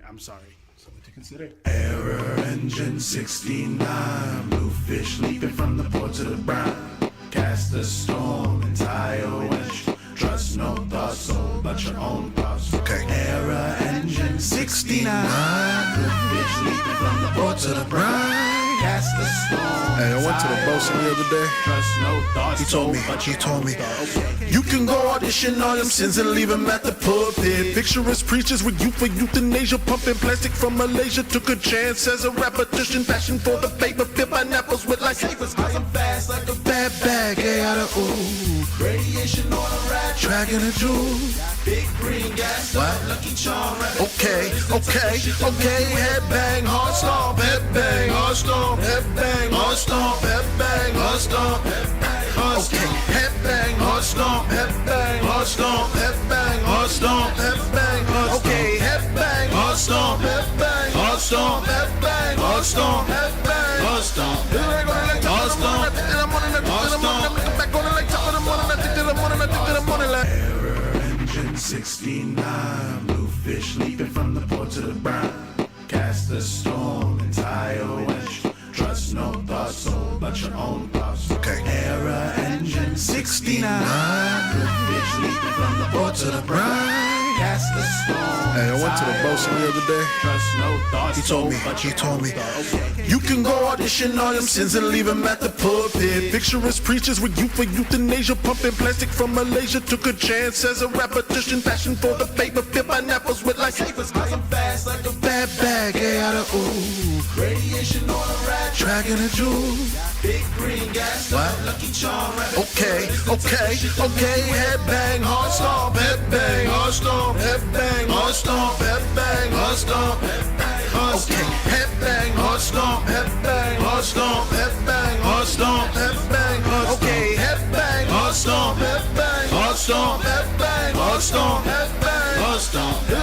I'm sorry. Something to consider. Error engine 69, bluefish leaping from the port to the brine. Cast a storm, entire winch. Trust no thoughts, soul, but your own thoughts. Okay. Error engine 69, bluefish leaping from the port to the brine. Cast a storm. Hey, I went to the bosun the other day. Trust no thoughts, He told me, you can go audition all them sins and leave them at the pulpit. Pictureless preachers with youth for euthanasia, pumping plastic from Malaysia. Took a chance as a repetition, passion for the paper, pip pineapples with lightsabers. Cause I'm fast like a bad bag, gay out of ooh. Radiation on a rat, dragging a jewel. Big green gas, what? Lucky Charm. Okay, head bang, hard stomp, head bang, hard stomp, head bang, hard stomp, head bang, hard stomp, head bang, hard stomp. Okay, head bang, hard stomp, head bang, hard stomp, head bang, hard stomp, head bang, hard stomp. Okay, head bang, hard stomp, head bang, hard stomp, head bang, hard stomp, head bang, hard stomp, hard stomp, Error engine 69, bluefish leaping from the port to the brine. Cast a storm, entire winch. Trust no thoughts, soul, but your own thoughts. Okay. Error engine 69, bluefish leaping from the port to the brine. Cast a storm. Hey, I went to the bosun the other day. Trust no thoughts, He told me, you can go audition all them sins and leave them at the pulpit. Pictureless preachers with youth for euthanasia, pumping plastic from Malaysia. Took a chance as a repetition, passion for the paper, pip pineapples with lightsabers. Cause I'm fast like a bad bag, gay out of ooh. Radiation on a rat, dragging a jewel. Big green gas, what? Lucky Charm. Okay, head bang, hard stomp, head bang, hard stomp, head bang, hard stomp, head bang, hard stomp, head bang, hard stomp. Okay, head bang, hard stomp, head bang, hard stomp, head bang, hard stomp, head bang, hard stomp. Okay, head bang, hard stomp, head bang, hard stomp, head bang, hard stomp, head bang, hard stomp, hard stomp, hard stomp.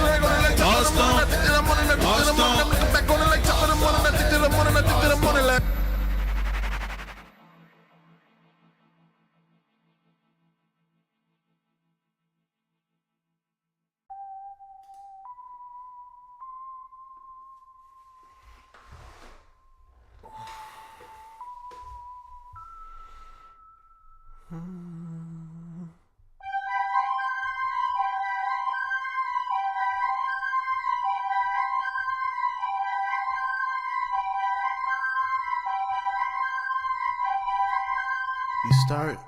you start,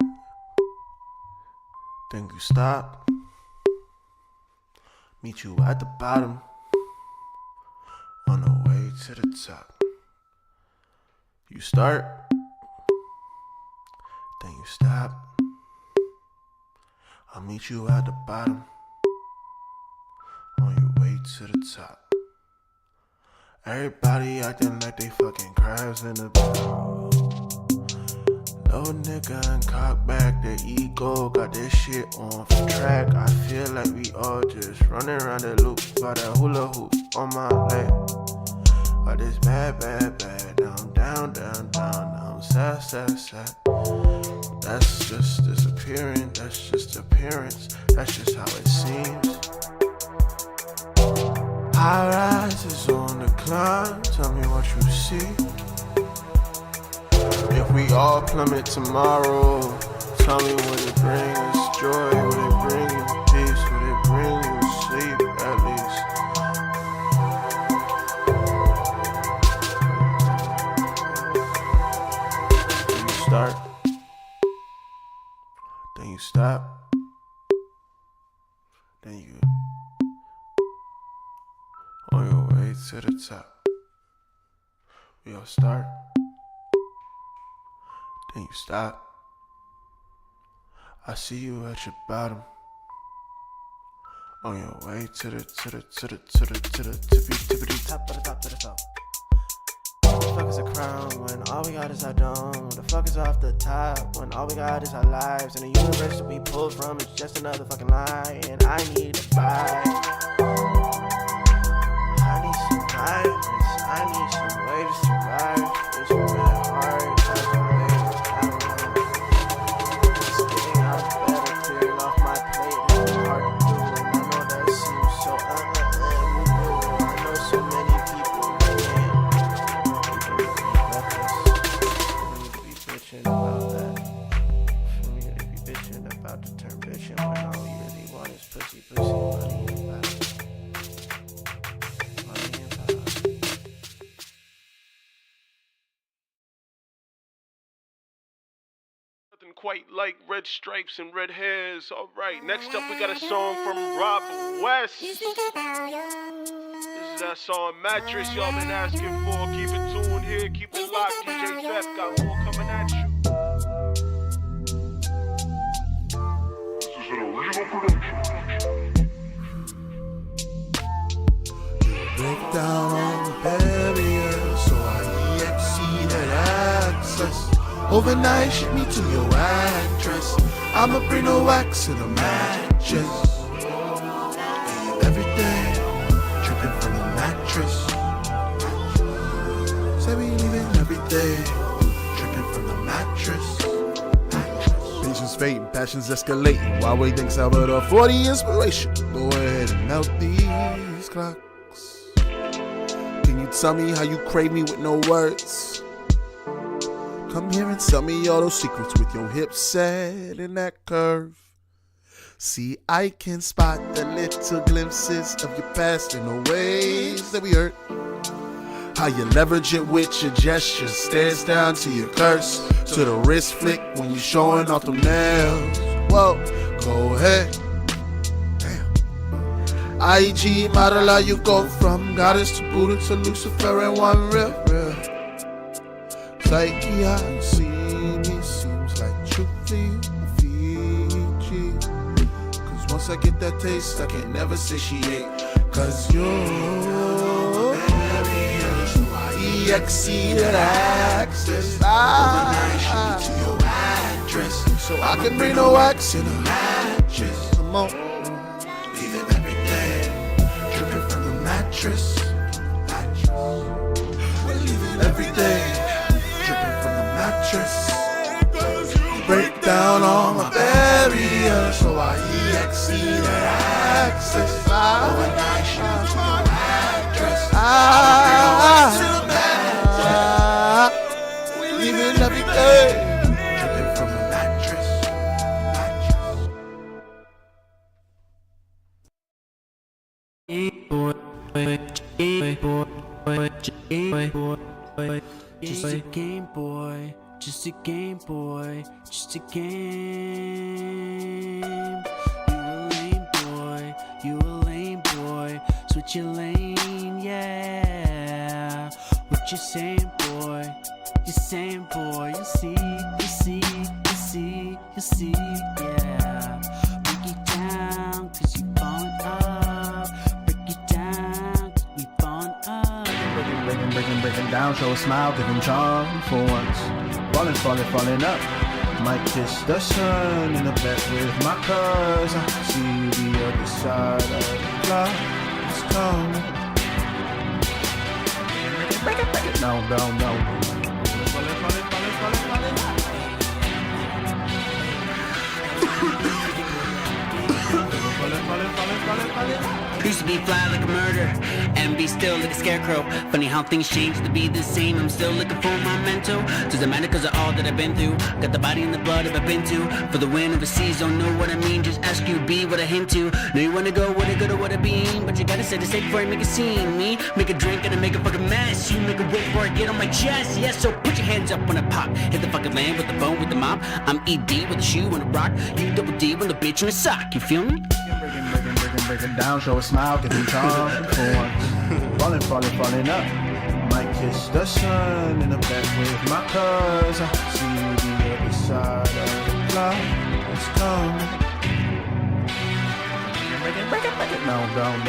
then you stop. Meet you at the bottom, on the way to the top. You start, then you stop. I'll meet you at the bottom, on your way to the top. Everybody acting like they fucking crabs in the barrel. No nigga and cock back, their ego got this shit on for track. I feel like we all just running around the loop by that hula hoop on my leg. Got this bad, down, now I'm sad. That's just disappearing, that's just appearance, that's just how it seems. High rise is on the climb, tell me what you see. If we all plummet tomorrow, tell me would it bring us joy, would it bring you peace, would it bring you sleep at least? Then you start, then you stop, then you on your way to the top. We all start, then you stop. I see you at your bottom, on your way to the tippity top of the top to the top. What the fuck is a crown when all we got is our dome? What the fuck is off the top when all we got is our lives? And the universe that we pulled from is just another fucking lie. And I need to buy. I need some guidance, I need some way to survive. It's really hard, that's the way I don't know. It's getting out of bed, clearing off my plate. It's hard to do, and I know that seems so pussy, money and power. Money and power. Nothing quite like red stripes and red hairs. All right, next up we got a song from Rob West. This is that song Mattress y'all been asking for. Keep it tuned here, keep it locked. DJ Fef got more coming at you. This is an original production. Break down all the barriers so I EXC that access. Overnight, ship me to your address. I'ma bring the wax and the matches. Everything dripping from the mattress. Say we leaving everything dripping from the mattress. Patience fading, passions escalating. Why we think Salvador 40 inspiration? Go ahead and melt these clocks. Can you tell me how you crave me with no words? Come here and tell me all those secrets with your hips set in that curve. See, I can spot the little glimpses of your past in the ways that we hurt. How you leverage it with your gestures, stares down to your curse, to the wrist flick when you're showing off them nails. Whoa, go ahead. Damn. IG model, how you go from goddess to Buddha to Lucifer in one real. Psyche, how you see me seems like truth to you, Fiji. Cause once I get that taste, I can't never satiate. Cause you're EXC that access. Overnight, ship me to your address so I can bring no wax in a mattress. Come on, leaving everything dripping from the mattress. We're leaving everything dripping from the mattress. Break down all my barriers so I EXC that access. Overnight, ship me to your address. We're leaving everything dripping from the mattress. Just a Game Boy, just a Game Boy, just a game. You a lame boy, switch your lane, yeah. What you saying, boy? You saying, boy? You see, yeah. Break it down, cause you falling up. Break it down, cause we falling up. Breaking down, show a smile, give him charm for once. Falling up. Might kiss the sun in the back with my cuz. I see the other side of the clock. It's coming. Break it. No. Used to be fly like a murder and be still like a scarecrow. Funny how things change to be the same. I'm still looking for my mentor. Doesn't matter cause of all that I've been through. Got the body and the blood I've been to. For the win overseas, don't know what I mean. Just ask you, be what I hint to. Know you wanna go, what I go to, what I be. But you gotta set it safe before you make a scene. Me, make a drink and I make a fucking mess. You make a wait before I get on my chest. Yes, so put your hands up when I pop. Hit the fucking land with the phone with the mop. I'm ED with a shoe and a rock. You double D with a bitch and a sock. You feel me? Breaking down, show a smile, give him charm for once. Falling up. Might kiss the sun in the back with my cuz. I see the other side of the clock. It's coming. Break it. No. Falling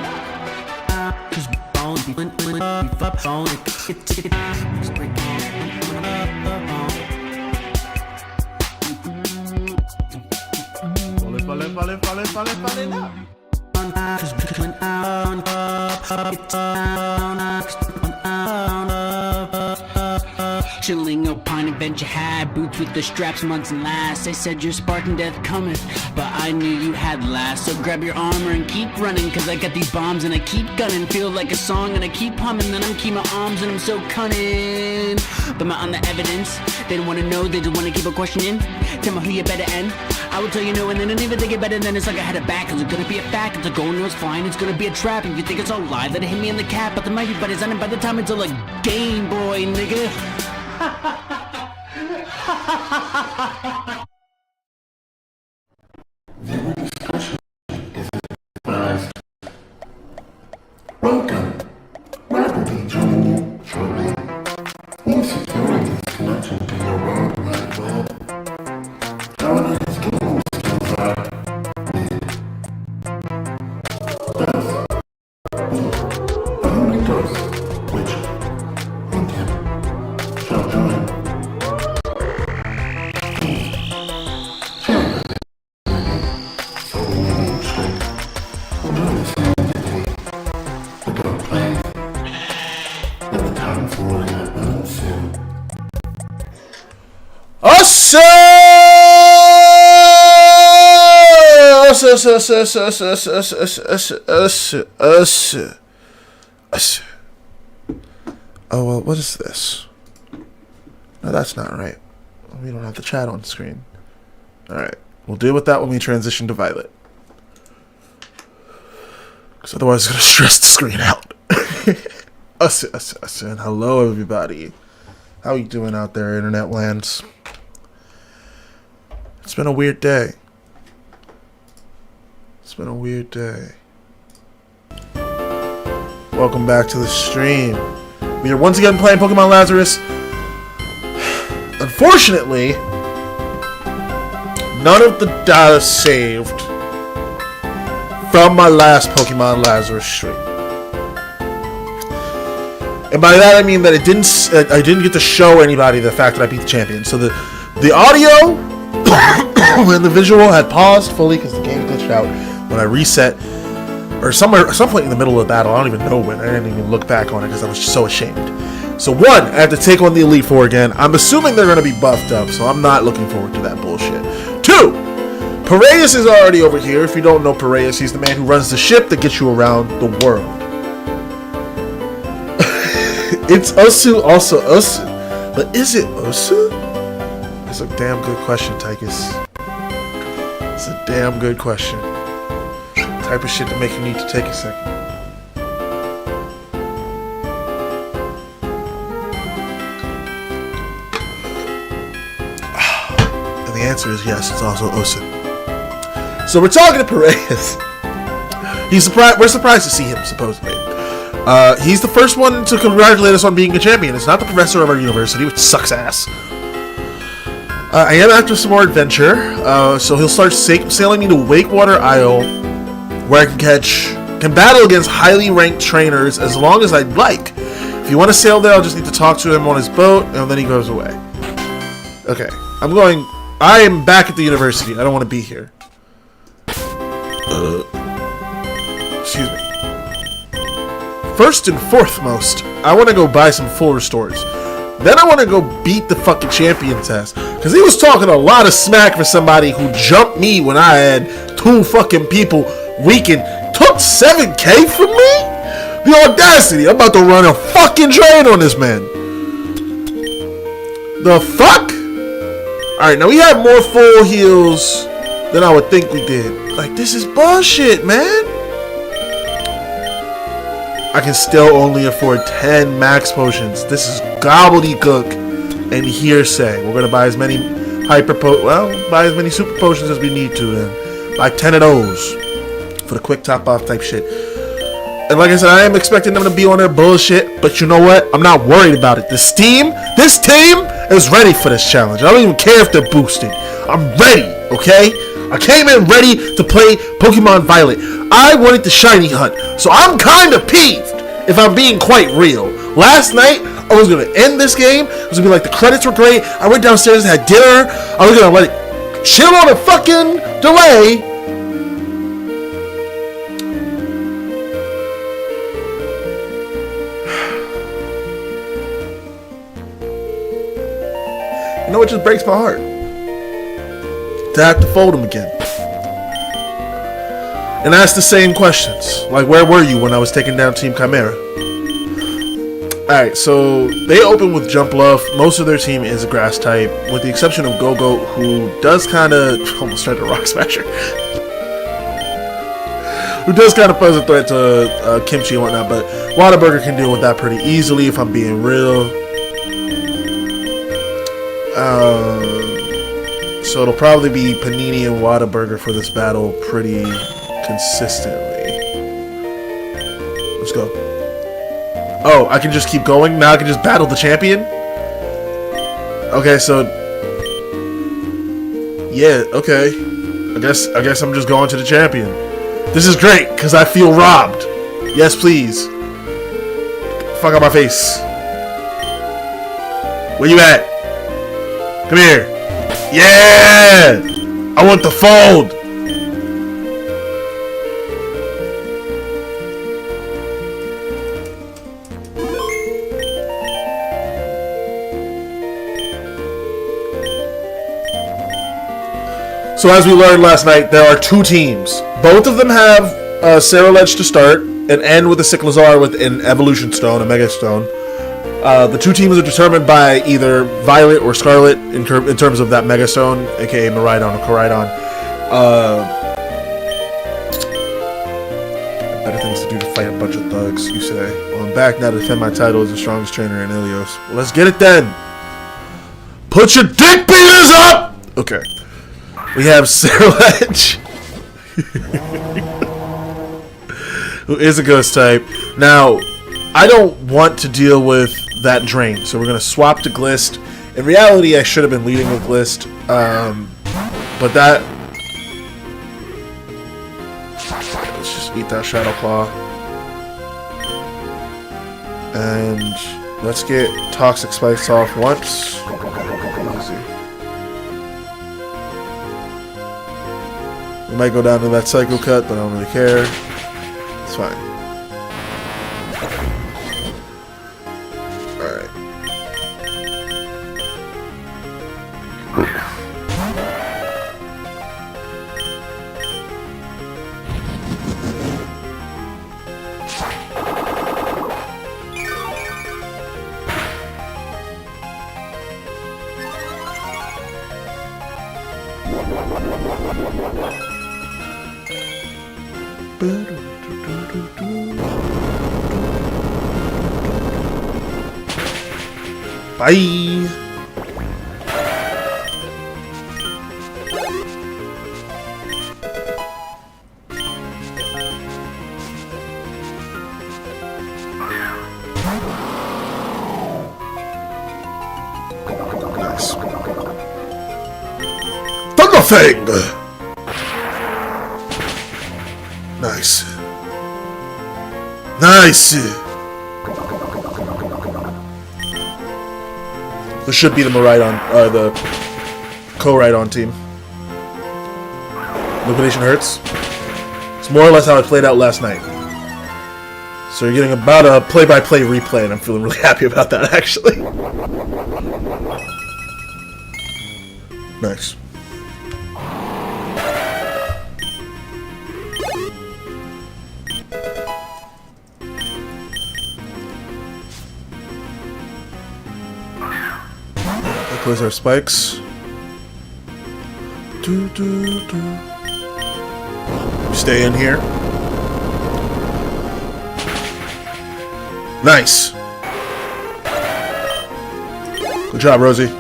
up. Cause bone, when fuck bone, Falling up. Chilling Alpine adventure had boots with the straps, months and last. They said your sparking death cometh, but I knew you had last. So grab your armor and keep running, cause I got these bombs and I keep gunning. Feel like a song and I keep humming, then I'm keep my arms and I'm so cunning. But my on the evidence, they don't wanna know, they just wanna keep on questioning. Tell me who you better end. I will tell you no, and then even think it better than it's like I had it back. Cause it's gonna be a fact, it's a goal, no, it's fine, it's gonna be a trap. If you think it's all live, let it hit me in the cap. But there might be buddies on it by the time it's all like Game Boy, nigga. Welcome. Rapidly joining you shortly. Once securing this connection to your world wide web, Jordan is getting skills are with thus the Holy Ghost, which in him shall join. So we need strength. We'll do this today. The God plans. And the time for warning that will soon. Oh, well, what is this? No, that's not right. We don't have the chat on screen. Alright, we'll deal with that when we transition to Violet. Because otherwise it's going to stress the screen out. And hello, everybody. How you doing out there, internet lands? It's been a weird day. It's been a weird day. Welcome back to the stream. We are once again playing Pokemon Lazarus. Unfortunately, none of the data saved from my last Pokemon Lazarus stream. And by that I mean that I didn't get to show anybody the fact that I beat the champion. So the audio and the visual had paused fully because the game glitched out when I reset, or at some point in the middle of the battle. I don't even know when. I didn't even look back on it because I was so ashamed. So one, I have to take on the Elite Four again. I'm assuming they're going to be buffed up, so I'm not looking forward to that bullshit. Two, Piraeus is already over here. If you don't know Piraeus, he's the man who runs the ship that gets you around the world. It's Osu, also Osu. But is it Osu? That's a damn good question, Tychus. It's a damn good question. Type of shit to make you need to take a second. And the answer is yes, it's also Osu. So we're talking to Piraeus. We're surprised to see him, supposedly. He's the first one to congratulate us on being a champion. It's not the professor of our university, which sucks ass. I am after some more adventure, so he'll start sailing me to Wakewater Isle, where I can battle against highly ranked trainers as long as I'd like. If you want to sail there, I'll just need to talk to him on his boat, and then he goes away. Okay, I am back at the university. I don't want to be here. Excuse me. First and foremost, I want to go buy some full restores. Then I want to go beat the fucking champion's ass. Because he was talking a lot of smack for somebody who jumped me when I had 2 fucking people weakened. Took 7K from me? The audacity. I'm about to run a fucking train on this man. The fuck? Alright, now we have more full heals than I would think we did. Like, this is bullshit, man. I can still only afford 10 max potions. This is gobbledygook and hearsay. We're gonna buy as many buy as many super potions as we need to, then buy 10 of those for the quick top off type shit. And like I said, I am expecting them to be on their bullshit, but you know what? I'm not worried about it. This team is ready for this challenge. I don't even care if they're boosted. I'm ready, okay? I came in ready to play Pokemon Violet. I wanted the shiny hunt, so I'm kind of peeved, if I'm being quite real. Last night, I was going to end this game. It was going to be like, the credits were great. I went downstairs and had dinner. I was going to let it chill on a fucking delay. You know what just breaks my heart? To have to fold them again. And ask the same questions. Like, where were you when I was taking down Team Chimera? Alright, so they open with Jump Love. Most of their team is a grass type, with the exception of Go-Go, who does kind of almost tried to Rock Smasher. Who does kind of pose a threat to Kimchi and whatnot, but Whataburger can deal with that pretty easily, if I'm being real. So it'll probably be Panini and Whataburger for this battle pretty consistently. Let's go. Oh, I can just keep going? Now I can just battle the champion? Okay, so... yeah, okay. I guess I'm just going to the champion. This is great, because I feel robbed. Yes, please. Fuck out my face. Where you at? Come here. Yeah! I want the fold! So as we learned last night, there are two teams. Both of them have Sarah Ledge to start and end with a Cyclozar with an Evolution Stone, a Mega Stone. The two teams are determined by either Violet or Scarlet in terms of that Mega Stone, aka Miraidon or Koraidon. Better things to do to fight a bunch of thugs, you say. Well, I'm back now to defend my title as the strongest trainer in Ilios. Well, let's get it then. Put your dick beaters up! Okay. We have Sarah Ledge, who is a ghost type. Now, I don't want to deal with that drain, so we're going to swap to Glist. In reality, I should have been leading with Glist, but that... let's just eat that Shadow Claw. And let's get Toxic Spikes off once. Easy. We might go down to that Psycho Cut, but I don't really care. It's fine. Alright. Bye. Nice. Thunderfang. Nice. Nice. This should be the Miraidon, the Koraidon team. Liquidation hurts. It's more or less how I played out last night. So you're getting about a play-by-play replay, and I'm feeling really happy about that, actually. Nice. Close our spikes. Stay in here. Nice. Good job, Rosie.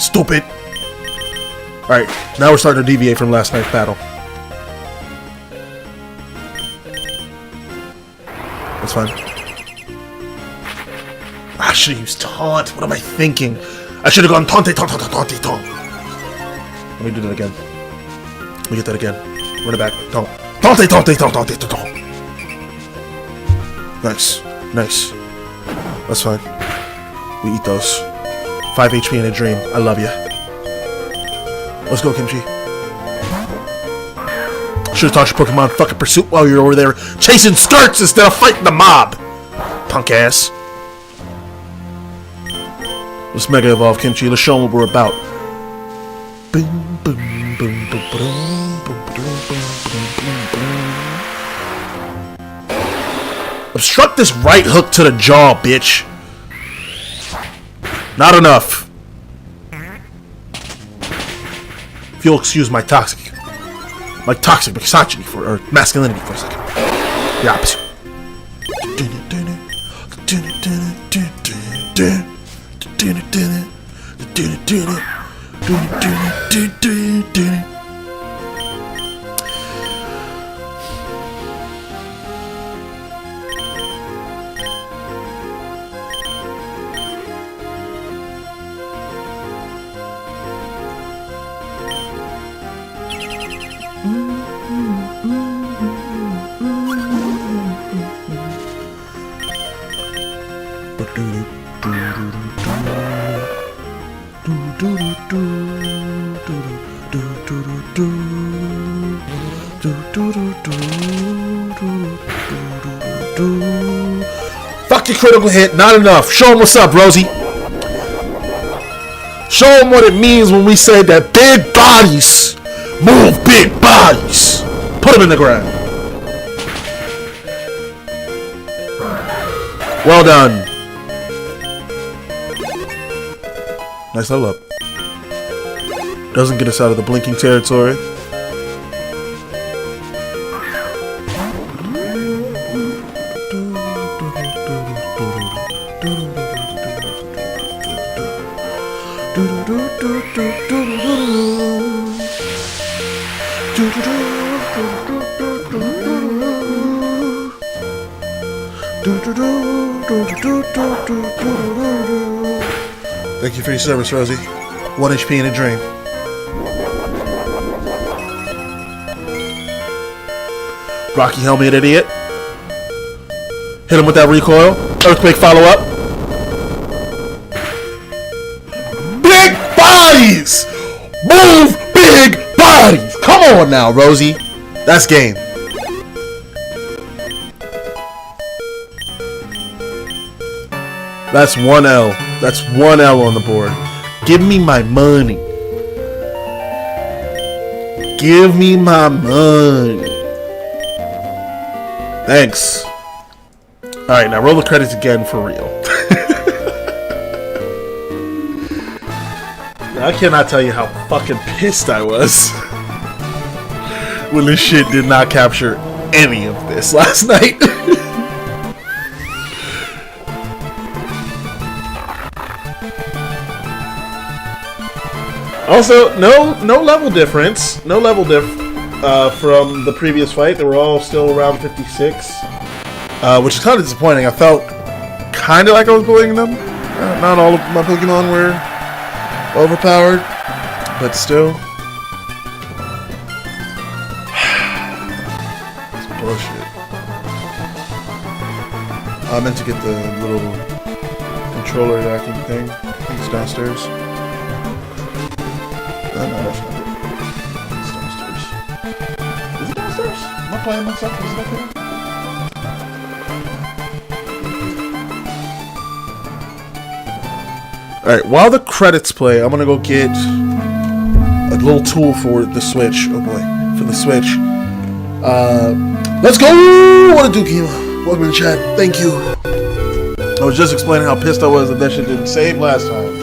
Stupid. Alright, now we're starting to deviate from last night's battle. That's fine. I should have used taunt. What am I thinking? I should have gone taunt. Let me do that again. Let me get that again. Run it back. Taunt. Nice. Nice. That's fine. We eat those. 5 HP in a dream. I love you. Let's go, Kimchi. Should've taught your Pokemon fucking pursuit while you're over there chasing skirts instead of fighting the mob. Punk ass. Let's Mega Evolve, Kimchi. Let's show them what we're about. Boom, boom, boom, boom, boom, boom, boom, boom, boom. Obstruct this right hook to the jaw, bitch. Not enough. If you'll excuse my toxic misogyny or masculinity for a second. The opposite. Fuck your critical hit, not enough. Show him what's up, Rosie. Show him what it means when we say that big bodies move big bodies. Put him in the ground. Well done. Nice level up. Doesn't get us out of the blinking territory. Thank you for your service, Rosie. 1 HP in a dream. Rocky Helmet, idiot. Hit him with that recoil. Earthquake follow-up. Big bodies! Move big bodies! Come on now, Rosie. That's game. That's 1 L. That's 1 L on the board. Give me my money. Give me my money. Thanks. Alright, now roll the credits again for real. I cannot tell you how fucking pissed I was when this shit did not capture any of this last night. Also, no level difference. No level diff from the previous fight. They were all still around 56. Which is kind of disappointing. I felt kind of like I was bullying them. Not all of my Pokemon were overpowered, but still. It's bullshit. I meant to get the little controller acting thing. I think it's downstairs. No, that's not it. It's downstairs. Is it downstairs? Am I playing myself? Is it up there? Alright, while the credits play, I'm gonna go get a little tool for the Switch. Oh boy, for the Switch. Let's go! What a do, Kima? Welcome to the chat. Thank you. I was just explaining how pissed I was that shit didn't save last time.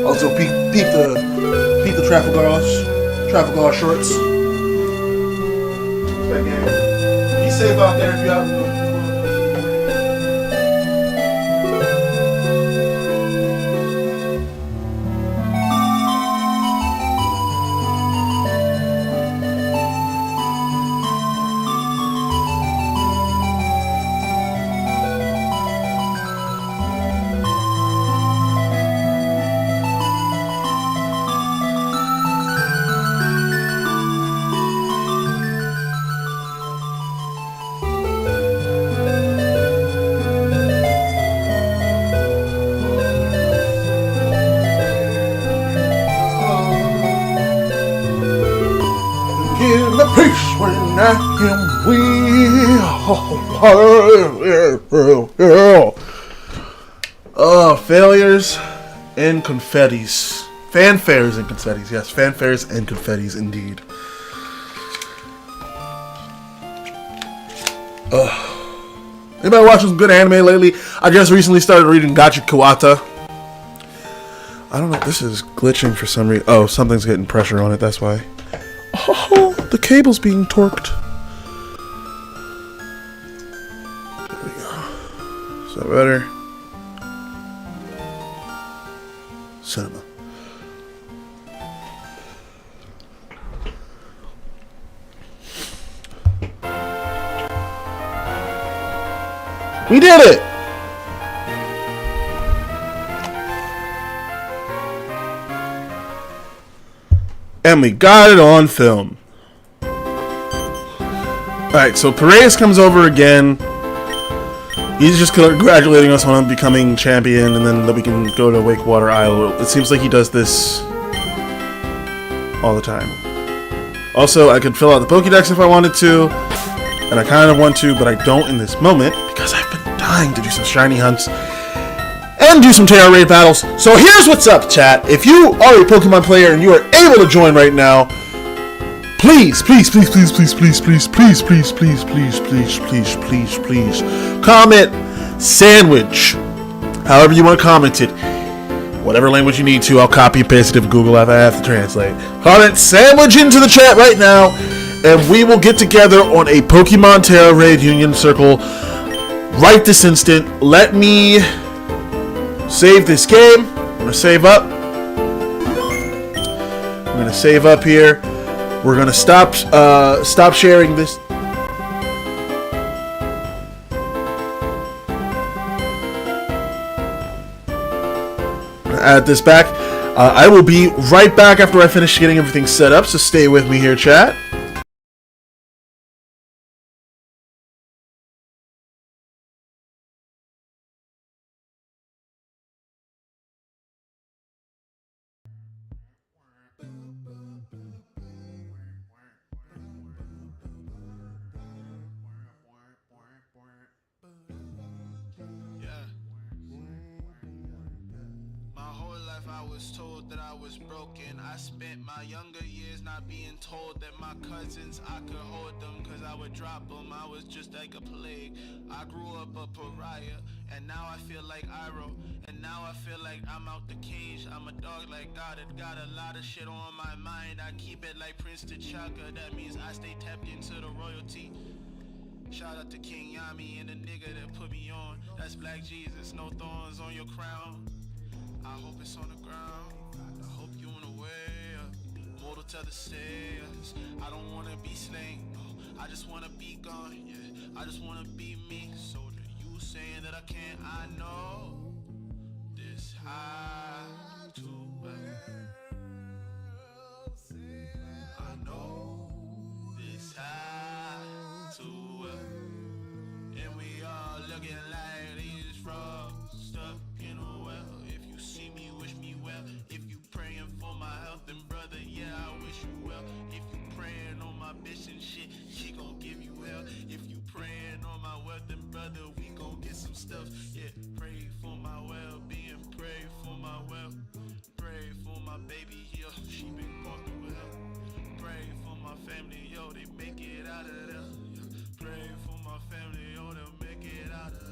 Also, peep the Trafalgar shorts. Be safe out there if you have. Failures and confettis. Fanfares and confettis. Yes, fanfares and confettis indeed. Anybody watching some good anime lately? I just recently started reading Gacha Kawata. I don't know. This is glitching for some reason. Oh, something's getting pressure on it. That's why. Oh, the cable's being torqued. There we go. Is that better? Cinema. We did it! And we got it on film. Alright, so Piraeus comes over again. He's just congratulating us on becoming champion, and then that we can go to Wakewater Isle. It seems like he does this all the time. Also, I could fill out the Pokédex if I wanted to, and I kind of want to, but I don't in this moment, because I've been dying to do some shiny hunts and do some TERA raid battles. So here's what's up, chat. If you are a Pokemon player and you are able to join right now, please, please, please, please, please, please, please, please, please, please, please, please, please, please, please, comment sandwich. However you want to comment it. Whatever language you need to, I'll copy and paste it if Google if I have to translate. Comment sandwich into the chat right now, and we will get together on a Pokemon TERA raid union circle right this instant. Let me save this game. I'm gonna save up. I'm gonna save up here. We're gonna stop sharing this. Add this back. I will be right back after I finish getting everything set up. So stay with me here, chat. I was told that I was broken. I spent my younger years not being told that my cousins, I could hold them, cause I would drop them. I was just like a plague. I grew up a pariah, and now I feel like Iroh, and now I feel like I'm out the cage. I'm a dog like God, it got a lot of shit on my mind. I keep it like Prince T'Chaka, that means I stay tapped into the royalty. Shout out to King Yami and the nigga that put me on. That's Black Jesus, no thorns on your crown. I hope it's on the ground. I hope you on the way up. Mortal to the stairs. I don't wanna be slain. No, I just wanna be gone. Yeah, I just wanna be me. So to you saying that I can't, I know this high too bad. I know this high too well. And we all looking like these frogs stuck in a well. If you see me, wish me well. If you praying for my health, then brother, yeah, I wish you well. If you praying on my bitch and shit, she gon' give you hell. If you praying on my wealth, then brother, we gon' get some stuff. Yeah, pray for my well-being, pray for my wealth. Pray for my baby, yo, she been going through hell. Pray for my family, yo, they make it out of there. Pray for my family, yo, they'll make it out of there.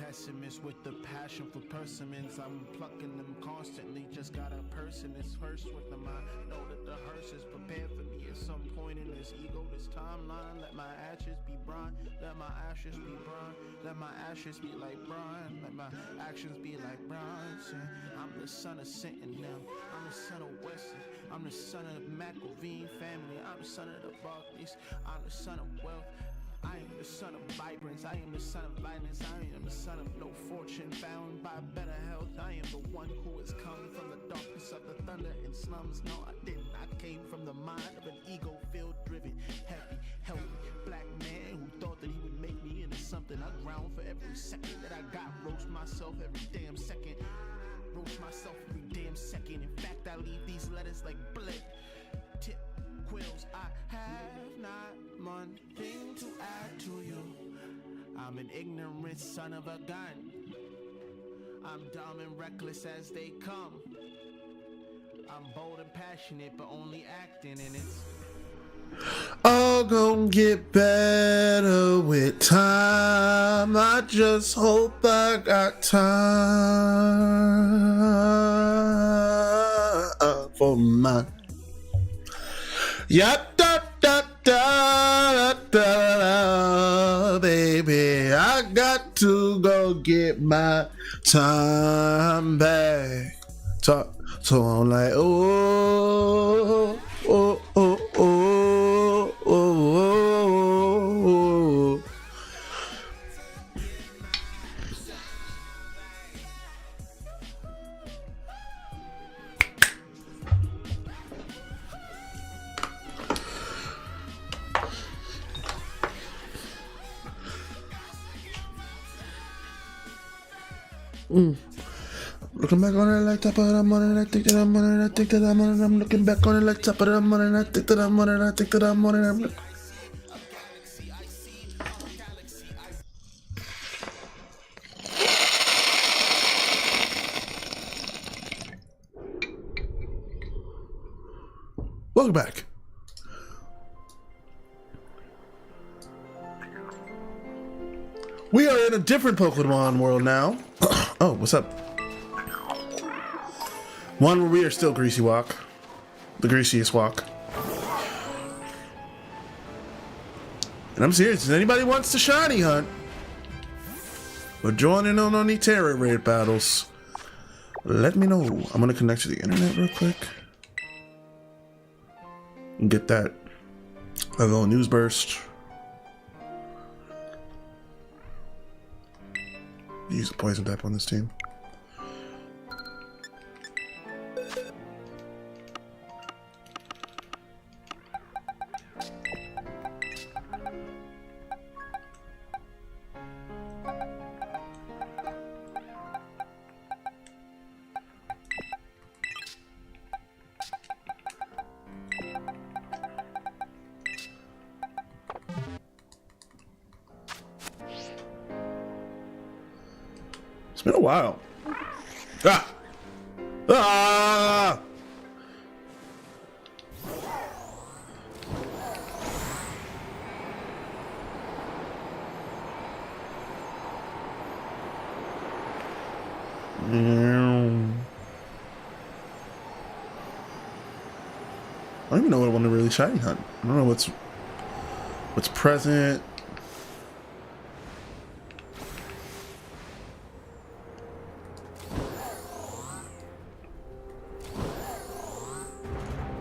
pessimist with the passion for persimmons. I'm plucking them constantly, just got a person that's first with them. I know that the hearse is prepared for me at some point in this ego, this timeline. Let my ashes be brine, let my ashes be brine, let my ashes be like brine, let my actions be like bronze. I'm the son of Sentinel, I'm the son of Weston, I'm the son of the McElveen family, I'm the son of the Barclays, I'm the son of wealth. I am the son of vibrance, I am the son of violence, I am the son of no fortune, found by better health. I am the one who has come from the darkness of the thunder and slums. No, I didn't, I came from the mind of an ego-filled, driven, happy, healthy black man who thought that he would make me into something. I ground for every second that I got, roast myself every damn second. Roast myself every damn second. In fact, I leave these letters like blood tip quills. I have not one thing to add to you. I'm an ignorant son of a gun. I'm dumb and reckless as they come. I'm bold and passionate, but only acting, and it's all gonna get better with time. I just hope I got time for my da da da da da, baby. I got to go get my time back. So I'm like, oh, oh, oh, oh, oh, oh, oh. Looking back on it like top of the morning, I think that I'm on it, I think that I'm on it. I'm looking back on it like top of the morning, I think that I'm on it, I think that I'm on it. I'm Welcome back. We are in a different Pokemon world now. Oh, what's up? One where we are still Greasy Walk. The greasiest walk. And I'm serious, if anybody wants to shiny hunt or join in on any TERA raid battles, let me know. I'm gonna connect to the internet real quick and get that little news burst. Use a poison type on this team. It's been a while. Ah! Ah! I don't even know what I want to really shiny hunt. I don't know what's present.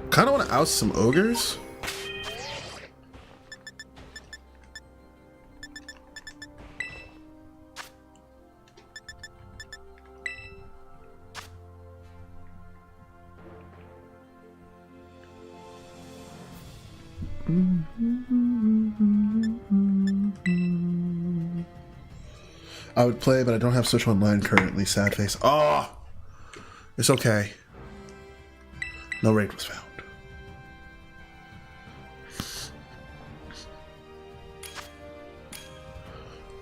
Kind of want to oust some ogres. I would play, but I don't have Switch Online currently. Sad face. Oh, it's okay. No raid was found.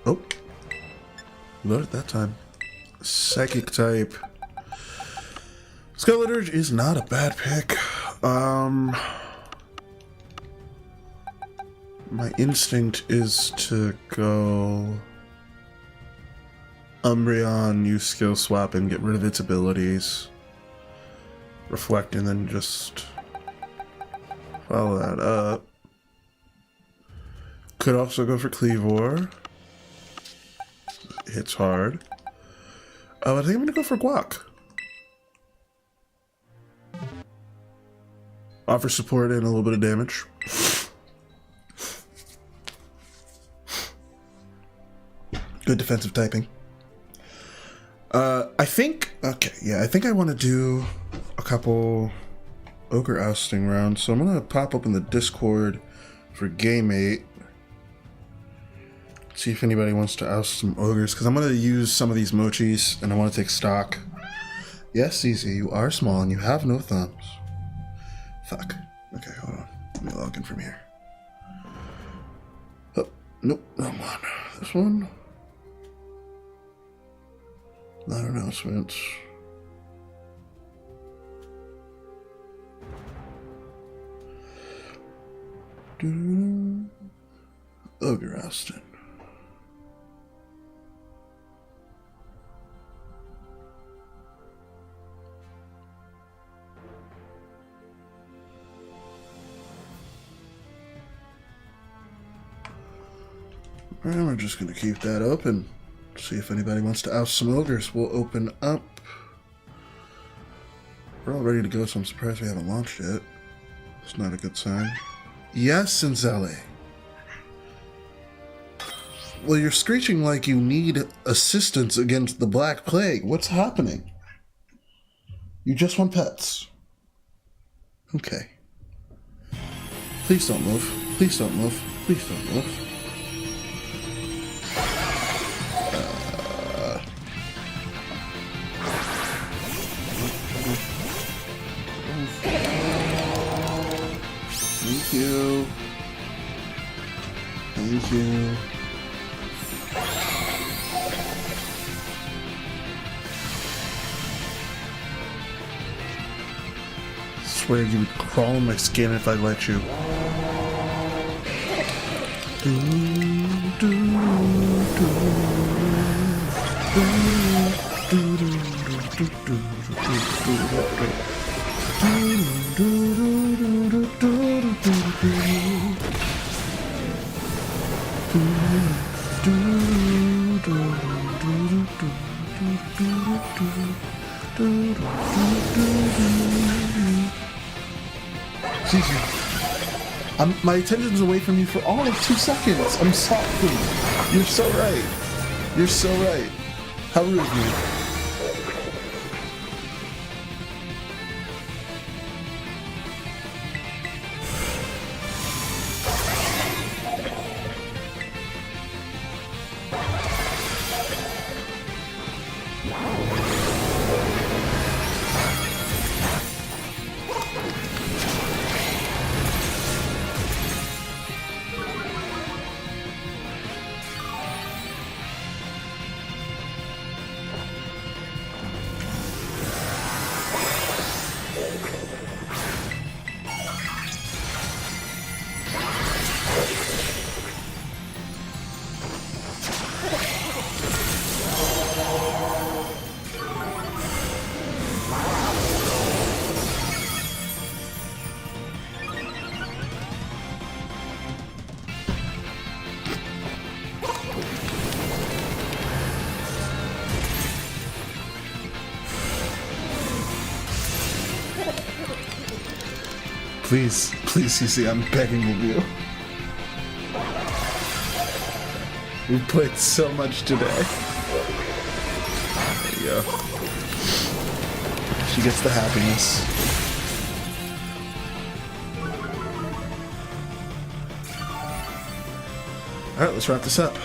Oh, loaded that time. Psychic type. Skeleturge is not a bad pick. My instinct is to go Umbreon, use skill swap and get rid of its abilities. Reflect and then just follow that up. Could also go for Cleavor. Hits hard. I think I'm gonna go for Guac. Offer support and a little bit of damage. Good defensive typing. I think I want to do a couple Ogre ousting rounds. So I'm gonna pop open the Discord for Game 8. See if anybody wants to oust some ogres, because I'm gonna use some of these mochis and I want to take stock. Yes, CZ, you are small and you have no thumbs. Fuck. Okay, hold on. Let me log in from here. Oh, nope, wrong one. This one. Not announcements. Ogre Austin. And we're just going to keep that open. See if anybody wants to oust some ogres. We'll open up. We're all ready to go, so I'm surprised we haven't launched yet. It's not a good sign. Yes, Sinzelli. Well, you're screeching like you need assistance against the Black Plague. What's happening? You just want pets. Okay. Please don't move. Please don't move. Please don't move. Thank you. Thank you. I swear you would crawl in my skin if I let you. My attention's away from you for all of 2 seconds. I'm sorry. You're so right. You're so right. How rude of me. Please, please, CC, I'm begging of you. We've played so much today. There you go. She gets the happiness. Alright, let's wrap this up.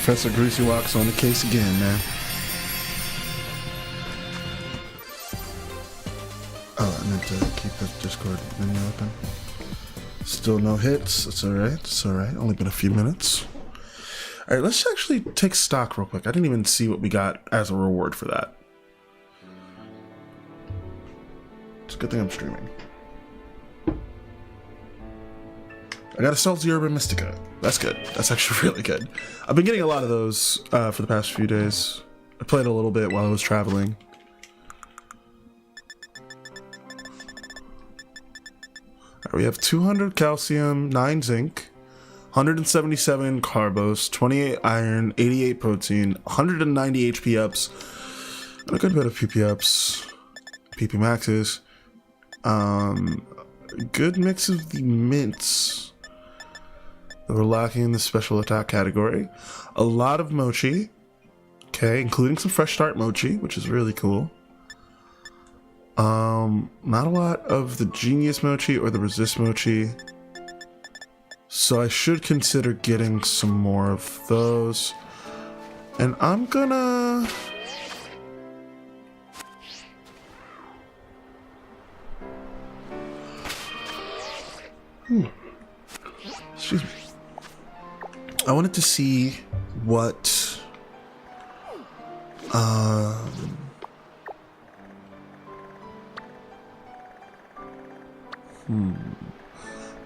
Professor Greasy Walks on the case again, man. Oh, I meant to keep the Discord menu open. Still no hits. It's alright. It's alright. Only been a few minutes. Alright, let's actually take stock real quick. I didn't even see what we got as a reward for that. It's a good thing I'm streaming. I got a Salty Urban Mystica. That's good. That's actually really good. I've been getting a lot of those for the past few days. I played a little bit while I was traveling. Right, we have 200 calcium, 9 zinc, 177 carbos, 28 iron, 88 protein, 190 HP ups, and a good bit of PP ups, PP maxes. Good mix of the mints. We're lacking in the special attack category. A lot of mochi. Okay, including some fresh start mochi, which is really cool. Not a lot of the genius mochi or the resist mochi. So I should consider getting some more of those. And I'm gonna... Excuse me. I wanted to see what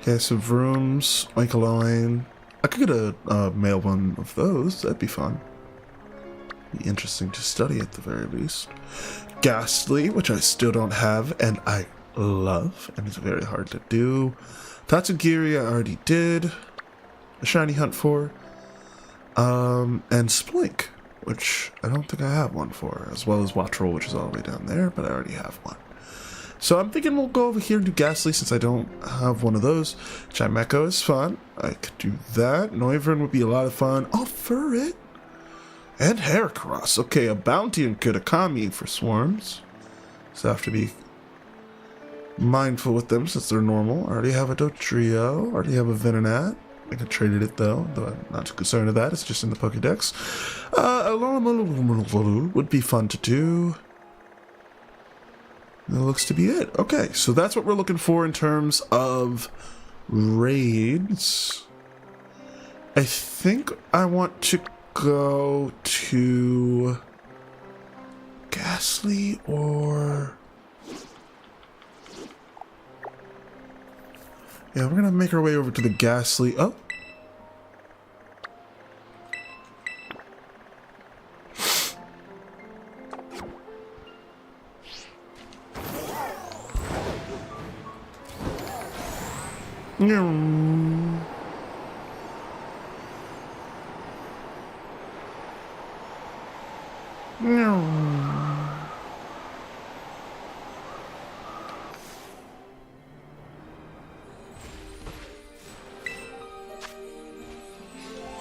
okay, so Vrooms, Oinkoloin. I could get a male one of those. That'd be fun. Be interesting to study at the very least. Ghastly, which I still don't have, and I love, and it's very hard to do. Tatsugiri I already did a shiny hunt for. And Splink, which I don't think I have one for, as well as Wattrel, which is all the way down there, but I already have one. So I'm thinking we'll go over here and do Ghastly since I don't have one of those. Chimecho is fun. I could do that. Noivern would be a lot of fun. Oh, Furret! And Heracross. Okay, a Bounty and Kitakami for Swarms. So I have to be mindful with them since they're normal. I already have a Dotrio. I already have a Venonat. I could traded it though I'm not too concerned with that. It's just in the Pokedex. Would be fun to do. That looks to be it. Okay, so that's what we're looking for in terms of raids. I think I want to go to Ghastly or... Yeah, we're gonna make our way over to the Ghastly. Oh.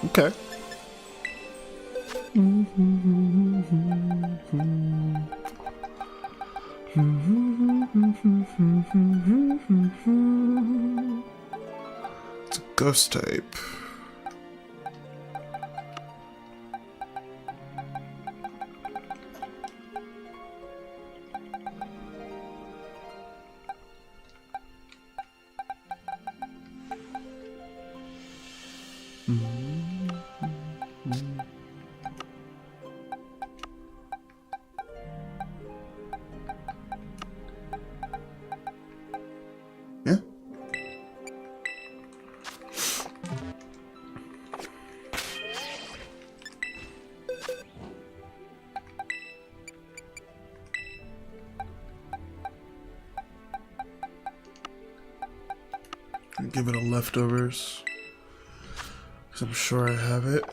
Okay. It's a ghost type. Yeah. I'll give it a leftovers, because I'm sure I have it.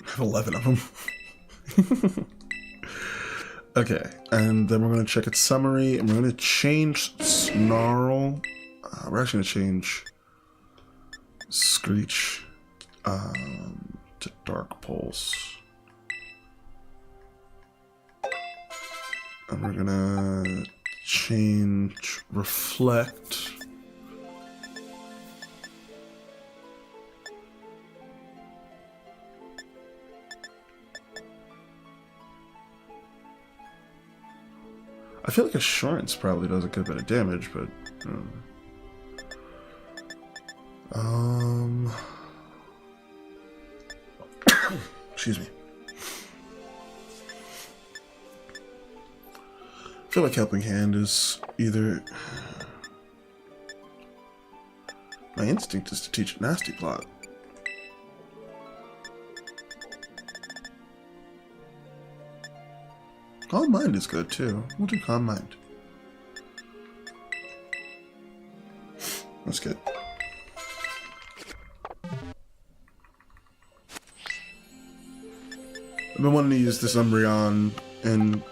I have 11 of them. Okay, and then we're going to check its summary, and we're going to change Snarl. We're actually going to change Screech to Dark Pulse. And we're gonna change reflect. I feel like assurance probably does a good bit of damage, but excuse me. I feel like Helping Hand is either... My instinct is to teach a nasty plot. Calm Mind is good too. We'll do Calm Mind. That's good. I've been wanting to use this Umbreon in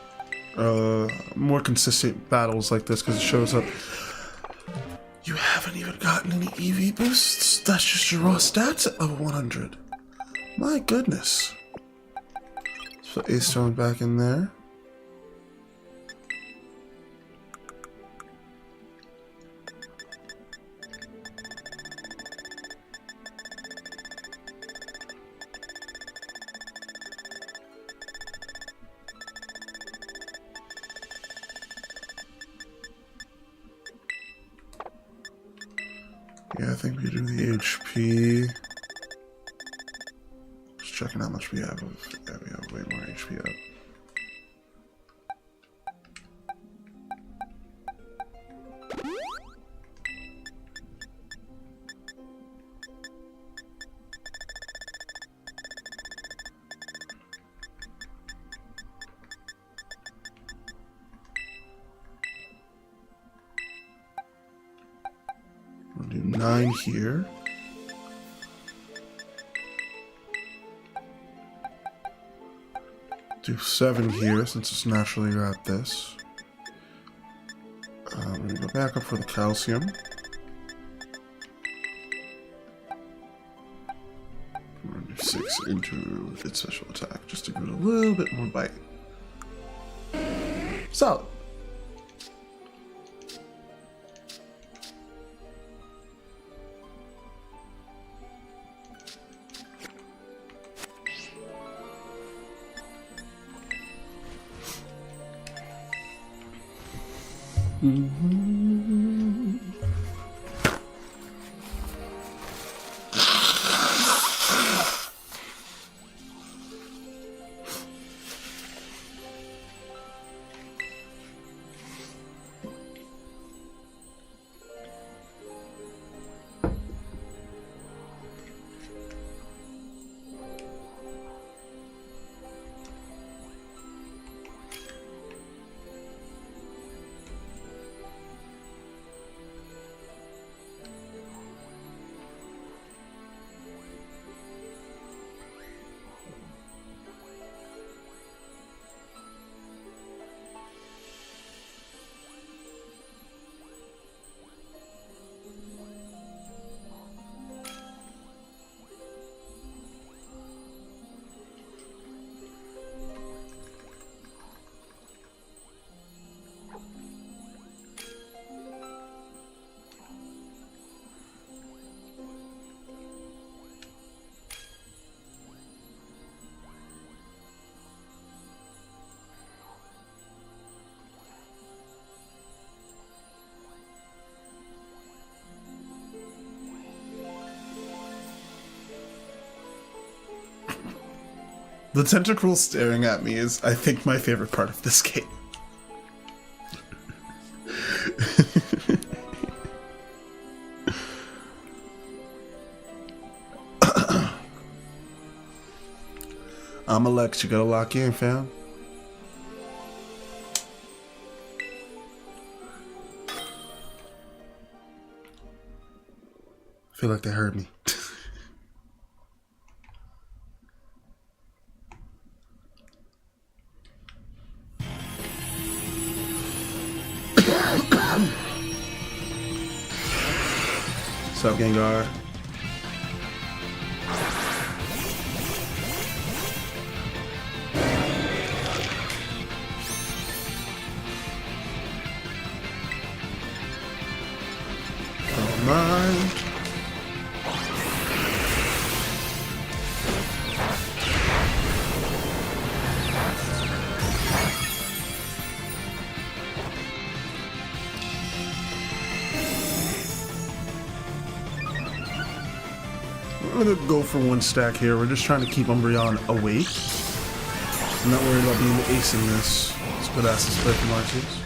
more consistent battles like this because it shows up. You haven't even gotten any EV boosts? That's just your raw stats at level 100. My goodness. Let's put Ace Stone back in there. Yeah, I think we do the HP. Just checking how much we have of. Yeah, we have way more HP up. We'll do 9 here. Do 7 here since it's naturally at this. We're gonna go back up for the calcium. We're gonna do 6 into its special attack just to give it a little bit more bite. Solid. The tentacles staring at me is, I think, my favorite part of this game. I'm Alex, you gotta lock in, fam. I feel like they heard me. What's up, Gengar? I'm gonna go for one stack here. We're just trying to keep Umbreon awake. I'm not worried about being acing this. It's a good ass display from Arceus.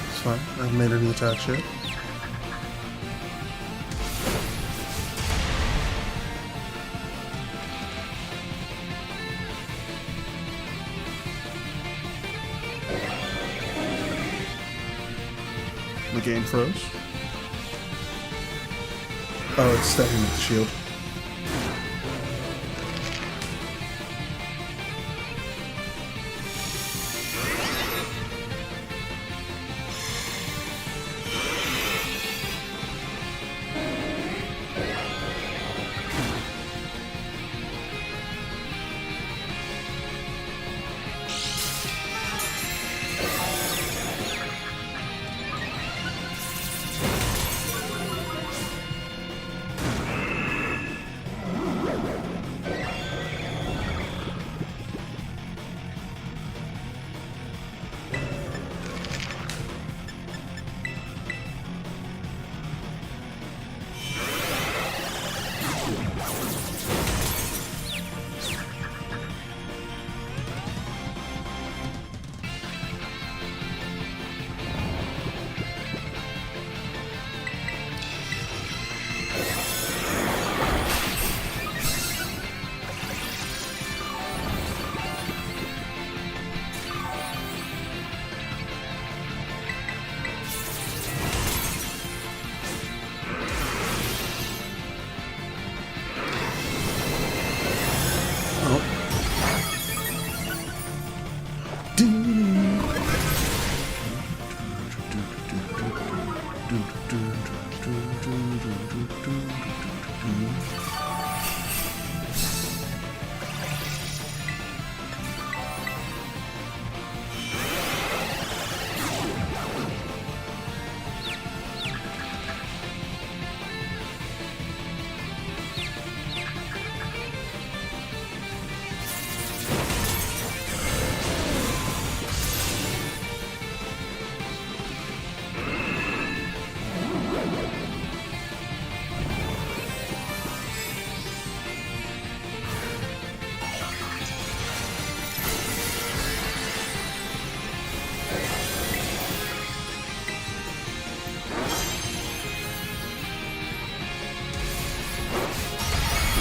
It's fine. I haven't made any attacks yet. The game froze. Oh, it's stacking with the shield.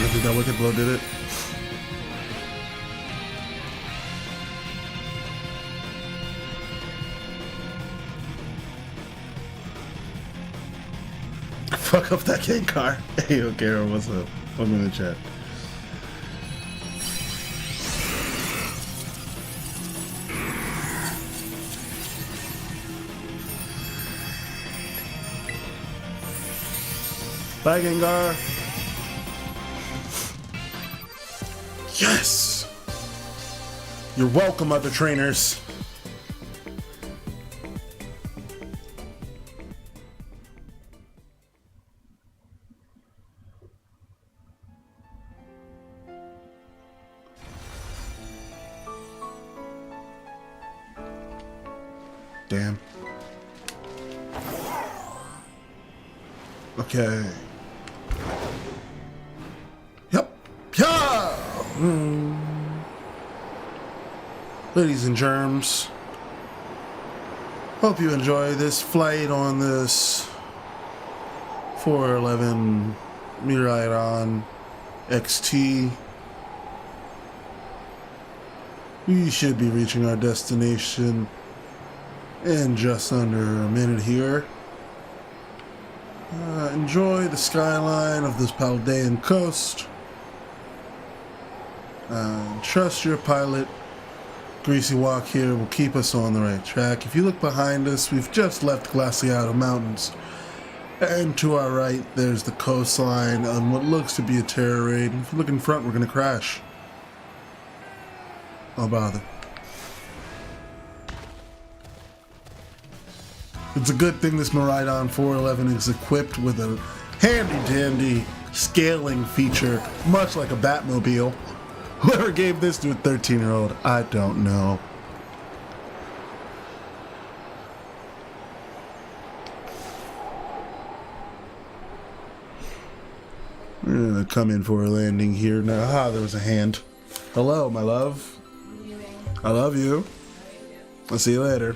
I think that Wicked Blow did it. Fuck up that gang car. Hey, yo, Garo, what's up? Welcome in the chat. Bye, Gengar. Yes! You're welcome, other trainers. Damn. Okay. Yep. Yeah! Ladies and germs, hope you enjoy this flight on this 411 Miraidon XT. We should be reaching our destination in just under a minute here. Enjoy the skyline of this Paldean coast. Trust your pilot. Greasy Walk here will keep us on the right track. If you look behind us, we've just left Glaciato Mountains. And to our right, there's the coastline on what looks to be a terror raid. If you look in front, we're going to crash. Oh, bother. It's a good thing this Miraidon 411 is equipped with a handy-dandy scaling feature, much like a Batmobile. Whoever gave this to a 13-year-old, I don't know. We're gonna come in for a landing here now. Ah, there was a hand. Hello, my love. I love you. I'll see you later.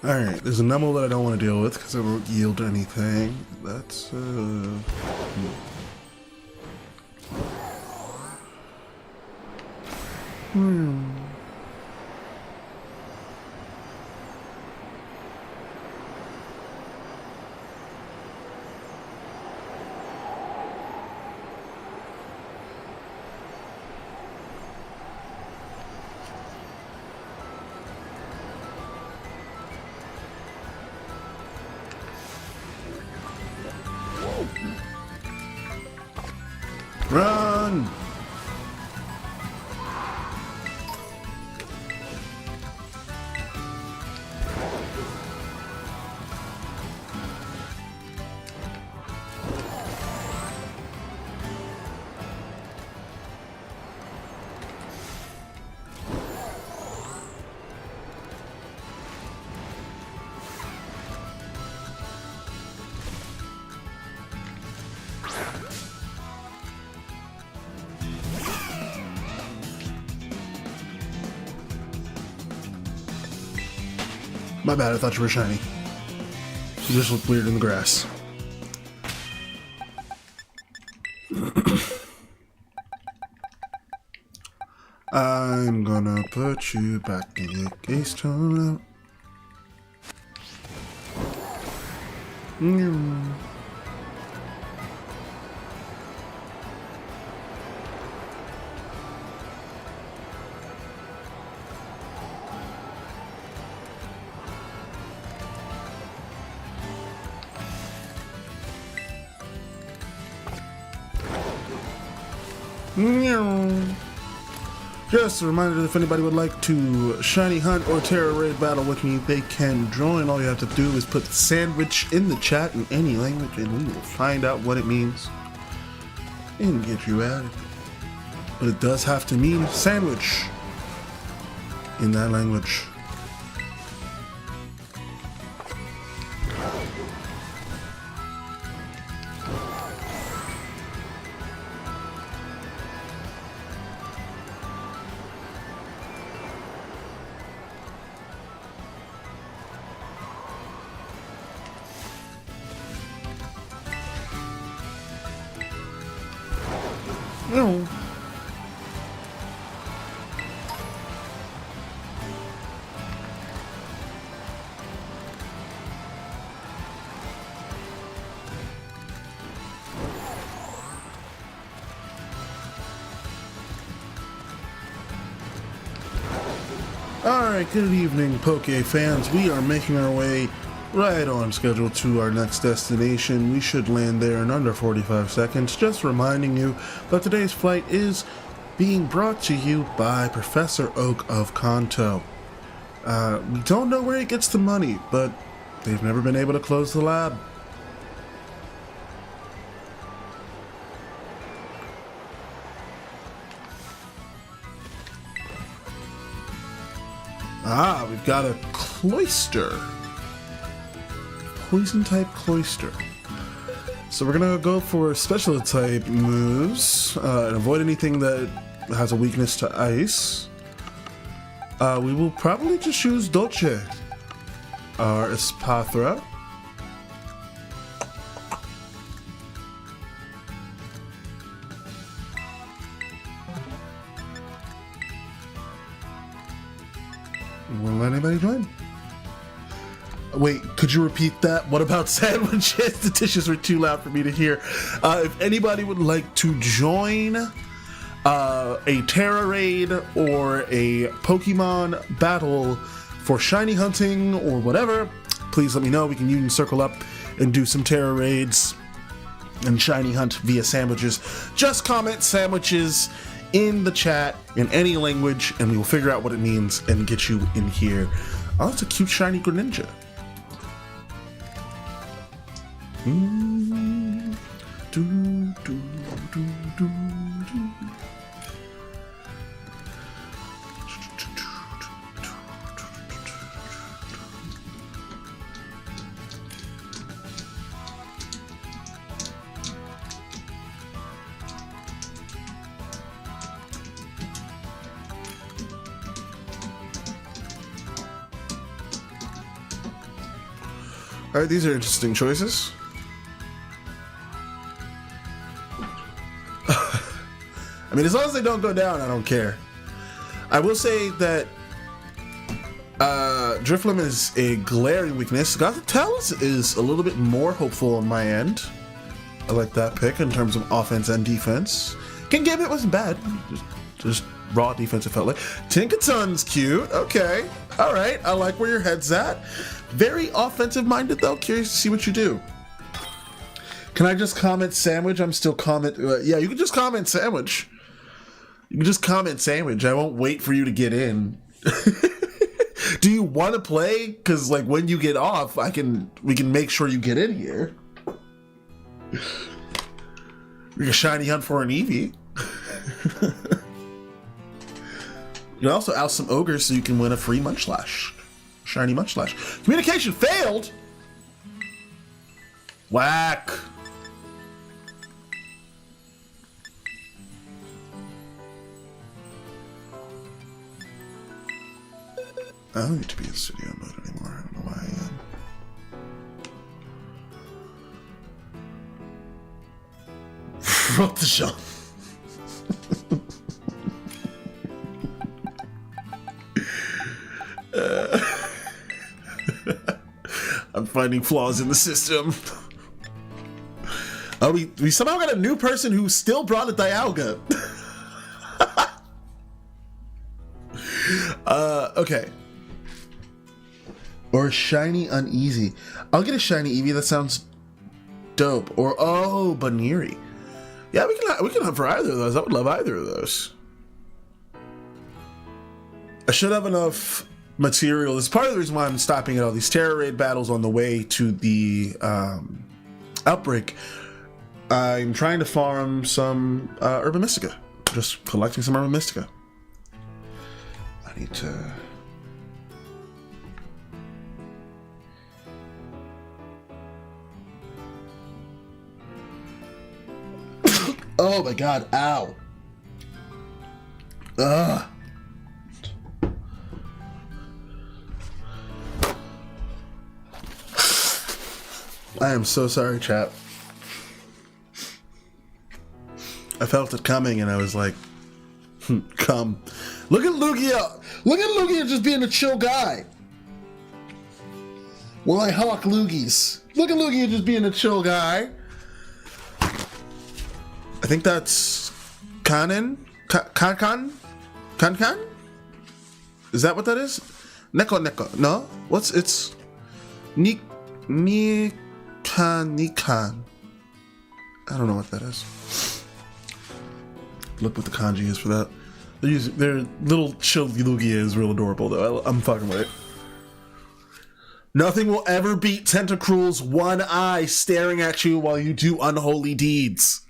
Alright, there's a number that I don't want to deal with because it won't yield anything. That's, Run! My bad, I thought you were shiny. You just look weird in the grass. I'm gonna put you back in your case tone out. Just a reminder that if anybody would like to shiny hunt or Terra raid battle with me, they can join. All you have to do is put sandwich in the chat in any language and we will find out what it means and get you added. But it does have to mean sandwich in that language. No. Alright, good evening, Poke fans. We are making our way right on schedule to our next destination. We should land there in under 45 seconds. Just reminding you that today's flight is being brought to you by Professor Oak of Kanto. We don't know where he gets the money, but they've never been able to close the lab. Ah, we've got a cloister. Poison type cloister. So we're gonna go for special type moves and avoid anything that has a weakness to ice. We will probably just use Dolce, our Espathra. Won't let anybody join. Wait, could you repeat that? What about sandwiches? The dishes were too loud for me to hear. If anybody would like to join a Terra raid or a Pokemon battle for shiny hunting or whatever, please let me know. We can union circle up and do some Terra raids and shiny hunt via sandwiches. Just comment sandwiches in the chat in any language and we will figure out what it means and get you in here. Oh, it's a cute shiny Greninja. All right, these are interesting choices. I mean, as long as they don't go down, I don't care. I will say that Drifloon is a glaring weakness. Gothitellus is a little bit more hopeful on my end. I like that pick in terms of offense and defense. Kingambit wasn't bad. Just raw defense, it felt like. Tinkaton's cute. Okay. All right. I like where your head's at. Very offensive minded, though. Curious to see what you do. Can I just comment sandwich? I'm still comment. Yeah, you can just comment sandwich. You can just comment sandwich. I won't wait for you to get in. Do you want to play? Because like when you get off, we can make sure you get in here. We can shiny hunt for an Eevee. You can also oust some ogres so you can win a free Munchlash. Shiny Munchlash. Communication failed. Whack. I don't need to be in studio mode anymore. I don't know why I am. What the show? I'm finding flaws in the system. Oh, we somehow got a new person who still brought a Dialga. Okay. Or a shiny uneasy. I'll get a shiny Eevee. That sounds dope. Or Baniri. Yeah, we can hunt for either of those. I would love either of those. I should have enough material. It's part of the reason why I'm stopping at all these Terra raid battles on the way to the outbreak. I'm trying to farm some Urban Mystica. Just collecting some Urban Mystica. I need to... Oh my god, ow. Ugh. I am so sorry, chat. I felt it coming and I was like, come. Look at Lugia! Look at Lugia just being a chill guy! Well, I hawk Loogies. Look at Lugia just being a chill guy. I think that's Kanin? Kan? Is that what that is? Neko. No? It's Nikan. I don't know what that is. Look what the kanji is for that. Their little chill Lugia is real adorable though. I'm fucking with it. Nothing will ever beat Tentacruel's one eye staring at you while you do unholy deeds.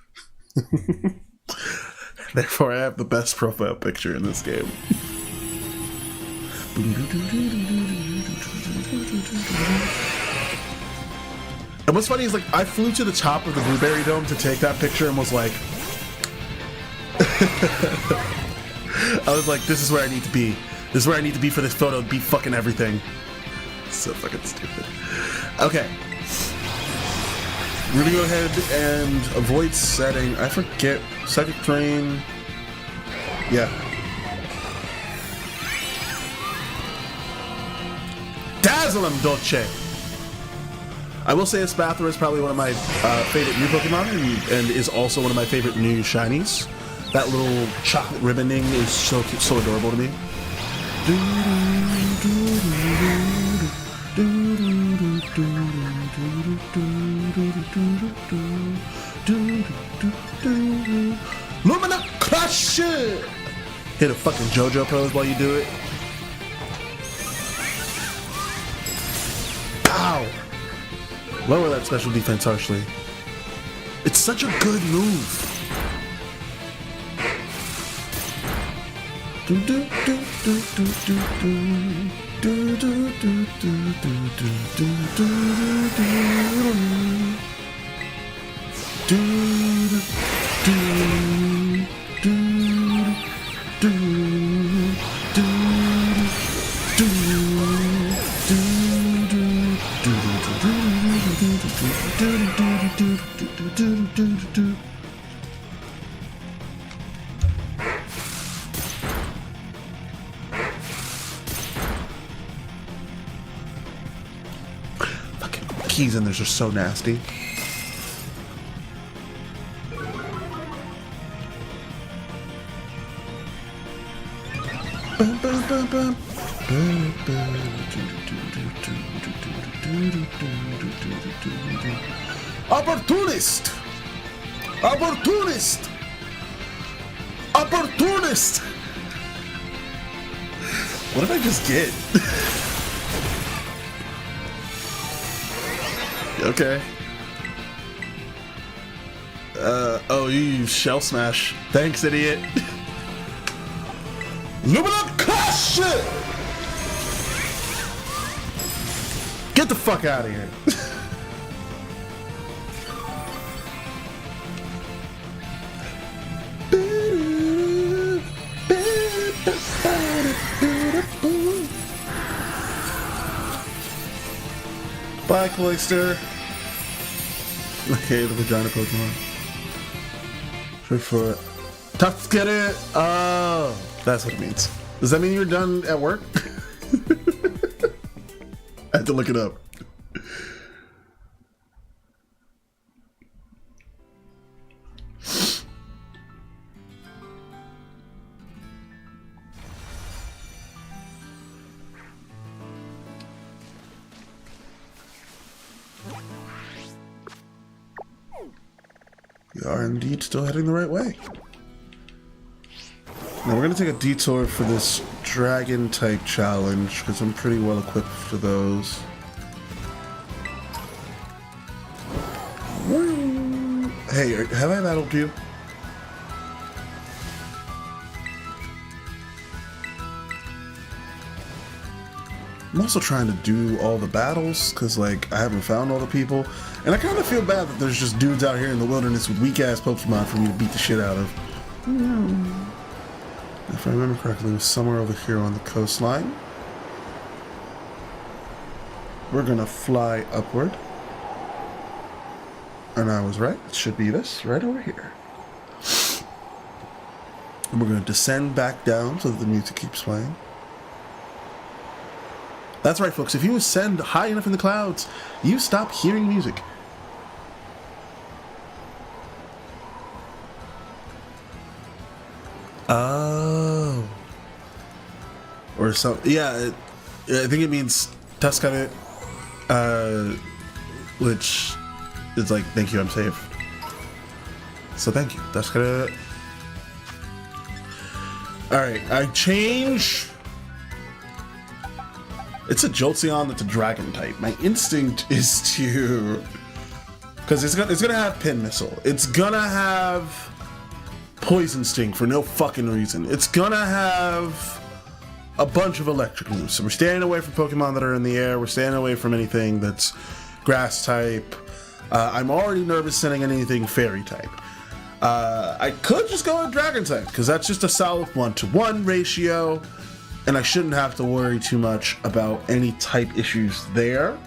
Therefore, I have the best profile picture in this game. And what's funny is, like, I flew to the top of the Blueberry Dome to take that picture and was like... I was like, this is where I need to be. This is where I need to be for this photo to be fucking everything. So fucking stupid. Okay. We're gonna go ahead and avoid setting. I forget. Psychic Terrain. Yeah. Dazzle him, Dolce! I will say Espathra is probably one of my favorite new Pokemon and is also one of my favorite new shinies. That little chocolate ribboning is so adorable to me. Lumina Crush! Hit a fucking JoJo pose while you do it. Ow! Lower that special defense harshly. It's such a good move. keys in there's just so nasty. Opportunist! Opportunist! Opportunist! What did I just get? Okay. Oh, you use Shell Smash. Thanks, idiot. Luminant Clash! Get the fuck out of here. Bye, Cloyster. Okay, the vagina Pokemon. Wait for it. Tough to get it. Oh, that's what it means. Does that mean you're done at work? I had to look it up. We are indeed still heading the right way. Now we're going to take a detour for this dragon type challenge because I'm pretty well equipped for those. Hey, have I battled you? I'm also trying to do all the battles because, like, I haven't found all the people. And I kind of feel bad that there's just dudes out here in the wilderness with weak-ass Pokemon for me to beat the shit out of. If I remember correctly, it was somewhere over here on the coastline. We're gonna fly upward. And I was right. It should be this, right over here. And we're gonna descend back down so that the music keeps playing. That's right, folks. If you ascend high enough in the clouds, you stop hearing music. Oh. Or so. Yeah, I think it means Tuscany, which is like, thank you, I'm safe. So thank you, Tuscany. Alright, I change. It's a Jolteon that's a dragon type. My instinct is to, because it's gonna have Pin Missile. It's gonna have Poison Sting for no fucking reason. It's gonna have a bunch of electric moves. So we're staying away from Pokemon that are in the air. We're staying away from anything that's grass type. I'm already nervous sending anything fairy type. I could just go with dragon type because that's just a solid 1-to-1 ratio. And I shouldn't have to worry too much about any type issues there.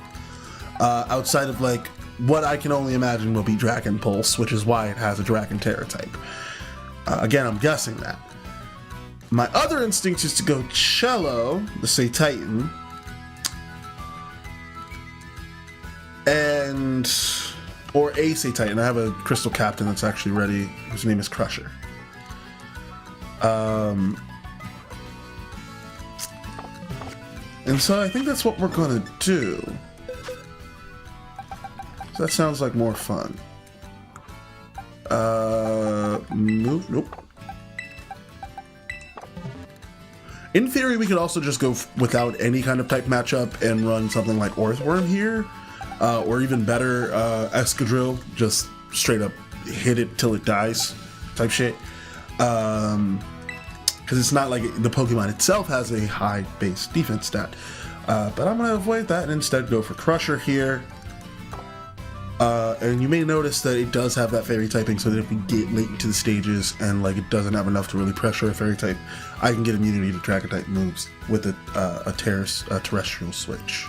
Outside of, like, what I can only imagine will be Dragon Pulse, which is why it has a Dragon TERA type. Again, I'm guessing that. My other instinct is to go Cello, the Say Titan. Or a Say Titan. I have a Crystal Captain that's actually ready, whose name is Crusher. And so I think that's what we're gonna do. So that sounds like more fun. Move, nope. In theory, we could also just go without any kind of type matchup and run something like Earthworm here. Or even better, Escadrille, just straight up hit it till it dies type shit. Because it's not like the Pokemon itself has a high base defense stat. But I'm going to avoid that and instead go for Crusher here. And you may notice that it does have that fairy typing, so that if we get late into the stages and like it doesn't have enough to really pressure a fairy type, I can get immunity to dragon type moves with a terrestrial switch.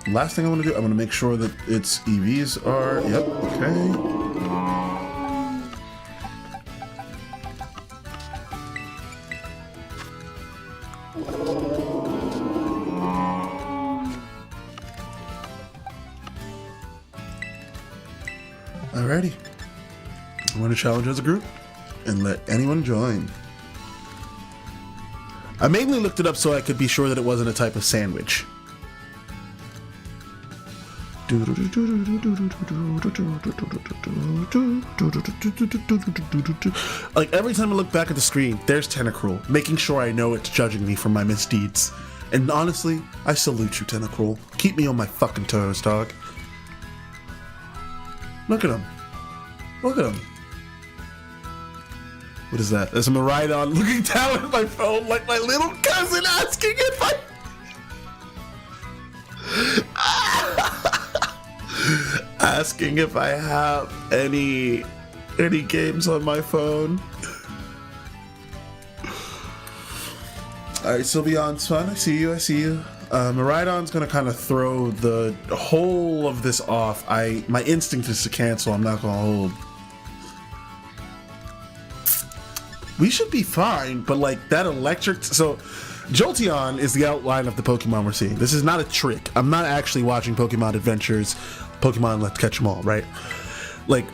Last thing I want to do, I want to make sure that its EVs are, yep, okay. Alrighty. I'm going to challenge as a group and let anyone join. I mainly looked it up so I could be sure that it wasn't a type of sandwich. Like every time I look back at the screen, there's Tentacruel, making sure I know it's judging me for my misdeeds. And honestly, I salute you, Tentacruel. Keep me on my fucking toes, dog. Look at him. Look at him. What is that? There's a Miraidon looking down at my phone like my little cousin asking if asking if I have any games on my phone. Alright, Sylveon's fun. I see you. Miraidon's gonna kind of throw the whole of this off. My instinct is to cancel. I'm not gonna hold. We should be fine, but like that electric. So, Jolteon is the outline of the Pokemon we're seeing. This is not a trick. I'm not actually watching Pokemon Adventures, Pokemon Let's Catch 'Em All, right? Like,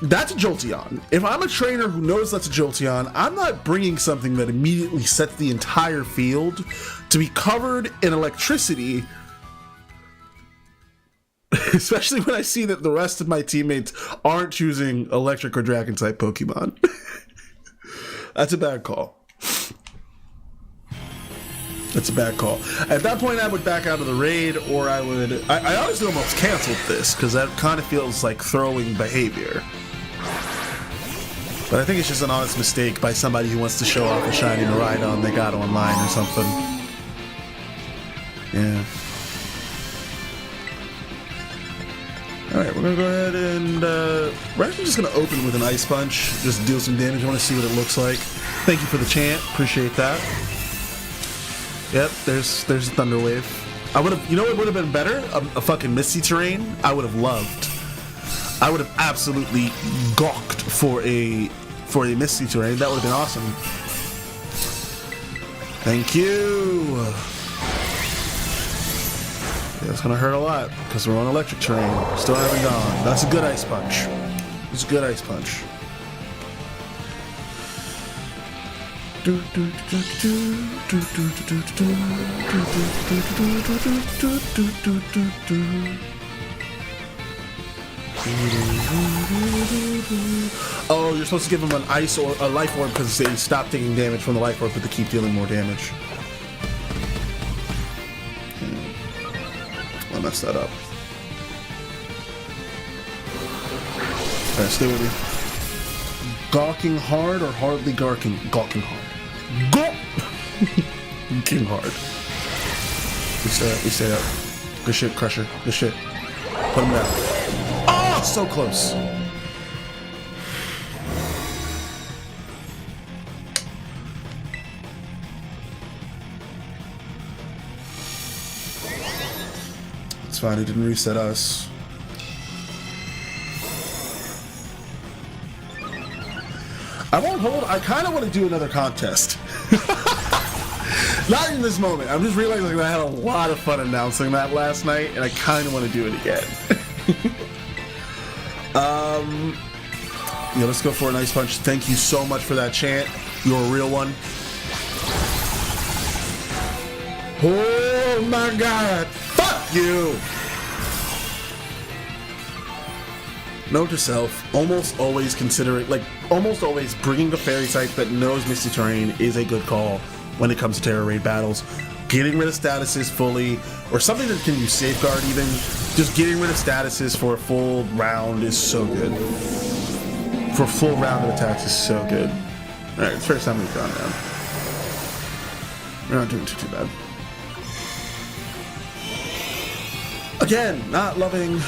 that's a Jolteon. If I'm a trainer who knows that's a Jolteon, I'm not bringing something that immediately sets the entire field to be covered in electricity, especially when I see that the rest of my teammates aren't choosing electric or dragon type Pokemon. That's a bad call. That's a bad call. At that point, I would back out of the raid, or I honestly almost canceled this, because that kind of feels like throwing behavior. But I think it's just an honest mistake by somebody who wants to show off a shiny Miraidon they got online or something. Yeah. Alright, we're gonna go ahead and we're actually just gonna open with an Ice Punch, just deal some damage. I want to see what it looks like. Thank you for the chant, appreciate that. Yep, there's a Thunder Wave. I would have, you know what would have been better? A fucking Misty Terrain. I would have loved. I would have absolutely gawked for a Misty Terrain. That would have been awesome. Thank you. Yeah, it's gonna hurt a lot because we're on electric terrain. Still haven't gone. That's a good Ice Punch. It's a good Ice Punch. Oh, you're supposed to give them an ice or a life orb because they stop taking damage from the life orb, but they keep dealing more damage. I messed that up. Alright, stay with me. Gawking hard or hardly gawking? Gawking hard. Gawking hard. We stay up. Good shit, Crusher. Good shit. Put him down. Oh, so close. It's fine, it didn't reset us. I won't hold. I kind of want to do another contest. Not in this moment. I'm just realizing that I had a lot of fun announcing that last night, and I kind of want to do it again. Yeah, let's go for an Ice Punch. Thank you so much for that chant. You're a real one. Oh my God! Fuck you! Note to self, almost always consider it, like, almost always bringing a fairy type that knows Misty Terrain is a good call when it comes to Terra Raid battles. Getting rid of statuses fully, or something that can use Safeguard even, just getting rid of statuses for a full round is so good. For a full round of attacks is so good. Alright, it's first time we've gone down. We're not doing too bad. Again, not loving...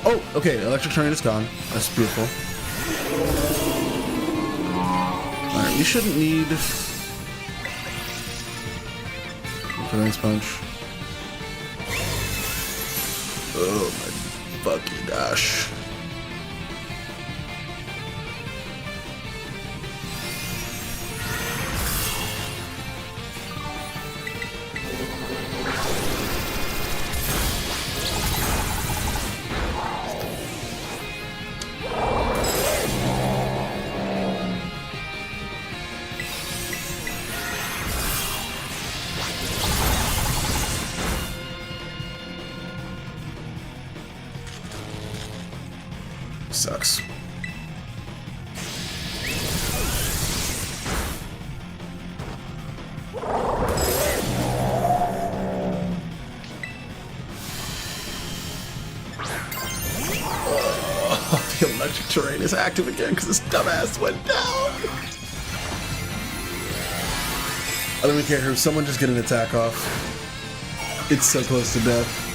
oh, okay, Electric Terrain is gone. That's beautiful. Alright, we shouldn't need... Ice Punch. Oh my fucking gosh. sucks. Oh, the electric terrain is active again because this dumbass went down. I don't even care. Someone just get an attack off. It's so close to death.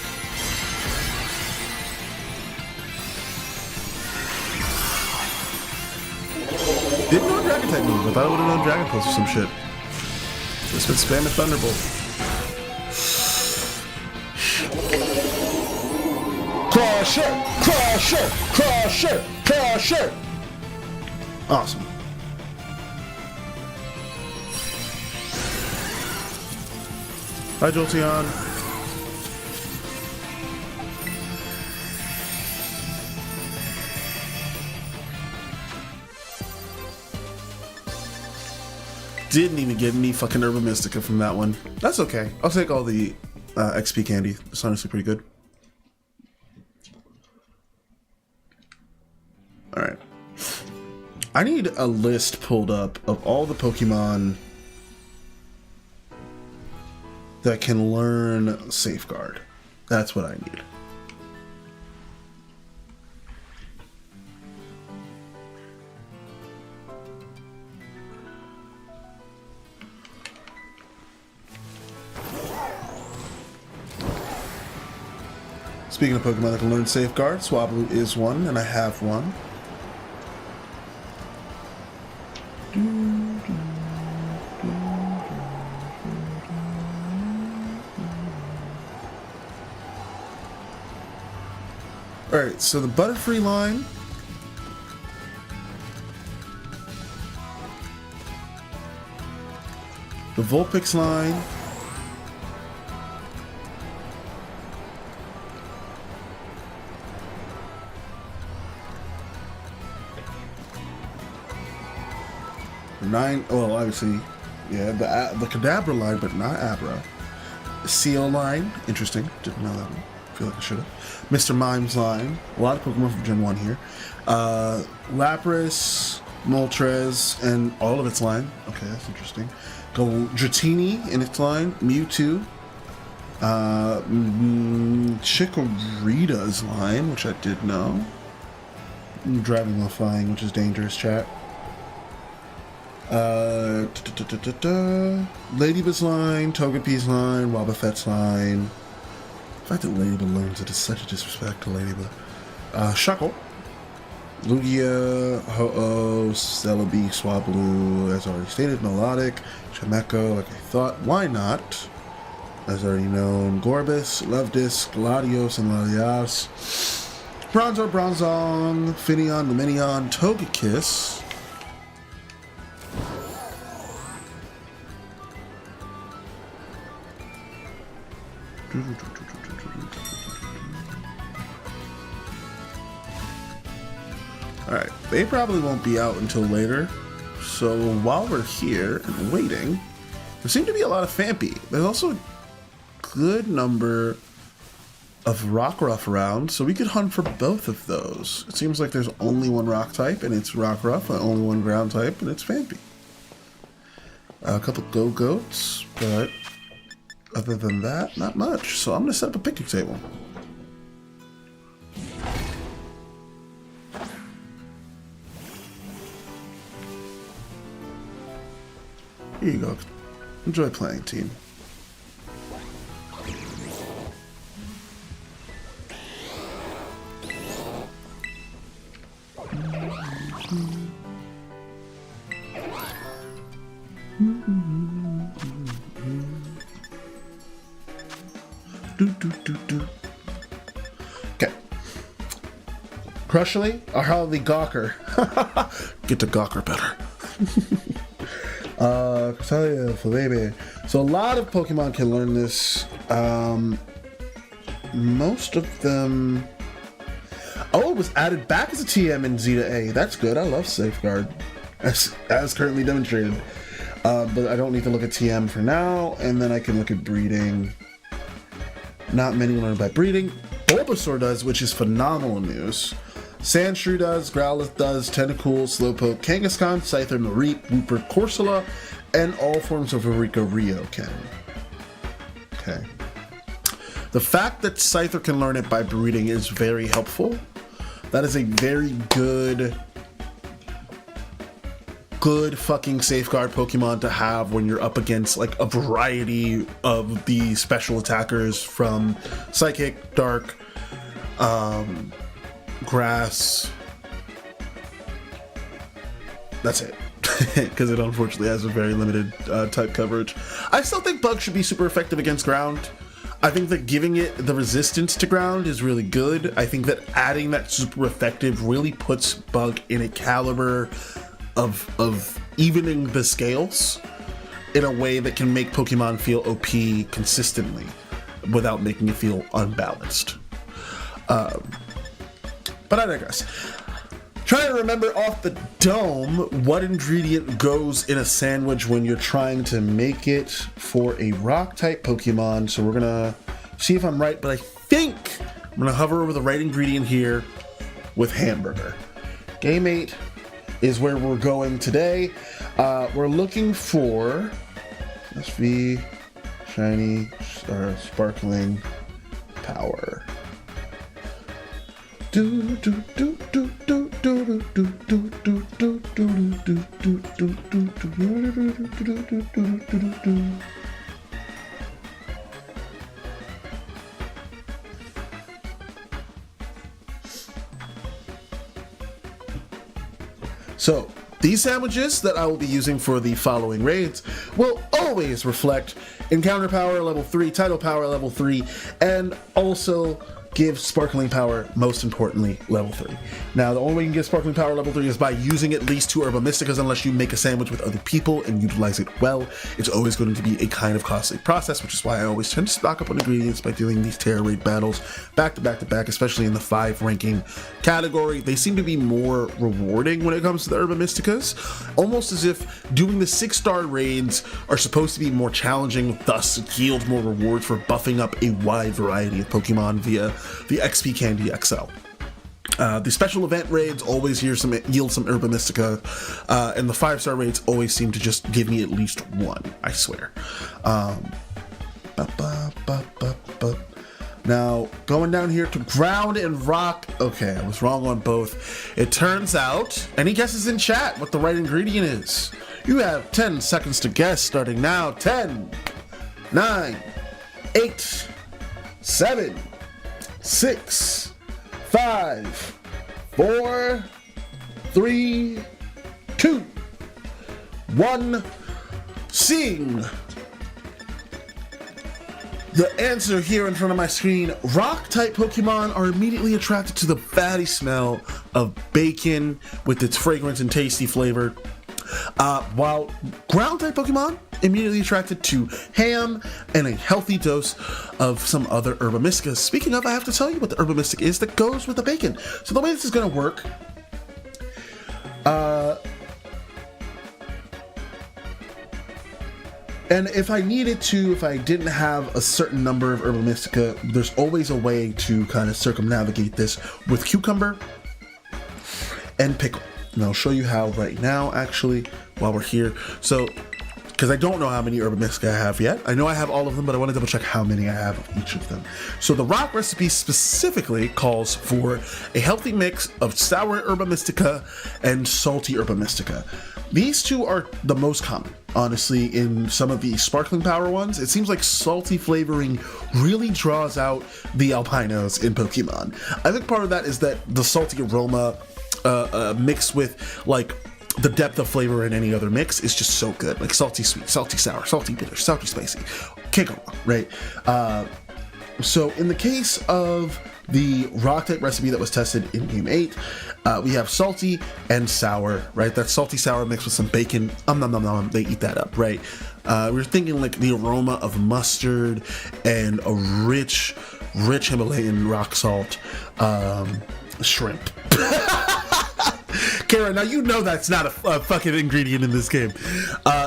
Didn't know a dragon type move. I thought I would have known Dragon Pulse or some shit. Just been spamming Thunderbolt. Crusher! Crusher! Crusher! Crusher! Awesome. Hi, Jolteon. Didn't even get any fucking Herba Mystica from that one. That's okay. I'll take all the XP candy. It's honestly pretty good. Alright. I need a list pulled up of all the Pokemon that can learn Safeguard. That's what I need. Speaking of Pokemon that can learn Safeguard, Swablu is one, and I have one. Alright, so the Butterfree line. The Vulpix line. Well, obviously, yeah, the Kadabra line, but not Abra. The Seal line, interesting. Didn't know that one. Feel like I should have. Mr. Mime's line. A lot of Pokemon from Gen 1 here. Lapras, Moltres, and all of its line. Okay, that's interesting. Go Dratini in its line. Mewtwo. Chikorita's line, which I did know. Driving while flying, which is dangerous, chat. Ladybug's line, Togepi's line, Wobbuffet's line. The fact that Ladybug learns it is such a disrespect to Ladybug. Shuckle, Lugia, Ho-Oh, Celebi, Swablu, as already stated, Melodic, Chameko, like I thought, why not? As already known, Gorbis, Luvdisc, Latios, and Latias. Bronzor, Bronzong, Finneon, Luminion, Togekiss. Alright, they probably won't be out until later, so while we're here and waiting, there seem to be a lot of Phanpy. There's also a good number of Rockruff around, so we could hunt for both of those. It seems like there's only one Rock type, and it's Rockruff, and only one Ground type, and it's Phanpy. A couple Go-Goats, but other than that, not much. So I'm going to set up a picnic table. Here you go. Enjoy playing, team. Okay. Crushly, or how the Gawker. Get to Gawker better. So a lot of Pokemon can learn this. Most of them. Oh, it was added back as a TM in Z to A. That's good. I love Safeguard, as currently demonstrated. But I don't need to look at TM for now, and then I can look at breeding. Not many learn by breeding. Bulbasaur does, which is phenomenal news. Sandshrew does, Growlithe does, Tentacool, Slowpoke, Kangaskhan, Scyther, Mareep, Wooper, Corsola, and all forms of Eureka Rio can. Okay. The fact that Scyther can learn it by breeding is very helpful. That is a very good fucking safeguard Pokemon to have when you're up against like a variety of the special attackers from Psychic, Dark, Grass. That's it. Because it unfortunately has a very limited type coverage. I still think Bug should be super effective against Ground. I think that giving it the resistance to Ground is really good. I think that adding that super effective really puts Bug in a caliber of evening the scales in a way that can make Pokemon feel OP consistently without making it feel unbalanced. But I digress. Trying to remember off the dome what ingredient goes in a sandwich when you're trying to make it for a rock type Pokemon. So we're gonna see if I'm right, but I think I'm gonna hover over the right ingredient here with hamburger. Game 8 is where we're going today. We're looking for SV shiny sparkling power. So, these sandwiches that I will be using for the following raids will always reflect Encounter Power level 3, Title Power level 3, and also give Sparkling Power, most importantly, level 3. Now, the only way you can get Sparkling Power level 3 is by using at least 2 Herba Mysticas unless you make a sandwich with other people and utilize it well. It's always going to be a kind of costly process, which is why I always tend to stock up on ingredients by doing these TERA raid battles back to back to back, especially in the 5 ranking category. They seem to be more rewarding when it comes to the Herba Mysticas, almost as if doing the 6-star raids are supposed to be more challenging, thus yield more rewards for buffing up a wide variety of Pokemon via the XP Candy XL. The special event raids always yield some Herba Mystica, and the 5-star raids always seem to just give me at least 1, I swear. Now, going down here to Ground and Rock. Okay, I was wrong on both. It turns out, any guesses in chat what the right ingredient is? You have 10 seconds to guess, starting now. 10, 9, 8, 7, 6, 5, 4, 3, 2, 1. Seeing the answer here in front of my screen, rock-type Pokemon are immediately attracted to the fatty smell of bacon with its fragrance and tasty flavor, while ground-type Pokemon immediately attracted to ham and a healthy dose of some other Herba Mystica. Speaking of, I have to tell you what the Herba Mystic is that goes with the bacon. So the way this is going to work, and if I needed to, if I didn't have a certain number of Herba Mystica, there's always a way to kind of circumnavigate this with cucumber and pickle. And I'll show you how right now, actually, while we're here. So, because I don't know how many Herba Mystica I have yet. I know I have all of them, but I want to double check how many I have of each of them. So the rock recipe specifically calls for a healthy mix of sour Herba Mystica and salty Herba Mystica. These two are the most common, honestly, in some of the Sparkling Power ones. It seems like salty flavoring really draws out the albinos in Pokemon. I think part of that is that the salty aroma mixed with, like, the depth of flavor in any other mix is just so good. Like salty sweet, salty sour, salty bitter, salty spicy. Can't go wrong, right? So in the case of the rock type recipe that was tested in Game 8, we have salty and sour, right? That salty sour mixed with some bacon. They eat that up, right? We're thinking like the aroma of mustard and a rich Himalayan rock salt shrimp. Kara, now you know that's not a fucking ingredient in this game.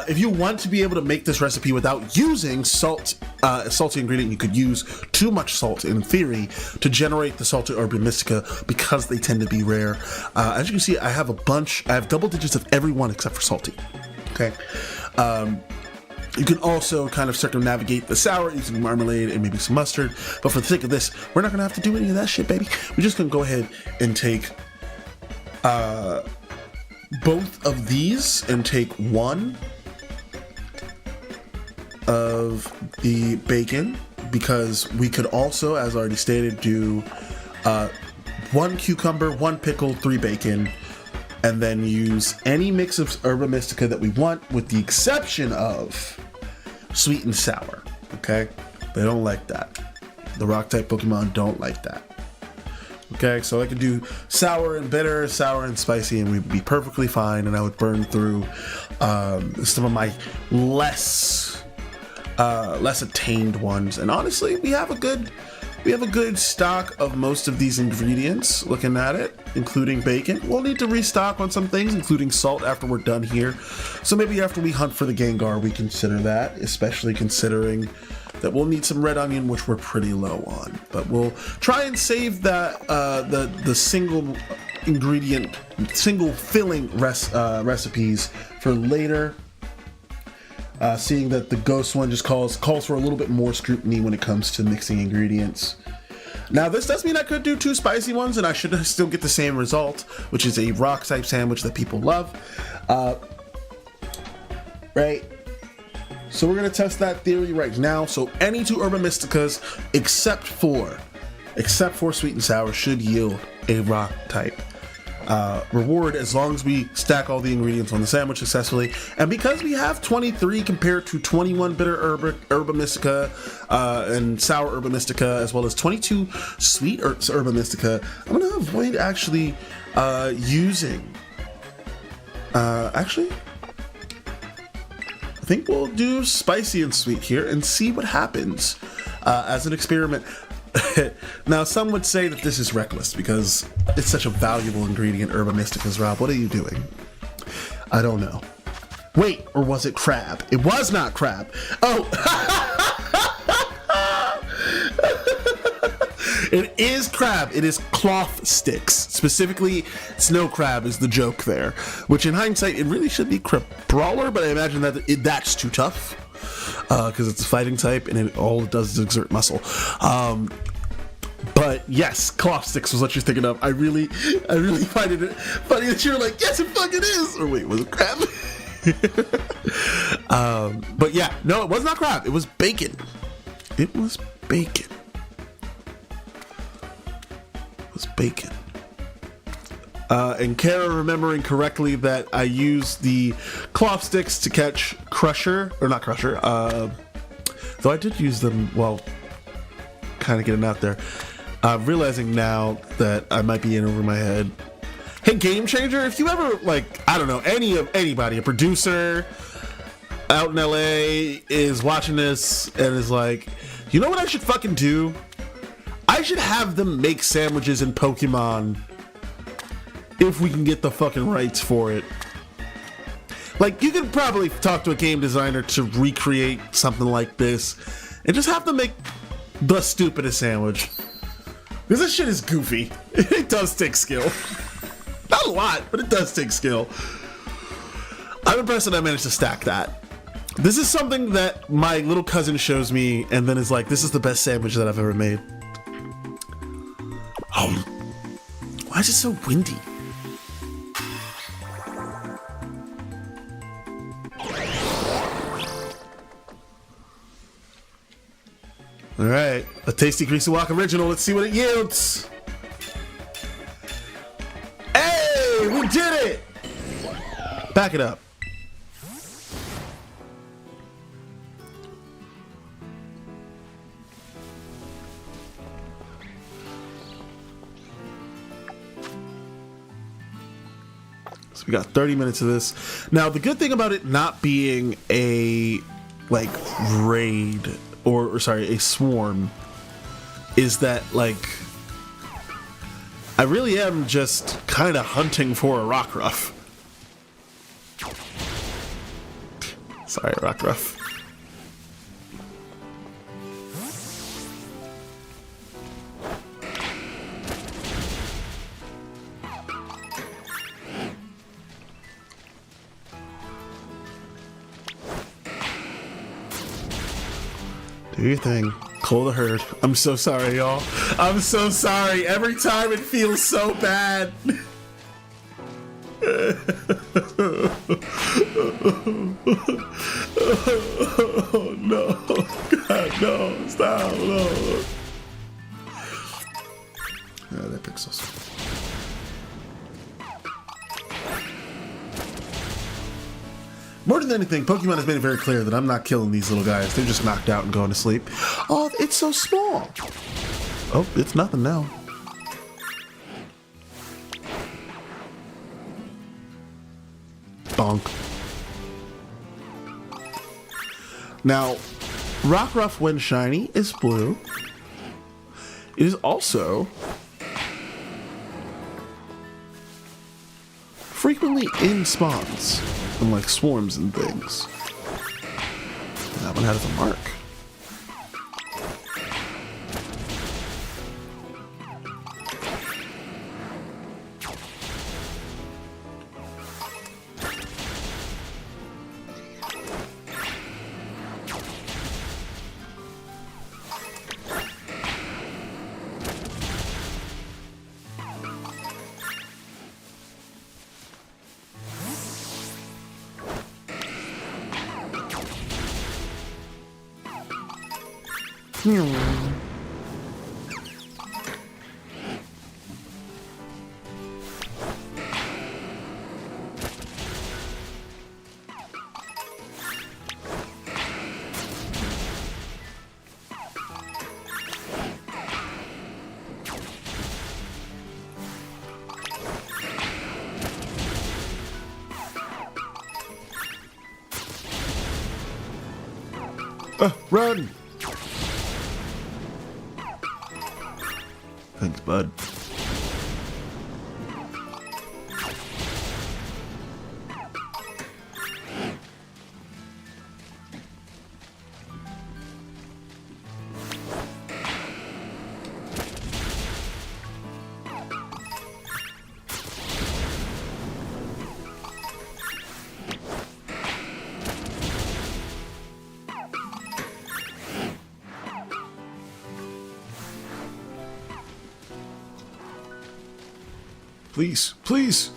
If you want to be able to make this recipe without using salt salty ingredient, you could use too much salt in theory to generate the salty Herba Mystica because they tend to be rare. As you can see, I have double digits of every one except for salty. Okay. You can also kind of circumnavigate the sour using marmalade and maybe some mustard. But for the sake of this, we're not going to have to do any of that shit, baby. We're just going to go ahead and take both of these and take one of the bacon, because we could also, as already stated, do 1 cucumber, 1 pickle, 3 bacon, and then use any mix of Herba Mystica that we want, with the exception of sweet and sour. Okay, they don't like that. The rock type Pokemon don't like that. Okay, so I could do sour and bitter, sour and spicy, and we'd be perfectly fine. And I would burn through some of my less attained ones. And honestly, we have a good stock of most of these ingredients. Looking at it, including bacon. We'll need to restock on some things, including salt, after we're done here. So maybe after we hunt for the Gengar, we consider that, especially considering that we'll need some red onion, which we're pretty low on. But we'll try and save that the single ingredient, single filling recipes for later. Seeing that the ghost one just calls for a little bit more scrutiny when it comes to mixing ingredients. Now, this does mean I could do 2 spicy ones and I should still get the same result, which is a rock type sandwich that people love. Right? So we're going to test that theory right now. So any 2 Herba Mysticas except for sweet and sour should yield a rock type reward, as long as we stack all the ingredients on the sandwich successfully. And because we have 23 compared to 21 bitter Herba Mystica and sour Herba Mystica, as well as 22 sweet Herba Mystica, I'm going to avoid actually using... actually, I think we'll do spicy and sweet here and see what happens as an experiment. Now, some would say that this is reckless because it's such a valuable ingredient, Herba Mysticas. Rob, what are you doing? I don't know. Wait, or was it crab? It was not crab. Oh! It is crab. It is cloth sticks. Specifically, snow crab is the joke there. Which in hindsight, it really should be crab brawler, but I imagine that that's too tough. Because it's a fighting type and all it does is exert muscle. But yes, cloth sticks was what you're thinking of. I really find it funny that you're like, yes, it fucking is. Or wait, was it crab? But yeah, no, it was not crab. It was bacon. It was bacon. It was bacon. And Kara remembering correctly that I used the cloth sticks to catch Crusher, or not Crusher, though I did use them, well, kind of getting out there. Realizing now that I might be in over my head. Hey, Game Changer, if you ever, like, I don't know, anybody, a producer out in LA is watching this and is like, you know what I should fucking do? I should have them make sandwiches in Pokemon if we can get the fucking rights for it. Like, you could probably talk to a game designer to recreate something like this and just have them make the stupidest sandwich. Because this shit is goofy. It does take skill. Not a lot, but it does take skill. I'm impressed that I managed to stack that. This is something that my little cousin shows me and then is like, this is the best sandwich that I've ever made. Oh, why is it so windy? All right, a tasty Greasy Walk original. Let's see what it yields. Hey, we did it! Back it up. So we got 30 minutes of this. Now, the good thing about it not being a, like, raid, or sorry, a swarm, is that, like, I really am just kind of hunting for a Rockruff. Sorry, Rockruff. Do your thing. Cull the herd. I'm so sorry, y'all. I'm so sorry. Every time it feels so bad. Oh, no. God, no. Stop. No. Yeah, that pixels. More than anything, Pokemon has made it very clear that I'm not killing these little guys. They're just knocked out and going to sleep. Oh, it's so small. Oh, it's nothing now. Bonk. Now, Rockruff, when shiny, is blue. It is also frequently in spawns and like swarms and things. And that one has a mark. Run! Thanks, bud. Please, please.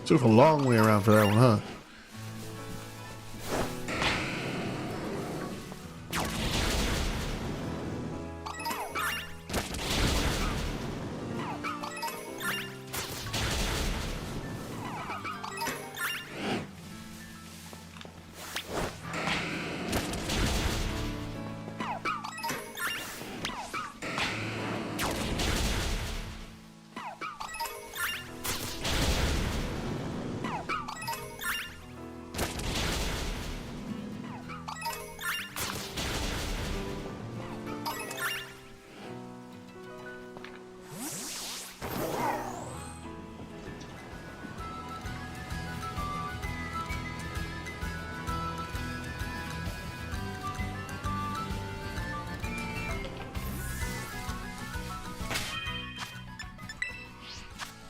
Took a long way around for that one, huh?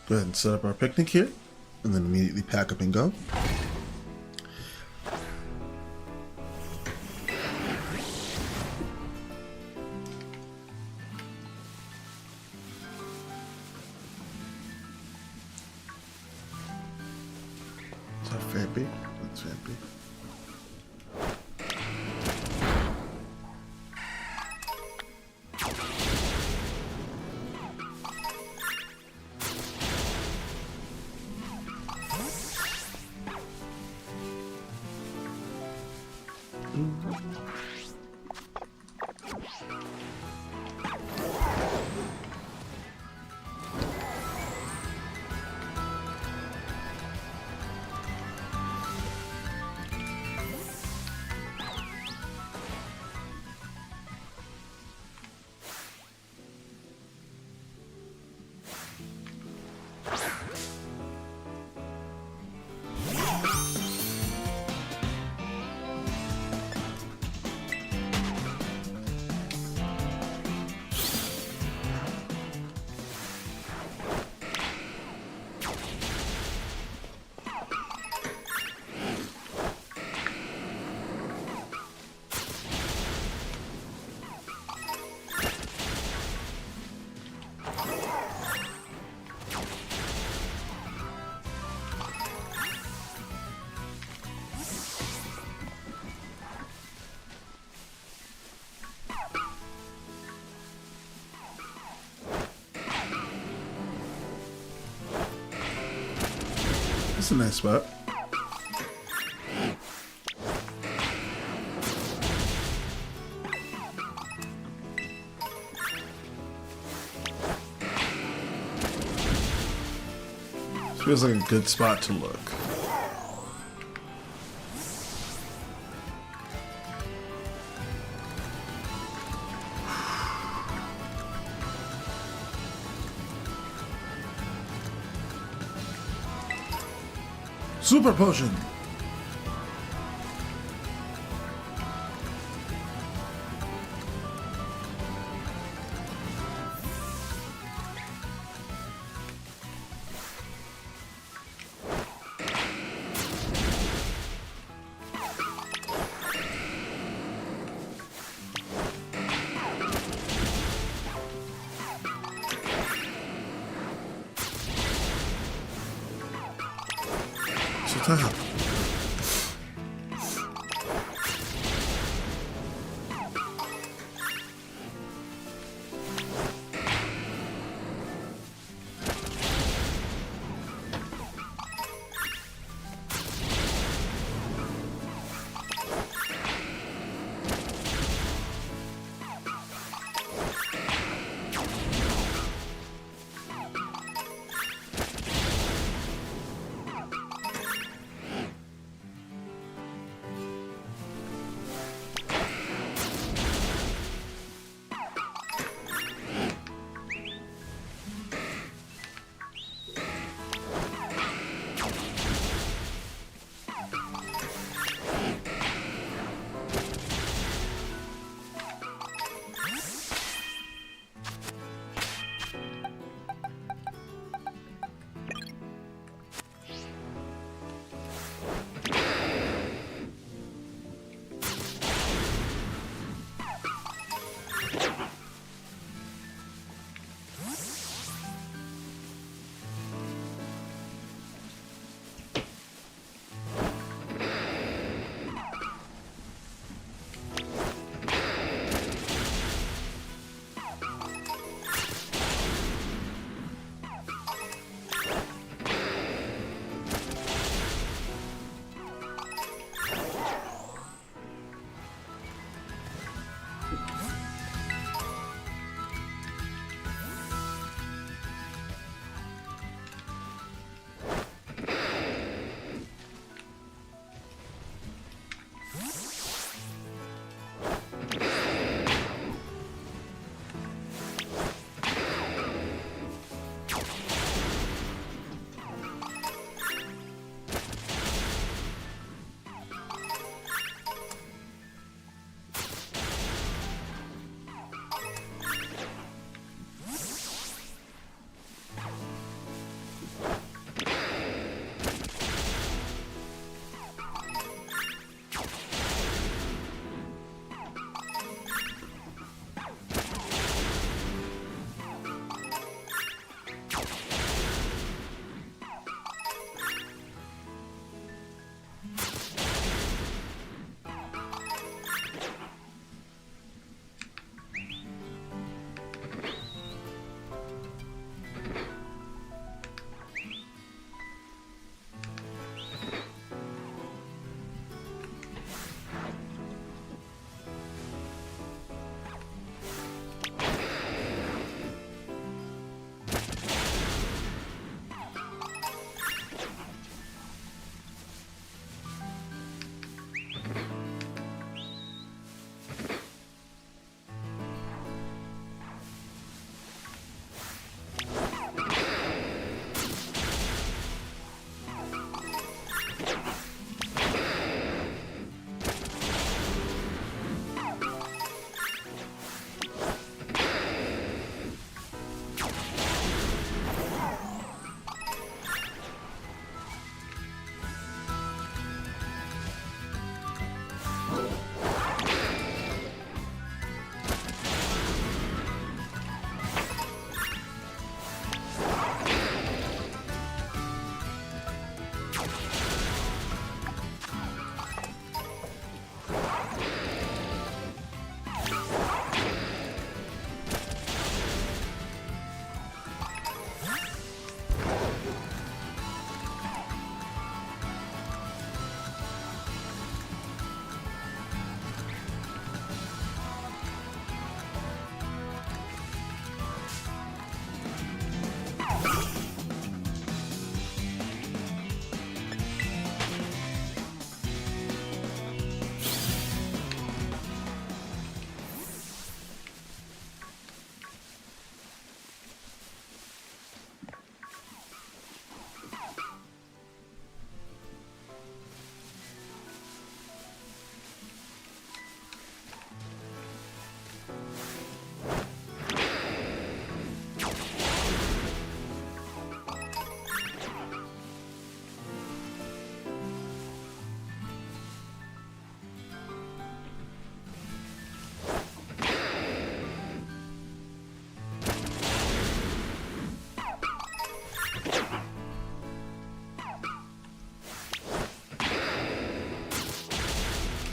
Go ahead and set up our picnic here, and then immediately pack up and go. Is that Vampy? That's Vampy. That's a nice spot. Feels like a good spot to look. Super potion. Top.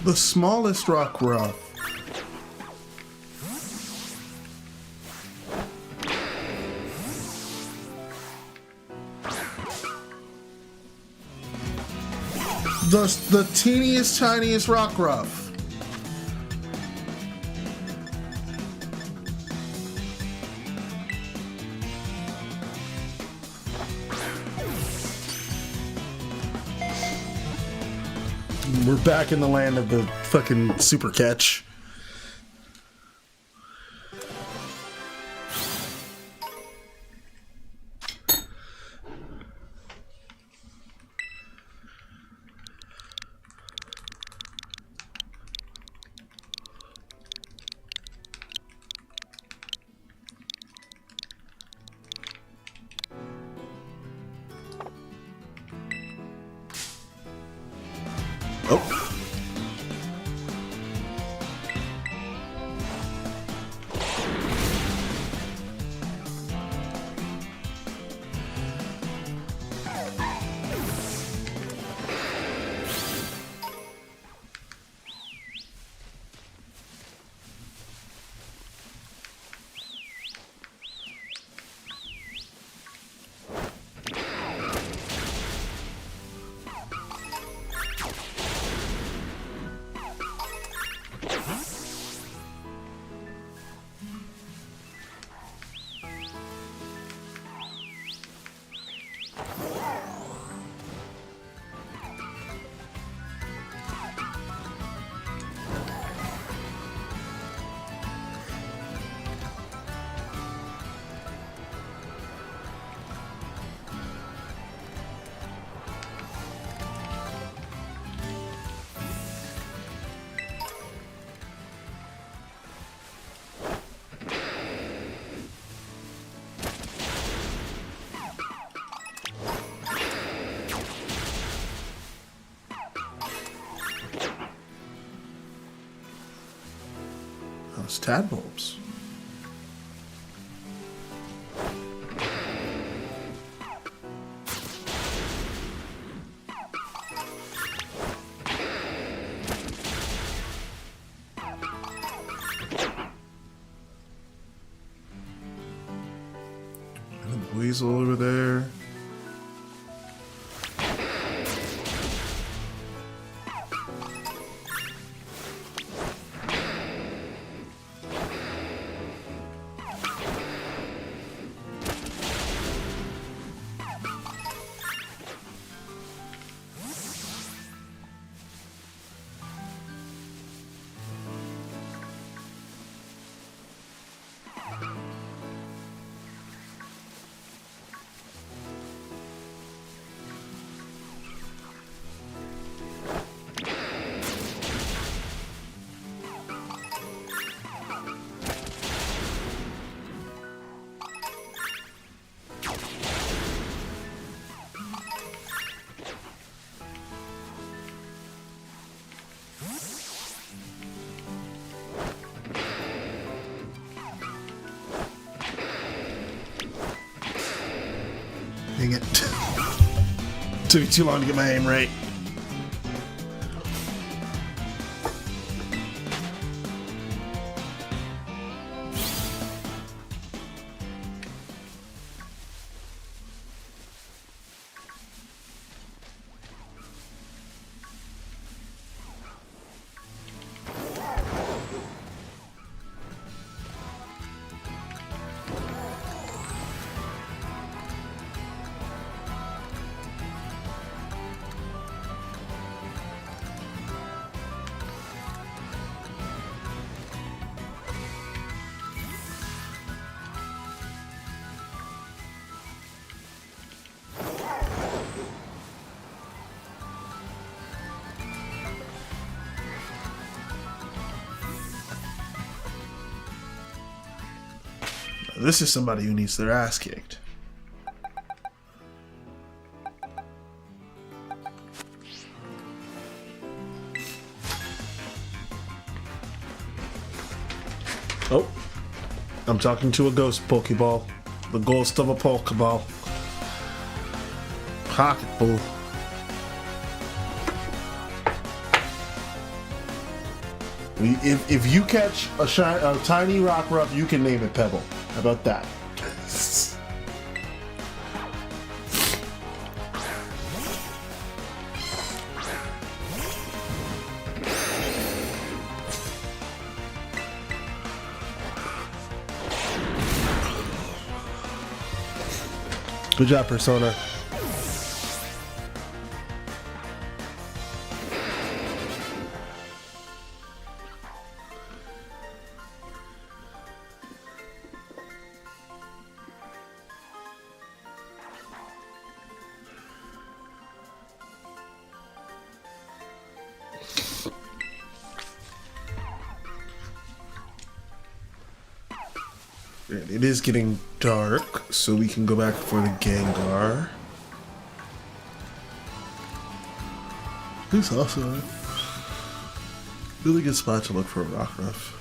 The smallest rock ruff. The teeniest, tiniest rock ruff. We're back in the land of the fucking super catch. Oh. Those tadpoles. And the weasel over there. Dang it. Took me too long to get my aim right. This is somebody who needs their ass kicked. Oh, I'm talking to a ghost Pokeball. The ghost of a Pokeball. Pocket bull. If you catch a tiny rock ruff, you can name it Pebble. How about that? Good job, Persona. It is getting dark, so we can go back for the Gengar. This also a really good spot to look for a Rockruff.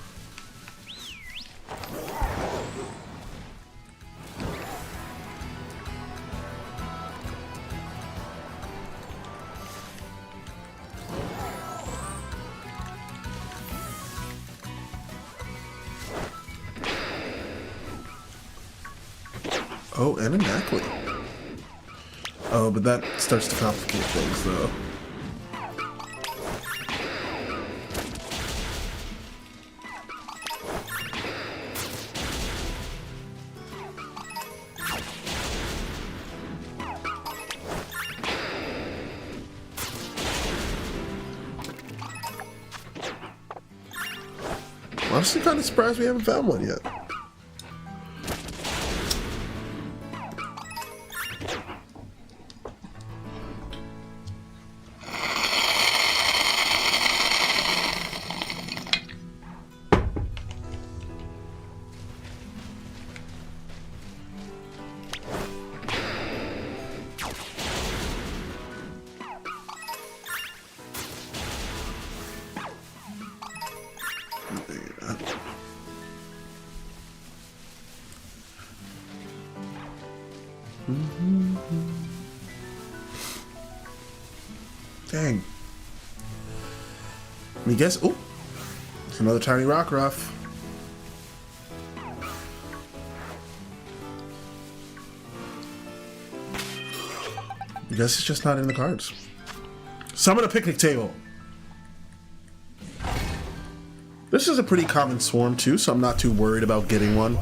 Oh, and a Knackley. Oh, but that starts to complicate things, though. Honestly, kind of surprised we haven't found one yet. Dang. Let me guess. Oh, it's another tiny Rockruff. I guess it's just not in the cards. Summon a picnic table. This is a pretty common swarm too, so I'm not too worried about getting one.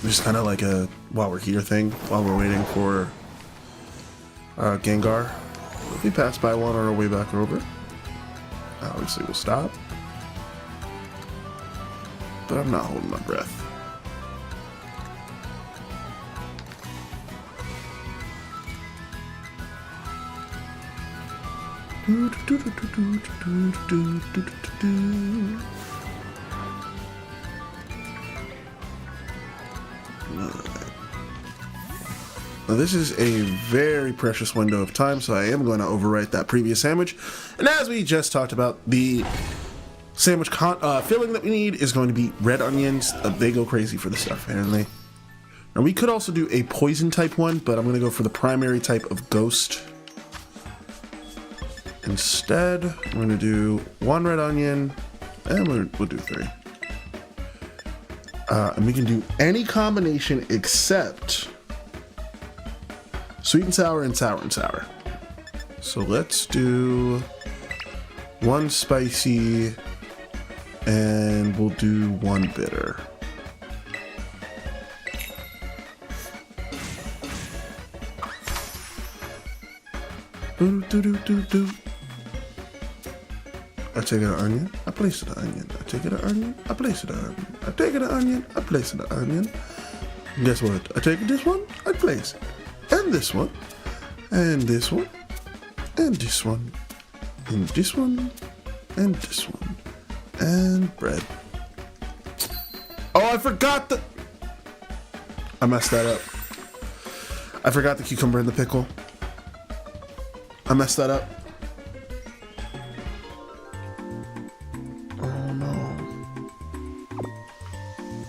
Just kind of like a while we're here thing, while we're waiting for Gengar. If we pass by one on our way back over, obviously we'll stop. But I'm not holding my breath. Now this is a very precious window of time, so I am going to overwrite that previous sandwich. And as we just talked about, the sandwich filling that we need is going to be red onions. They go crazy for this stuff, apparently. Now we could also do a poison type one, but I'm going to go for the primary type of ghost. Instead, I'm going to do one red onion, and we'll do 3. And we can do any combination except sweet and sour and sour and sour. So let's do 1 spicy, and we'll do 1 bitter. I take it an onion, I place it an onion. I take it an onion, I place it an onion. I take it an onion, I place it an onion. And guess what? I take this one, I place it. And this one, and this one, and this one, and this one, and this one, and bread. Oh, I forgot the... I messed that up. I forgot the cucumber and the pickle. I messed that up. Oh no.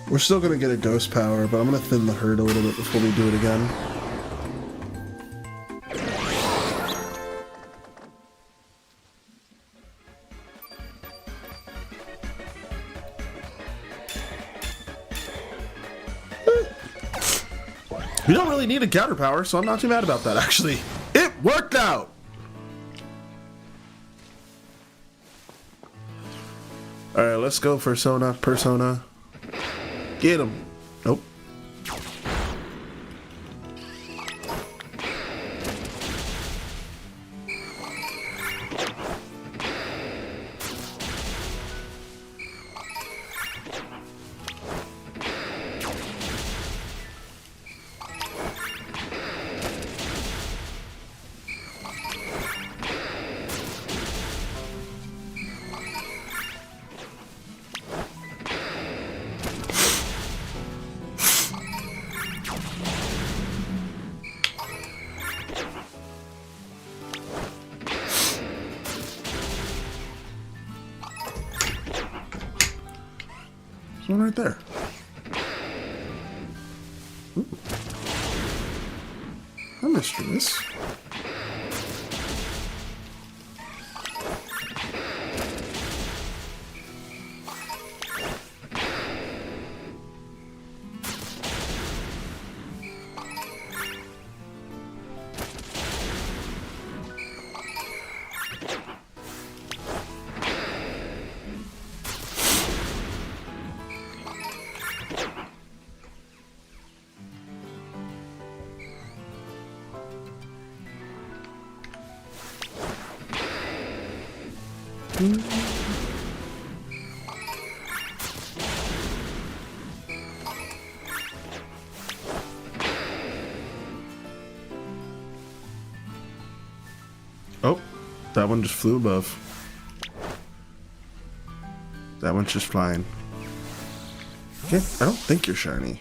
We're still gonna get a ghost power, but I'm gonna thin the herd a little bit before we do it again. We don't really need a counter power, so I'm not too mad about that, actually. It worked out! Alright, let's go Persona. Get him. Nope. There's one right there. Ooh. I missed this. Oh, that one just flew above. That one's just flying. Okay, I don't think you're shiny.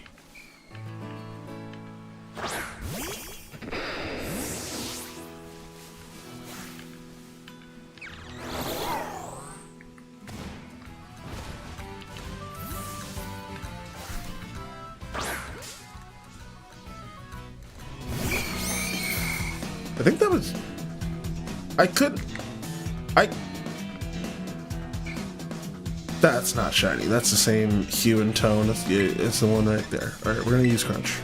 I think that was... That's not shiny. That's the same hue and tone. It's the one right there. Alright, we're gonna use Crunch.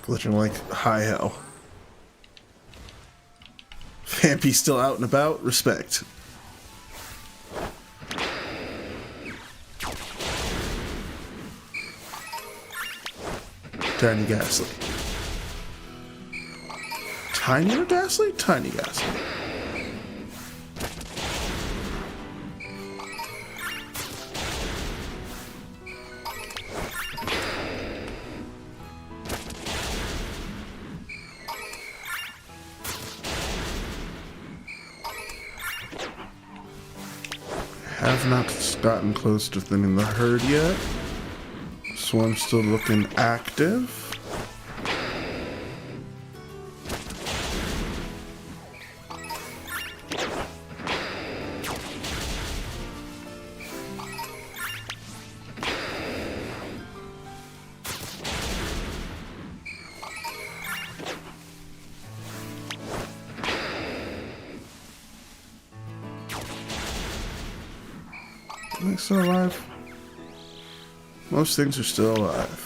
Glitching like high hell. Vampy's still out and about. Respect. Tiny Ghastly. Tinier Ghastly? Tiny Ghastly. Have not gotten close to thinning the herd yet. Swarm's still looking active. Are they still alive? Most things are still alive.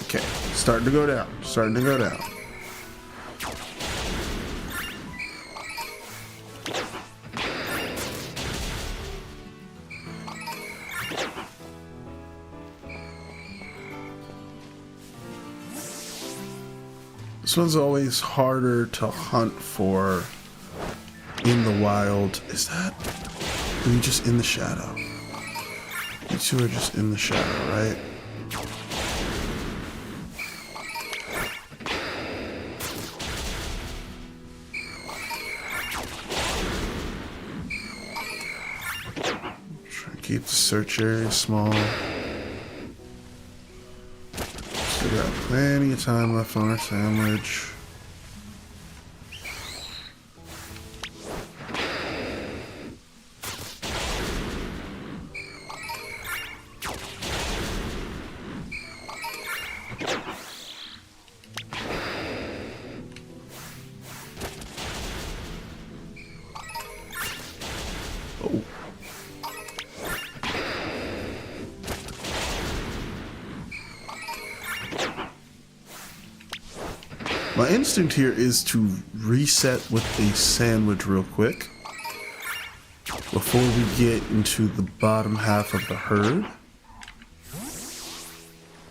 Okay, starting to go down. Starting to go down. This one's always harder to hunt for in the wild. Is that... Are you just in the shadow? You two are just in the shadow, right? Try and keep the search area small. Still got plenty of time left on our sandwich. Oh. My instinct here is to reset with a sandwich real quick before we get into the bottom half of the herd.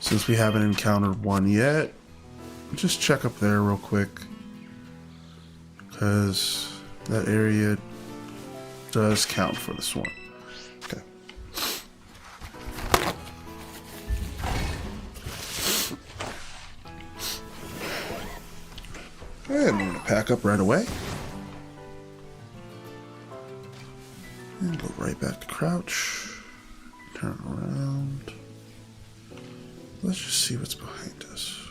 Since we haven't encountered one yet, just check up there real quick, because that area does count for this one. Okay. And I'm going to pack up right away. And go right back to crouch. Turn around. Let's just see what's behind us.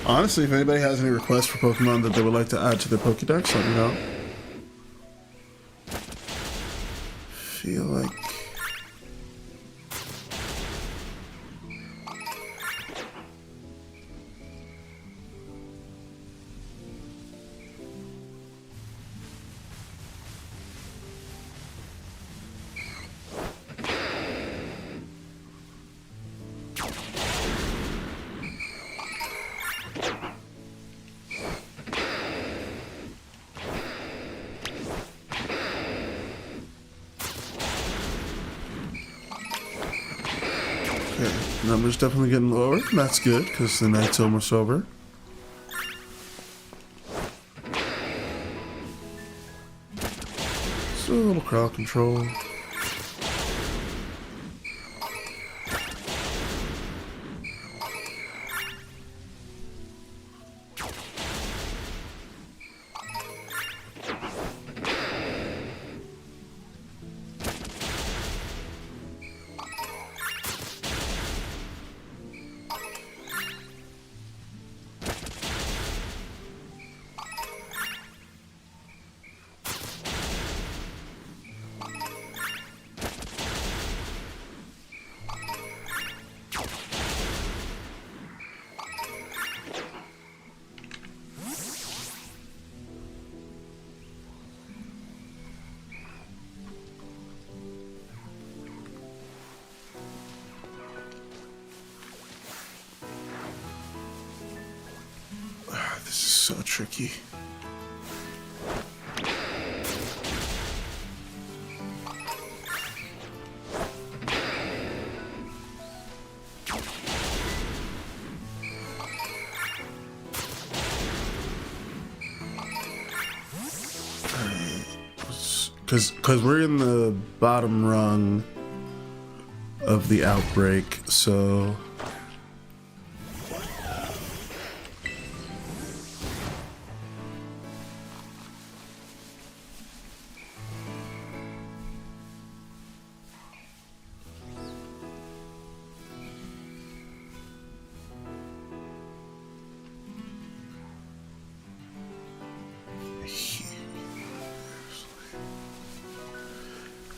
Honestly, if anybody has any requests for Pokemon that they would like to add to their Pokédex, let me know. Feel like... Okay, numbers definitely getting lower, and that's good, because the night's almost over. So a little crowd control. This is so tricky. Because we're in the bottom rung of the outbreak, so...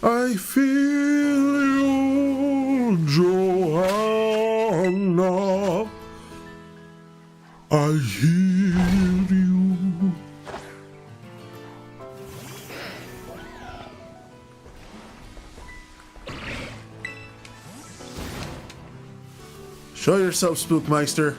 I feel you, Joanna. I hear you. Show yourself, Spookmeister.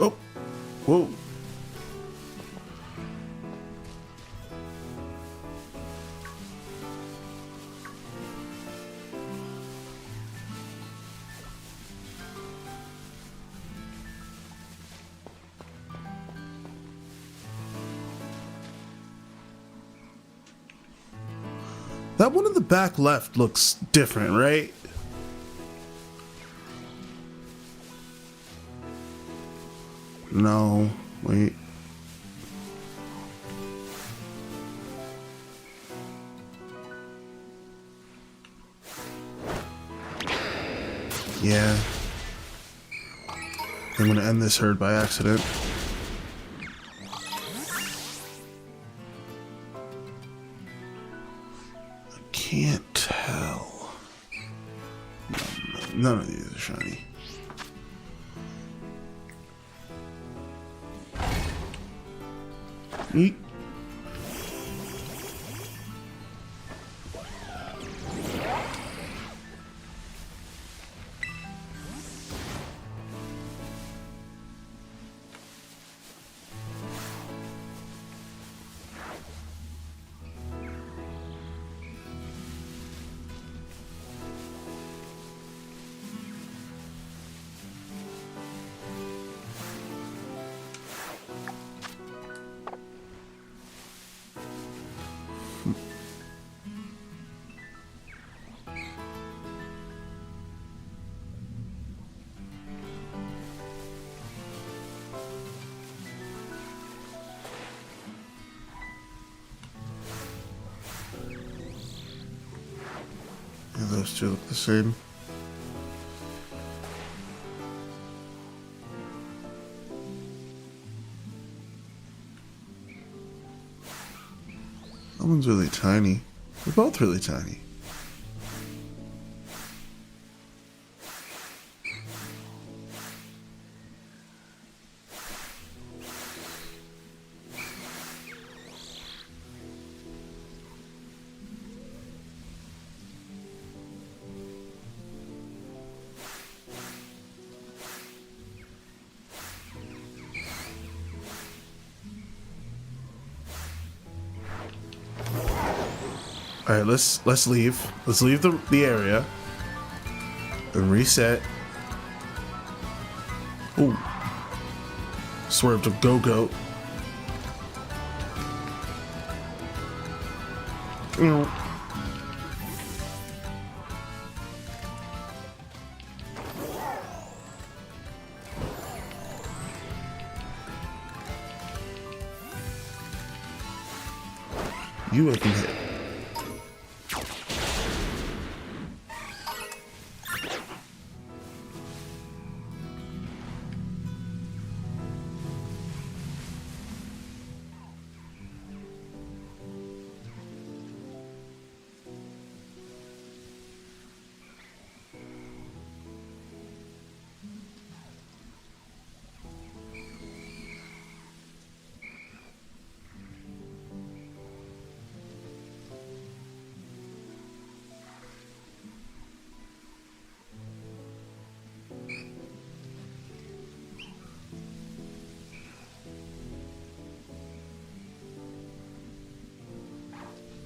Oh, whoa. That one in the back left looks different, right? No, wait. Yeah. I'm gonna end this herd by accident. I can't tell. None of these are shiny. Eat. Yeah, those two look the same. That one's really tiny. They're both really tiny. All right, let's leave. Let's leave the area and reset. Ooh, swerved a go-goat. You can hit.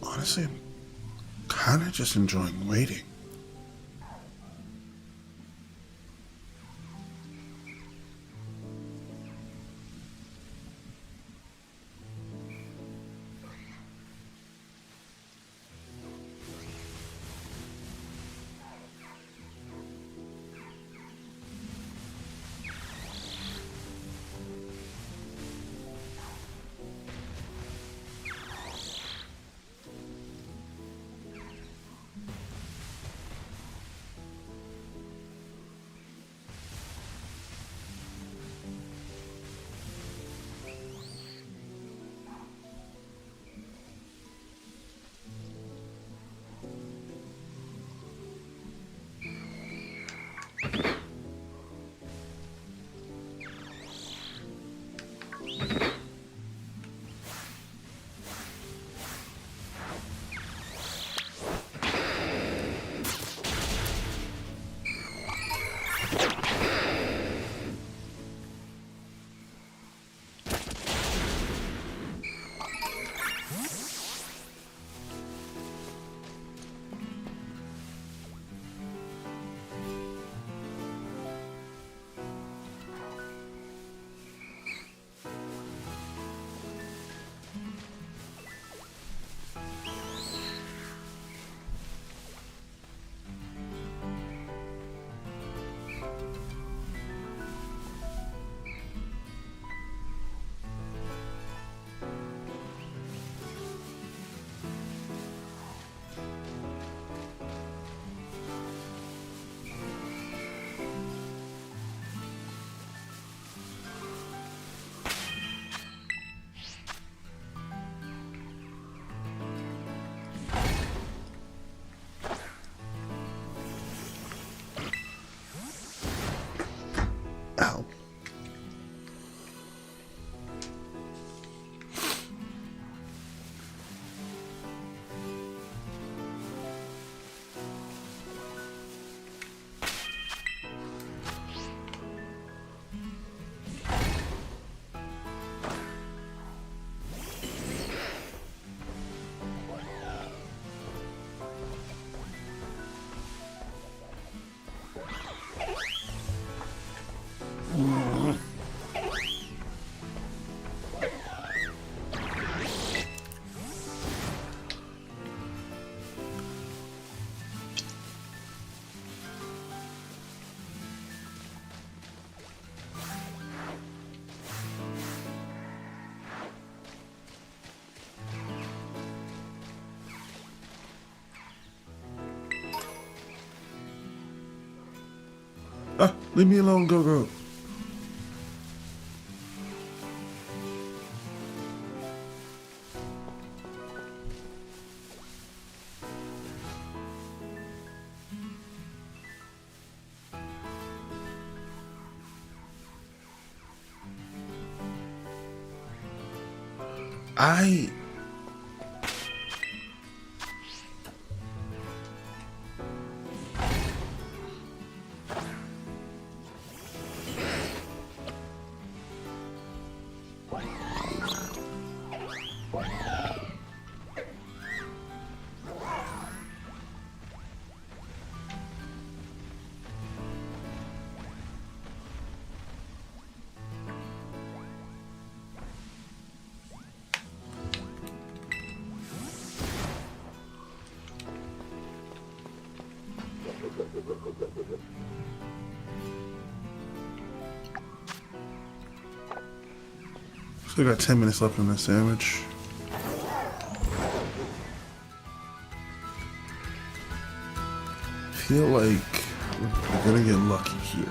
Honestly, I'm kind of just enjoying waiting. Ow. Leave me alone, go. Still got 10 minutes left on this sandwich. Feel like we're gonna get lucky here.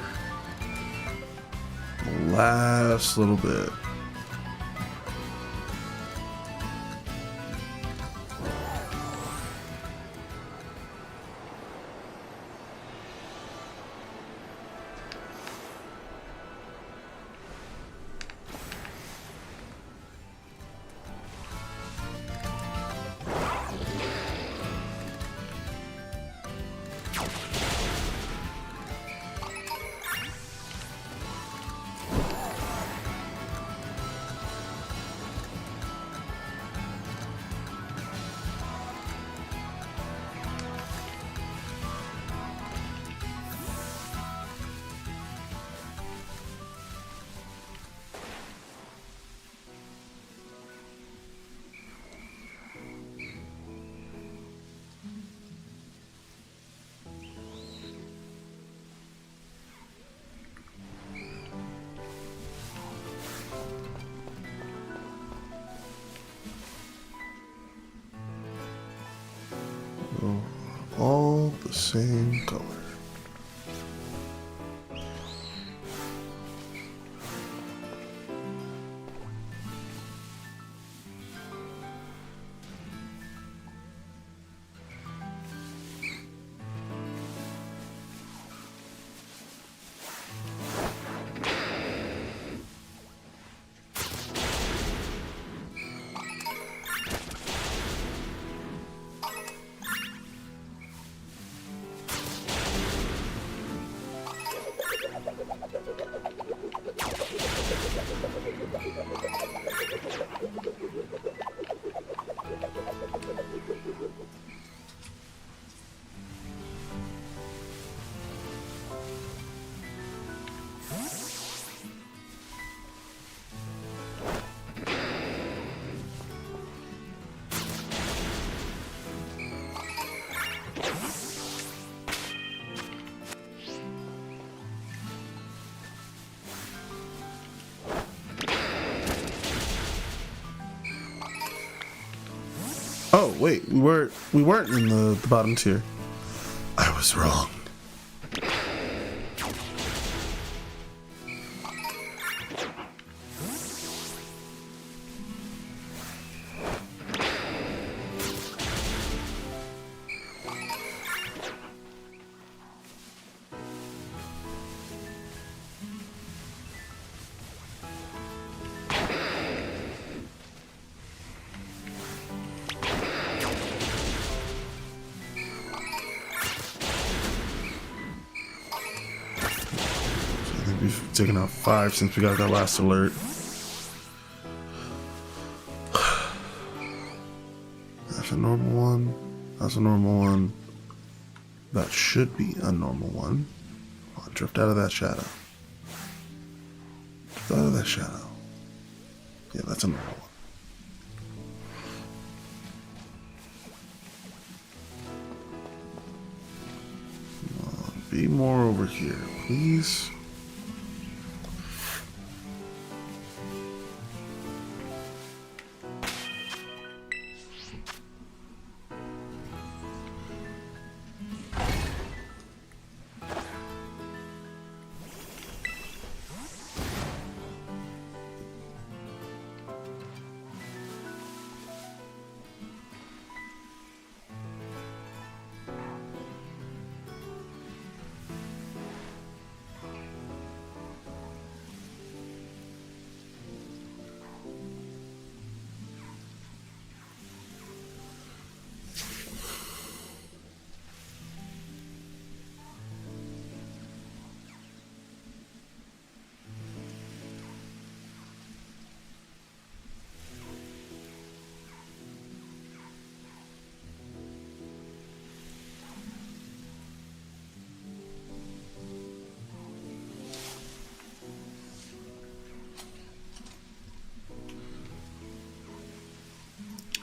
The last little bit. All the same color. Oh wait, we weren't in the bottom tier. I was wrong. We've taken out 5 since we got that last alert. That's a normal one. That's a normal one. That should be a normal one. Oh, drift out of that shadow. Drift out of that shadow. Yeah, that's a normal one. Come on, be more over here, please.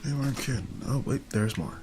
They weren't kidding. Oh, wait, there's more.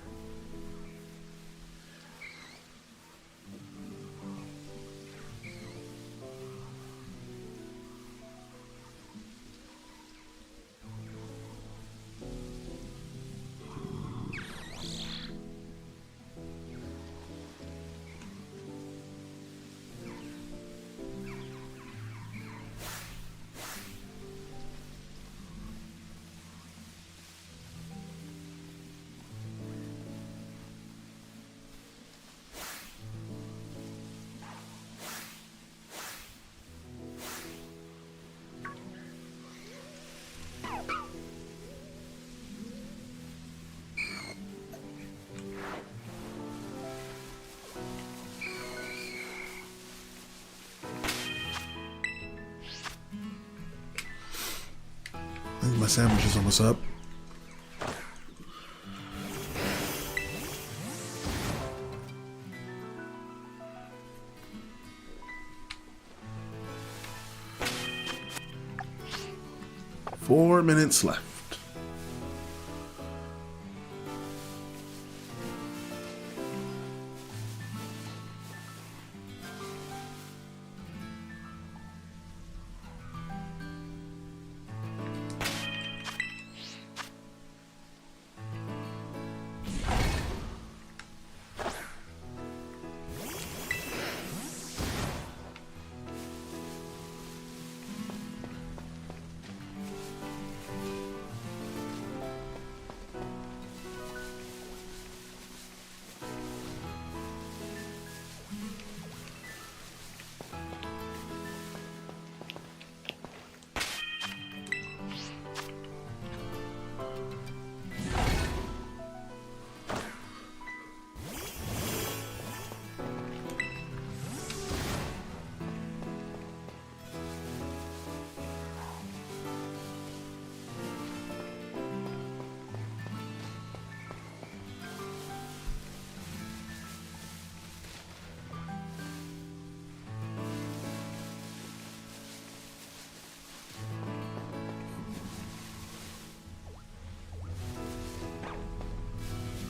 I think my sandwich is almost up. Four minutes left.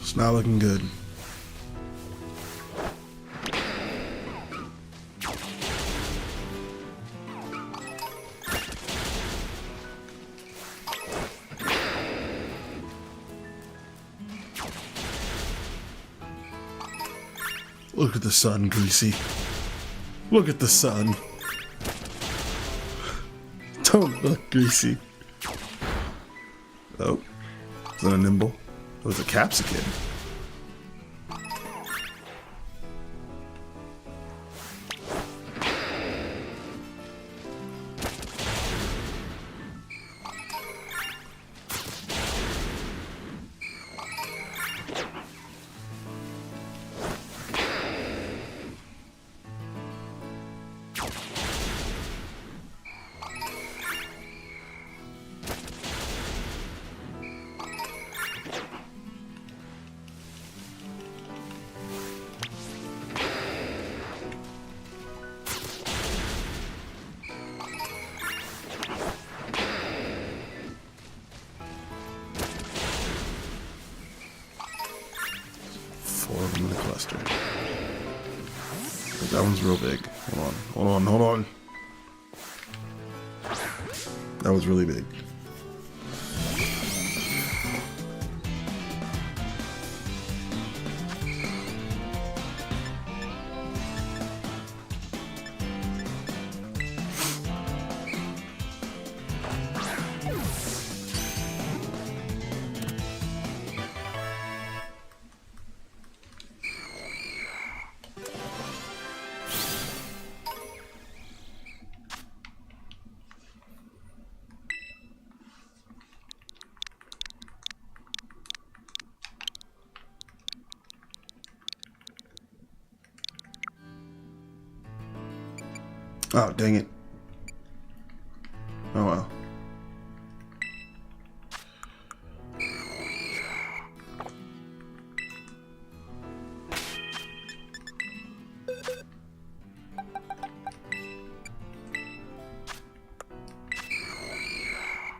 It's not looking good. Look at the sun, Greasy. Look at the sun. Don't look, Greasy. Oh, is that a nimble? It was a capsicum. Four of them in the cluster. But that one's real big. Hold on. That was really big. Oh, dang it. Oh well.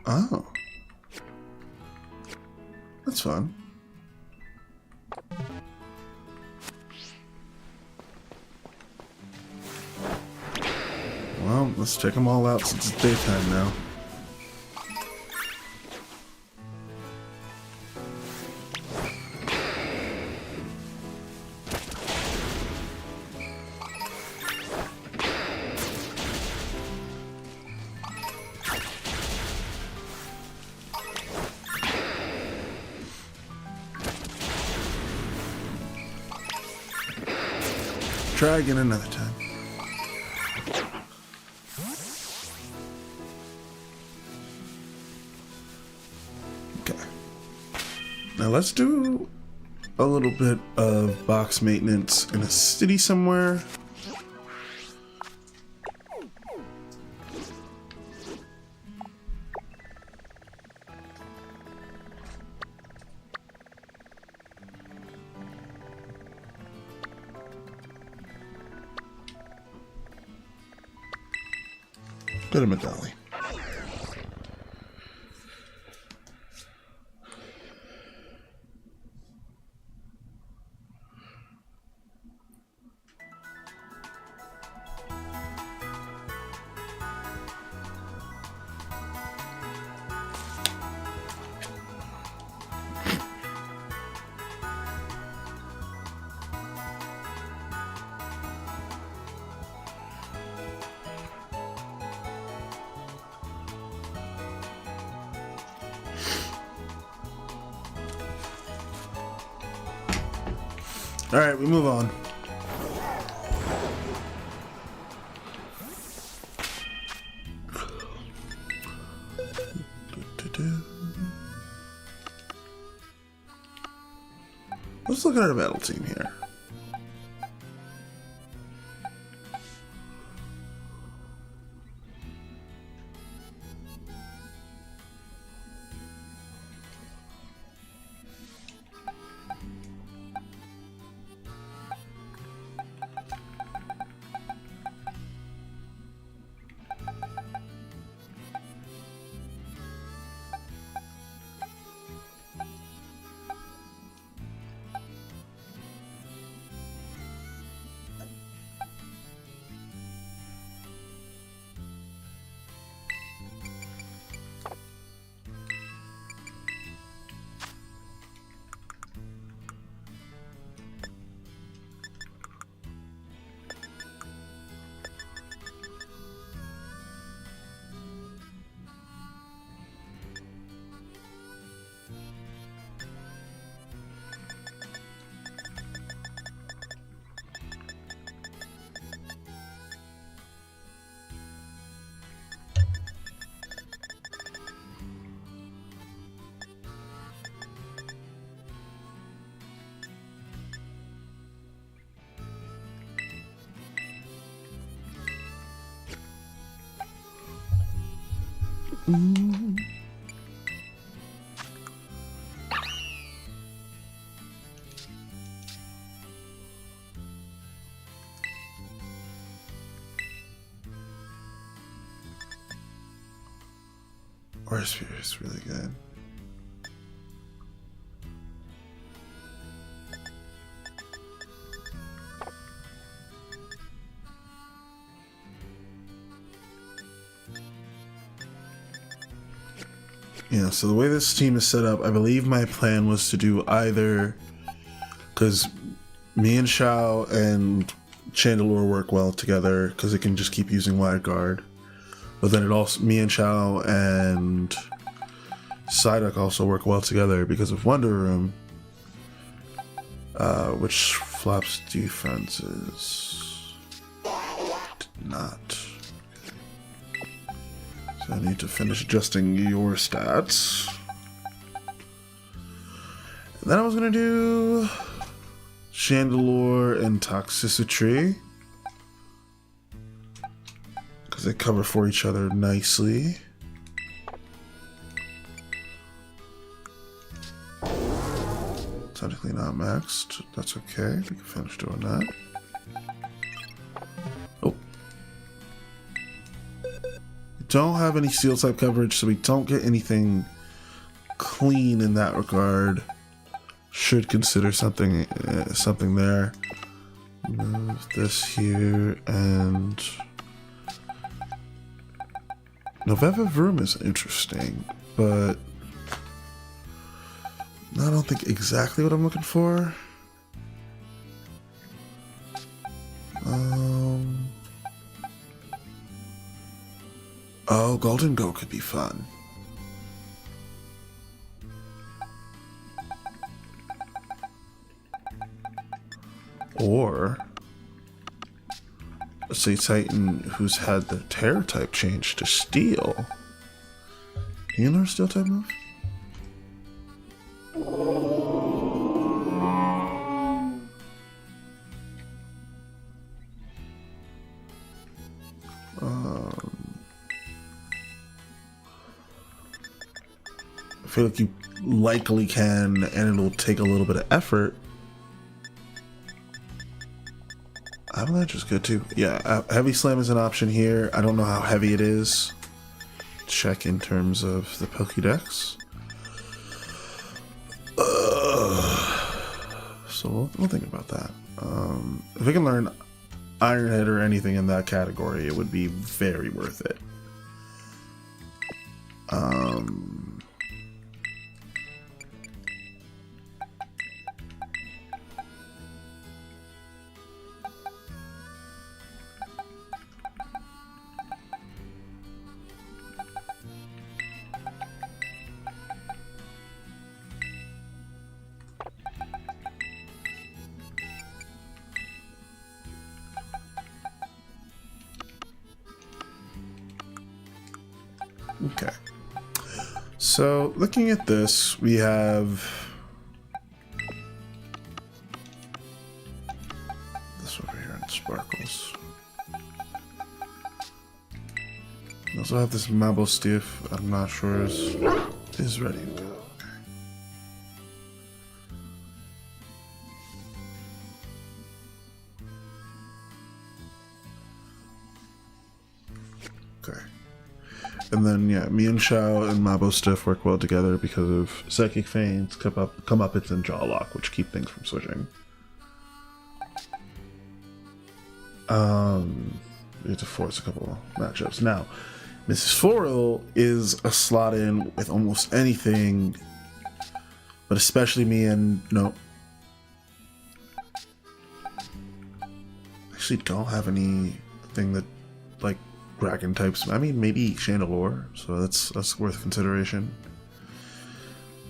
Oh. That's fun. Well, let's check them all out since it's daytime now. Try again another time. Now let's do a little bit of box maintenance in a city somewhere. Go to McDonald's. All right, we move on. Let's look at our battle team here. Our spirit is really good. Yeah, so the way this team is set up, I believe my plan was to do either, because me and Shao and Chandelure work well together, because it can just keep using Wide Guard. But then it also, me and Shao and Psyduck also work well together because of Wonder Room, which flops defenses. Did not. So I need to finish adjusting your stats. And then I was gonna do Chandelure and Toxicity, because they cover for each other nicely. Technically not maxed. That's okay. We can finish doing that. Oh. We don't have any steel type coverage, so we don't get anything clean in that regard. Should consider something something there. Move this here, and Noveva Vroom is interesting, but I don't think exactly what I'm looking for. Oh, Golden Go could be fun. Or let's say Titan who's had the Terra type change to Steel. Can you learn a Steel type move? I feel like you likely can, and it'll take a little bit of effort. Avalanche is good too. Yeah, heavy slam is an option here. I don't know how heavy it is. Check in terms of the Pokédex. So we'll think about that. If we can learn Iron Head or anything in that category, it would be very worth it. Okay. So, looking at this, we have this over here in Sparkles. We also have this Mabo Stiff, I'm not sure is ready to go. Okay. And then, yeah, me and Shao and Mabo Stiff work well together because of Psychic Feints, come up and Jaw Lock, which keep things from switching. We have to force a couple matchups. Now, Mrs. Floral is a slot in with almost anything, but especially me and, no. Actually don't have anything that, like, Dragon types. I mean, maybe Chandelure, so that's worth consideration.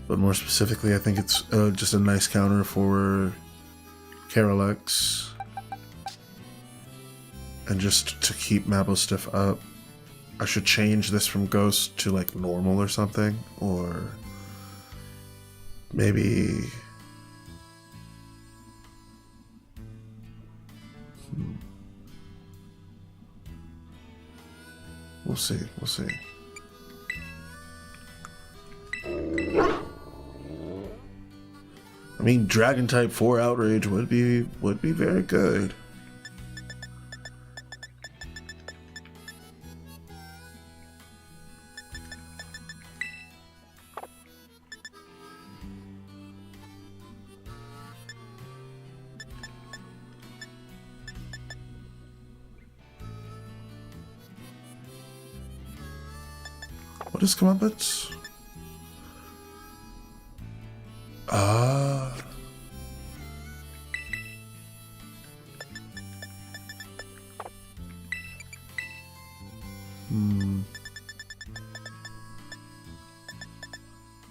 But more specifically, I think it's just a nice counter for Carolex. And just to keep Mabo Stiff up, I should change this from Ghost to like normal or something, or maybe. We'll see. We'll see. I mean, Dragon type 4 Outrage would be very good. What is Comeuppance?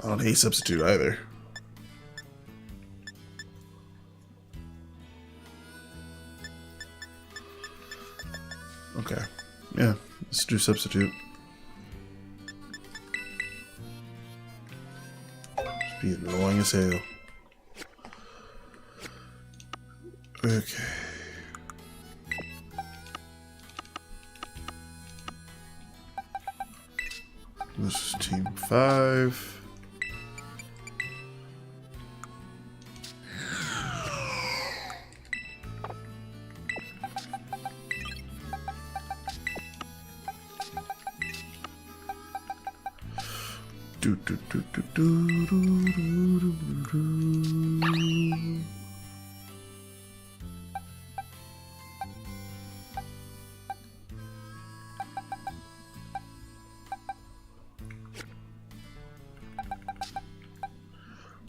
I don't hate substitute either. Okay. Yeah, let's do substitute. Be annoying as hell. Okay. This is team 5.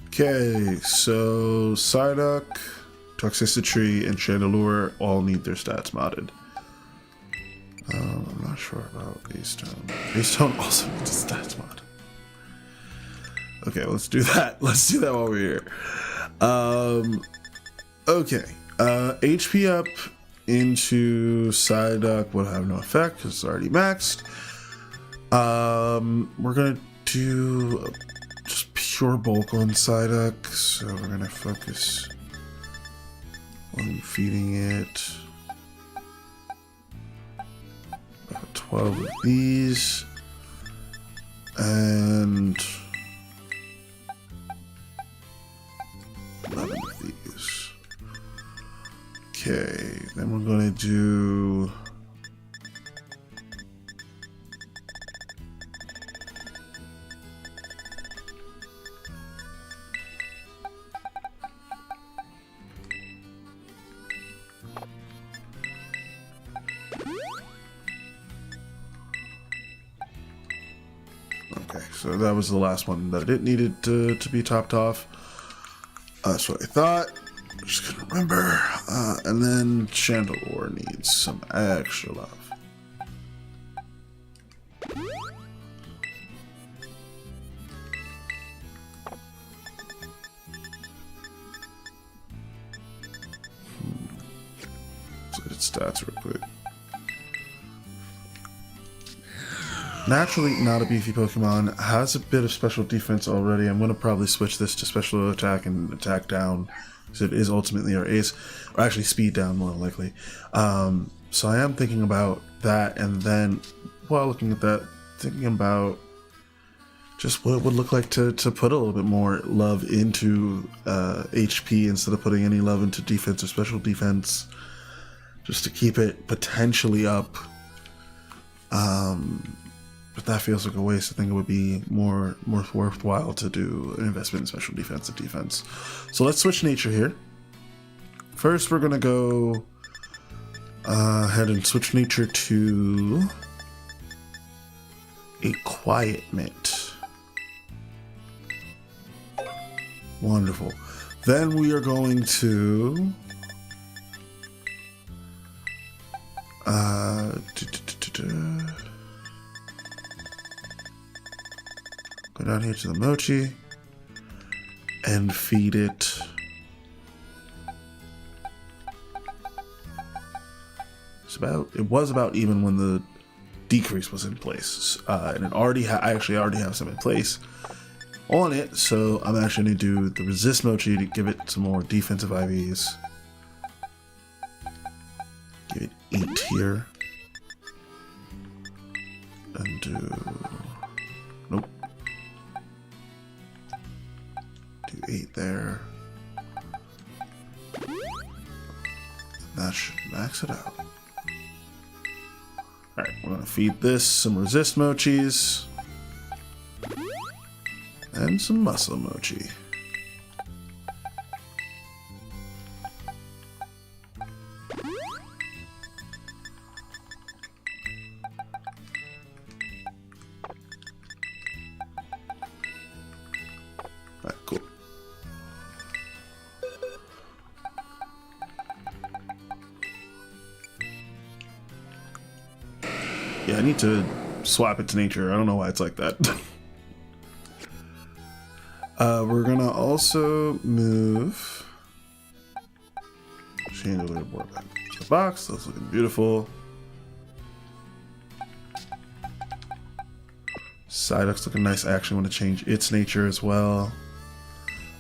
Okay, so Psyduck, Toxicity, and Chandelure all need their stats modded. I'm not sure about Ace-Tone. Ace-Tone also needs a stats mod. Okay, let's do that. Let's do that while we're here. Okay. HP up into Psyduck would have no effect because it's already maxed. We're gonna do just pure bulk on Psyduck, so we're gonna focus on feeding it about 12 of these and 11 of these. Okay, Then we're gonna do okay, so that was the last one that it needed to be topped off. That's what I thought. Just couldn't remember. And then Chandelure needs some extra love. Let's look at its stats real quick. Naturally not a beefy Pokemon, has a bit of special defense already. I'm going to probably switch this to special attack and attack down, because it is ultimately our ace, or actually speed down more likely. So I am thinking about that, and then while looking at that, thinking about just what it would look like to put a little bit more love into HP instead of putting any love into defense or special defense, just to keep it potentially up. But that feels like a waste. I think it would be more worthwhile to do an investment in special defense and defense. So let's switch nature here. First, we're gonna go ahead and switch nature to a quiet mint. Wonderful. Then we are going to go down here to the mochi and feed it it was about even when the decrease was in place, and it already I actually already have some in place on it, so I'm actually going to do the resist mochi to give it some more defensive IVs. Give it 8 here and do nope. Do 8 there. That should max it out. Alright, we're gonna feed this some resist mochis and some muscle mochi. Alright, cool. Yeah, I need to swap it to nature. I don't know why it's like that. We're gonna also move Chandelier board back to the box. That's looking beautiful. Psyduck's looking nice. I actually want to change its nature as well.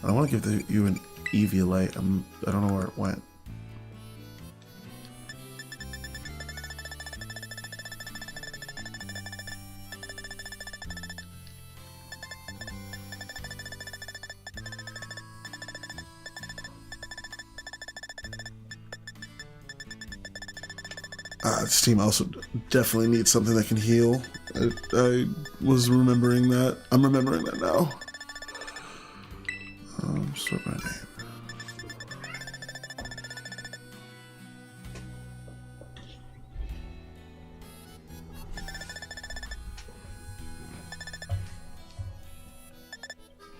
I want to give you an Eviolite. I don't know where it went. This team also definitely needs something that can heal. I was remembering that. I'm remembering that now. Sort my name.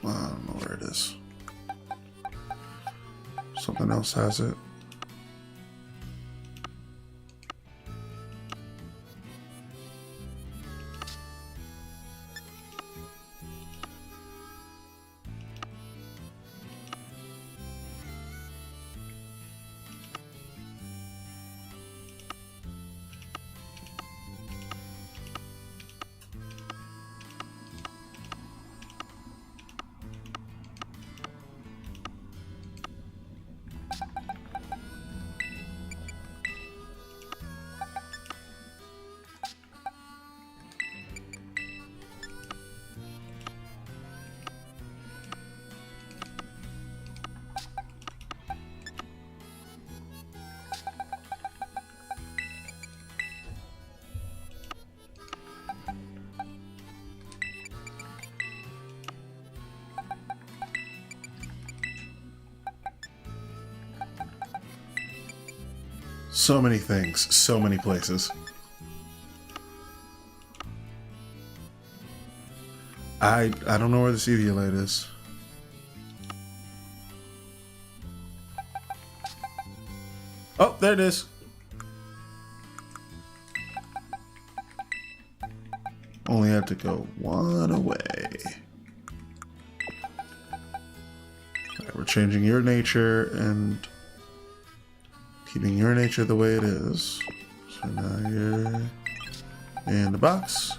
I don't know where it is. Something else has it. So many things, so many places. I don't know where the CV light is. Oh, there it is. Only had to go one away. Alright, we're changing your nature and keeping your nature the way it is. So now you're in the box.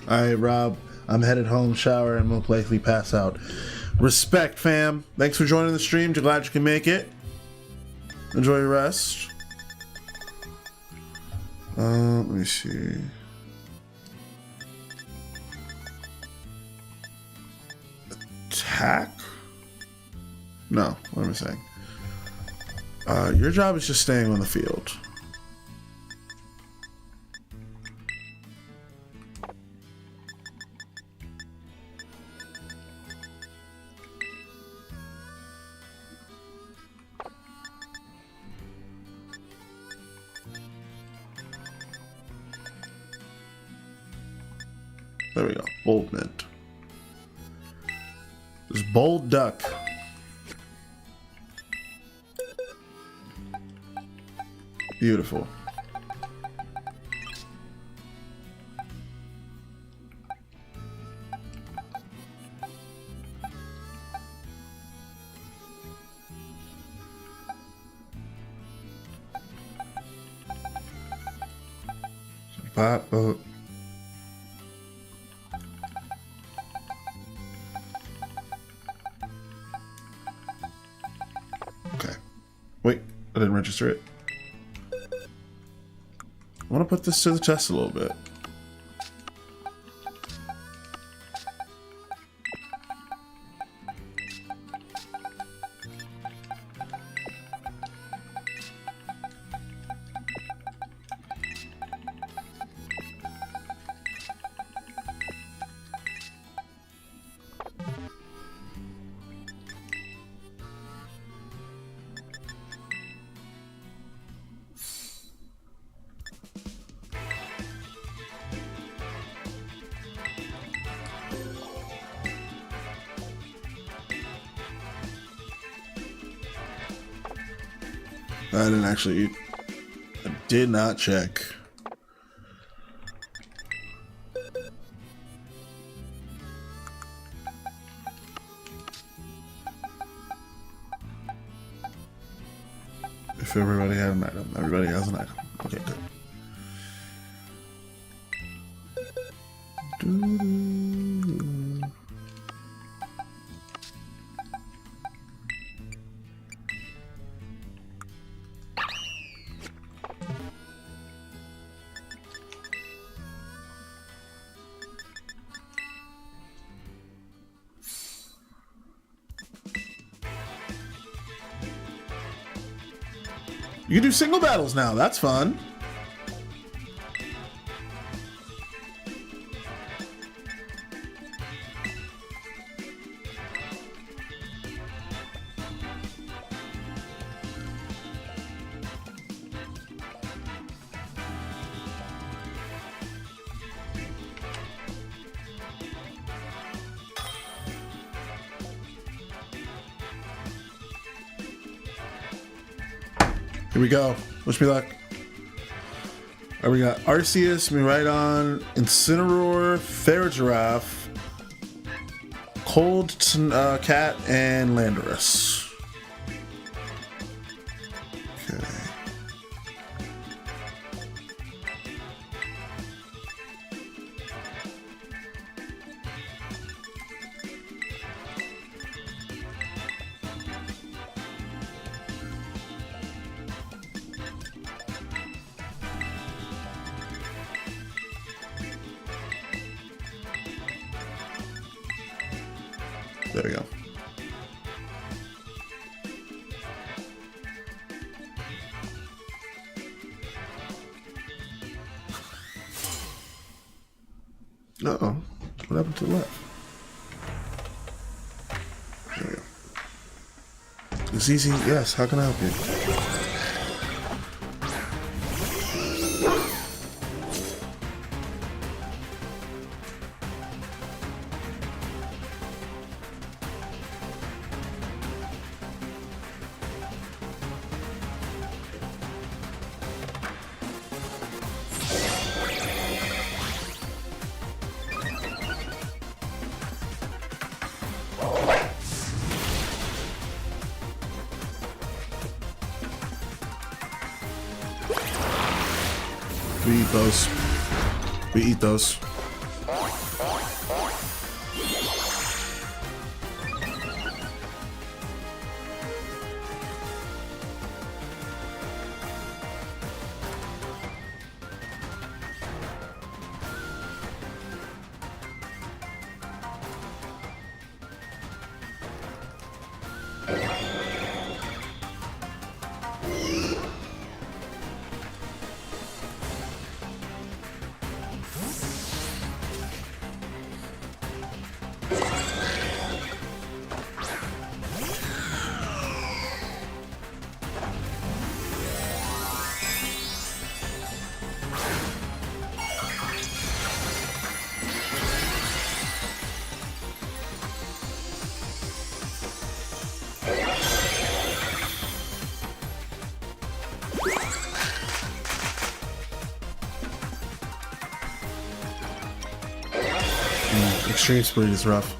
Alright, Rob, I'm headed home, shower, and most likely pass out. Respect, fam. Thanks for joining the stream. Glad you can make it. Enjoy your rest. Let me see. Attack? No, what am I saying? Your job is just staying on the field. There we go. Bold mint. There's bold duck. Beautiful. Pop up. Okay. Wait, I didn't register it. I want to put this to the test a little bit. I didn't actually. I did not check. If everybody had an item, everybody has an item. Okay, good. You can do single battles now. That's fun. Here we go. Wish me luck. All right, we got Arceus, Miraidon, Incineroar, Ferrigiraffe, Cold Cat, and Landorus. Okay. There we go. Uh-oh. What happened to the left? There we go. It's easy. Yes, how can I help you? We eat those. We eat those. Extreme speed is rough.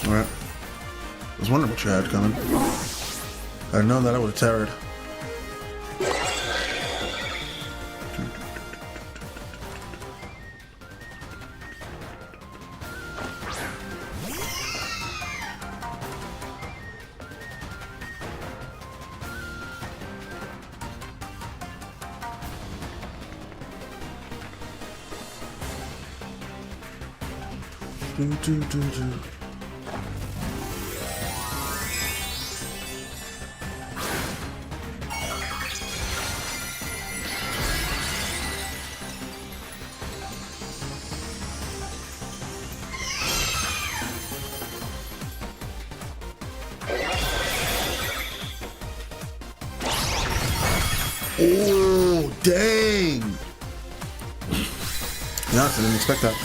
Alright. I was wondering what you had coming. If I'd known that, I would have terrored. Oh, dang! Yeah, I didn't expect that.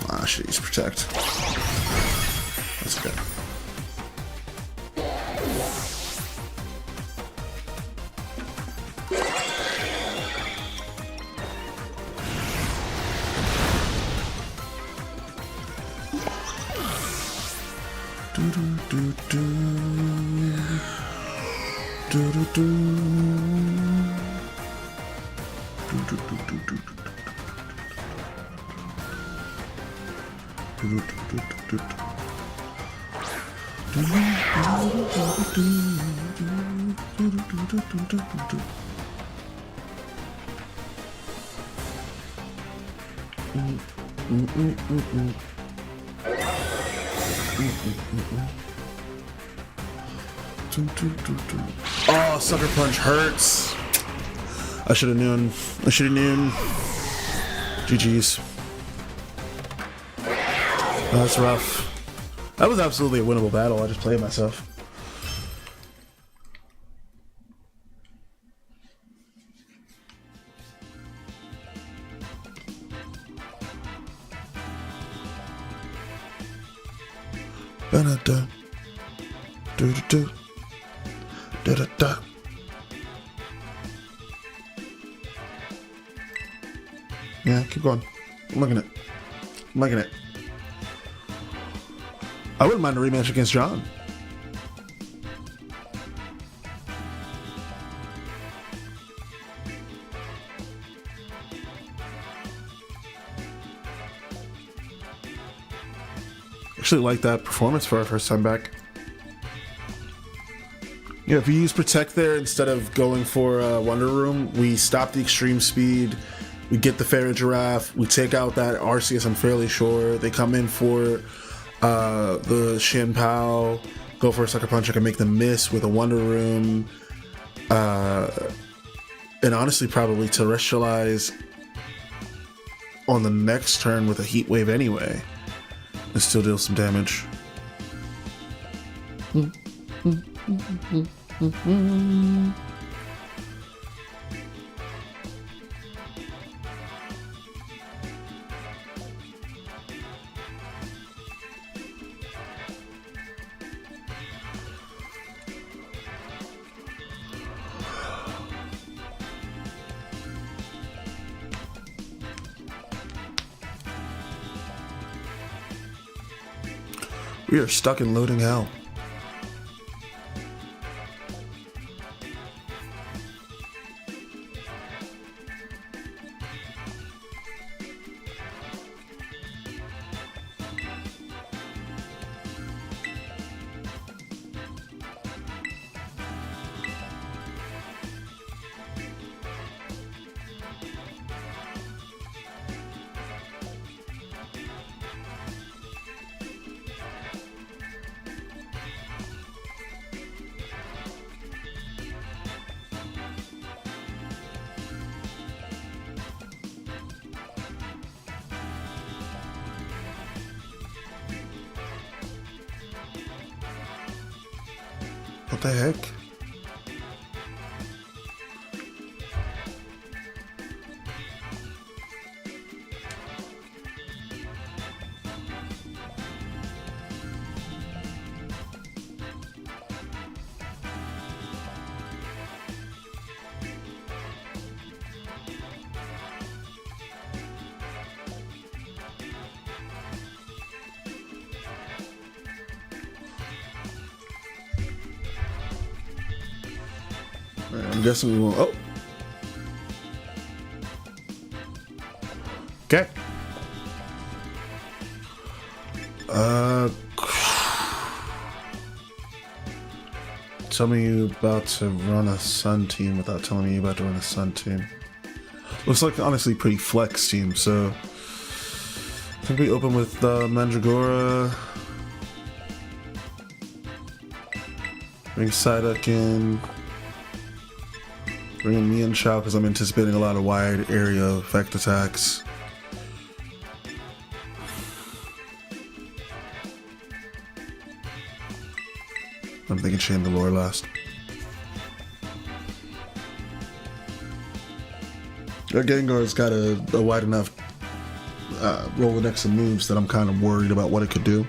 I should use protect. That's good. Do do do do do do do do do do do. Oh, sucker punch hurts. I should have known. I should have known. GG's. Oh, that's rough. That was absolutely a winnable battle. I just played myself. Da-da-da. Do-do-do. Da-da-da. Yeah, keep going. I'm liking it. I'm liking it. I wouldn't mind a rematch against John. Actually like that performance for our first time back. Yeah, if we use Protect there instead of going for Wonder Room, we stop the extreme speed, we get the Fairy Giraffe, we take out that Arceus, I'm fairly sure. They come in for the Shin Pao, go for a Sucker Punch, I can make them miss with a Wonder Room, and honestly probably Terrestrialize on the next turn with a Heat Wave anyway, and still deal some damage. We are stuck in loading hell. What the heck? I'm guessing we won't. Oh. Okay. Tell me you about to run a Sun team without telling me you about to run a Sun team. Looks like honestly pretty flex team, so I think we open with Mandragora. Bring Psyduck in. Bring in me and Chao because I'm anticipating a lot of wide area effect attacks. I'm thinking Chandelure last. Our Gengar's got a wide enough Rolodex of moves that I'm kind of worried about what it could do.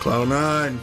Cloud9.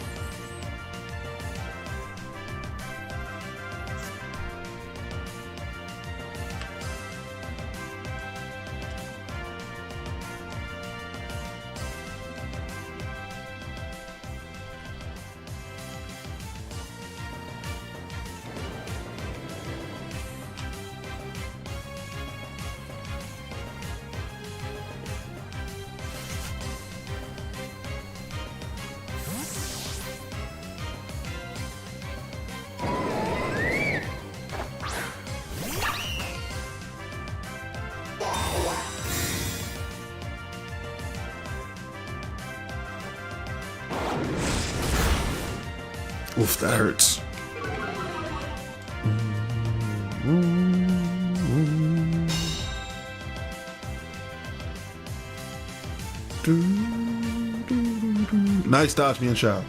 Oof, that hurts. Nice dodge, me and Shao.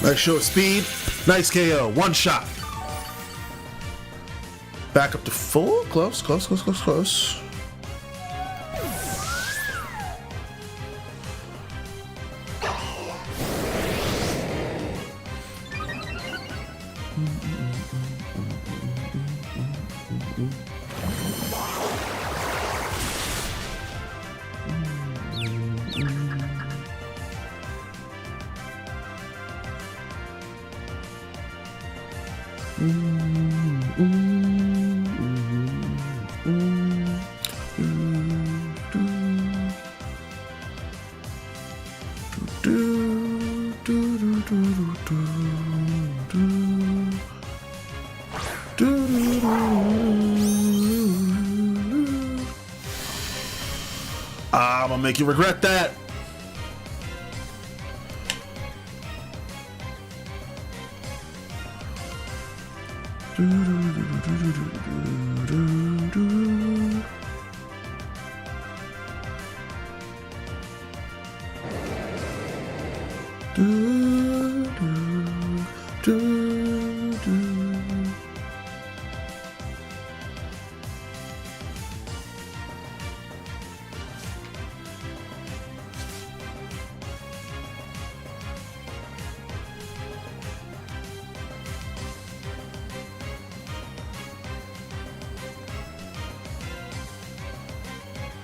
Nice show of speed. Nice KO. One shot. Back up to full. Close, close, close, close, close. I'm gonna make you regret that.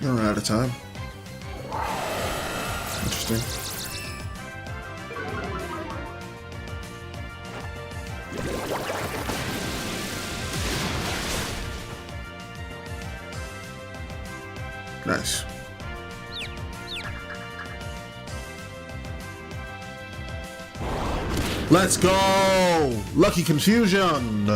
We're out of time. Interesting. Nice. Let's go! Lucky confusion!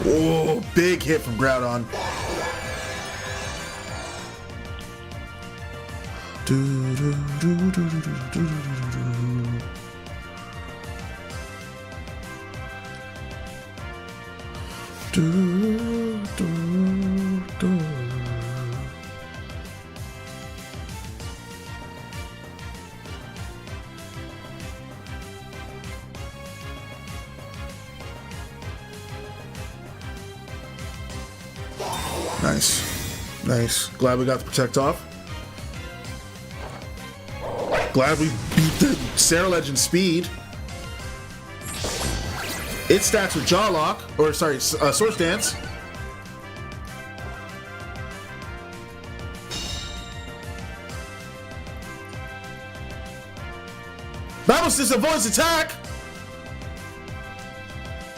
Oh, big hit from Groudon. Nice. Nice. Glad we got the Protect off. Glad we beat the Sarah Legend speed. It stacks with Jaw Lock, or sorry, Source Dance. Bounce this avoids attack.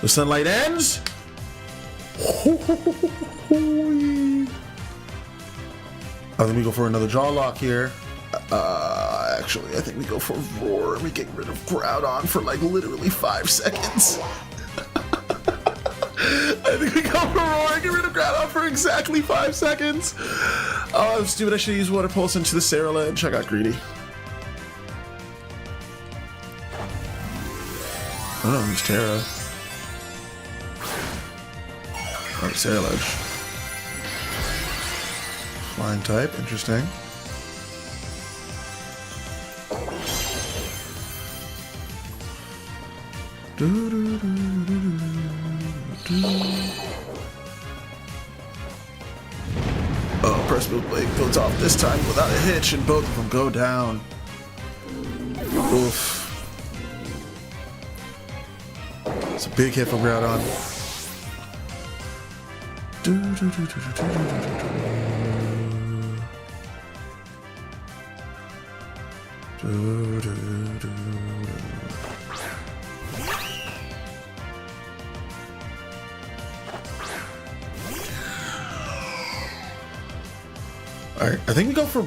The sunlight ends. I think we go for another Jaw Lock here. Actually, I think we go for Roar and we get rid of Groudon for like literally 5 seconds. I think we go for Roar and get rid of Groudon for exactly 5 seconds. Oh, I'm stupid. I should use Water Pulse into the Sarah Ledge. I got greedy. don't know who's TERA. Oh, it's Air Ledge. Flying type, interesting. Oh, press move blade goes off this time without a hitch, and both of them go down. Oof. It's a big hit from Groudon. Alright, I think we go for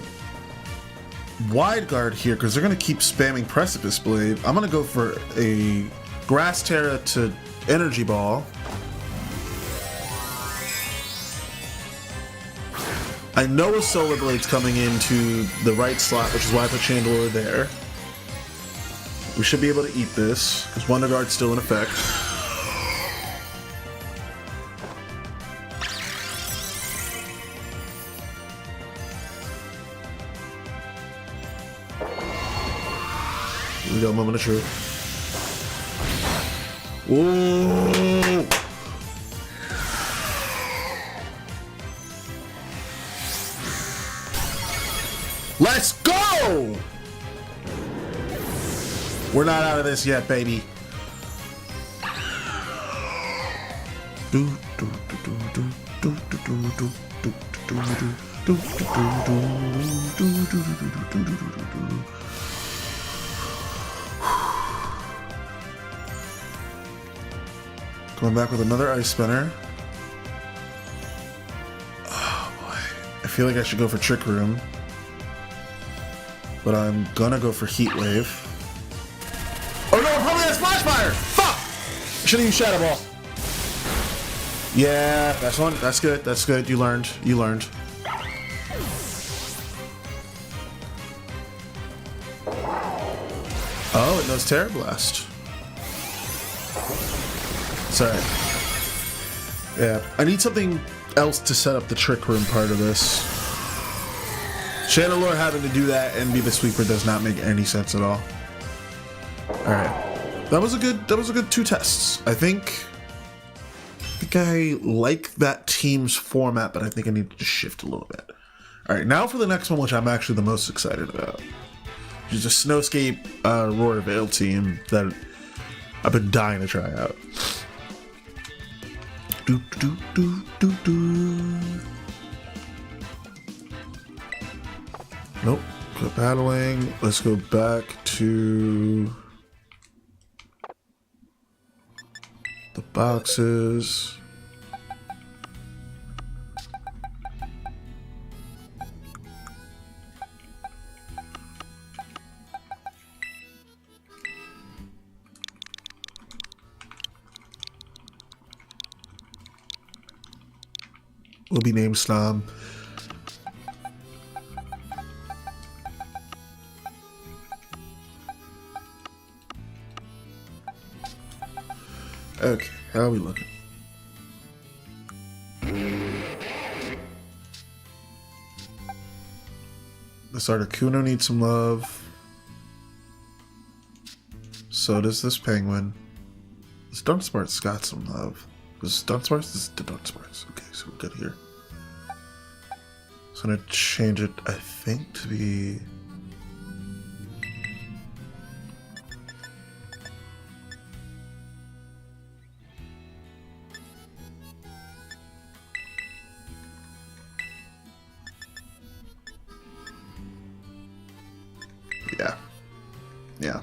wide guard here because they're going to keep spamming Precipice Blade. I'm going to go for a Grass Terra to Energy Ball. I know a Solar Blade's coming into the right slot, which is why I put Chandelure there. We should be able to eat this, because Wonder Guard's still in effect. Here we go, moment of truth. Whoa! Let's go! We're not out of this yet, baby. Going back with another Ice Spinner. Oh boy. I feel like I should go for Trick Room. But I'm gonna go for Heat Wave. Oh no, probably has Flash Fire! Fuck! I should've used Shadow Ball. Yeah, that's one. That's good. That's good. You learned. You learned. Oh, it knows Terra Blast. Sorry. Yeah, I need something else to set up the Trick Room part of this. Chandelure having to do that and be the sweeper does not make any sense at all. Alright. That was a good 2 tests. I think I like that team's format, but I think I need to just shift a little bit. Alright, now for the next one, which I'm actually the most excited about. Which is a Snowscape Roar Veil team that I've been dying to try out. Nope. Quit battling. Let's go back to the boxes. Will be named Snom. Okay, how are we looking? This Articuno needs some love. So does this Penguin. This Dunsparce's got some love. This Dunsparce is the Dunsparce. Okay, so we're good here. So I'm gonna change it, I think, to be... Yeah.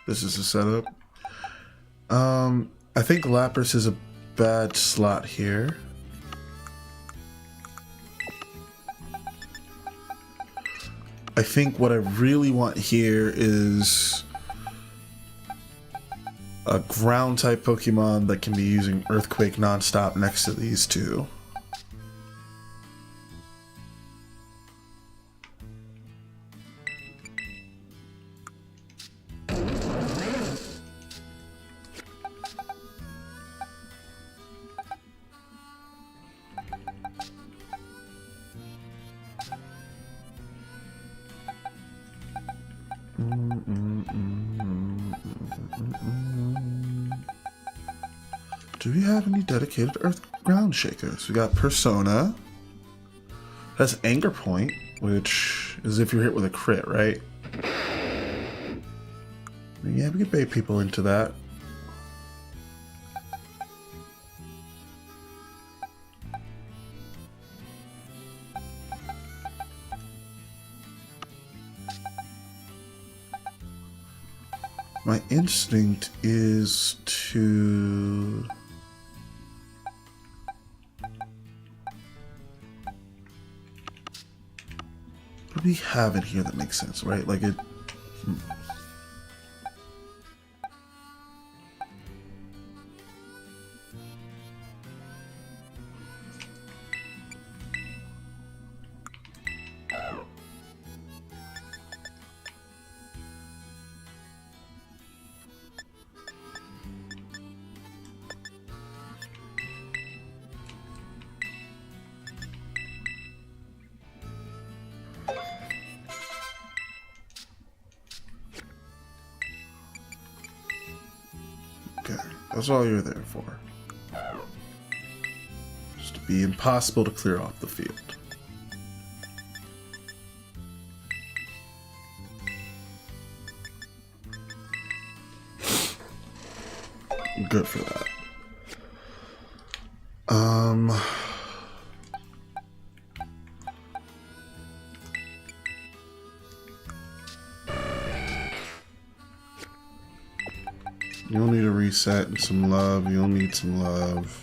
This is the setup. I think Lapras is a bad slot here. I think what I really want here is a ground type Pokemon that can be using Earthquake nonstop next to these two. Do we have any dedicated Earth ground shakers? We got Persona. That's Anger Point, which is if you're hit with a crit, right? Yeah, we could bait people into that. My instinct is to... What do we have in here that makes sense, right? Like it... Okay, that's all you're there for. Just to be impossible to clear off the field. Good for that. You'll need a reset and some love. You'll need some love.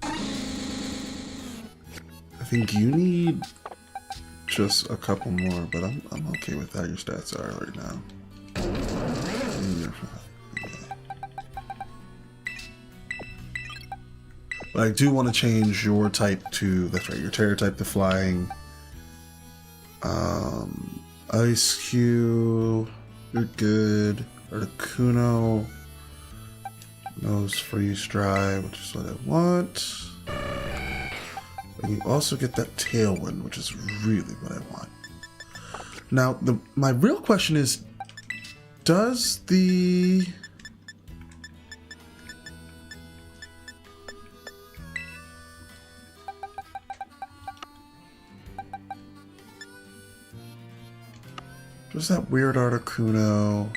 I think you need just a couple more, but I'm okay with how your stats are right now. You're fine. Yeah. But I do want to change your type to, that's right, your Terra type to flying. Ice Cube. You're good. Articuno. Nose Freeze Dry, which is what I want. And you also get that Tailwind, which is really what I want. Now, my real question is, does the... Does that weird Articuno...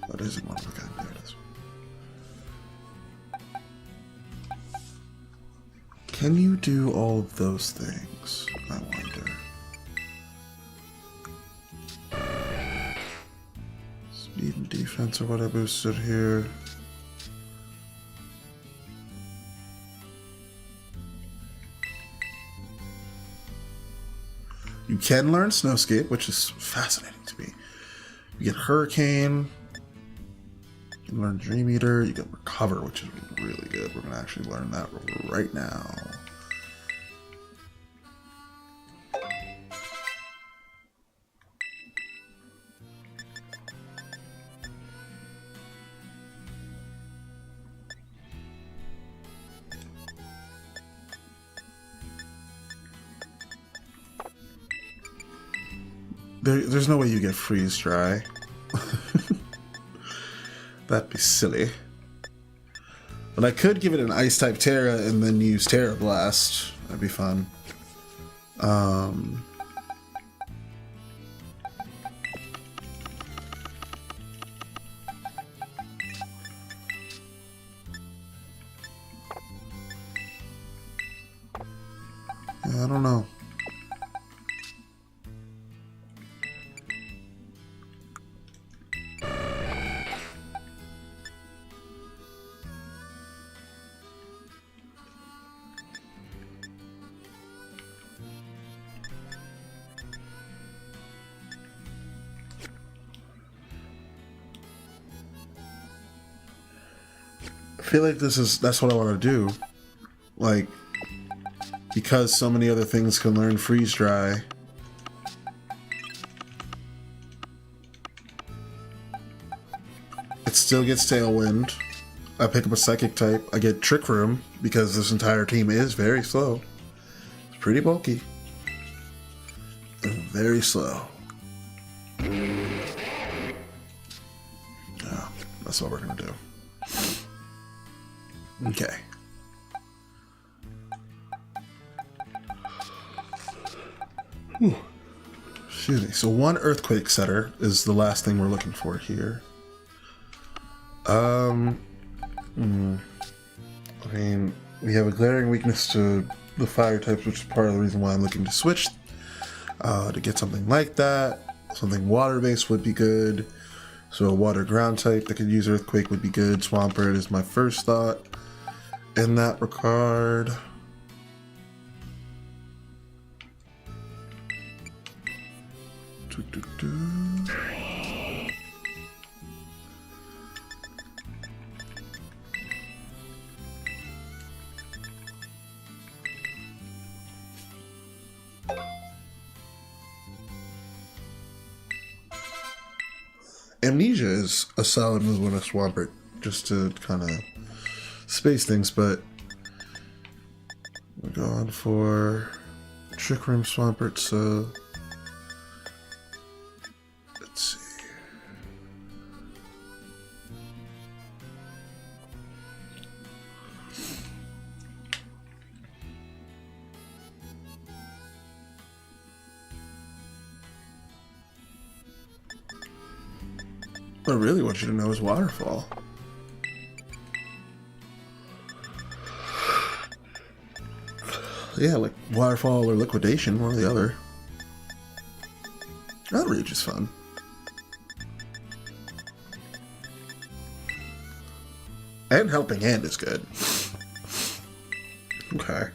That isn't one of a kind. There it is. Can you do all of those things? I wonder. Speed and defense are what I boosted here. You can learn Snowscape, which is fascinating to me. You get Hurricane. You can learn Dream Eater. You get Recover, which is really good. We're going to actually learn that right now. There's no way you get Freeze Dry. That'd be silly. But I could give it an Ice type Terra and then use Terra Blast. That'd be fun. I don't know. I feel like that's what I want to do. Like, because so many other things can learn Freeze Dry. It's still gets Tailwind. I pick up a Psychic type. I get Trick Room because this entire team is very slow. It's pretty bulky. And very slow. Yeah, that's what we're gonna do. Okay. Whew. Excuse me. So one Earthquake Setter is the last thing we're looking for here. I mean, we have a glaring weakness to the fire types, which is part of the reason why I'm looking to switch to get something like that. Something water-based would be good. So a water ground type that could use Earthquake would be good. Swampert is my first thought in that regard. Amnesia is a solid move on a Swampert, just to kind of space things, but we're going for Trick Room Swampert, so let's see. What I really want you to know is Waterfall. Yeah, like Waterfall or Liquidation, one or the other. Outrage is fun. And Helping Hand is good. Okay.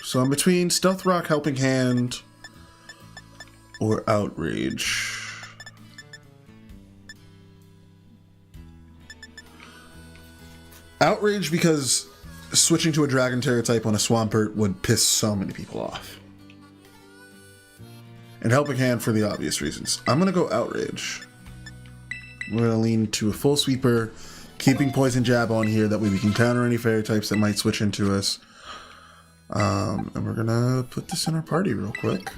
So I'm between Stealth Rock, Helping Hand, or Outrage. Outrage because switching to a Dragon Terror type on a Swampert would piss so many people off. And Helping Hand for the obvious reasons. I'm going to go Outrage. We're going to lean to a full sweeper, keeping Poison Jab on here, that way we can counter any fairy types that might switch into us. And we're going to put this in our party real quick.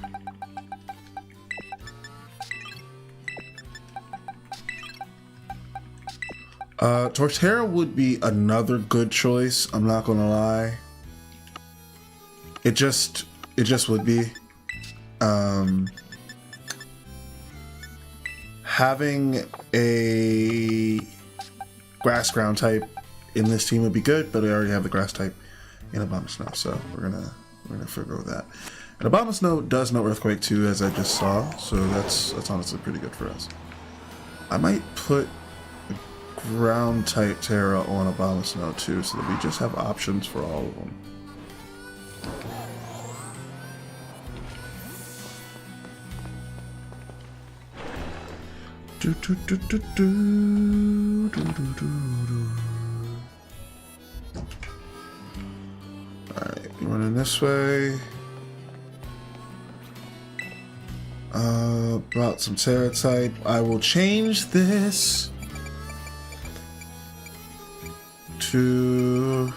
Torterra would be another good choice, I'm not gonna lie. It just would be. Having a grass ground type in this team would be good, but we already have the grass type in Abomasnow, so we're gonna forgo that. And Abomasnow does know Earthquake too, as I just saw, so that's honestly pretty good for us. I might put ground type Terra on Abomasnow too, so that we just have options for all of them. Alright, running this way. Brought some Terra type. I will change this to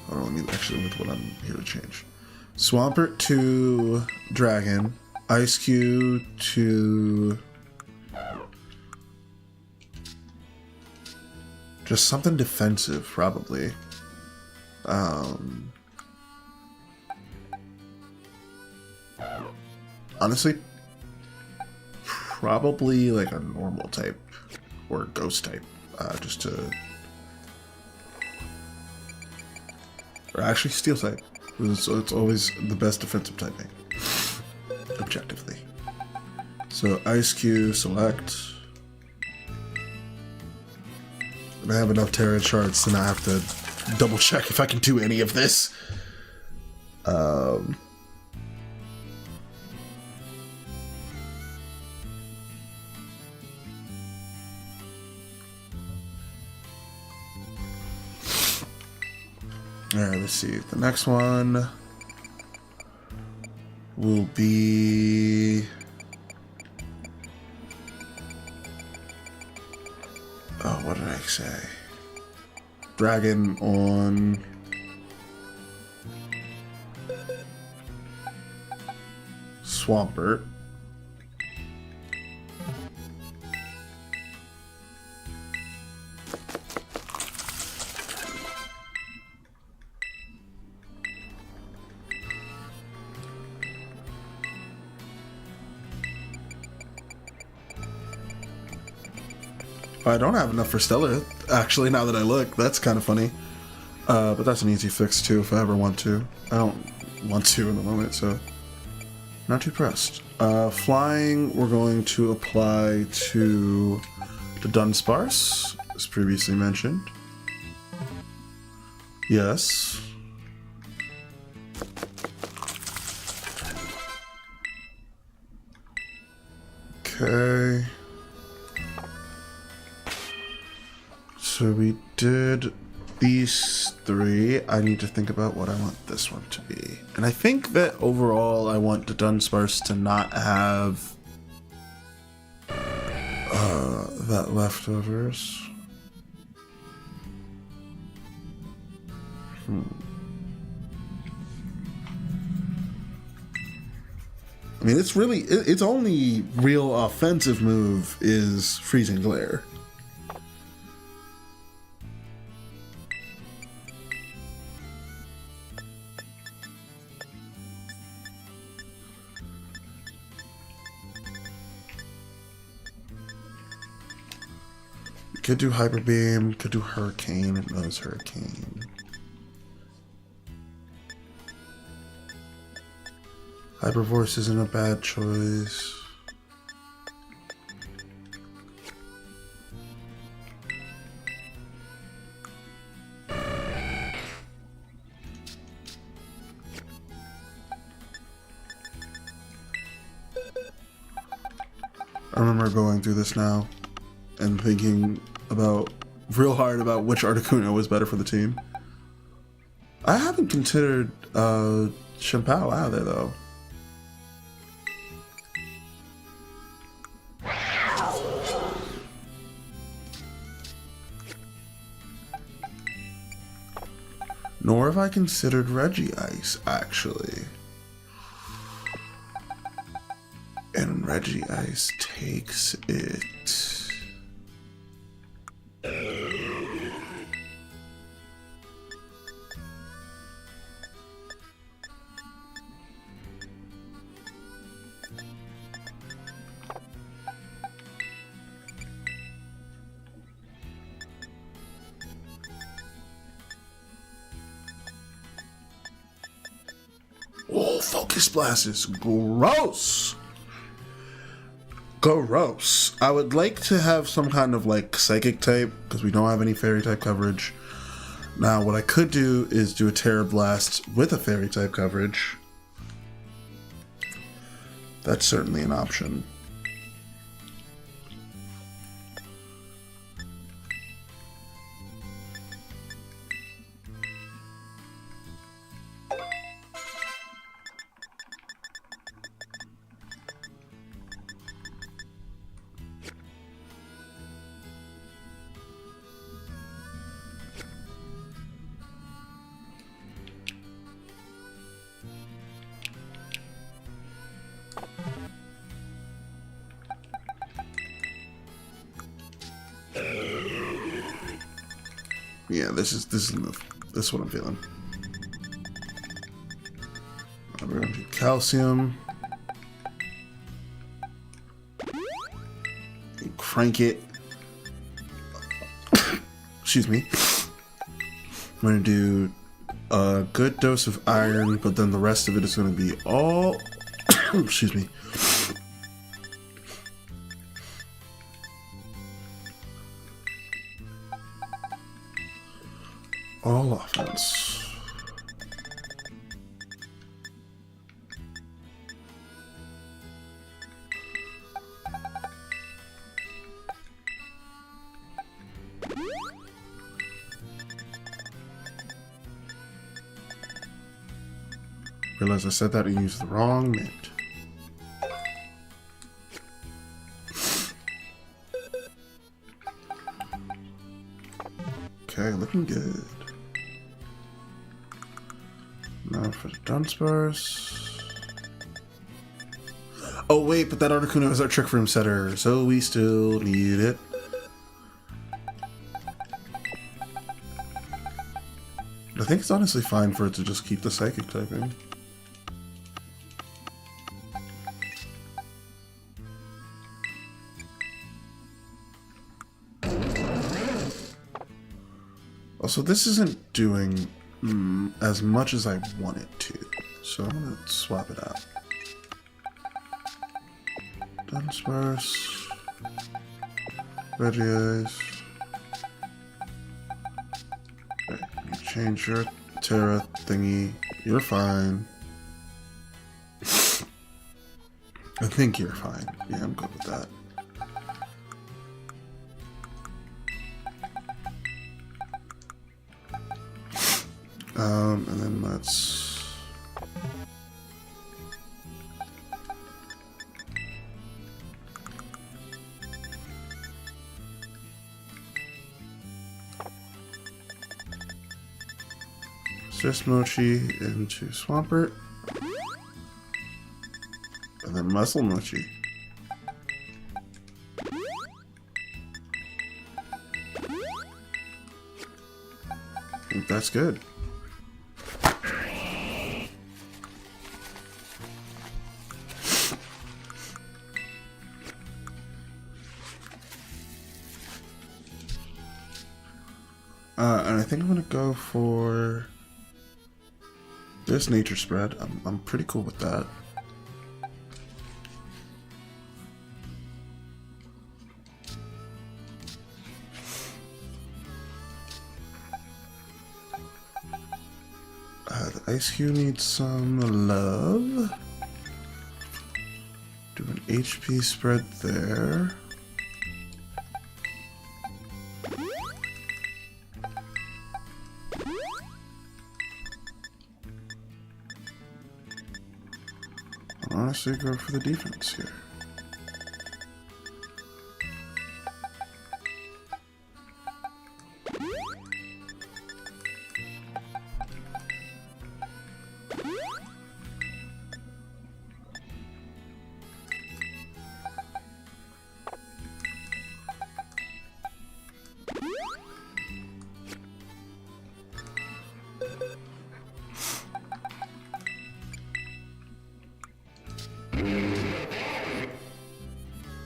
hold on, let me actually look at what I'm here to change. Swampert to Dragon, Ice Cube to just something defensive, probably. Honestly, probably like a normal type or a ghost type, just to, or actually steel type. So it's always the best defensive typing, objectively. So Ice Cube, select. And I have enough Terra charts to not have to double check if I can do any of this. Alright, let's see. The next one will be... Oh, what did I say? Dragon on... Swampert. I don't have enough for Stellar, actually, now that I look. That's kind of funny. But that's an easy fix, too, if I ever want to. I don't want to in the moment, so... Not too pressed. Flying, we're going to apply to the Dunsparce, as previously mentioned. Yes. Okay. So we did these three. I need to think about what I want this one to be. And I think that overall I want the Dunsparce to not have that leftovers. I mean, it's really, its only real offensive move is Freezing Glare. Could do Hyper Beam, could do Hurricane, it knows Hurricane. Hyper Voice isn't a bad choice. I remember going through this now and thinking about real hard about which Articuno was better for the team. I haven't considered Chimpao out of there though. Nor have I considered Regice, actually. And Regice takes it. Oh, Focus Blast is gross. Gross. I would like to have some kind of like Psychic type because we don't have any Fairy type coverage. Now, what I could do is do a Terra Blast with a Fairy type coverage. That's certainly an option. Yeah, this is what I'm feeling. We're gonna do Calcium. And crank it. Excuse me. I'm gonna do a good dose of iron, but then the rest of it is gonna be all excuse me. All offense. Realize I said that and used the wrong mint. Okay, looking good. Now for the Dunsparce. Oh wait, but that Articuno is our Trick Room setter, so we still need it. I think it's honestly fine for it to just keep the Psychic typing. Also, this isn't doing as much as I want it to, so I'm gonna swap it out. Dunsparce, Regice. Okay, you change your TERA thingy. You're fine. I think you're fine. Yeah, I'm good with that. And then let's just Mochi into Swampert, and then Muscle Mochi. I think that's good. And I think I'm gonna go for this Nature Spread. I'm pretty cool with that. The Ice Cube needs some love. Do an HP spread there. Honestly, go for the defense here.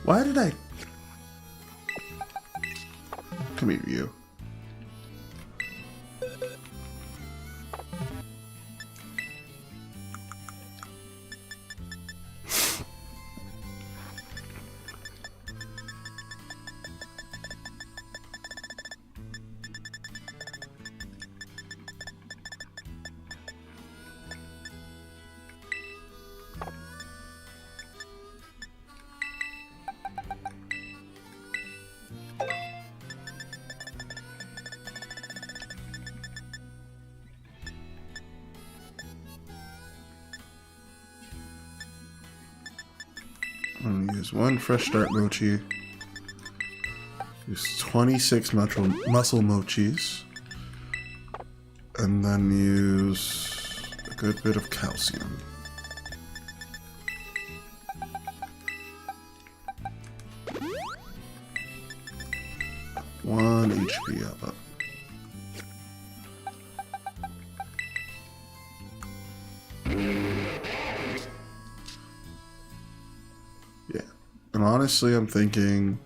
Why did I... Come here, you. I'm gonna use one Fresh Start Mochi. Use 26 muscle Mochis. And then use a good bit of calcium. One HP up. Yeah. And honestly, I'm thinking...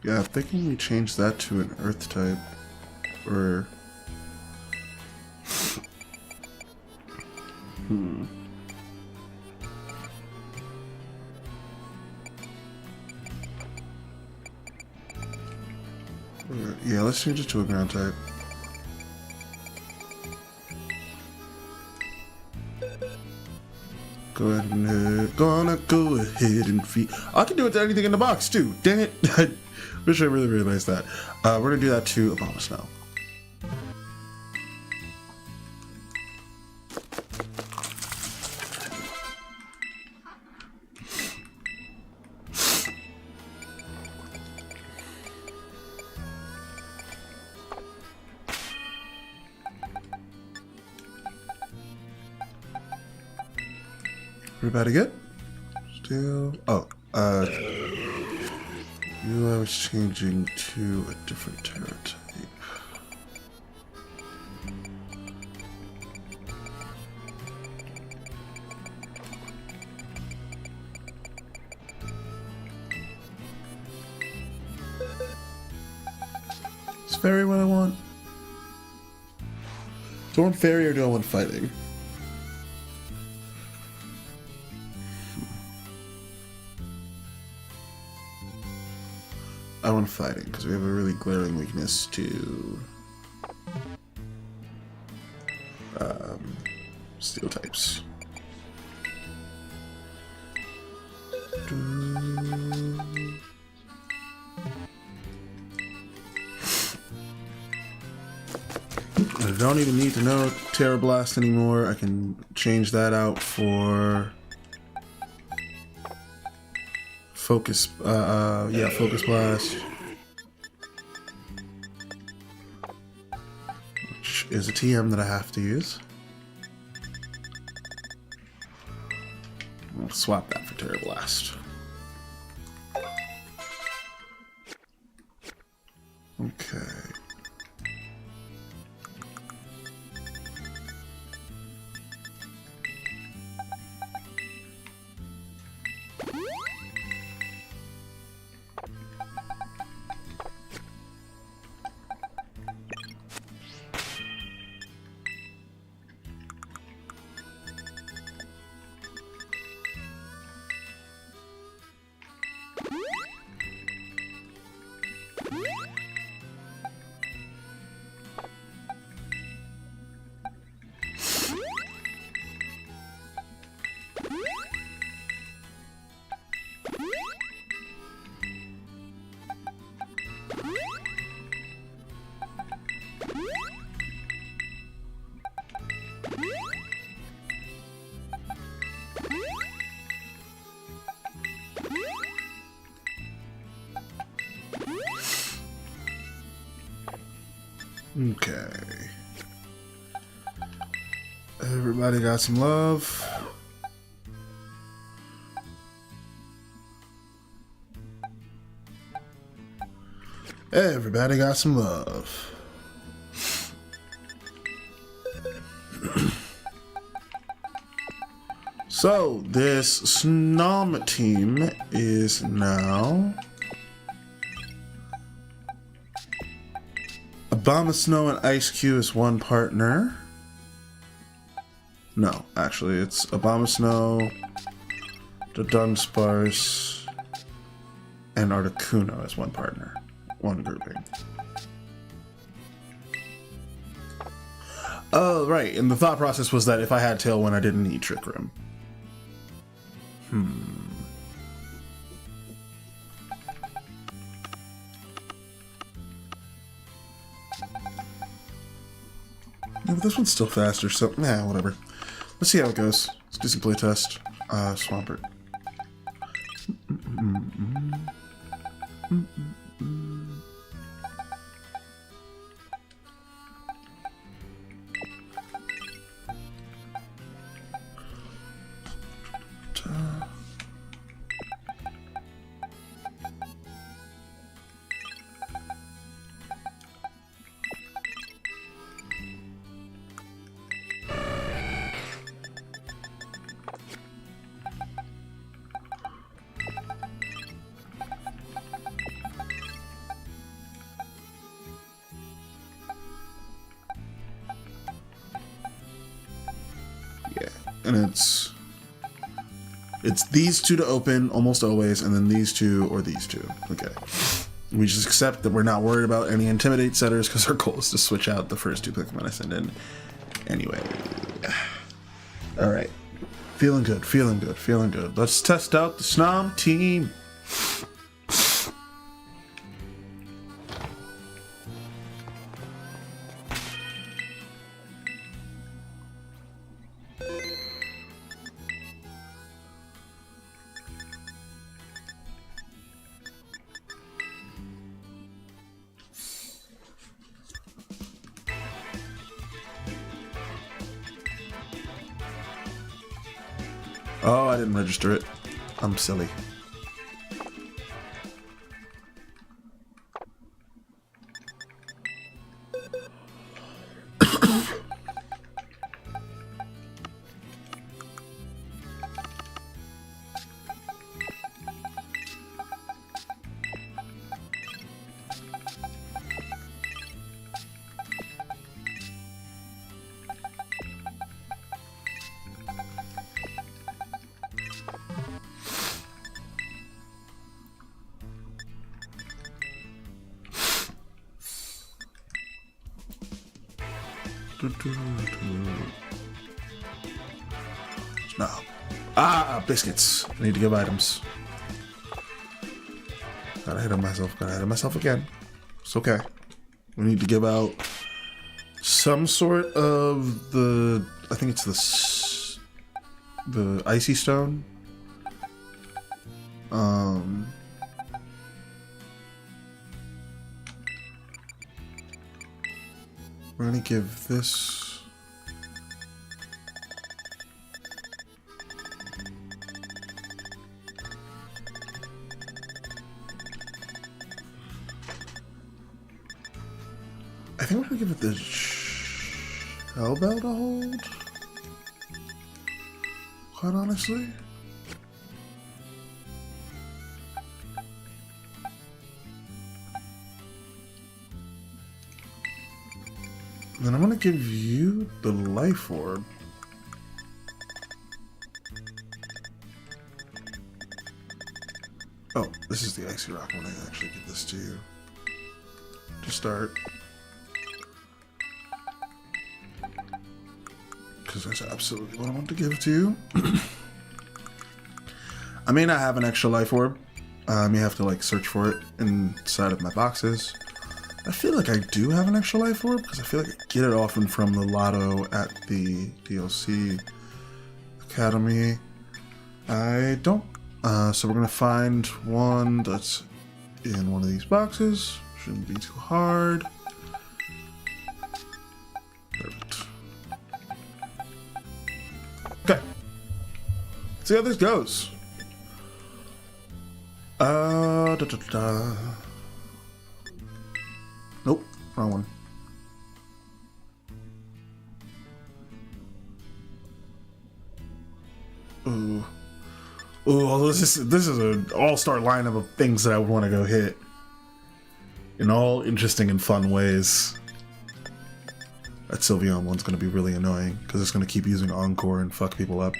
Yeah, I'm thinking we change that to an Earth type, or... Yeah, let's change it to a ground type. Go ahead and gonna go ahead and feed. I can do it to anything in the box too. Dang it! I wish I really realized that. We're gonna do that to Abomasnow. Everybody good? Still. Oh, you I was changing to a different TERA type. Is fairy what I want? Do I want fairy or do I want fighting? I want fighting because we have a really glaring weakness to steel types. I don't even need to know Terra Blast anymore. I can change that out for Focus, Focus Blast. Which is a TM that I have to use. I'll swap that for Terra Blast. Okay. Okay. Everybody got some love. Everybody got some love. So, this Snom team is now Abomasnow and Ice Cube is one partner. No, actually, it's Abomasnow, the Dunsparce, and Articuno as one partner. One grouping. Oh, right, and the thought process was that if I had Tailwind, I didn't need Trick Room. Yeah, but this one's still faster, so nah, whatever. Let's see how it goes. Let's do some playtest. Swampert. And it's these two to open almost always, and then these two or these two. Okay. We just accept that we're not worried about any Intimidate setters because our goal is to switch out the first two Pokemon I send in. Anyway. Alright. Feeling good, feeling good, feeling good. Let's test out the Snom team. Oh, I didn't register it. I'm silly. No. Biscuits. I need to give items. Gotta hit on myself. Gotta hit on myself again. It's okay. We need to give out some sort of the... I think it's the icy stone. We're gonna give this... I think we're gonna give it the Hellbell to hold. Quite honestly. Then I'm gonna give you the life orb. Oh, this is the icy rock one. I actually give this to you to start. Because that's absolutely what I want to give to you. I may not have an extra life orb. I may have to like search for it inside of my boxes. I feel like I do have an extra life orb because I feel like I get it often from the lotto at the DLC Academy. I don't. So we're gonna find one that's in one of these boxes. Shouldn't be too hard. Perfect. Okay. See how this goes. Nope, wrong one. Ooh. Ooh, this is an all-star lineup of things that I would want to go hit. In all interesting and fun ways. That Sylveon one's going to be really annoying, because it's going to keep using Encore and fuck people up.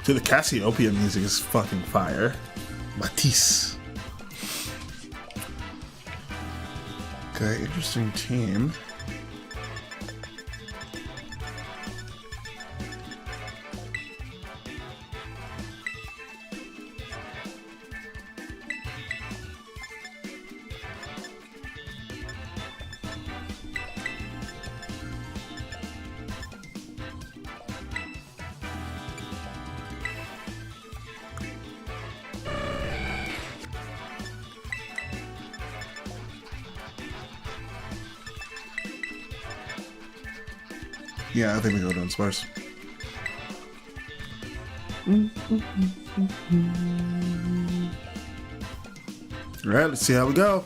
Dude, the Cassiopeia music is fucking fire. Matisse. Okay, interesting team. Yeah, I think we go to Inspires. All right, let's see how we go.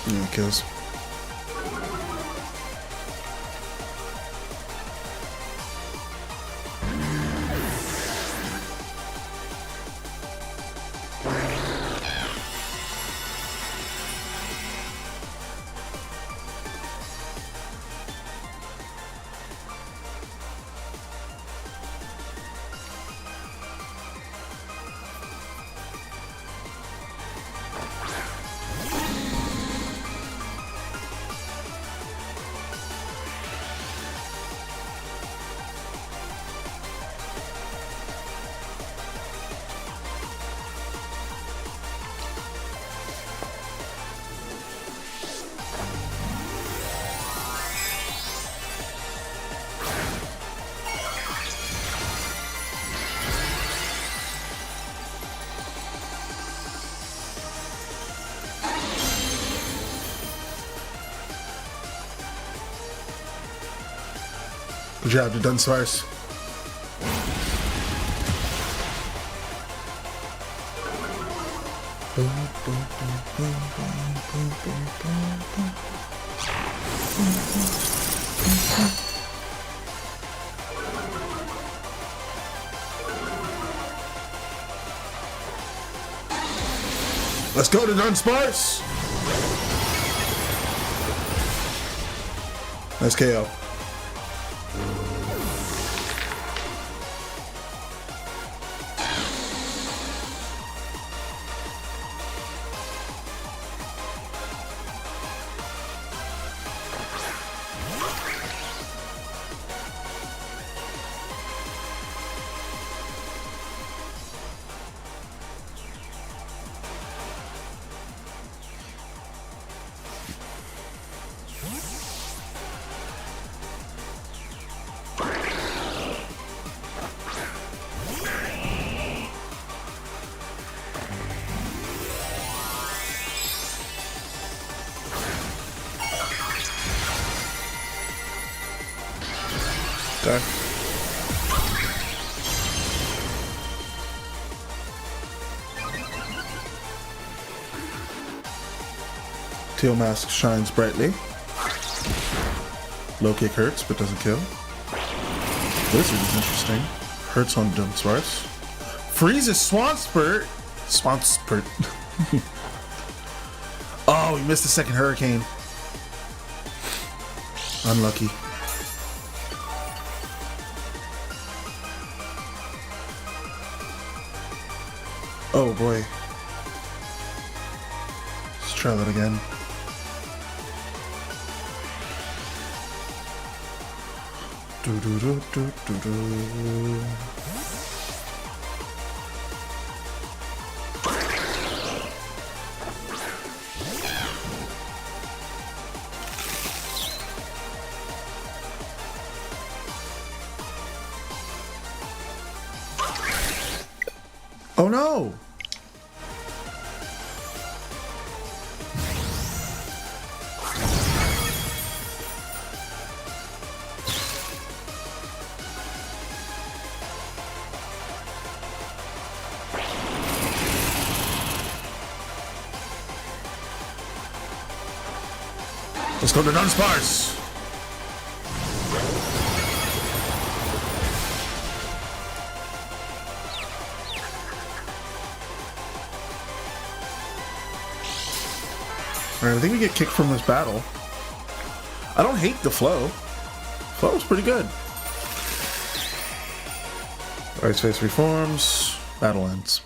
Yeah, kills. Good job, you done Swice. Let's go to non-sparse. Nice KO. Okay. Teal mask shines brightly. Low kick hurts but doesn't kill. Blizzard is interesting. Hurts on Dumb Swarts. Freezes Swanspert. Swanspert. Oh, we missed the second hurricane. Unlucky. Oh boy. Let's try that again. Do do do do do do. Oh no! Let's go to non-sparse. Alright, I think we get kicked from this battle. I don't hate the flow. Flow's pretty good. Alright, space reforms. Battle ends.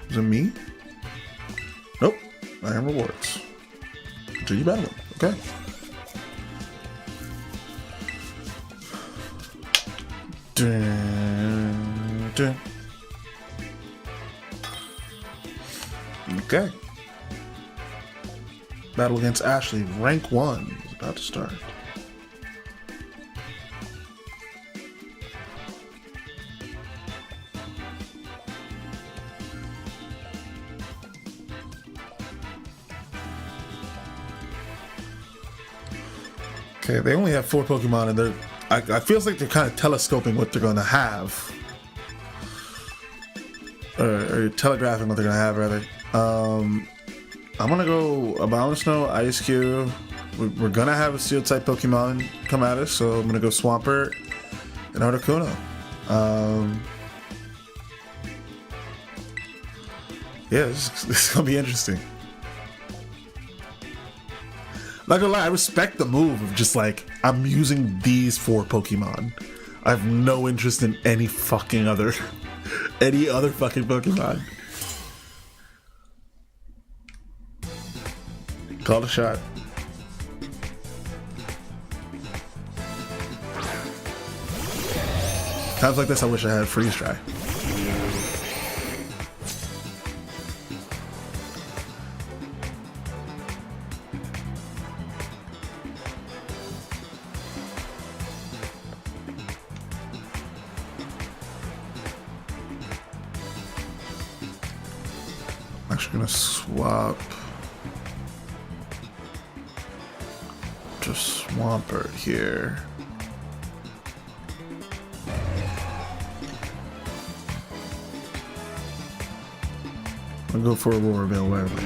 Is it me? Nope. I am rewards. Until you battle him. Okay. Dun, dun. Okay. Battle against Ashley, rank 1 is about to start. Okay, they only have 4 Pokemon, and I feels like they're kind of telescoping what they're going to have, or telegraphing what they're going to have, rather. I'm gonna go Abomasnow, Ice Cube. We're gonna have a Steel type Pokemon come at us, so I'm gonna go Swampert and Articuno. Yeah, this is gonna be interesting. Not gonna lie, I respect the move of just like, I'm using these 4 Pokemon. I have no interest in any fucking other, any other fucking Pokemon. Call a shot. Times like this, I wish I had Freeze Dry. I'm actually gonna swap to Swampert here. I'll go for Aurora Veil, whatever.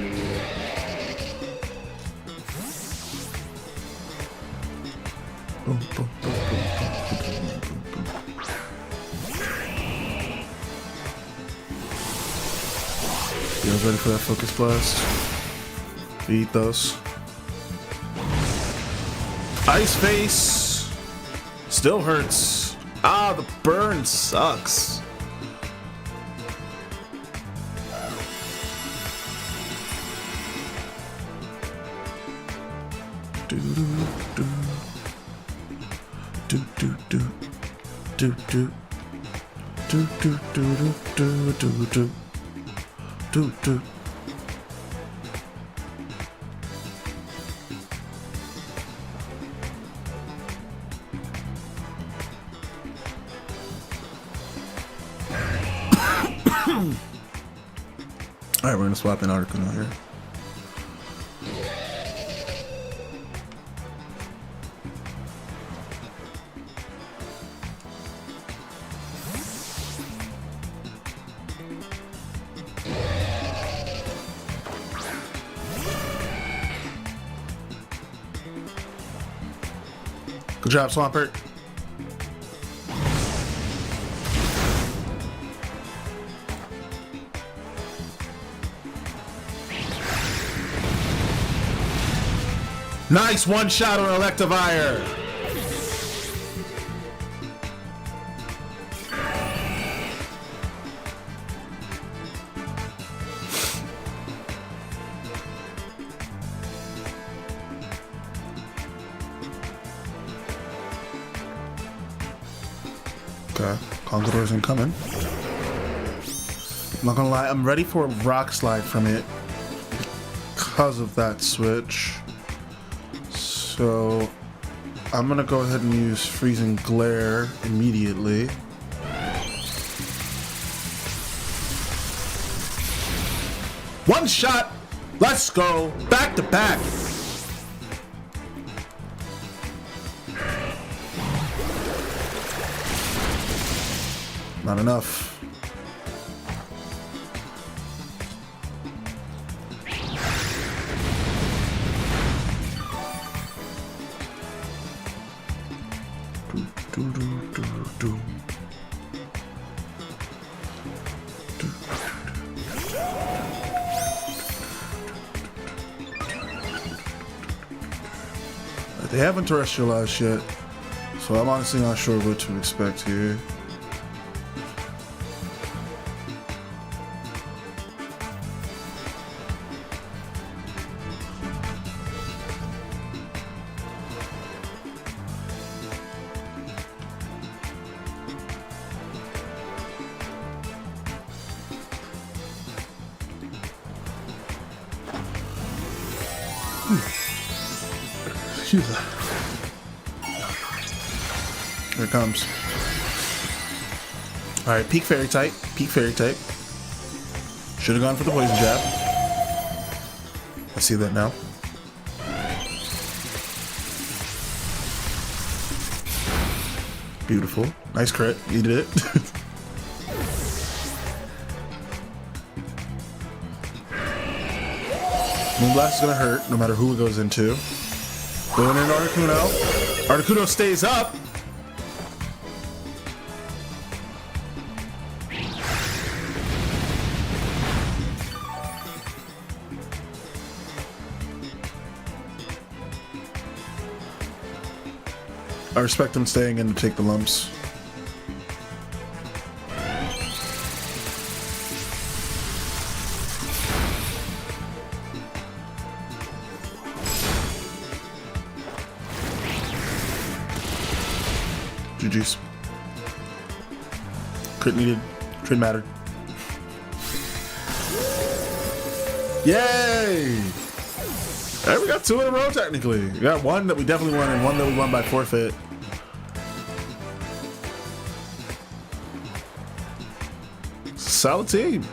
Boom, boom, boom, boom, boom, boom, boom, boom. You guys ready for that Focus Blast? Eat those. Ice Face still hurts. Ah, the burn sucks. Do do do do do do do do do do do do do do do. Alright, we're gonna swap in Articuno here. Good job, Swampert. Nice one shot on Electivire. Okay, Conqueror's incoming. I'm not gonna lie, I'm ready for a Rock Slide from it because of that switch. So I'm gonna go ahead and use Freezing Glare immediately. One shot! Let's go! Back to back! Not enough. They haven't terrestrialized yet, so I'm honestly not sure what to expect here. Excuse me. Here it comes. Alright, peak fairy type. Peak fairy type. Should have gone for the poison jab. I see that now. Beautiful. Nice crit. You did it. Moonblast is gonna hurt no matter who it goes into. Going in Articuno. Articuno stays up. I respect them staying in to take the lumps. GG's. Crit needed. Crit mattered. Yay! Hey, we got 2 in a row technically. We got 1 that we definitely won and 1 that we won by forfeit. Solid team.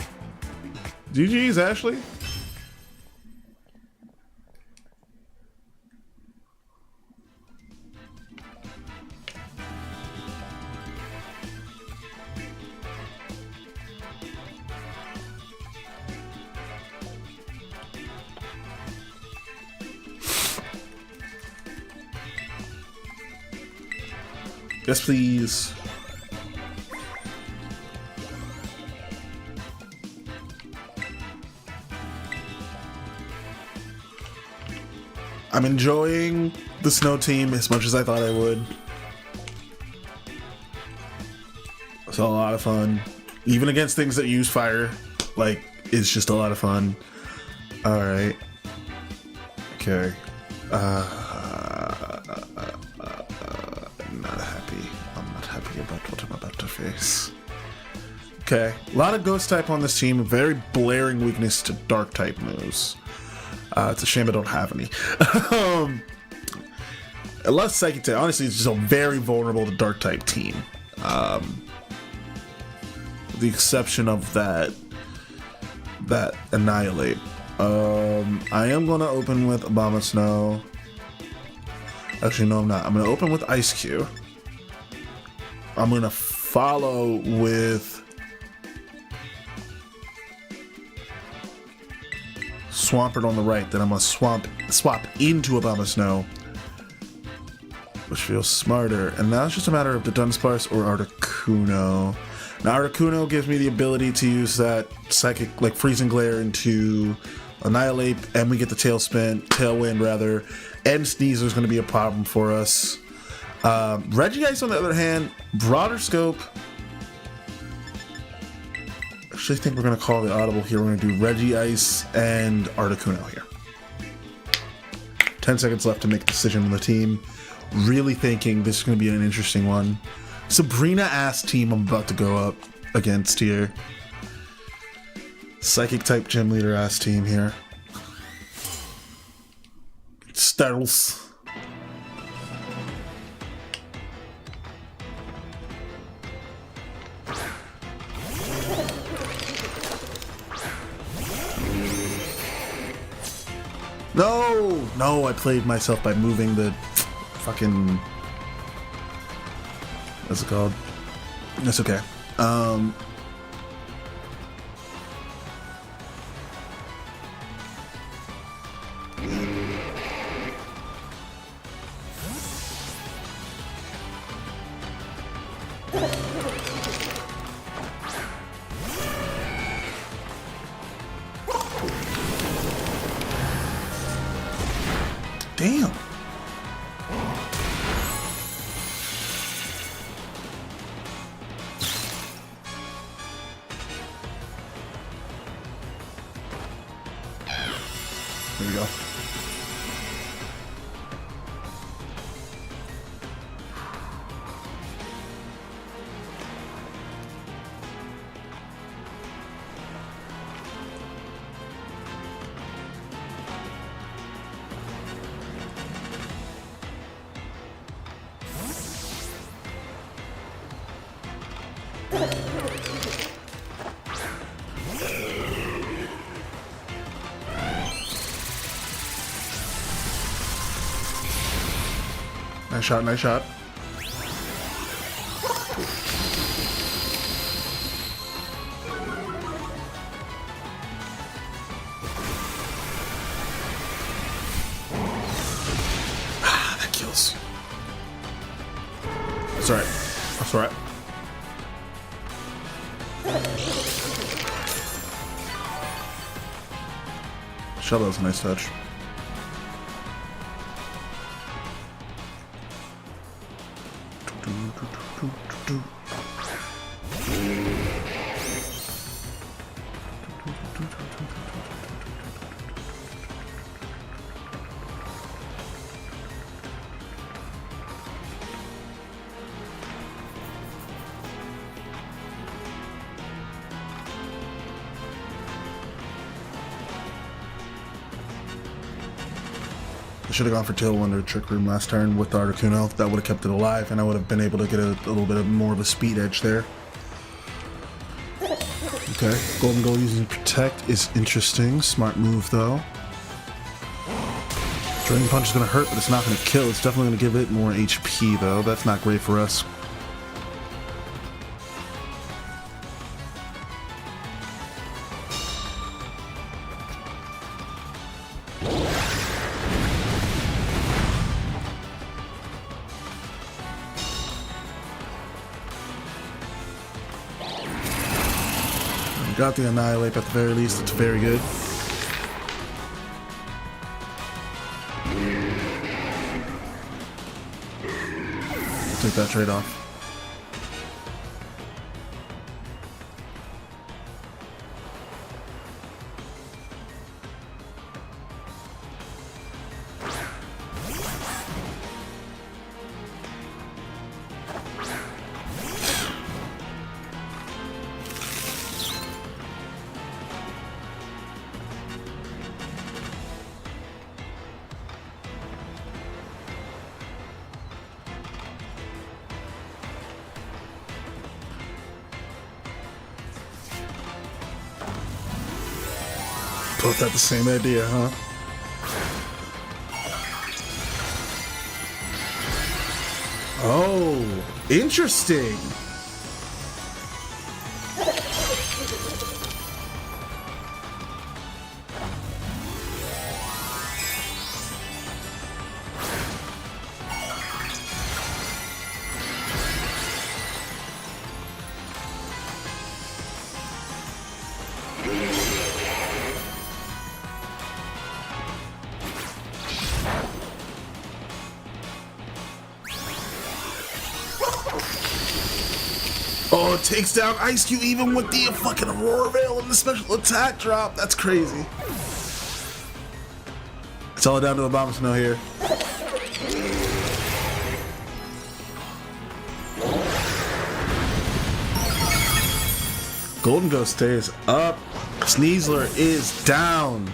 GG's, Ashley. Yes, please. I'm enjoying the snow team as much as I thought I would. It's a lot of fun. Even against things that use fire, like, it's just a lot of fun. Alright. Okay. I'm not happy. I'm not happy about what I'm about to face. Okay. A lot of ghost type on this team. Very blaring weakness to dark type moves. It's a shame I don't have any. A lot of psychic type. Honestly, it's just a very vulnerable to dark type team. The exception of that Annihilate. I am going to open with Obama Snow. Actually, no, I'm not. I'm going to open with Ice Cube. I'm going to follow with Swampert on the right. Then I'm going to swap into Obama Snow, which feels smarter. And now it's just a matter of the Dunsparce or Articuno. Now Articuno gives me the ability to use that psychic, like Freezing Glare, into Annihilate, and we get the Tailwind rather, and Sneasel is going to be a problem for us. Regice, on the other hand, broader scope. I actually think we're going to call the audible here. We're going to do Regice and Articuno here. 10 seconds left to make a decision on the team. Really thinking this is going to be an interesting one. Sabrina-ass team I'm about to go up against here. Psychic type gym leader ass team here. Startles. No, I played myself by moving the fucking... What's it called? That's okay. Damn. There we go. Nice shot, nice shot. Ah, that kills. That's alright. That's alright. Shell, that was a nice touch. I should have gone for Tailwind or Trick Room last turn with the Articuno. That would have kept it alive, and I would have been able to get a little bit more of a speed edge there. Okay, Golden Goal using Protect is interesting. Smart move, though. Drain Punch is going to hurt, but it's not going to kill. It's definitely going to give it more HP, though. That's not great for us. Got the Annihilate at the very least. It's very good. Take that trade off. Both had the same idea, huh? Oh, interesting. Oh, it takes down Ice Cube even with the fucking Aurora Veil and the special attack drop. That's crazy. It's all down to a Abomasnow here. Golden Ghost stays up. Sneasler is down.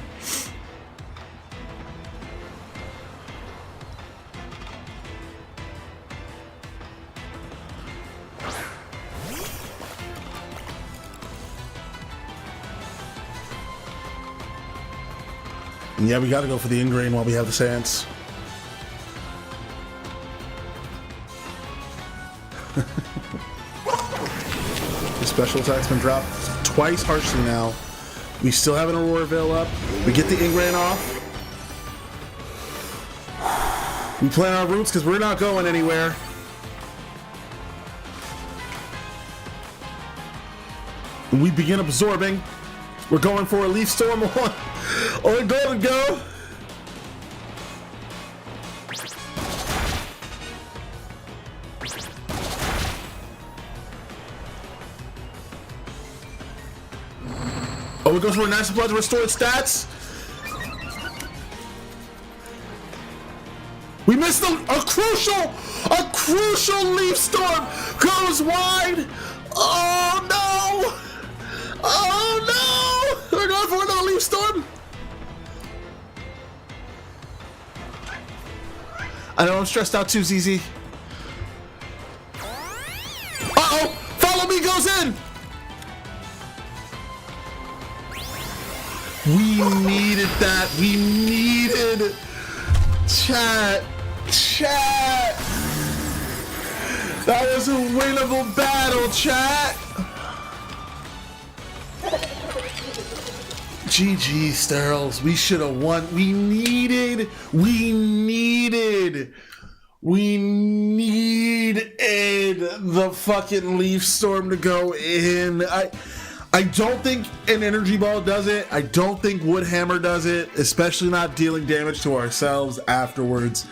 And yeah, we gotta go for the Ingrain while we have the Sands. special attack's been dropped twice harshly now. We still have an Aurora Veil up. We get the Ingran off. We plan our routes because we're not going anywhere. We begin absorbing. We're going for a Leaf Storm on Golden Go. Oh, it goes for a nice blood to restore its stats. We missed a crucial Leaf Storm goes wide. Oh no! Oh no! We're going for another Leaf Storm. I know I'm stressed out too, ZZ. Uh-oh! Follow me goes in! We needed that. We needed... Chat. That was a winnable battle, chat. GG, Sterls. We should have won. We needed the fucking Leaf Storm to go in. I don't think an Energy Ball does it. I don't think Woodhammer does it, especially not dealing damage to ourselves afterwards.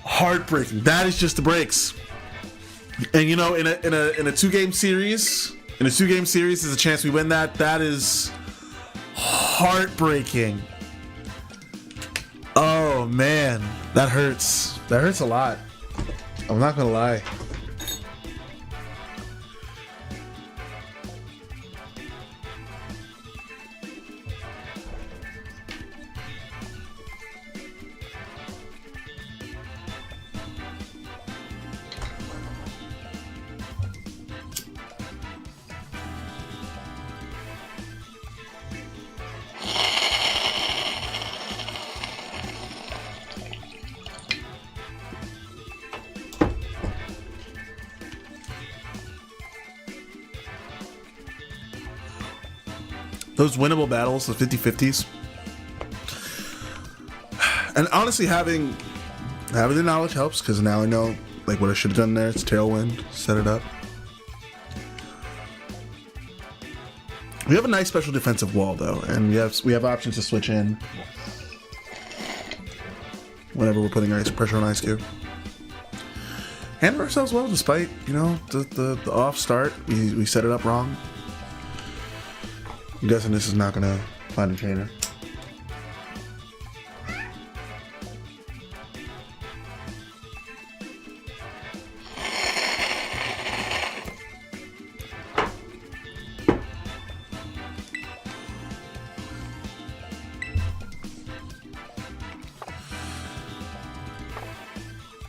Heartbreaking. That is just the breaks. And you know, in a two-game series, there's a chance we win that. That is heartbreaking. Oh man, that hurts. That hurts a lot. I'm not gonna lie. Those winnable battles, the 50-50s. And honestly, having the knowledge helps, because now I know like what I should have done there. It's Tailwind, set it up. We have a nice special defensive wall though, and we have options to switch in whenever we're putting ice pressure on Ice Cube. Handle ourselves well despite, you know, the off start. We set it up wrong. I'm guessing this is not gonna find a trainer.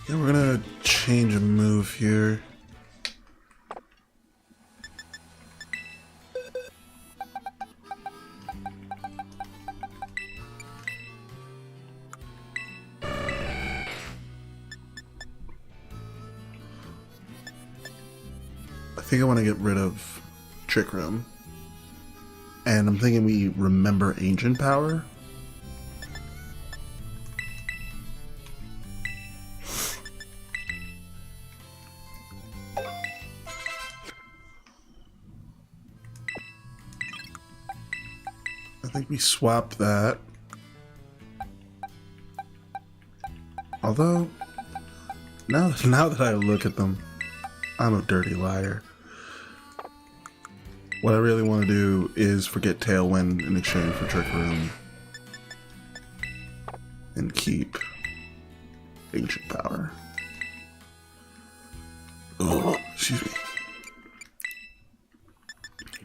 Yeah, we're gonna change a move here. I think I want to get rid of Trick Room. And I'm thinking we remember Ancient Power. I think we swap that. Although, now that I look at them, I'm a dirty liar. What I really want to do is forget Tailwind in exchange for Trick Room. And keep Ancient Power. Oh, excuse me.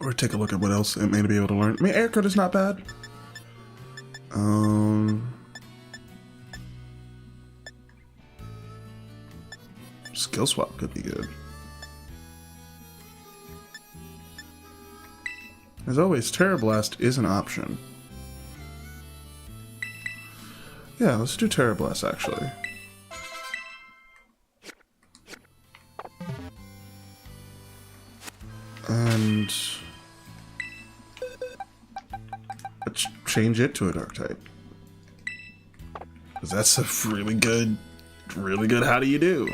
Or take a look at what else it may be able to learn. I mean, Air Code is not bad. Skill Swap could be good. As always, Terra Blast is an option. Yeah, let's do Terra Blast actually. And let's change it to a dark type. Because that's a really good how do you do.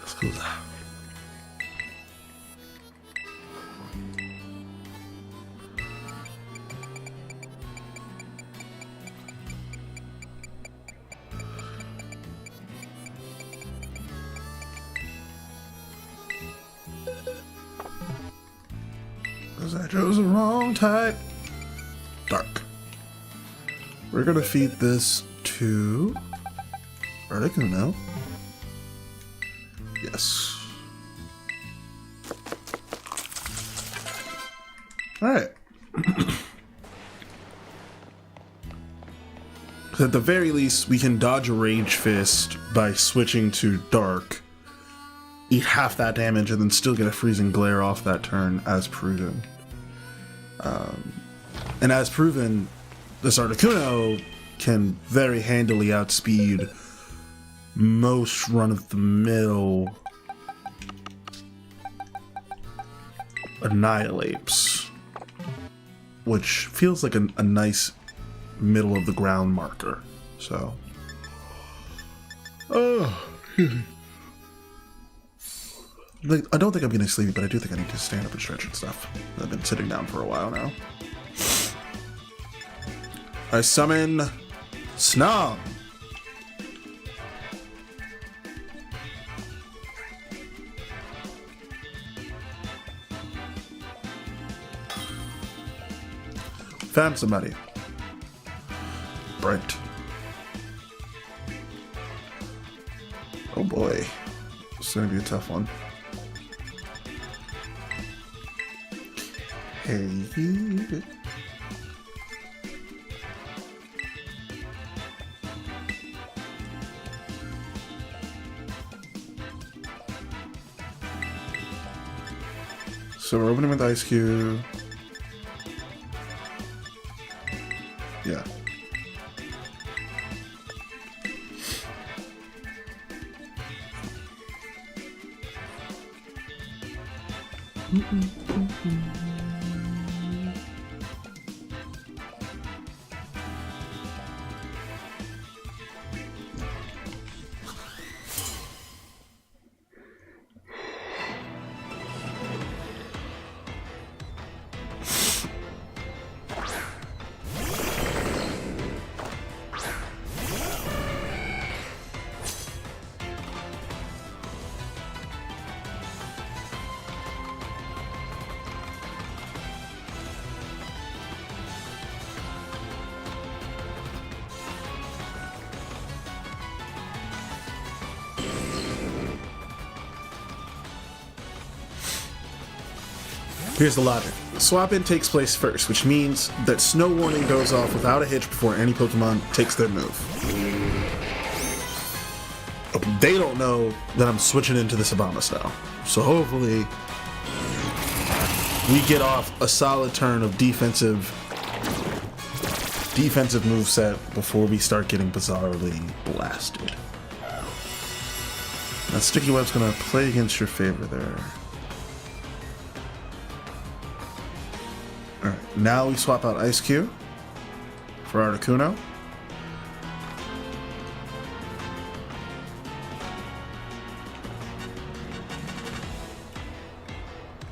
Let's go there. Because I chose the wrong type. Dark. We're gonna feed this to Articuno. Yes. Alright. At the very least, we can dodge a Rage Fist by switching to Dark, eat half that damage, and then still get a Freezing Glare off that turn, as proven. And as proven, this Articuno can very handily outspeed most run-of-the-mill Annihilates, which feels like a nice middle-of-the-ground marker. So, like, I don't think I'm getting sleepy, but I do think I need to stand up and stretch and stuff. I've been sitting down for a while now. I summon Snom. Found somebody. Brent. Oh boy. It's gonna be a tough one. Hey. So we're opening with Ice Cube. Yeah. Here's the logic. Swap-in takes place first, which means that Snow Warning goes off without a hitch before any Pokemon takes their move. They don't know that I'm switching into this Abomasnow. So hopefully we get off a solid turn of defensive moveset before we start getting bizarrely blasted. That Sticky Web's gonna play against your favor there. Alright, now we swap out Ice Cube for Articuno.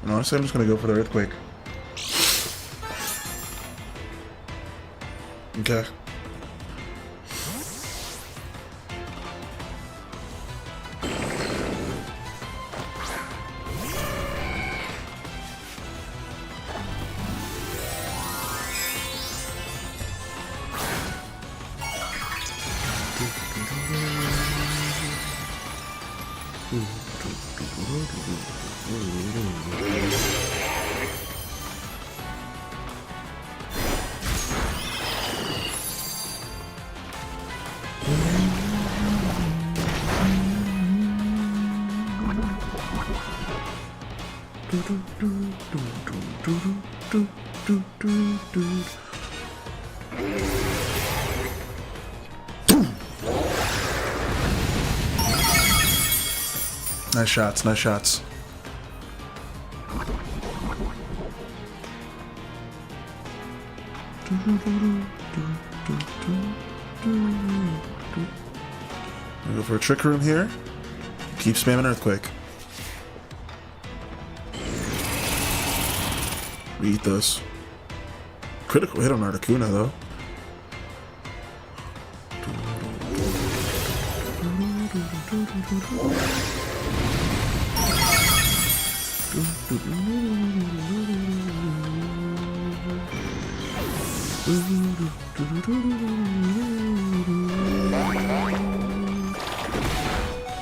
And honestly, I'm just going to go for the Earthquake. Okay. do, do, do, do. Nice shots, nice shots. We go for a trick room here. Keep spamming Earthquake. We eat those. Critical hit on Articuno though.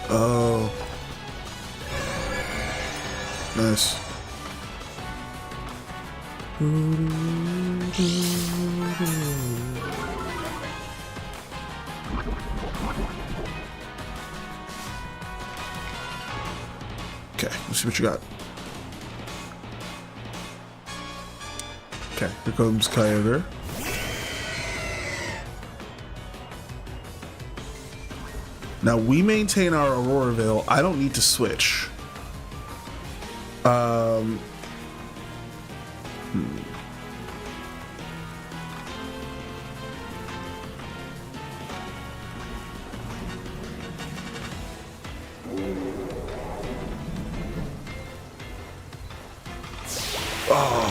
Oh. Nice. Okay, let's see what you got. Okay, here comes Kyogre. Now we maintain our Aurora Veil. I don't need to switch. Oh,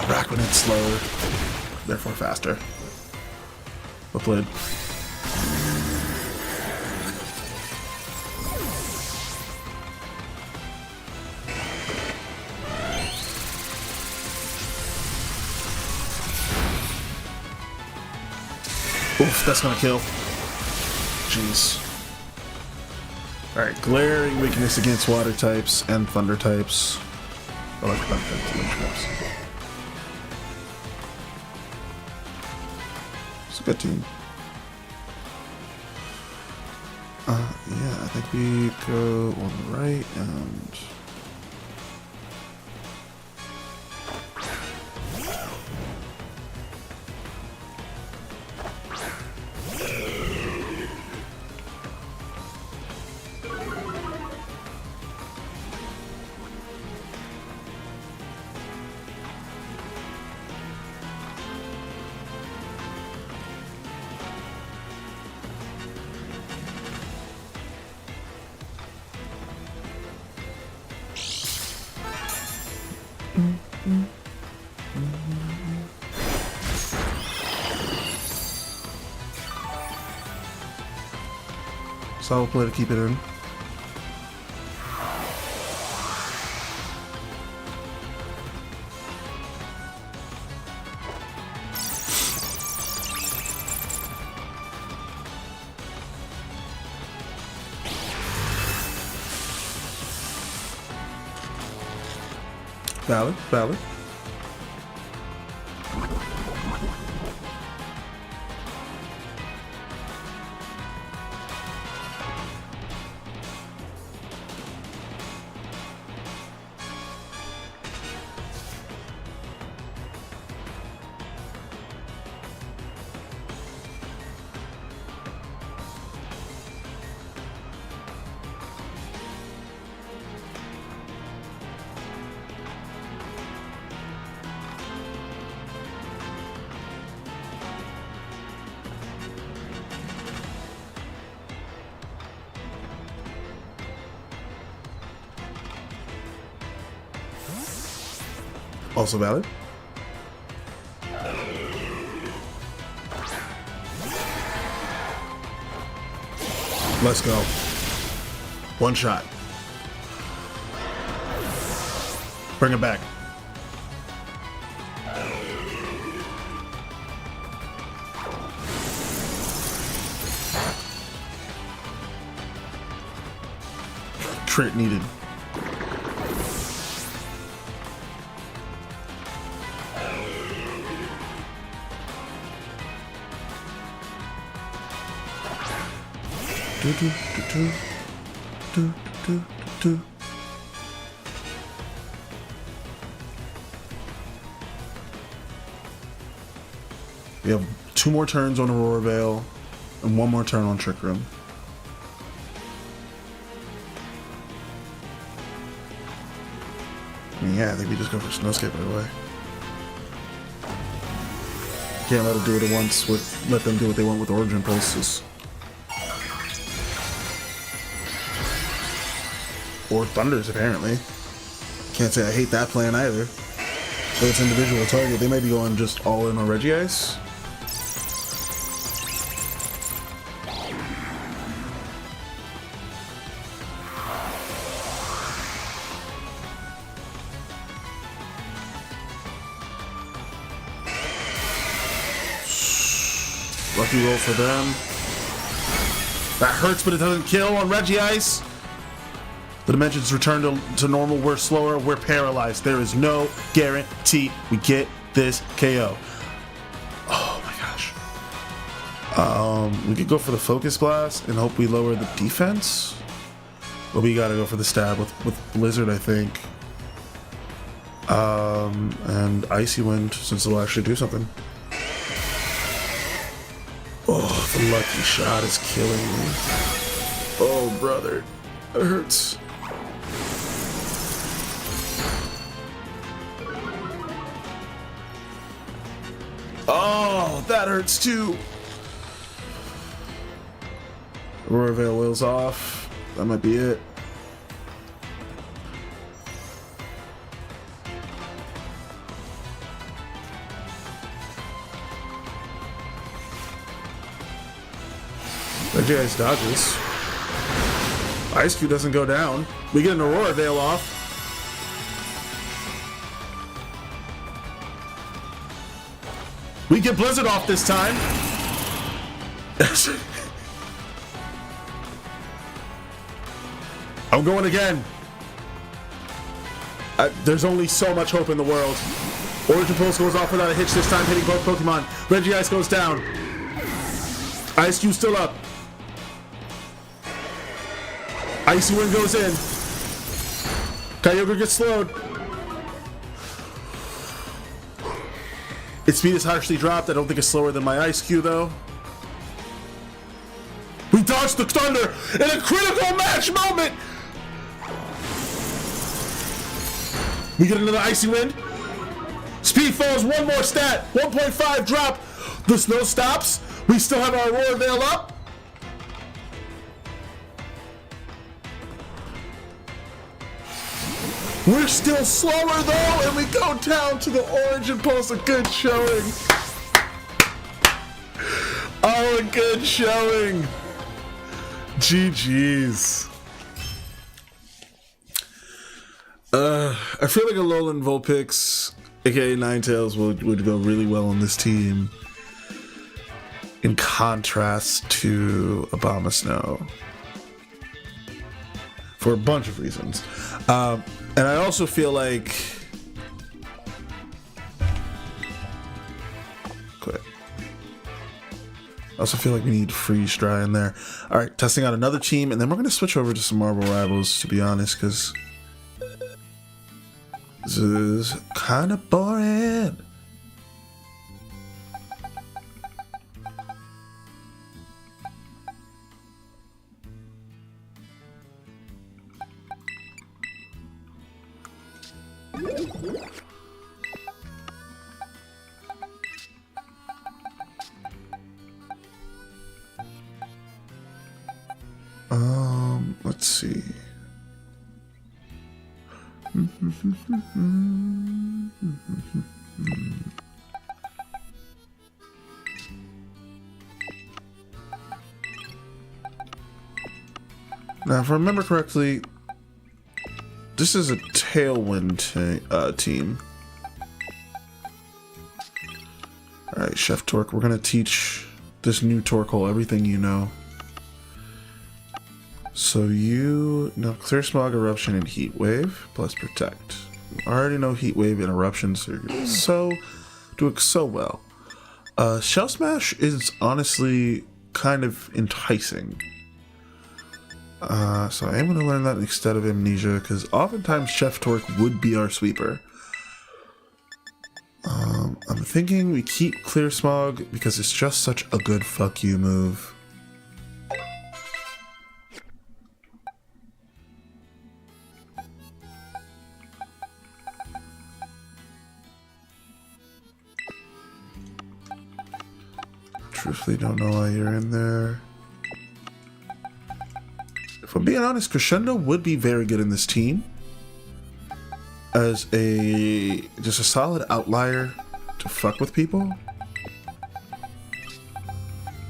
Rakronit's slower, therefore faster. Well played. Oof, that's gonna kill. Jeez. Alright, glaring weakness against water types and thunder types. I like thunder types and nature types. It's a good team. Yeah, I think we go on the right and... Solid play to keep it in. Valid, valid. Also valid. Let's go. One shot. Bring it back. Crit needed. Do, do, do, do, do, do. We have 2 more turns on Aurora Veil and 1 more turn on Trick Room. I mean, yeah, I think we just go for Snowscape right away. Can't let it do it at once. Let them do what they want with Origin Pulses. Or Thunders, apparently. Can't say I hate that plan either. But it's individual target. They might be going just all in on Regice. Lucky roll for them. That hurts, but it doesn't kill on Regice. The dimensions return to normal. We're slower. We're paralyzed. There is no guarantee we get this KO. Oh my gosh. We could go for the Focus Blast and hope we lower the defense. But we gotta go for the stab with Blizzard, I think. And Icy Wind, since it'll actually do something. Oh, the lucky shot is killing me. Oh, brother. It hurts. Oh, that hurts too. Aurora Veil wheels off. That might be it. Regice dodges. Ice Cube doesn't go down. We get an Aurora Veil off. We get Blizzard off this time. I'm going again. There's only so much hope in the world. Origin Pulse goes off without a hitch this time, hitting both Pokemon. Regice goes down. Ice Cube still up. Icy Wind goes in. Kyogre gets slowed. Its speed is harshly dropped. I don't think it's slower than my Ice Cube though. We dodged the Thunder in a critical match moment. We get another Icy Wind. Speed falls, 1 more stat. 1.5 drop. The snow stops. We still have our Aurora Veil up. We're still slower though, and we go down to the Origin Pulse. A good showing. Oh, a good showing. GG's. I feel like a Alolan Vulpix, aka Ninetales, would go really well on this team. In contrast to Abomasnow. For a bunch of reasons. And I also feel like... Quit. I also feel like we need Freeze Dry in there. Alright, testing out another team, and then we're going to switch over to some Marble Rivals, to be honest, because... this is kind of boring. Let's see. Now, if I remember correctly, this is a Tailwind team. Alright, Chef Torque, we're going to teach this new Torkoal everything you know. So you know Clear Smog, Eruption, and Heat Wave, plus Protect. I already know Heat Wave and Eruption, so you're doing so well. Shell Smash is honestly kind of enticing. So I am going to learn that instead of Amnesia, because oftentimes Chef Torque would be our sweeper. I'm thinking we keep Clear Smog because it's just such a good fuck you move. Truthfully, don't know why you're in there. If I'm being honest, Crescendo would be very good in this team as just a solid outlier to fuck with people.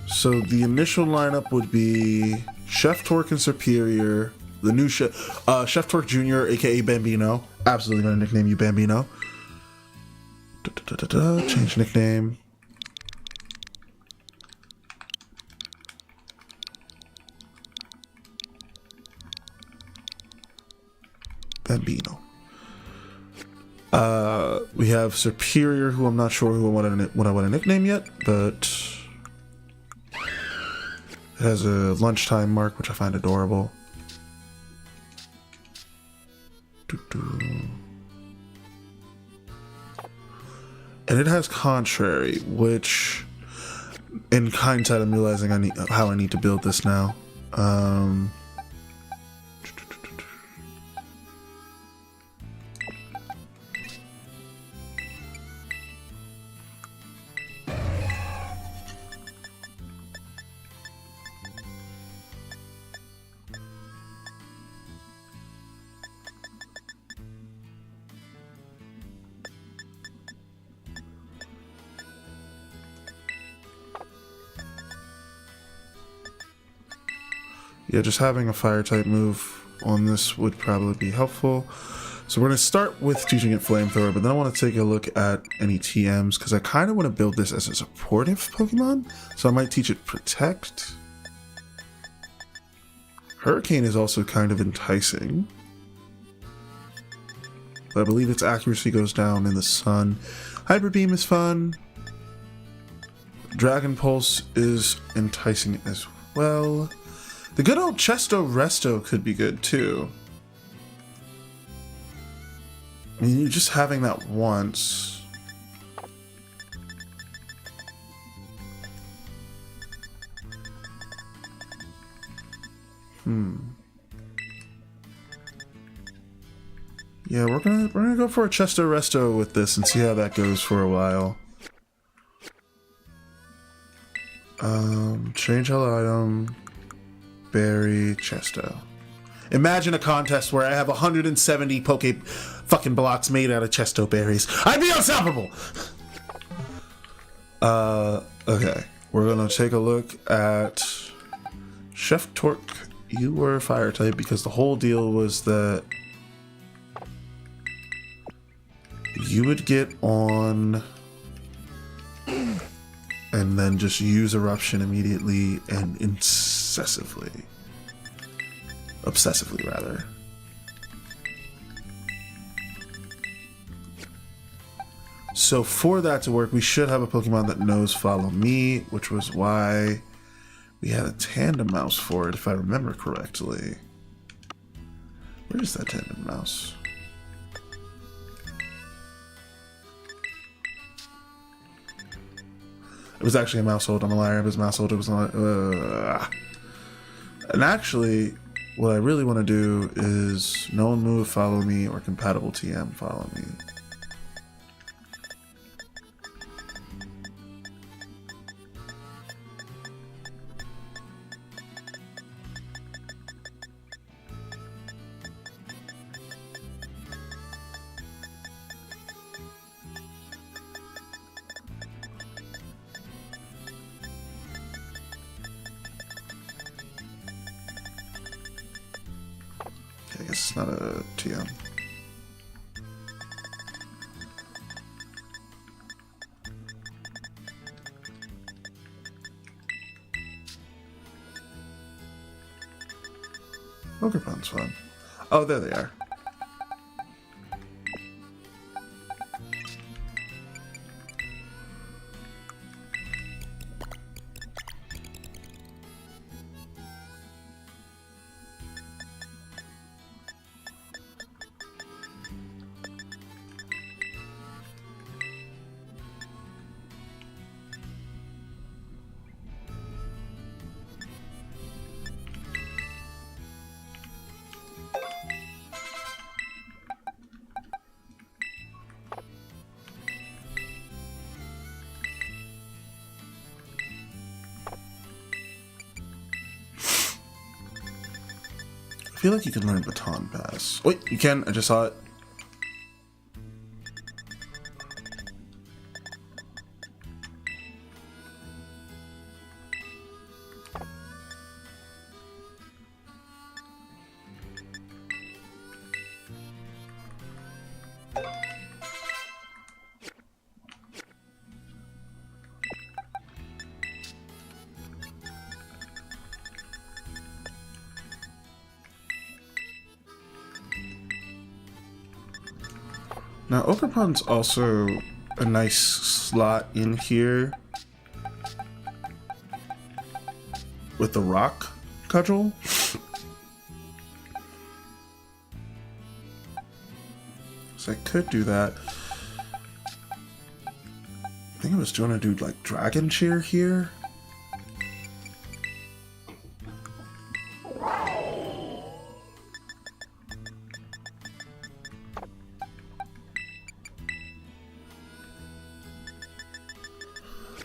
So the initial lineup would be Chef Torque and Superior, the new Chef Torque Jr., aka Bambino. Absolutely gonna nickname you Bambino. Change nickname. Bambino. We have Superior, who I'm not sure what I want to nickname yet, but it has a lunchtime mark, which I find adorable. And it has Contrary, which, in hindsight, I'm realizing how I need to build this now. Yeah, just having a fire type move on this would probably be helpful. So we're going to start with teaching it Flamethrower, but then I want to take a look at any TMs because I kind of want to build this as a supportive Pokemon. So I might teach it Protect. Hurricane is also kind of enticing, but I believe its accuracy goes down in the sun. Hyper Beam is fun. Dragon Pulse is enticing as well. The good old Chesto Resto could be good too. I mean, you're just having that once. Yeah, we're gonna go for a Chesto Resto with this and see how that goes for a while. Change hell item. Berry Chesto. Imagine a contest where I have 170 Poke fucking blocks made out of Chesto berries. I'd be unstoppable! Okay. We're gonna take a look at Chef Torque. You were fire type because the whole deal was that you would get on and then just use Eruption immediately and obsessively rather. So for that to work, we should have a Pokemon that knows Follow Me, which was why we had a Tandem Mouse for it, if I remember correctly. Where is that Tandem Mouse? It was actually a Mousehold. I'm a liar. It was Mousehold. It was not. And actually, what I really want to do is known move Follow Me or compatible TM Follow Me. I guess it's not a TM. Pokemon's fun. Oh, there they are. feel like you can learn Baton Pass. Wait, you can? I just saw it. Now, Okerpon's also a nice slot in here with the rock cudgel. So I could do that. I think I was going to do like Dragon Cheer here.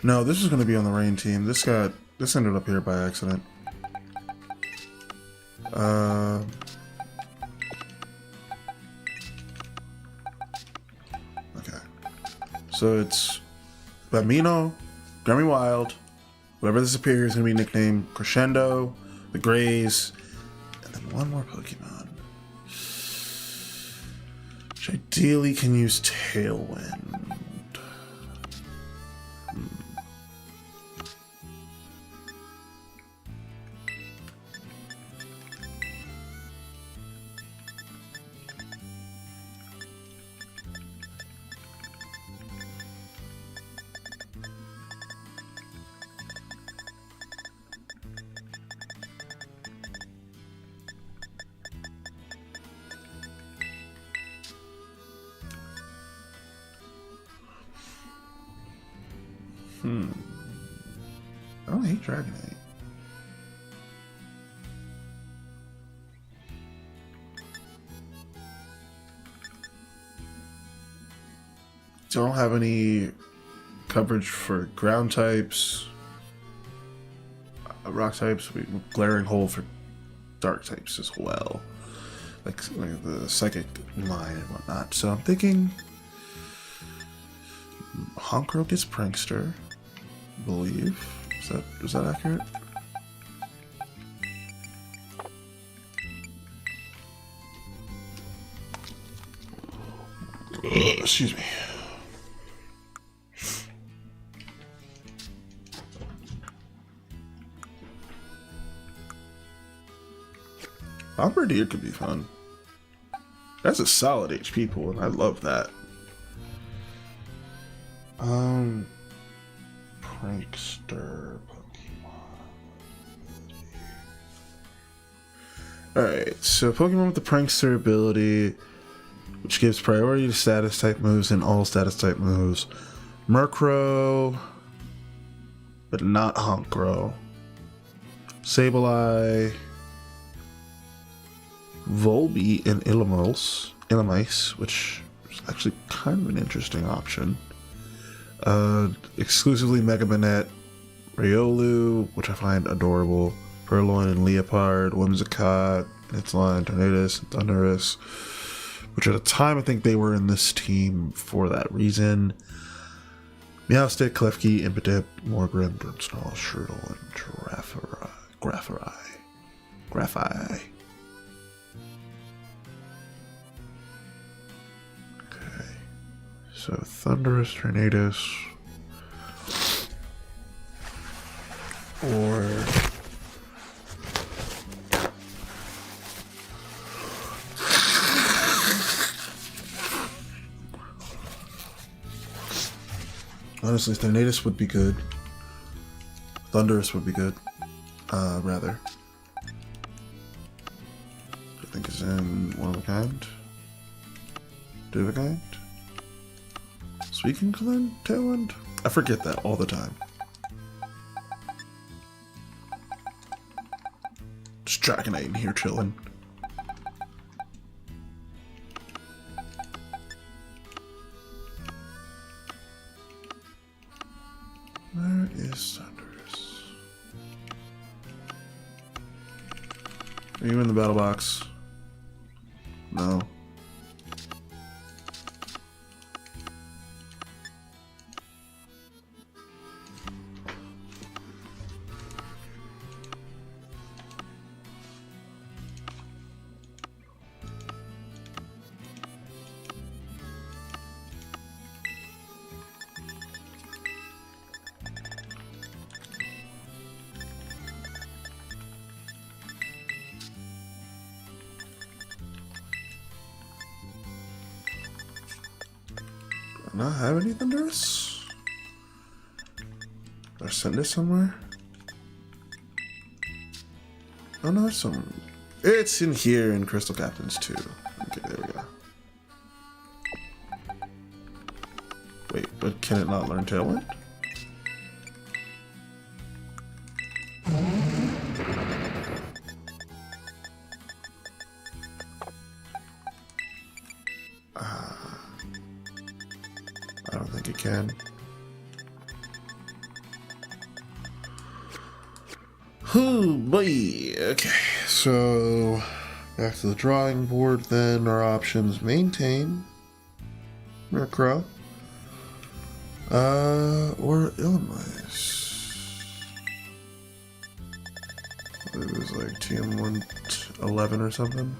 No, this is going to be on the rain team. This ended up here by accident. Okay. So it's Bambino, Gummy Wild, whoever this appears is going to be nicknamed Crescendo, the Greys, and then one more Pokemon. Which ideally can use Tailwind. I don't hate Dragonite. Don't have any coverage for ground types, rock types. We glaring hole for dark types as well, like the psychic line and whatnot. So I'm thinking Honchkrow gets Prankster, I believe. Is that accurate? Excuse me. Bombardier could be fun. That's a solid HP pool, and I love that. Prankster Pokemon. Alright, so Pokemon with the Prankster ability, which gives priority to status type moves and all status type moves. Murkrow, but not Honchkrow. Sableye, Volbeat, and Illumise, which is actually kind of an interesting option. Exclusively Mega Manette, Riolu, which I find adorable, Purloin and Leopard, Whimsicott, and its line, Tornadus, and Thundurus, which at the time I think they were in this team for that reason. Meowstic, Klefki, Impidip, Morgrem, Durmstrol, Shirtle, and Graffi. Okay. So Thundurus, Tornadus, or honestly, Tornadus would be good. Thundurus would be good. Rather. I think is in one of a kind. Two of a kind. Suicune Clan? Tailwind? I forget that all the time. Just Dragonite in here chilling. Where is Thundurus? Are you in the battle box? No. Not have any Thunderous? Did I send it somewhere? Oh no, it's it's in here in Crystal Captains too. Okay, there we go. Wait, but can it not learn Tailwind? I don't think it can. Oh boy. Okay, so back to the drawing board then. Our options: maintain, Murkrow, or Illinois. It was like TM 111 or something.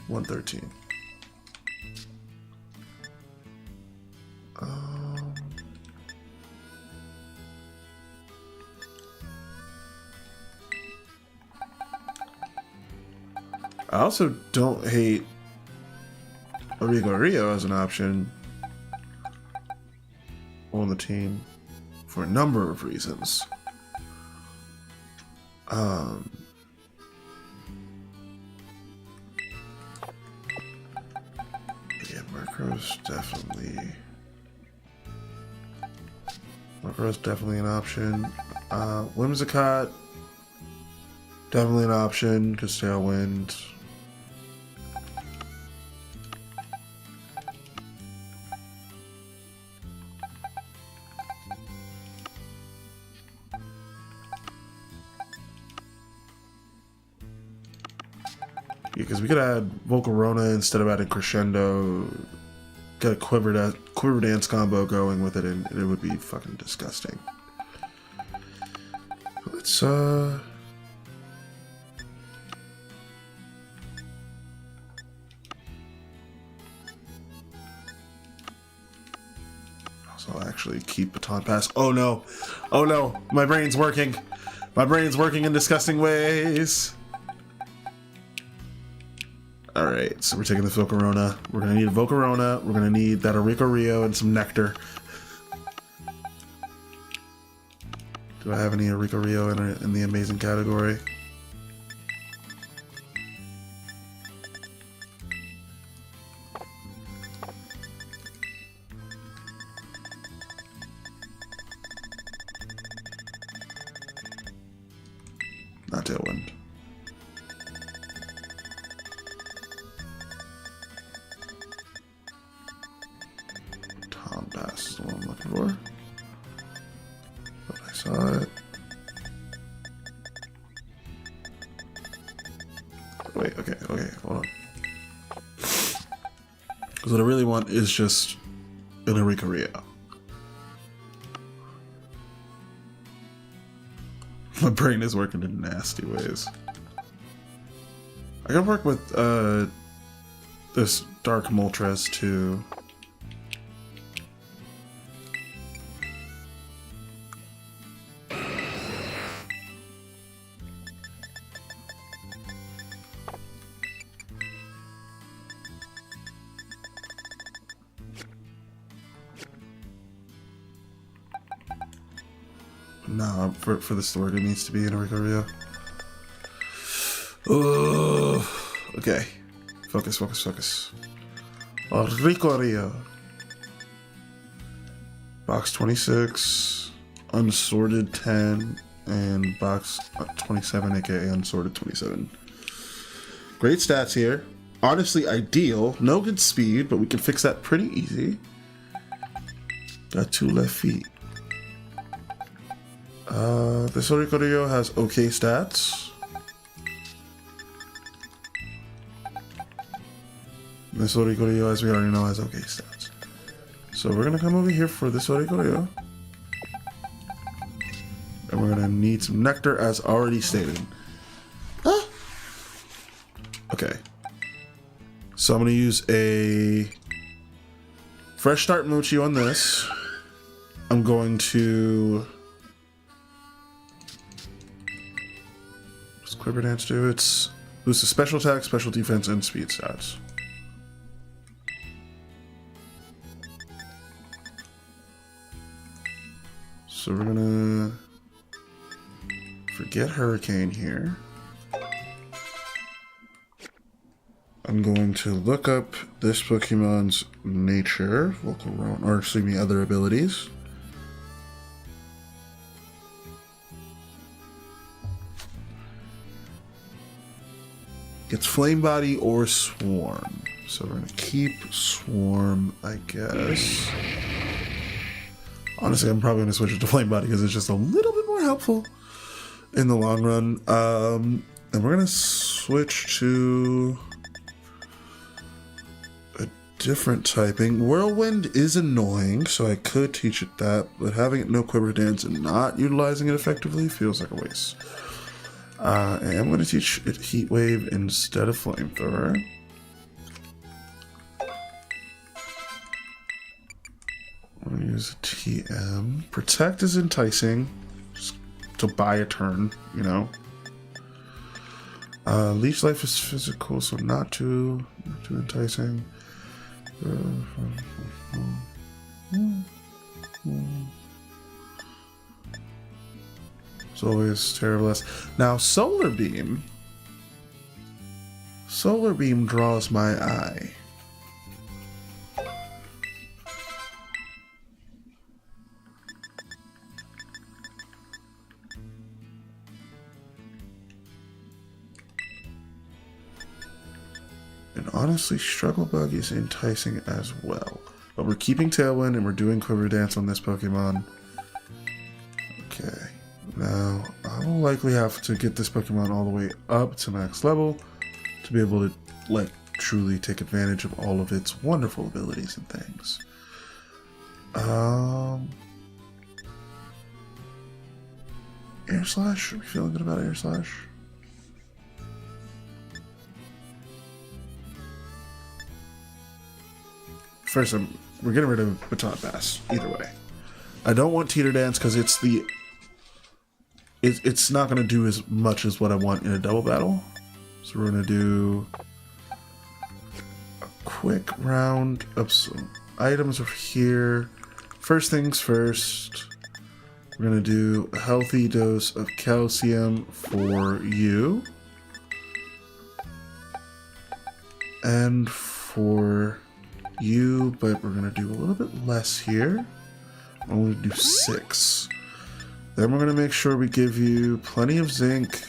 113. I also don't hate Origo Rio as an option on the team for a number of reasons. Yeah, Murkrow's definitely an option. Whimsicott, definitely an option because Tailwind. Because we could add Volcarona instead of adding Crescendo, get a Quiver Dance combo going with it, and it would be fucking disgusting. Let's also, I'll actually keep Baton Pass. Oh no, my brain's working. My brain's working in disgusting ways. Alright, so we're taking the Volcarona. We're gonna need a Volcarona. We're gonna need that Orico Rio and some Nectar. Do I have any Orico Rio in the amazing category? Not Tailwind. Pass is the one I'm looking for. But I saw it. Wait, okay, hold on. Because what I really want is just an Orico Rio. My brain is working in nasty ways. I gotta work with this Dark Moltres too. No, for the sword, it needs to be in Orico Rio. Oh, okay. Focus. Orico Rio. Box 26, Unsorted 10, and box 27, aka Unsorted 27. Great stats here. Honestly, ideal. No good speed, but we can fix that pretty easy. Got 2 left feet. This Orico Rio has okay stats. This Oricorio, as we already know, has okay stats. So we're gonna come over here for this Oricorio. And we're gonna need some nectar as already stated. Ah! Okay. So I'm gonna use a fresh start mochi on this. I'm going to... What's Quiver Dance do? It's boosts the special attack, special defense, and speed stats. So we're gonna forget Hurricane here. I'm going to look up this Pokemon's nature, vocal roam, or excuse me, other abilities. It's Flame Body or Swarm. So we're gonna keep Swarm, I guess. Honestly, I'm probably gonna switch it to Flame Body because it's just a little bit more helpful in the long run. And we're gonna switch to a different typing. Whirlwind is annoying, so I could teach it that, but having it no Quiver Dance and not utilizing it effectively feels like a waste. I am going to teach it Heat Wave instead of Flamethrower. I'm going to use a TM. Protect is enticing, just to buy a turn, you know. Leech Life is physical, so not too enticing. It's always terrible. Now, Solar Beam draws my eye. And honestly, Struggle Bug is enticing as well. But we're keeping Tailwind and we're doing Quiver Dance on this Pokemon. Okay. Now, I will likely have to get this Pokemon all the way up to max level to be able to, like, truly take advantage of all of its wonderful abilities and things. Air Slash? Are we feeling good about Air Slash? First, we're getting rid of Baton Pass, either way. I don't want Teeter Dance because it's not going to do as much as what I want in a double battle. So we're going to do a quick round of some items over here. First things first, we're going to do a healthy dose of calcium for you. And for you, but we're going to do a little bit less here. I'm going to do 6. Then we're going to make sure we give you plenty of zinc,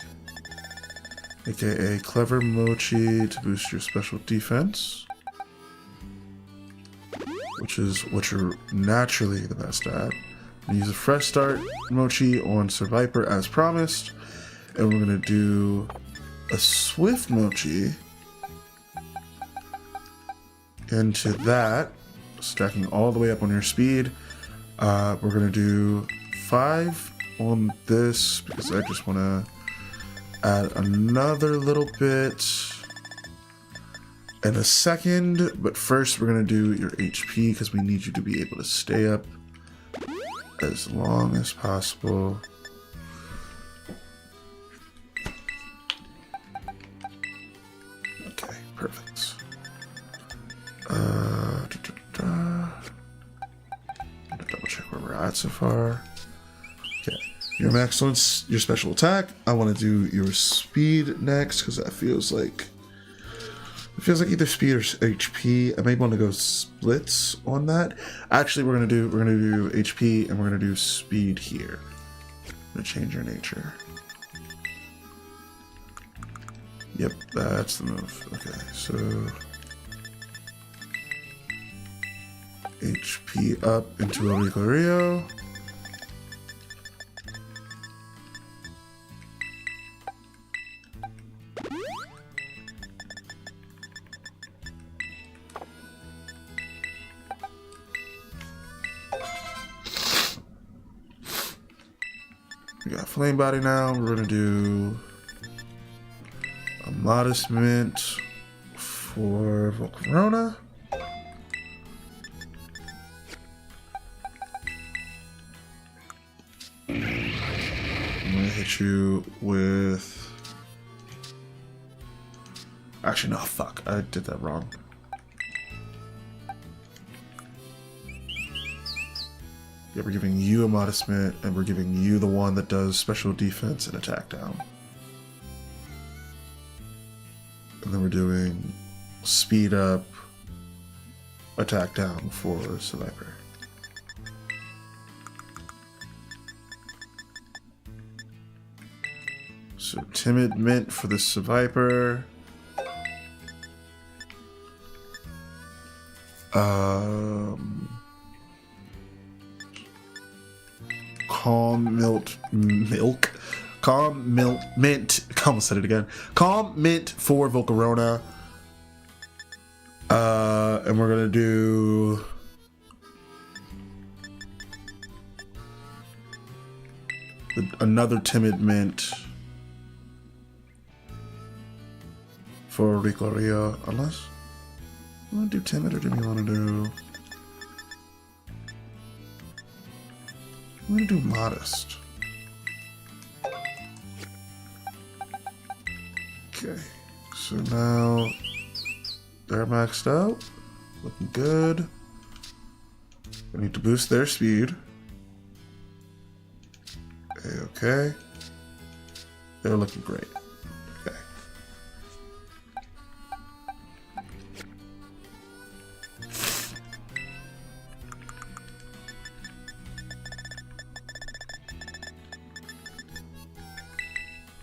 aka Clever Mochi, to boost your special defense, which is what you're naturally the best at. Use a Fresh Start Mochi on Sir Viper as promised, and we're going to do a Swift Mochi into that, stacking all the way up on your speed. We're going to do 5 on this because I just want to add another little bit in a second, but first we're going to do your HP because we need you to be able to stay up as long as possible. Okay, perfect. Double check where we're at so far. Okay, your excellence, your special attack. I want to do your speed next because that feels like either speed or HP. I may want to go splits on that. Actually, we're gonna do HP and we're gonna do speed here. I'm gonna change your nature. Yep, that's the move. Okay, so HP up into a Rio. flame body now. We're gonna do a modest mint for Volcarona. I'm gonna hit you with. Actually, no, fuck. I did that wrong. Yeah, we're giving you a modest mint, and we're giving you the one that does special defense and attack down. And then we're doing speed up, attack down for Survivor. So timid mint for the Survivor. Calm mint. Almost said it again. Calm mint for Volcarona. And we're gonna do another timid mint for Rico Rio, unless you want to do timid, or do you want to do? I'm gonna do modest. Okay, so now they're maxed out, looking good. We need to boost their speed. Okay, they're looking great. Okay.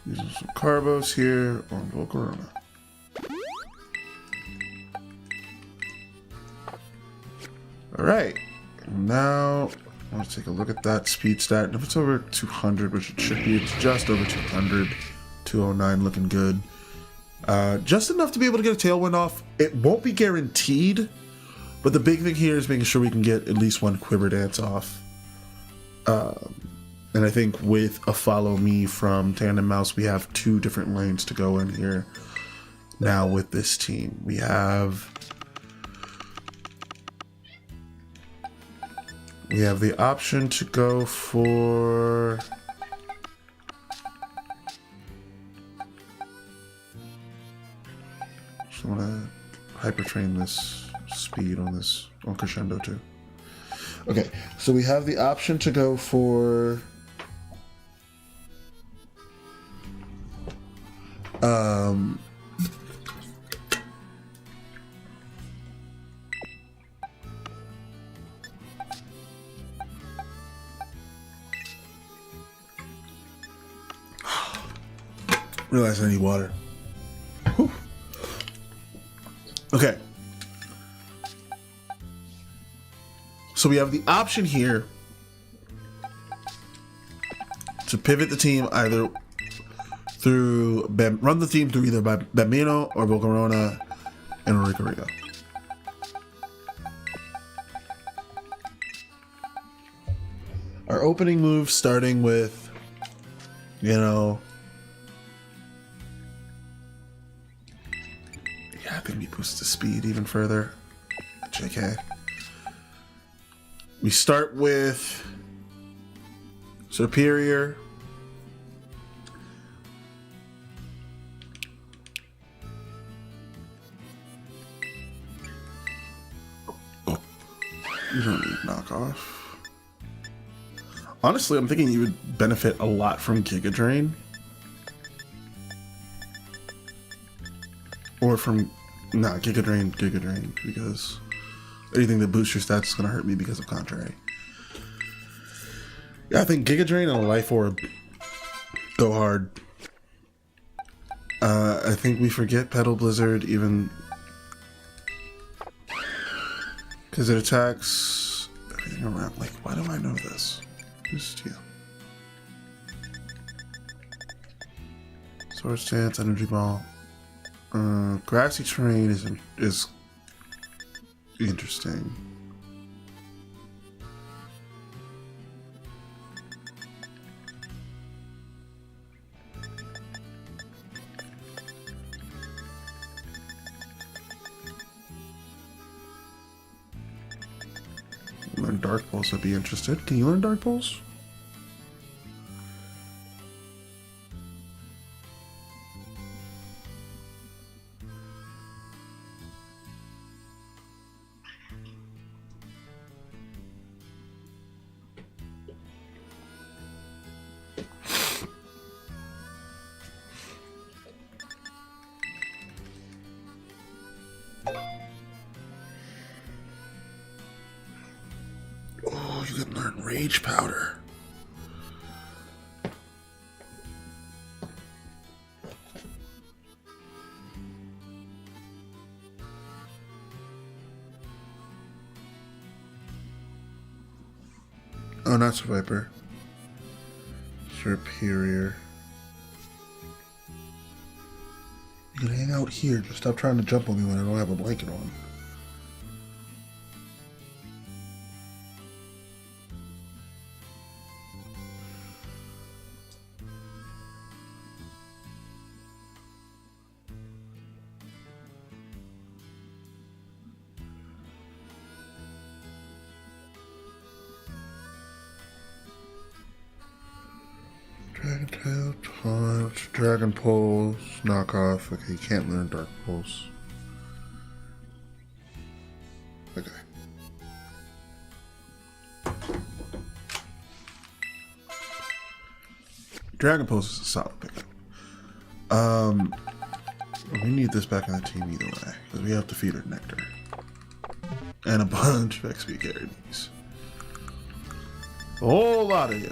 Using some carbos here on Volcarona. Alright, now let's take a look at that speed stat. And if it's over 200, which it should be, it's just over 200. 209 looking good. Just enough to be able to get a tailwind off. It won't be guaranteed, but the big thing here is making sure we can get at least one quiver dance off. And I think with a follow me from Tandem Mouse, we have two different lanes to go in here. Now with this team, we have the option to go for just want to hyper train this speed on this on Crescendo too. Okay, so we have the option to go for realize I need water. Whew. Okay. So we have the option here to pivot the team either through run the team through either by Bambino or Volcarona and Rico Rio. Our opening move starting with, you know, yeah, I think we boost the speed even further. JK. We start with Superior. Oh, you don't need knockoff. Honestly, I'm thinking you would benefit a lot from Giga Drain. Or from, nah, Giga Drain, because anything that boosts your stats is going to hurt me because of Contrary. Yeah, I think Giga Drain and a Life Orb go hard. I think we forget Petal Blizzard even because it attacks everything around. Like, why do I know this? Just you. Sword Stance, Energy Ball. Grassy Terrain is interesting. Learn Dark Pulse, I'd be interested. Can you learn Dark Pulse? Oh, you can learn Rage Powder. Oh, not Viper. Superior. You can hang out here. Just stop trying to jump on me when I don't have a blanket on. Dragon Tail, Taunt, Dragon Pulse, Knockoff. Okay, you can't learn Dark Pulse. Okay. Dragon Pulse is a solid pickup. We need this back in the team either way, because we have to feed her Nectar. And a bunch of XP carries. A whole lot of you.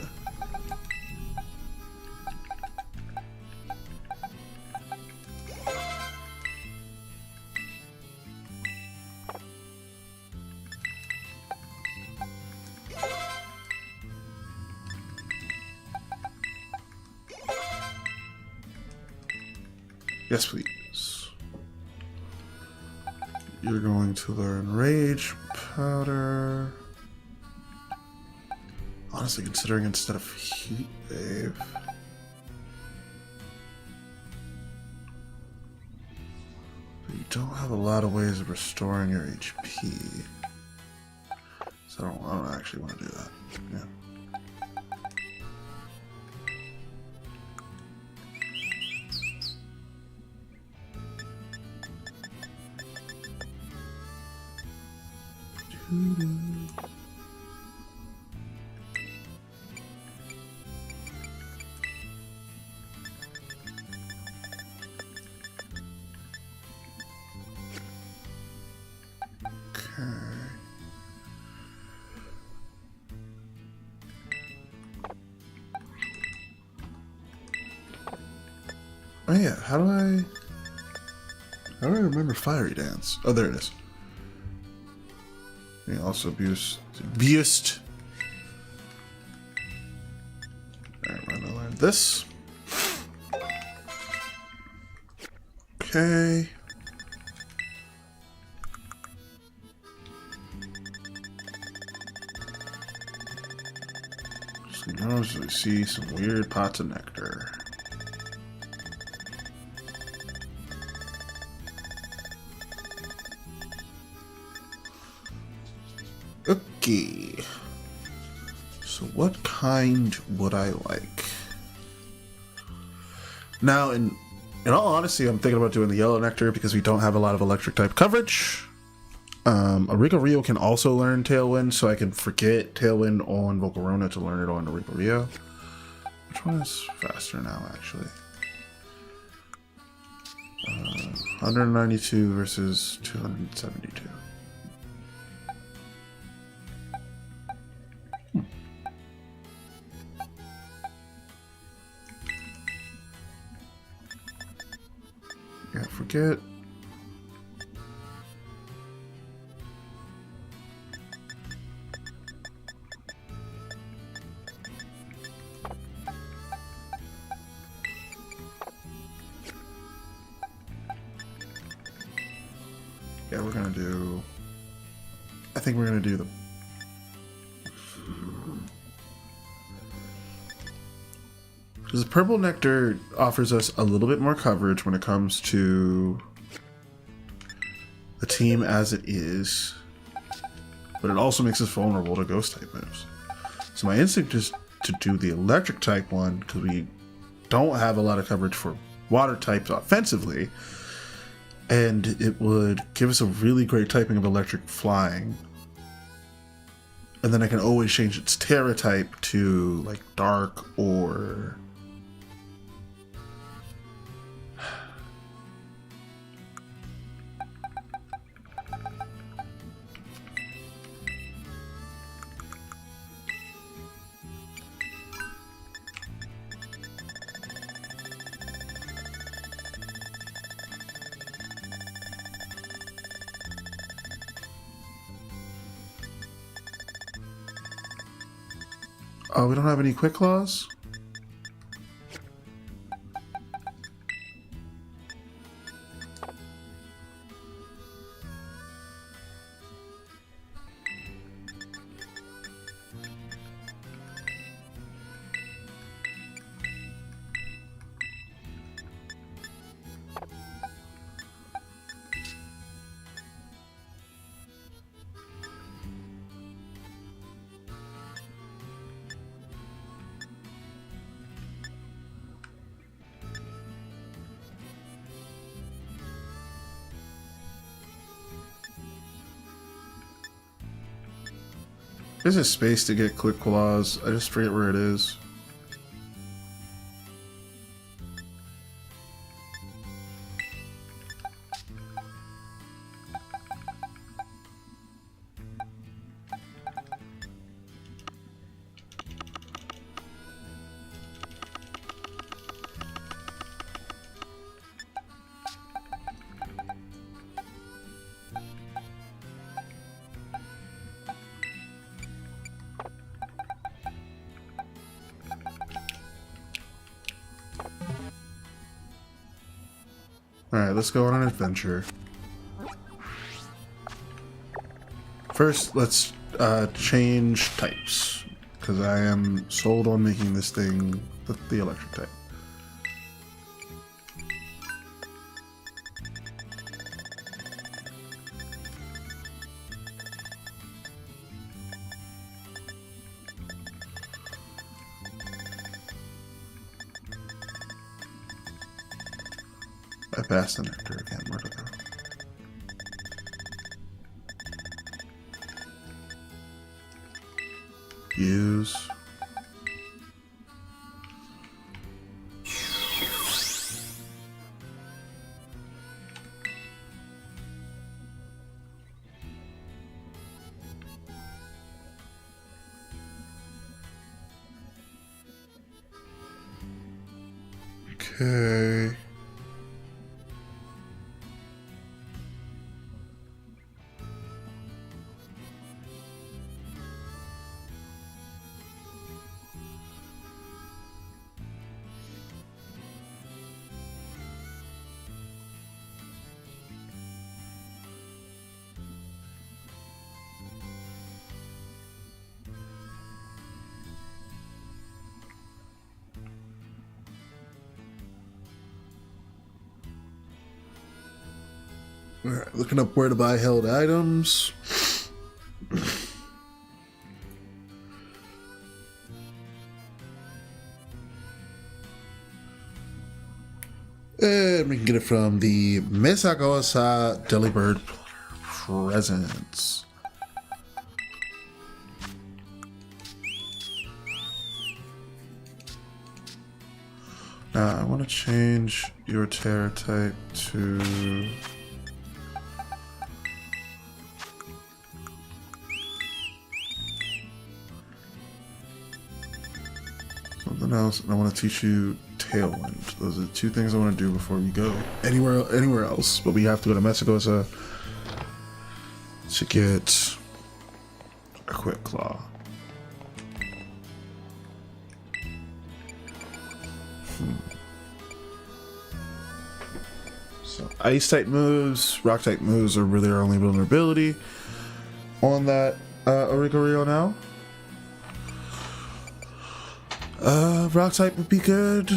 Yes, please. You're going to learn Rage Powder. Honestly, considering instead of Heat Wave. But you don't have a lot of ways of restoring your HP. So I don't actually want to do that. Yeah. Oh yeah, how do I remember Fiery Dance? Oh, there it is. Yeah, also Boost. Alright, we're gonna learn this. Okay. Sometimes we see some weird pots of nectar. Okay. So what kind would I like? Now, in all honesty, I'm thinking about doing the yellow nectar because we don't have a lot of electric type coverage. Auriga Rio can also learn Tailwind, so I can forget Tailwind on Volcarona to learn it on Auriga Rio. Which one is faster now, actually? 192 versus 272. Yeah, forget. Yeah, we're gonna do. I think we're gonna do the. Because the purple nectar offers us a little bit more coverage when it comes to the team as it is. but it also makes us vulnerable to ghost type moves. So my instinct is to do the electric type one, because we don't have a lot of coverage for water types offensively, and it would give us a really great typing of electric flying. And then I can always change its TERA type to like dark or oh, we don't have any quick claws? There's a space to get quick claws. I just forget where it is. Alright, let's go on an adventure. First, let's change types, because I am sold on making this thing the electric type. I passed the nectar again. Where to go? Use. Okay. Alright, looking up where to buy held items. And we can get it from the Misagosa Delibird Presents. Now I want to change your TERA type to something else, and I want to teach you Tailwind. Those are the two things I want to do before we go anywhere else. But we have to go to Mesagosa to get a quick claw. So ice type moves, rock type moves are really our only vulnerability on that Oricorio now. Rock type would be good.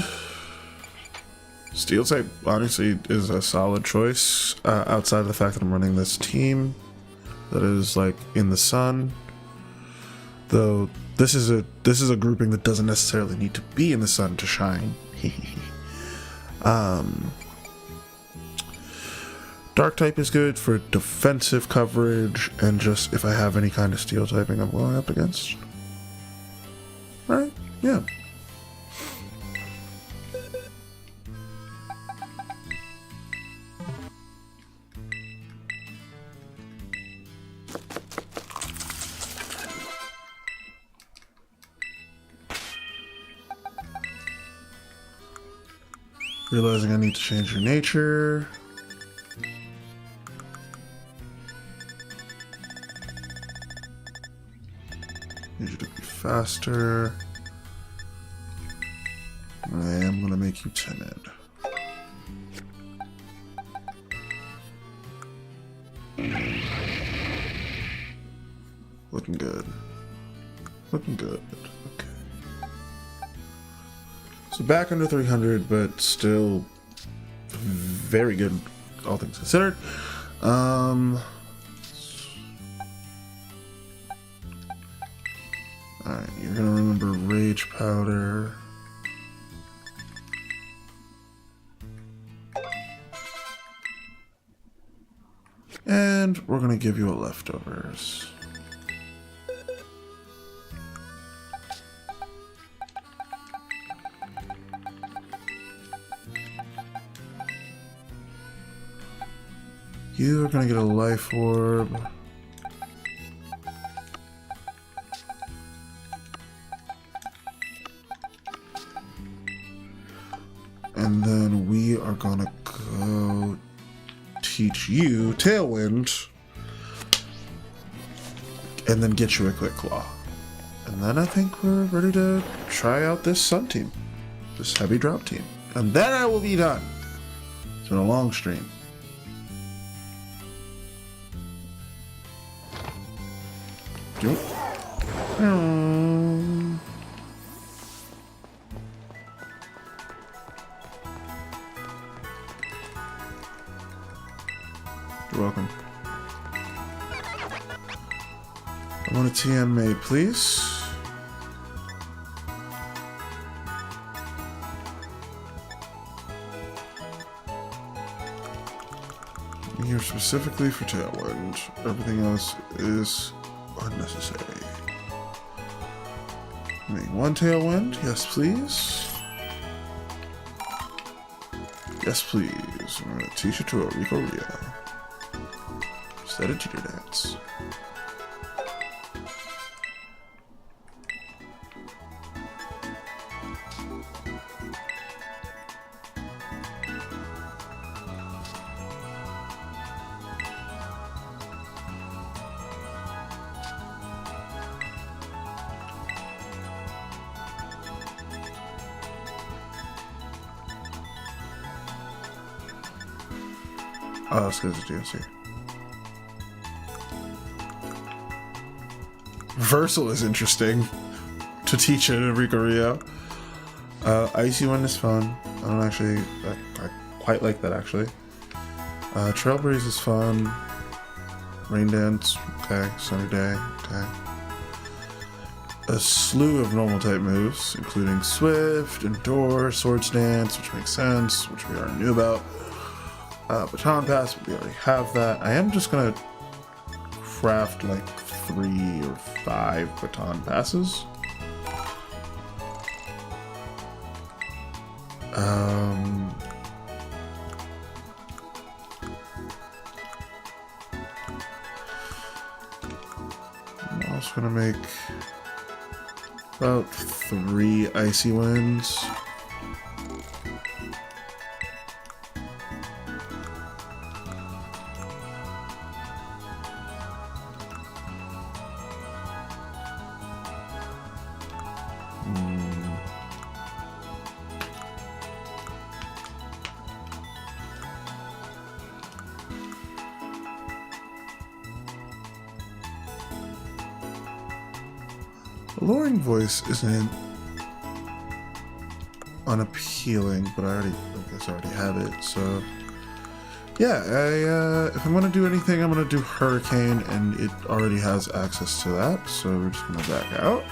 Steel type honestly is a solid choice outside of the fact that I'm running this team. that is like in the sun. Though this is a grouping that doesn't necessarily need to be in the sun to shine. Dark type is good for defensive coverage and just if I have any kind of steel typing I'm going up against. Alright, yeah. Realizing I need to change your nature. Need you to be faster. I am gonna make you timid. Looking good. Looking good. Okay. So back under 300, but still very good, all things considered. Alright, you're gonna remember Rage Powder. And we're gonna give you a Leftovers. You are gonna get a Life Orb. And then we are gonna go teach you Tailwind. And then get you a Quick Claw. And then I think we're ready to try out this Sun team. This heavy drop team. And then I will be done. It's been a long stream. You're welcome. I want a TMA, please. I'm here specifically for Tailwind. Everything else is unnecessary. Make one Tailwind. Yes, please. Yes, please. I'm going to teach you to a Rico Rio. Instead of Cheater Dance. Oh, that's because it's DLC. Reversal is interesting to teach it in Rico Rio. Icy One is fun. I don't actually, I quite like that actually. Trailbreeze is fun. Rain Dance, okay. Sunny Day, okay. A slew of normal type moves, including Swift, Endure, Swords Dance, which makes sense, which we already knew about. Baton Pass, we already have that. I am just gonna craft like 3 or 5 Baton Passes. I'm also gonna make about 3 Icy Winds. Alluring Voice isn't unappealing, but I guess I already have it, so Yeah, if I'm gonna do anything, I'm gonna do Hurricane, and it already has access to that, so we're just gonna back out.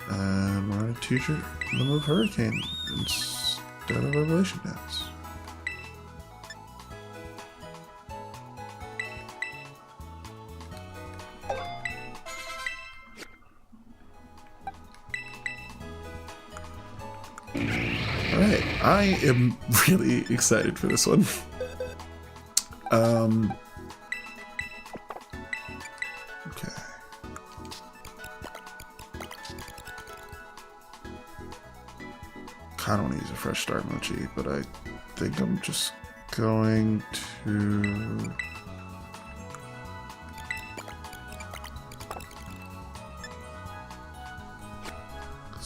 And we're gonna teach her the move Hurricane instead of Revelation Dance. Alright, I am really excited for this one. Okay. Kinda wanna use a fresh start mochi, but I think I'm just going to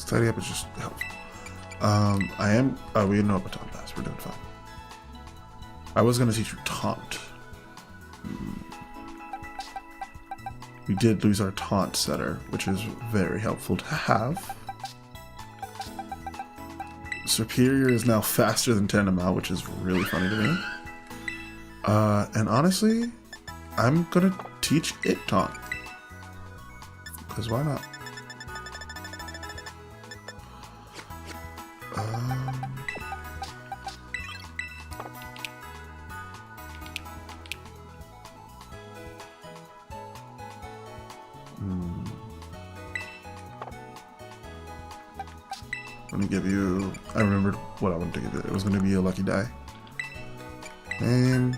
tidy up is just helpful. I am. Oh, we know Baton Pass. We're doing fine. I was gonna teach you Taunt. We did lose our Taunt setter, which is very helpful to have. Superior is now faster than Tandem, which is really funny to me. And honestly, I'm gonna teach it Taunt. Because why not? Let me give you. I remembered what I wanted to give it. It was going to be a lucky die. Name.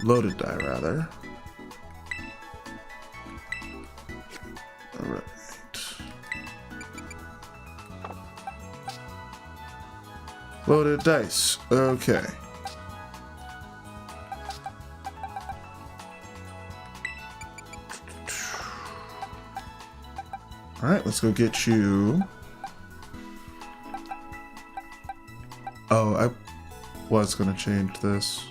Loaded die, rather. Alright. Loaded dice. Okay. Alright, let's go get you. Oh, I was gonna change this.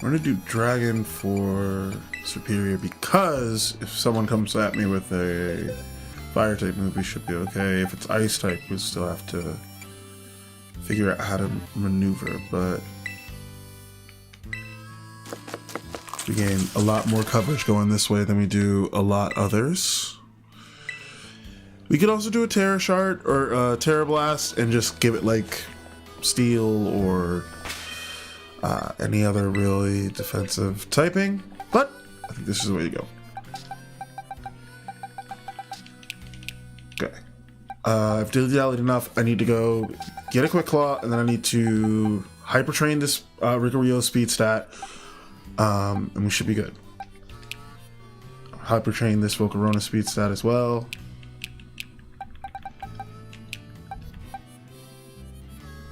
I'm gonna do Dragon for Superior because if someone comes at me with a Fire type move, we should be okay. If it's Ice type, we still have to figure out how to maneuver, but we gain a lot more coverage going this way than we do a lot others. We could also do a Terra Shard or Terra Blast and just give it like Steel or any other really defensive typing, but I think this is the way to go. Okay. I've dilly-dallied enough. I need to go get a Quick Claw, and then I need to Hyper Train this Rigorio speed stat, and we should be good. Hyper Train this Volcarona speed stat as well.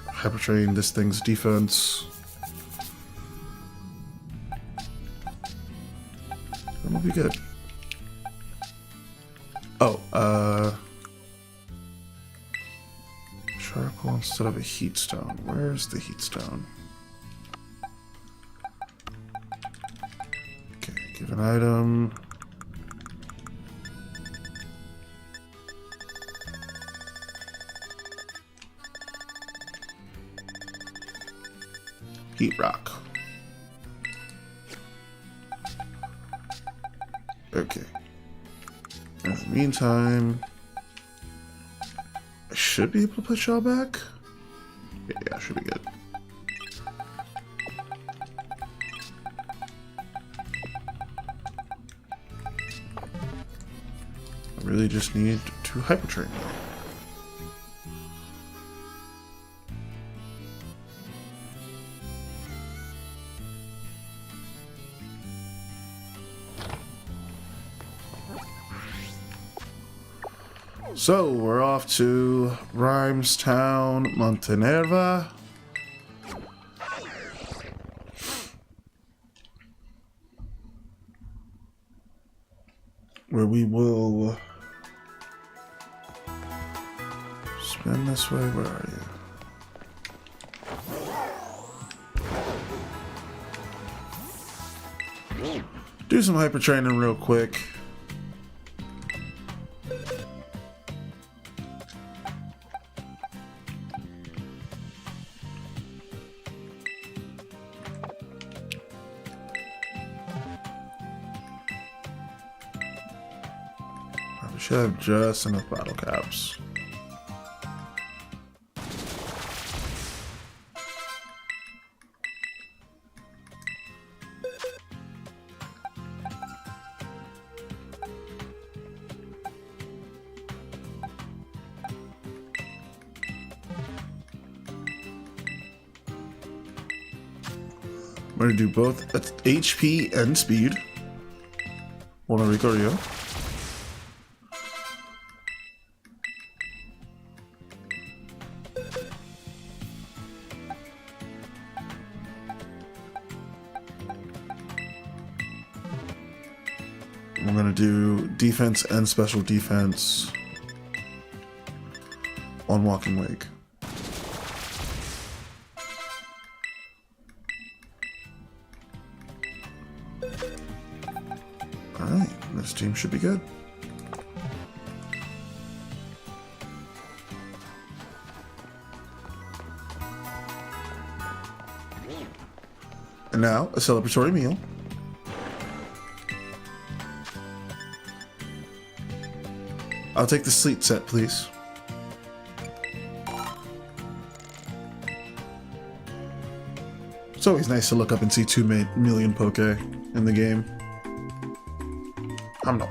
Hyper Train this thing's defense. And we'll be good. Oh, charcoal instead of a heat stone. Where's the heat stone? Okay, give an item. Heat rock. Okay. In the meantime, I should be able to put Shaw back. Yeah, I should be good. really just need to hyper train now. So we're off to Rhymestown, Montenegro. Where we will spin this way. Where are you? Do some hyper training real quick. Should have just enough bottle caps. I'm going to do both HP and speed. Hola, Rico Rio. I'm going to do defense and special defense on Walking Wake. Alright, this team should be good. And now, a celebratory meal. I'll take the sleep set, please. It's always nice to look up and see 2 million Poke in the game. No.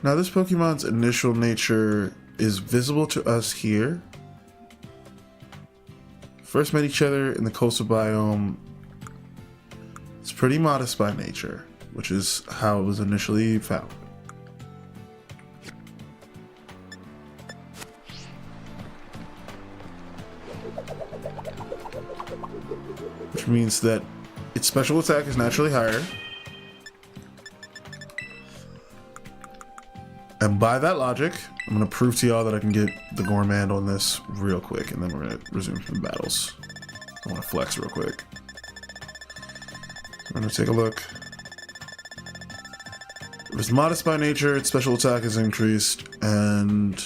Now this Pokemon's initial nature is visible to us here. First met each other in the coastal biome. It's pretty modest by nature, which is how it was initially found. Which means that its special attack is naturally higher. And by that logic, I'm going to prove to y'all that I can get the Gourmand on this real quick, and then we're going to resume some battles. I want to flex real quick. I'm going to take a look. If it's modest by nature, its special attack is increased, and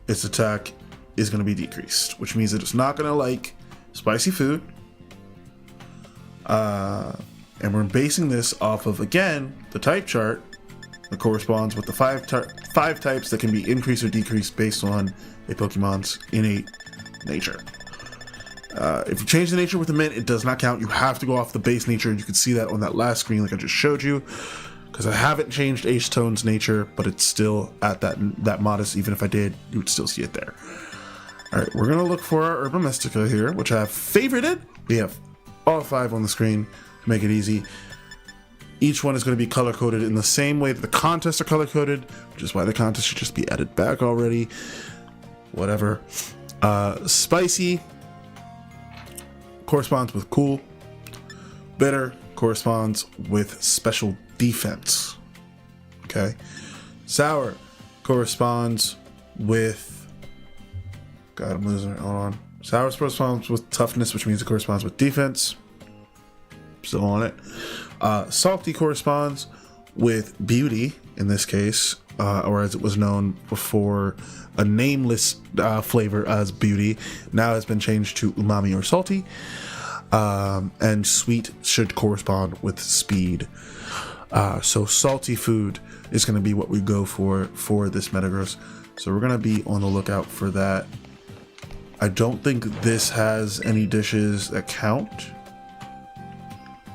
its attack is going to be decreased, which means that it's not going to like spicy food. And we're basing this off of, again, the type chart that corresponds with the five types that can be increased or decreased based on a Pokemon's innate nature. If you change the nature with the mint, it does not count. You have to go off the base nature. You can see that on that last screen like I just showed you, because I haven't changed H-Tone's nature, but it's still at that modest. Even if I did, you would still see it there. All right, we're going to look for our Herba Mystica here, which I have favorited. We have all 5 on the screen to make it easy. Each one is going to be color-coded in the same way that the contests are color-coded, which is why the contest should just be added back already. Whatever. Spicy corresponds with cool. Bitter corresponds with special defense. Okay. Sour corresponds with... God, I'm losing it. Hold on. Sour corresponds with toughness, which means it corresponds with defense. Still on it. Salty corresponds with beauty in this case, or as it was known before, a nameless flavor as beauty, now has been changed to umami or salty. And sweet should correspond with speed. So salty food is going to be what we go for this Metagross. So we're going to be on the lookout for that. I don't think this has any dishes that count.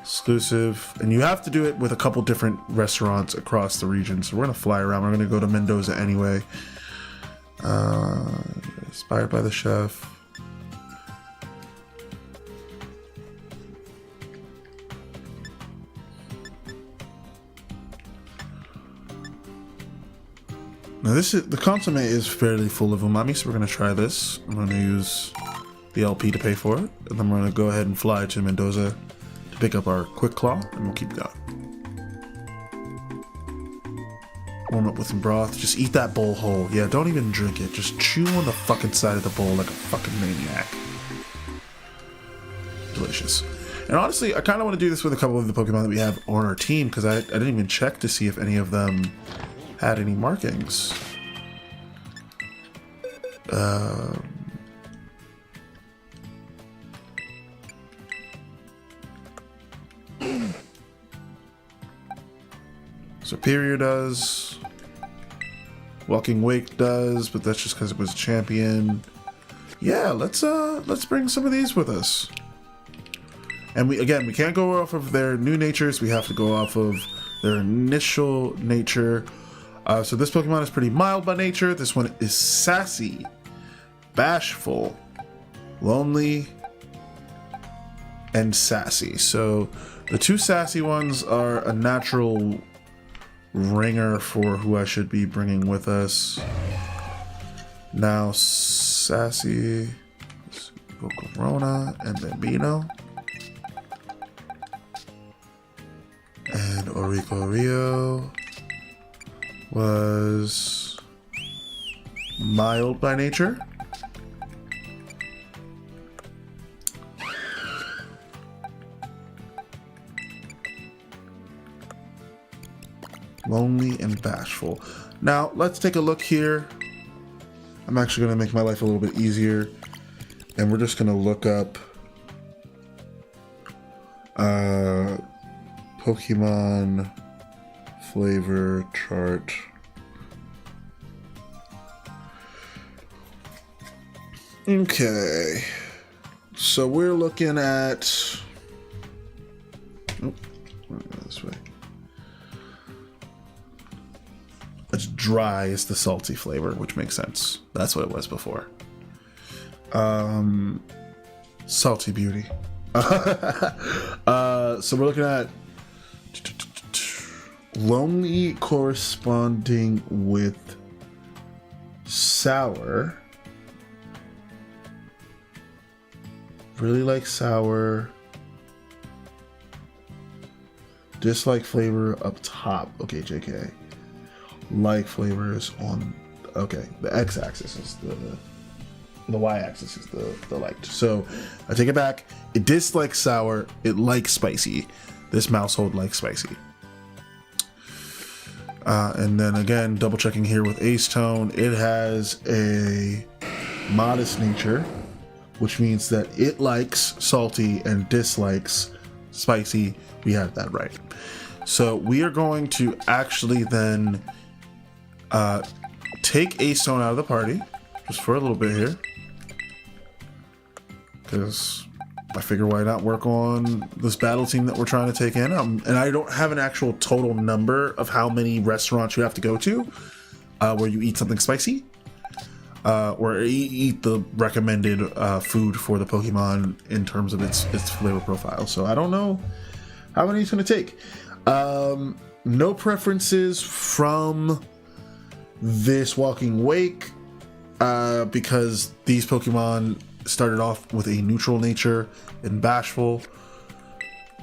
Exclusive. And you have to do it with a couple different restaurants across the region. So we're going to fly around. We're going to go to Mendoza anyway. Inspired by the chef. Now the consomme is fairly full of umami, so we're going to try this. I'm going to use the LP to pay for it, and then we're going to go ahead and fly to Mendoza to pick up our Quick Claw, and we'll keep going. Warm up with some broth. Just eat that bowl whole. Yeah, don't even drink it. Just chew on the fucking side of the bowl like a fucking maniac. Delicious. And honestly, I kind of want to do this with a couple of the Pokemon that we have on our team, because I didn't even check to see if any of them had any markings. Superior does. Walking Wake does, but that's just because it was a champion. Yeah, let's bring some of these with us. And we can't go off of their new natures. We have to go off of their initial nature. So this Pokemon is pretty mild by nature. This one is sassy, bashful, lonely, and sassy. So the two sassy ones are a natural ringer for who I should be bringing with us. Now sassy, Corona and Bambino. And Orico Rio was mild by nature. Lonely and bashful. Now let's take a look here. I'm actually going to make my life a little bit easier, and we're just going to look up Pokemon flavor chart. Okay, so we're looking at this way. It's dry is the salty flavor, which makes sense. That's what it was before. Salty beauty. So we're looking at lonely corresponding with sour. Really like sour. Dislike flavor up top. Okay, JK. Like flavors on. Okay, the x-axis is the y-axis is the liked. So I take it back. It dislikes sour. It likes spicy. This mousehold likes spicy. And then again, double checking here with Ace Tone, it has a modest nature, which means that it likes salty and dislikes spicy. We have that right. So we are going to actually then take Ace Tone out of the party just for a little bit here, because I figure why not work on this battle team that we're trying to take in. And I don't have an actual total number of how many restaurants you have to go to where you eat something spicy or eat the recommended food for the Pokemon in terms of its flavor profile. So I don't know how many it's going to take. No preferences from this Walking Wake because these Pokemon started off with a neutral nature and bashful.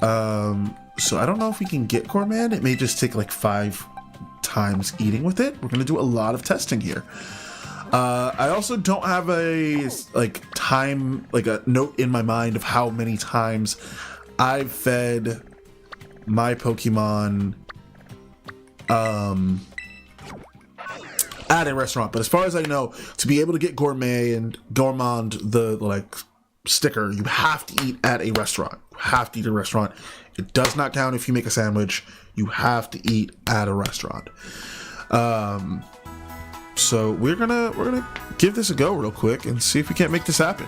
So I don't know if we can get Corman. It may just take like 5 times eating with it. We're going to do a lot of testing here. I also don't have a time, like a note in my mind of how many times I've fed my Pokemon at a restaurant. But as far as I know, to be able to get gourmet and gourmand, the like sticker, you have to eat at a restaurant. You have to eat at a restaurant. It does not count if you make a sandwich. You have to eat at a restaurant. So we're gonna give this a go real quick and see if we can't make this happen.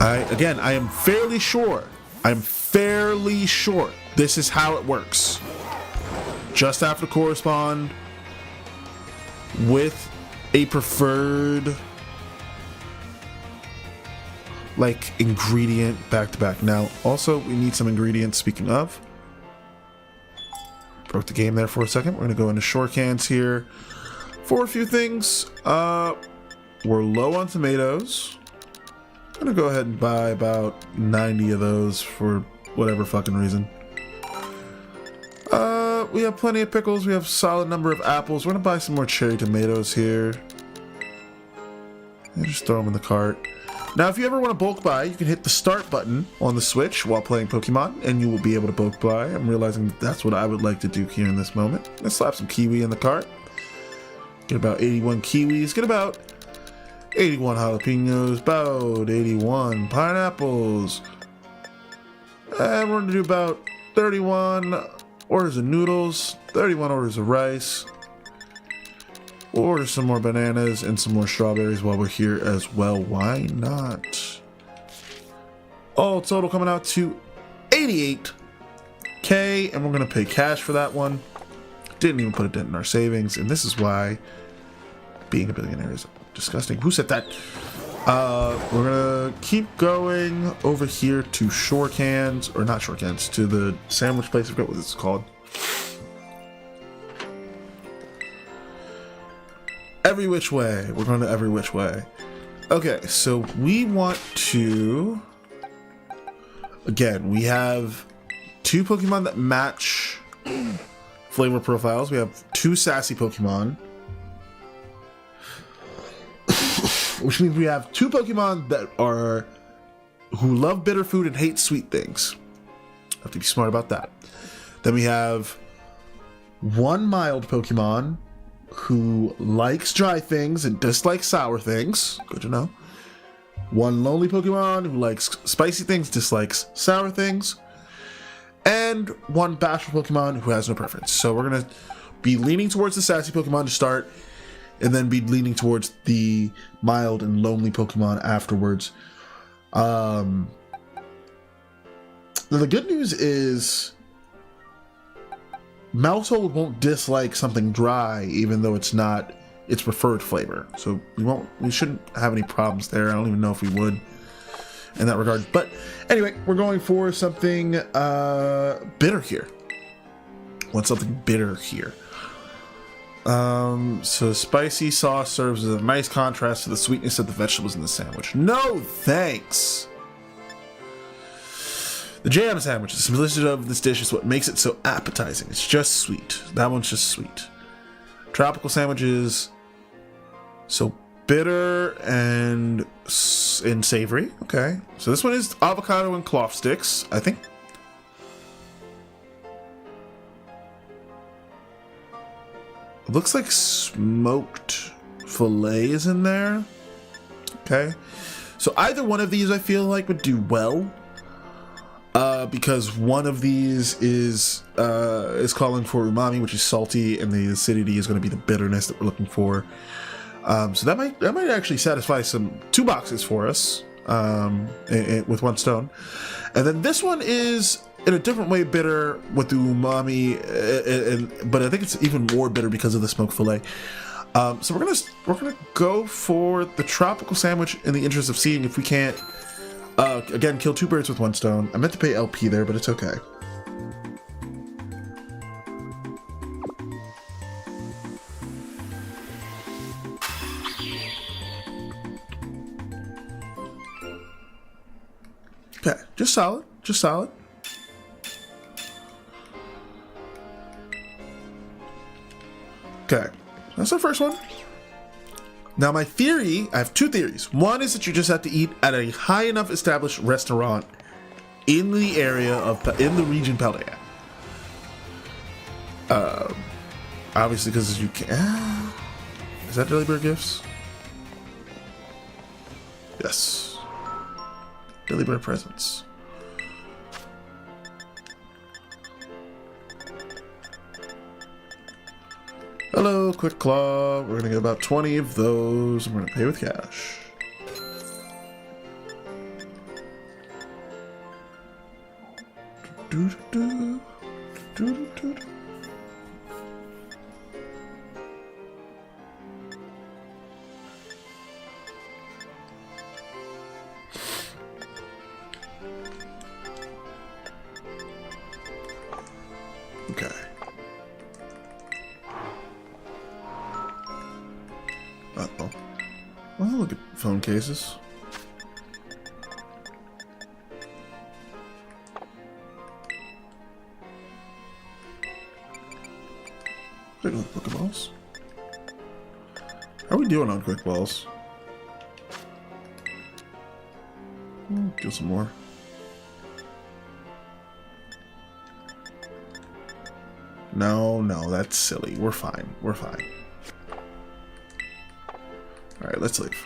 I am fairly sure this is how it works. Just have to correspond with a preferred like ingredient back to back. Now also we need some ingredients. Speaking of, broke the game there for a second. We're gonna go into short cans here for a few things. We're low on tomatoes. I'm gonna go ahead and buy about 90 of those for whatever fucking reason. We have plenty of pickles. We have a solid number of apples. We're gonna buy some more cherry tomatoes here and just throw them in the cart. Now, if you ever want to bulk buy, you can hit the start button on the Switch while playing Pokemon, and you will be able to bulk buy. I'm realizing that's what I would like to do here in this moment. Let's slap some kiwi in the cart. Get about 81 kiwis. Get about 81 jalapenos. About 81 pineapples. And we're going to do about 31 orders of noodles, 31 orders of rice. We'll order some more bananas and some more strawberries while we're here as well. Why not? All total coming out to 88K, and we're going to pay cash for that one. Didn't even put a dent in our savings, and this is why being a billionaire is disgusting. Who said that? We're gonna keep going over here to shore cans, or not shore cans, to the sandwich place. I forget what this is called. Every which way. We're going to every which way. Okay, so we want to, again, we have 2 Pokemon that match flavor profiles. We have 2 sassy Pokemon, which means we have 2 Pokemon that are who love bitter food and hate sweet things. Have to be smart about that. Then we have 1 mild Pokemon who likes dry things and dislikes sour things. Good to know. 1 lonely Pokemon who likes spicy things, dislikes sour things. And 1 bashful Pokemon who has no preference. So we're going to be leaning towards the sassy Pokemon to start, and then be leaning towards the mild and lonely Pokemon afterwards. The good news is Mousehold won't dislike something dry, even though it's not its preferred flavor. So we shouldn't have any problems there. I don't even know if we would in that regard. But anyway, we're going for something bitter here. Want something bitter here. So spicy sauce serves as a nice contrast to the sweetness of the vegetables in the sandwich. No thanks. The jam sandwich, the simplicity of this dish is what makes it so appetizing. It's just sweet. That one's just sweet. Tropical sandwiches, so bitter and savory. Okay, so this one is avocado and cloth sticks, I think. It looks like smoked filet is in there. Okay, so either one of these I feel like would do well. Because one of these is calling for umami, which is salty, and the acidity is going to be the bitterness that we're looking for. So that might actually satisfy 2 boxes for us with 1 stone. And then this one is in a different way bitter with the umami, but I think it's even more bitter because of the smoked fillet. So we're gonna go for the tropical sandwich in the interest of seeing if we can't. Again, kill 2 birds with 1 stone. I meant to pay LP there, but it's okay. Okay, just solid. Okay, that's our first one. Now, my theory, I have 2 theories. One is that you just have to eat at a high enough established restaurant in the area of in the region Paldea. Obviously, because you can. Is that Delibird gifts? Yes. Delibird presents. Hello, Quick Claw. We're gonna get about 20 of those. I'm gonna pay with cash. Do-do-do. Do-do-do. Okay. Uh-oh. Well, look at phone cases. Take a look at Pokeballs. How are we doing on quick balls? Get some more. No, that's silly. We're fine. We're fine. Alright, let's leave.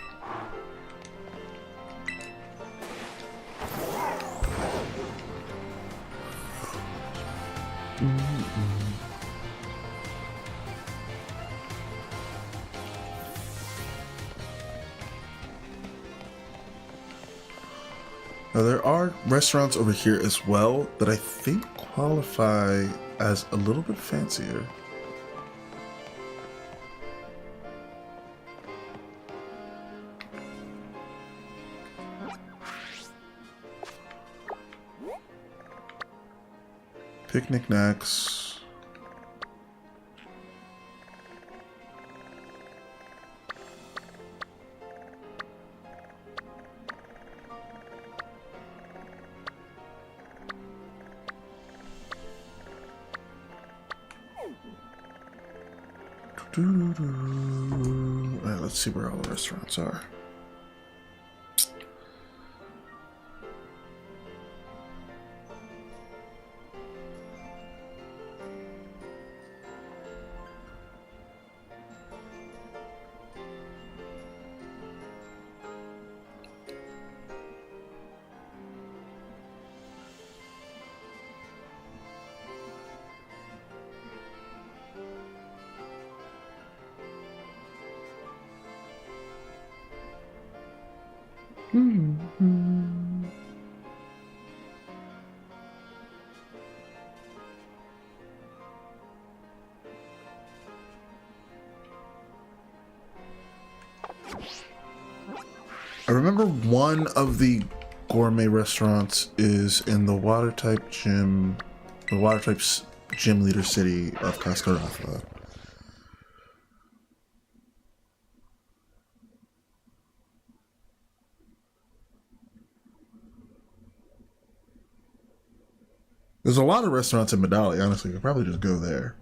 Now there are restaurants over here as well that I think qualify as a little bit fancier. Picnic Knacks. Alright, let's see where all the restaurants are. I remember one of the gourmet restaurants is in the water type gym, the water type gym leader city of Cascarafa. There's a lot of restaurants in Medali, honestly. We could probably just go there.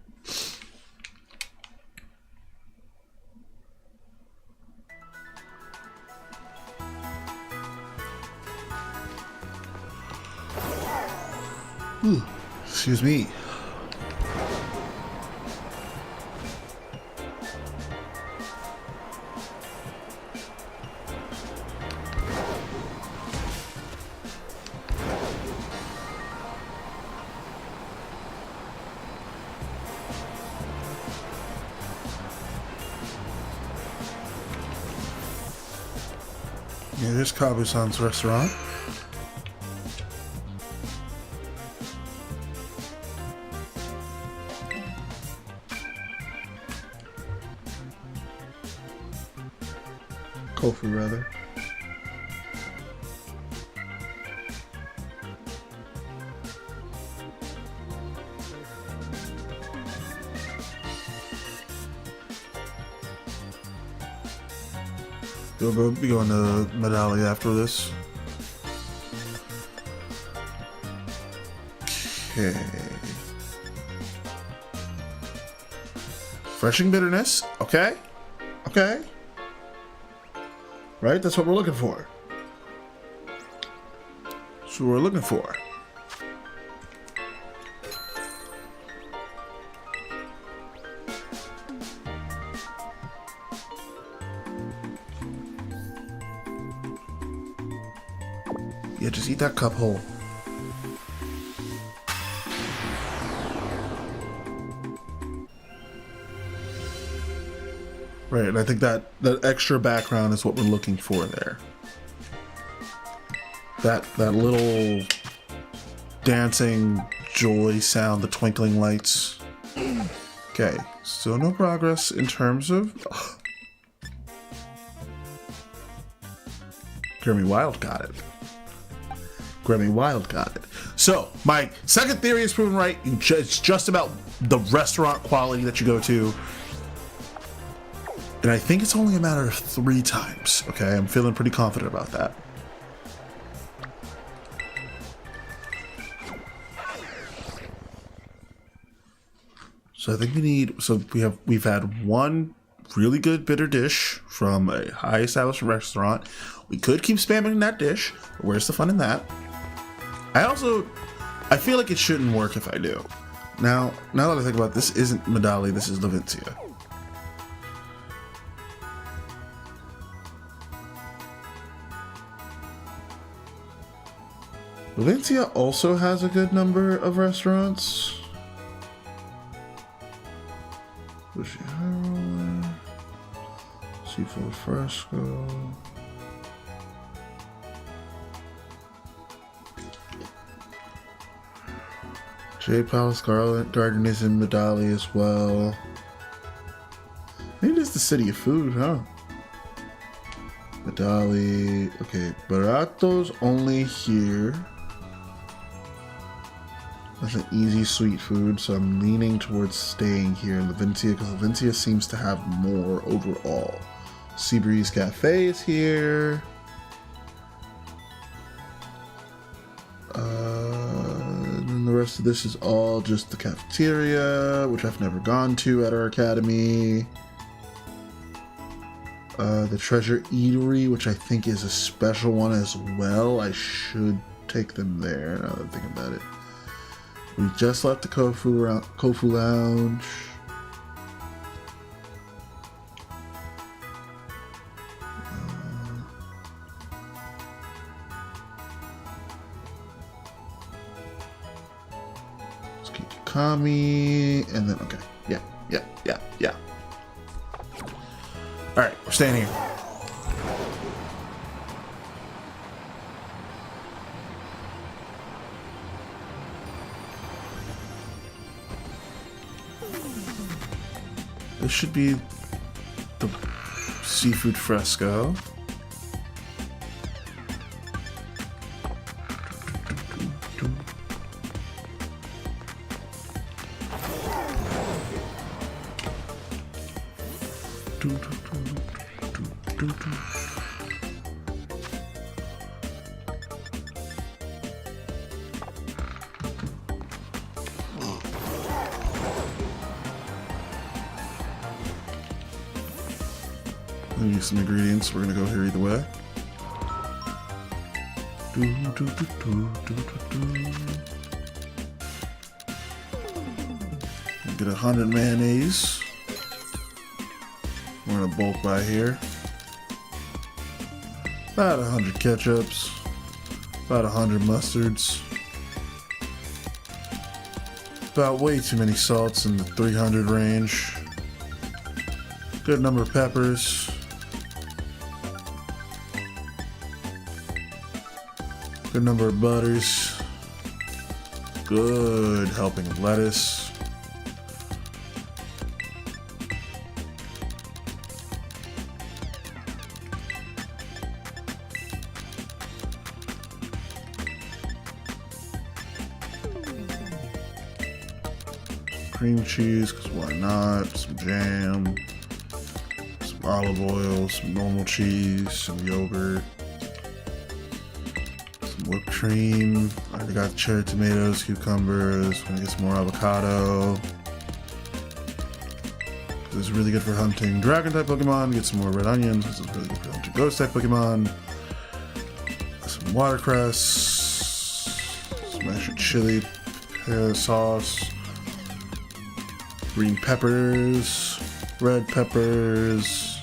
Ooh, excuse me. Yeah, there's Kabu-san's restaurant. Kofu, rather. We'll be going to Medali after this. Okay. Refreshing bitterness. Okay. Okay. Right? That's what we're looking for. That's what we're looking for. Just eat that cup whole. Right, and I think that extra background is what we're looking for there. That little dancing joy sound, the twinkling lights. Okay, still no progress in terms of... Grammy Wild got it. Grammy Wild got it. So, my second theory is proven right. It's just about the restaurant quality that you go to. And I think it's only a matter of 3 times. Okay, I'm feeling pretty confident about that. So I think we need, so we've had one really good bitter dish from a high established restaurant. We could keep spamming that dish, but where's the fun in that? I feel like it shouldn't work if I do. Now that I think about it, this isn't Medali, this is Levincia. Levincia also has a good number of restaurants. Sushi Highroller, Seafood Fresco. J Palace Garden is in Medali as well. Maybe it is the City of Food, huh? Medali. Okay, Barato's only here. That's an easy sweet food, so I'm leaning towards staying here in Levincia because Levincia seems to have more overall. Seabreeze Cafe is here. And then the rest of this is all just the cafeteria, which I've never gone to at our academy. The Treasure Eatery, which I think is a special one as well. I should take them there now that I'm thinking about it. We just left the Kofu Lounge. Kami, and then okay, yeah. All right, we're staying here. This should be the Seafood Fresco. Use some ingredients. We're gonna go here either way. Get 100 mayonnaise. We're gonna bulk buy here. About 100 ketchups. About 100 mustards. About way too many salts in the 300 range. Good number of peppers. Good number of butters. Good helping of lettuce. Cream cheese, because why not? Some jam. Some olive oil, some normal cheese, some yogurt. Whipped cream. I already got cherry tomatoes, cucumbers. Gonna get some more avocado. This is really good for hunting dragon type Pokemon. Get some more red onions. This is really good for hunting ghost type Pokemon. Some watercress. Some extra chili sauce. Green peppers. Red peppers.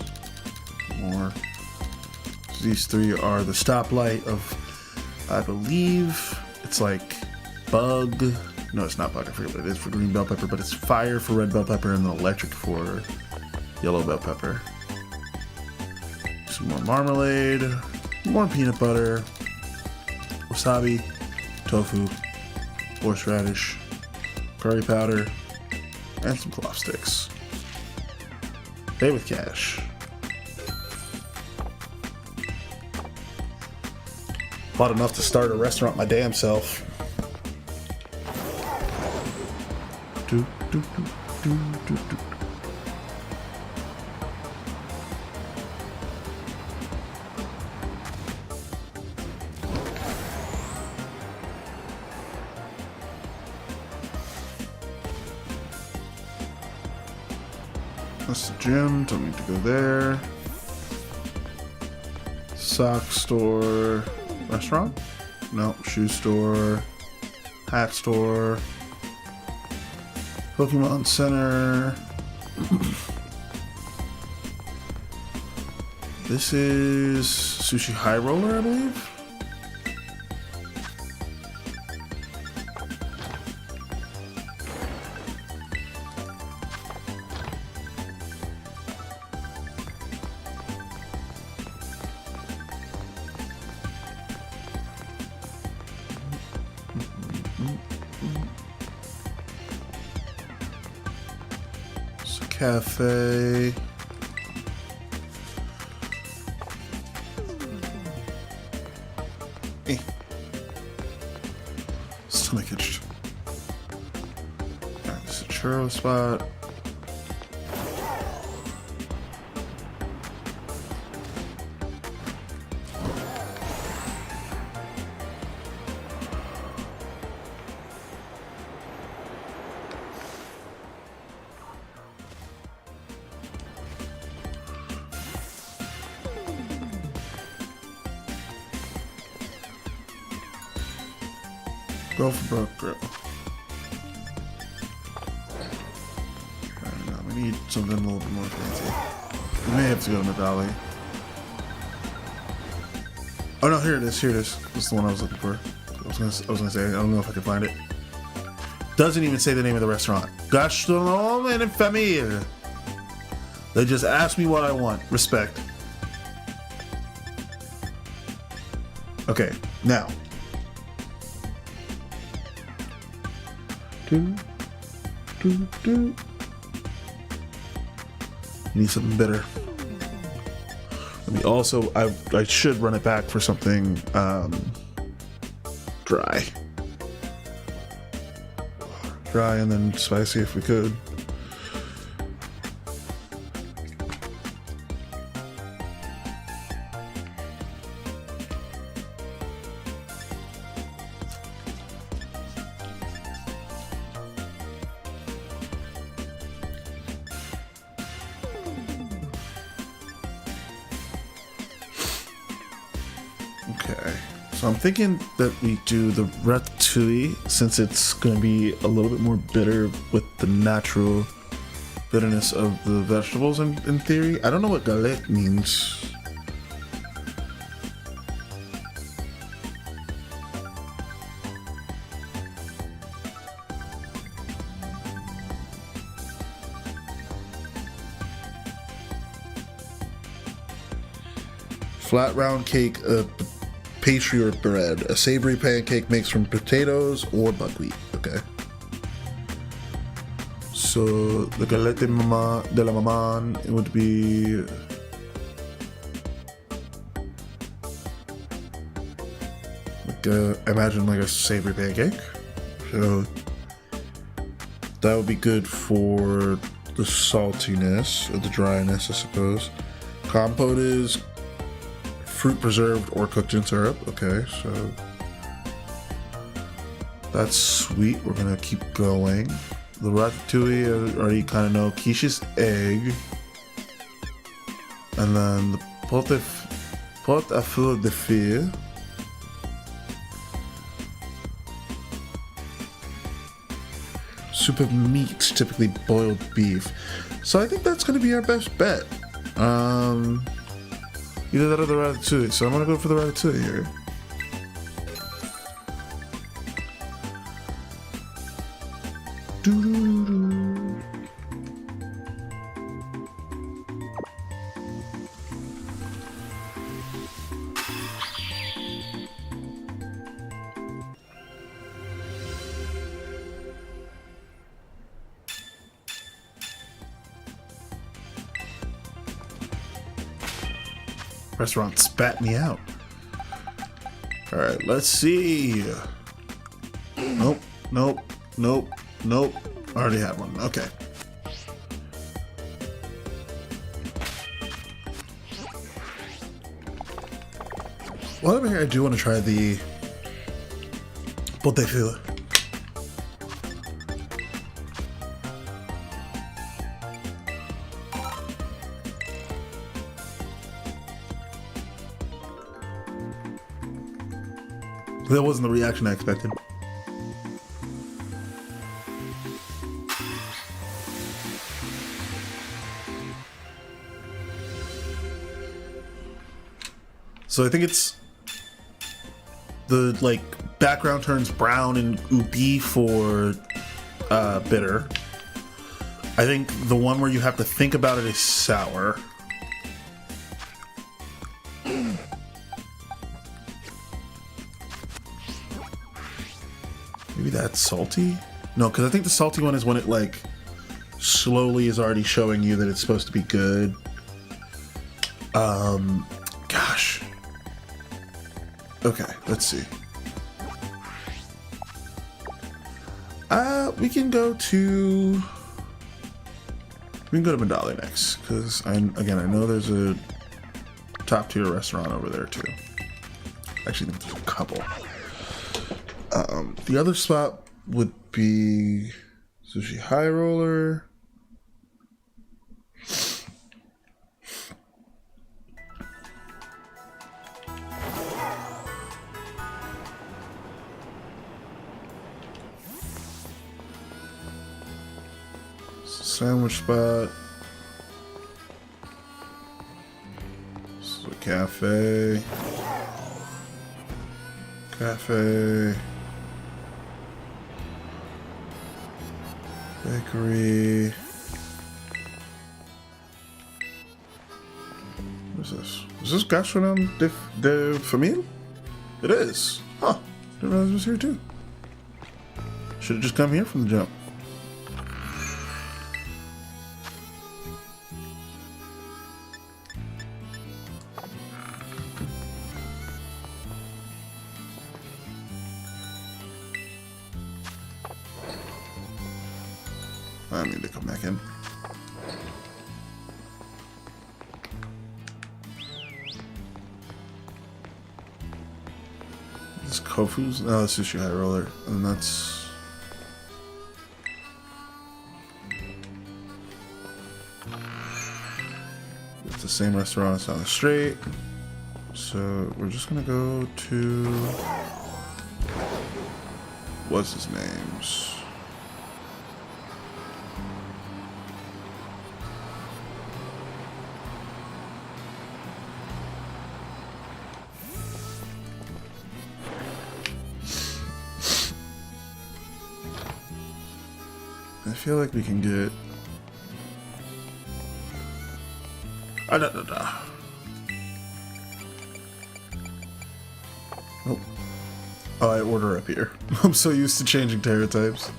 More. These 3 are the stoplight of I believe it's like bug. No, it's not bug. I forget what it is for green bell pepper, but it's fire for red bell pepper and then electric for yellow bell pepper. Some more marmalade, more peanut butter, wasabi, tofu, horseradish, curry powder, and some cloth sticks. Pay with cash. Bought enough to start a restaurant my damn self. Do, do, do, do, do, do. That's the gym, don't need to go there. Sock store, restaurant? No, shoe store, hat store, Pokemon Center. This is Sushi High Roller, I believe. It's a cafe. Hey. Stomach itched. Alright, this is a churro spot. Go for broke grill. I don't know, we need something a little bit more fancy. We may have to go to Medali. Oh no, here it is, here it is. This is the one I was looking for. I was gonna say, I don't know if I can find it. Doesn't even say the name of the restaurant. Gastronomie en famille. They just asked me what I want. Respect. Okay, now. Need something bitter. Let me also, I should run it back for something dry. Dry and then spicy if we could. Okay, so I'm thinking that we do the ratatouille since it's going to be a little bit more bitter with the natural bitterness of the vegetables in theory. I don't know what galette means. Flat round cake, pastry or bread. A savory pancake makes from potatoes or buckwheat. Okay. So the galette de la maman would be like imagine like a savory pancake. So that would be good for the saltiness or the dryness, I suppose. Compote is fruit preserved or cooked in syrup. Okay, so that's sweet. We're gonna keep going. The ratatouille, I already kind of know. Quiche's egg, and then the pot à feu de fille. Soup of meat, typically boiled beef. So I think that's gonna be our best bet. Either that or the ratatouille. So I'm gonna go for the ratatouille here. Doo-doo-doo. Restaurant spat me out. All right, let's see. Nope, nope, nope, nope. Already had one. Okay. While I'm here, I do want to try the Pokeswim. That wasn't the reaction I expected. So I think it's the like background turns brown and oopy for bitter. I think the one where you have to think about it is sour. Maybe that's salty? No, because I think the salty one is when it like slowly is already showing you that it's supposed to be good. Gosh. Okay, let's see. We can go to Mandalay next, because I know there's a top tier restaurant over there too. Actually, I think there's a couple. The other spot would be Sushi High Roller. Sandwich spot. This is a cafe. Bakery. What is this? Is this Gastronome de Famille? It is. Huh. Didn't realize it was here too. Should have just come here from the jump. I need to come back in. This Kofu's? No, that's Sushi High Roller. And that's... it's the same restaurant, it's down the street. So we're just gonna go to... what's his name's? I feel like we can get... Oh. Oh, I order up here. I'm so used to changing TERA types.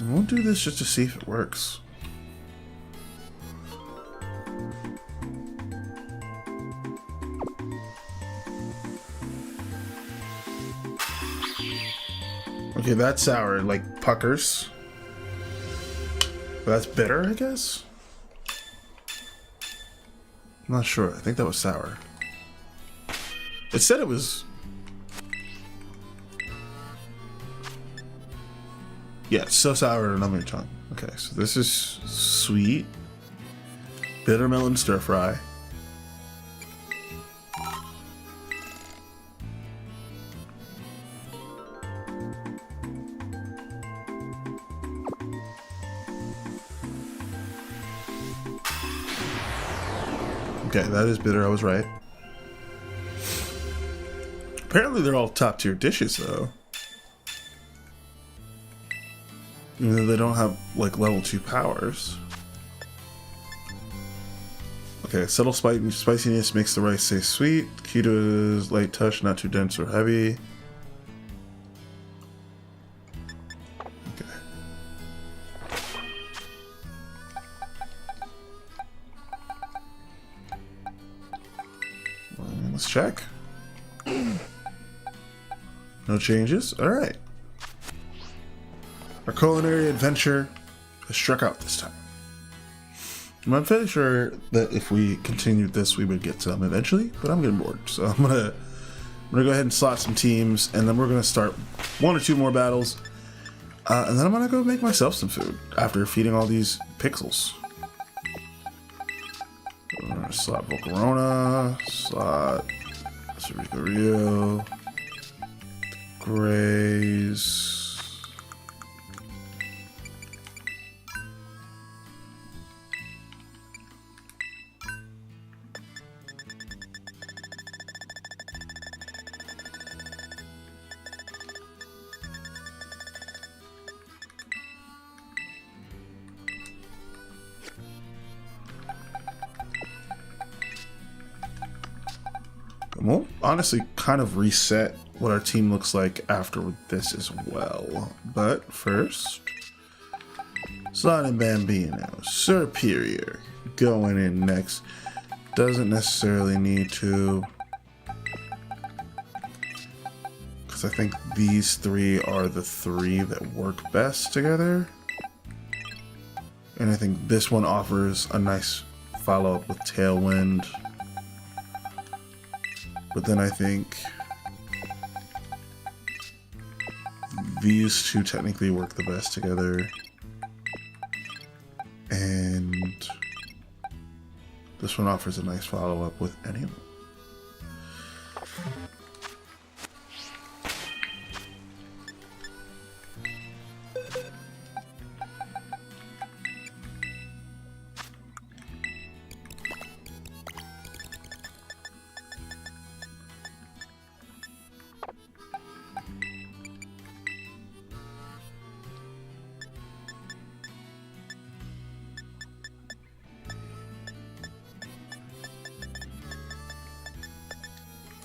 We'll do this just to see if it works. Okay, that's sour, like puckers. That's bitter, I guess? I'm not sure. I think that was sour. It said it was... yeah, it's so sour and on your tongue. Okay, so this is sweet. Bitter melon stir fry. Okay, that is bitter. I was right. Apparently they're all top tier dishes though. Even though they don't have like level 2 powers. Okay, subtle spiciness makes the rice taste sweet. Key to is light touch, not too dense or heavy. Okay. Let's check. No changes? Alright. Our culinary adventure has struck out this time. I'm fairly sure that if we continued this, we would get some eventually, but I'm getting bored. So I'm gonna go ahead and slot some teams, and then we're gonna start 1 or 2 more battles, and then I'm gonna go make myself some food after feeding all these pixels. I'm gonna slot Volcarona, slot Cerrico Rio, Grays. We'll honestly kind of reset what our team looks like after this as well. But first, Slot and Bambino, Superior, going in next. Doesn't necessarily need to, because I think these 3 are the 3 that work best together. And I think this one offers a nice follow-up with Tailwind. But then I think these 2 technically work the best together. And this one offers a nice follow-up with any of them.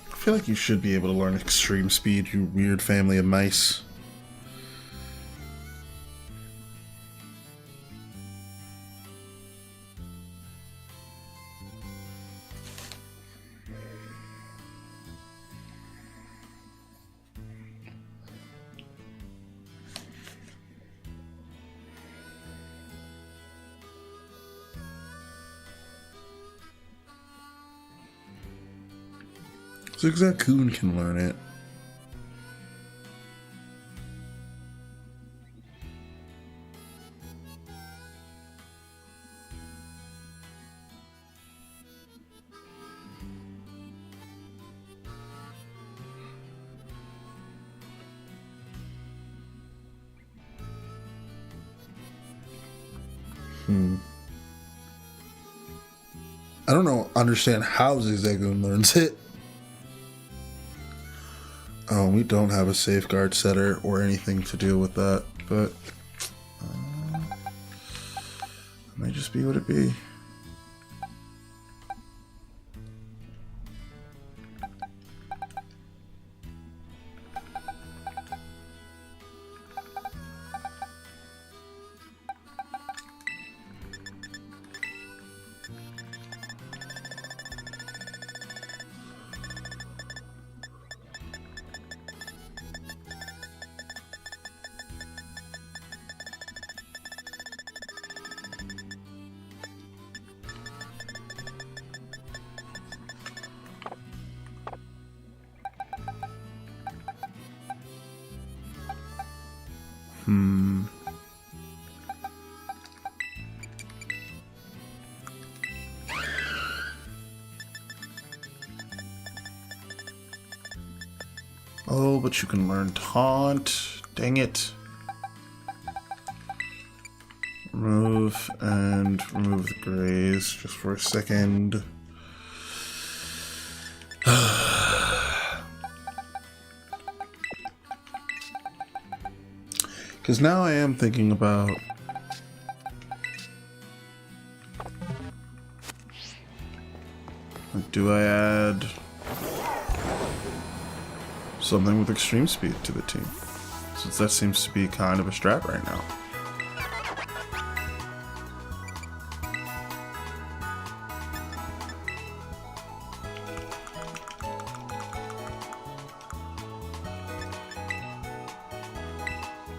I feel like you should be able to learn extreme speed, you weird family of mice. Zigzagoon can learn it. I don't understand how Zigzagoon learns it. Oh, we don't have a safeguard setter or anything to deal with that, but it might just be what it be. Oh, but you can learn Taunt. Dang it. Remove and remove the grays just for a second. Because now I am thinking about... do I add something with extreme speed to the team? Since that seems to be kind of a strat right now.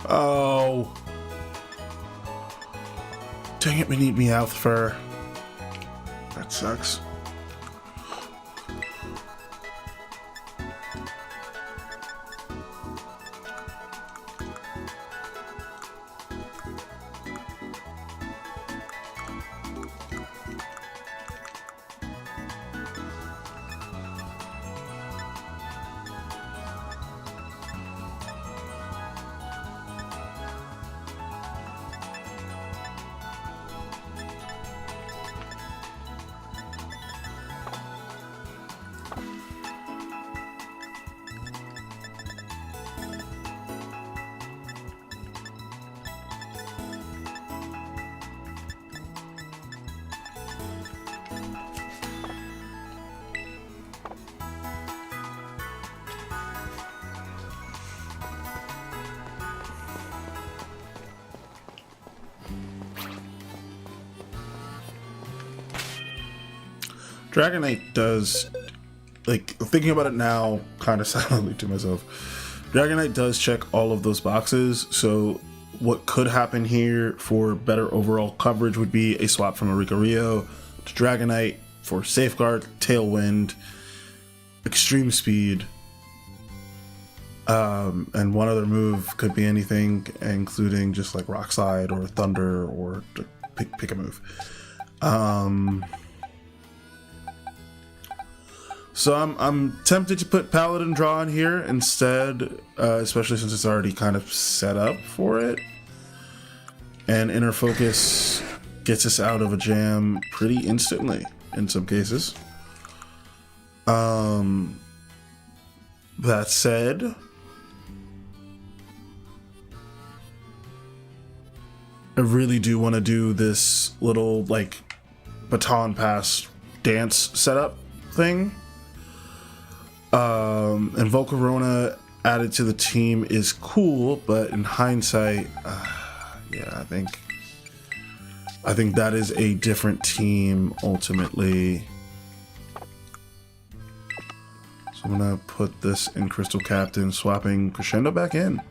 Oh. Dang it, we need Meowth fur. That sucks. Dragonite does, like, thinking about it now, kind of silently to myself, Dragonite does check all of those boxes, so what could happen here for better overall coverage would be a swap from Eureka Rio to Dragonite for Safeguard, Tailwind, Extreme Speed, and one other move could be anything, including just like Rock Slide or Thunder, or pick a move. So I'm tempted to put Paladin Draw in here instead, especially since it's already kind of set up for it. And Inner Focus gets us out of a jam pretty instantly in some cases. That said, I really do want to do this little like baton pass dance setup thing. And Volcarona added to the team is cool, but in hindsight, yeah, I think that is a different team ultimately. So I'm gonna put this in Crystal Captain, swapping Crescendo back in.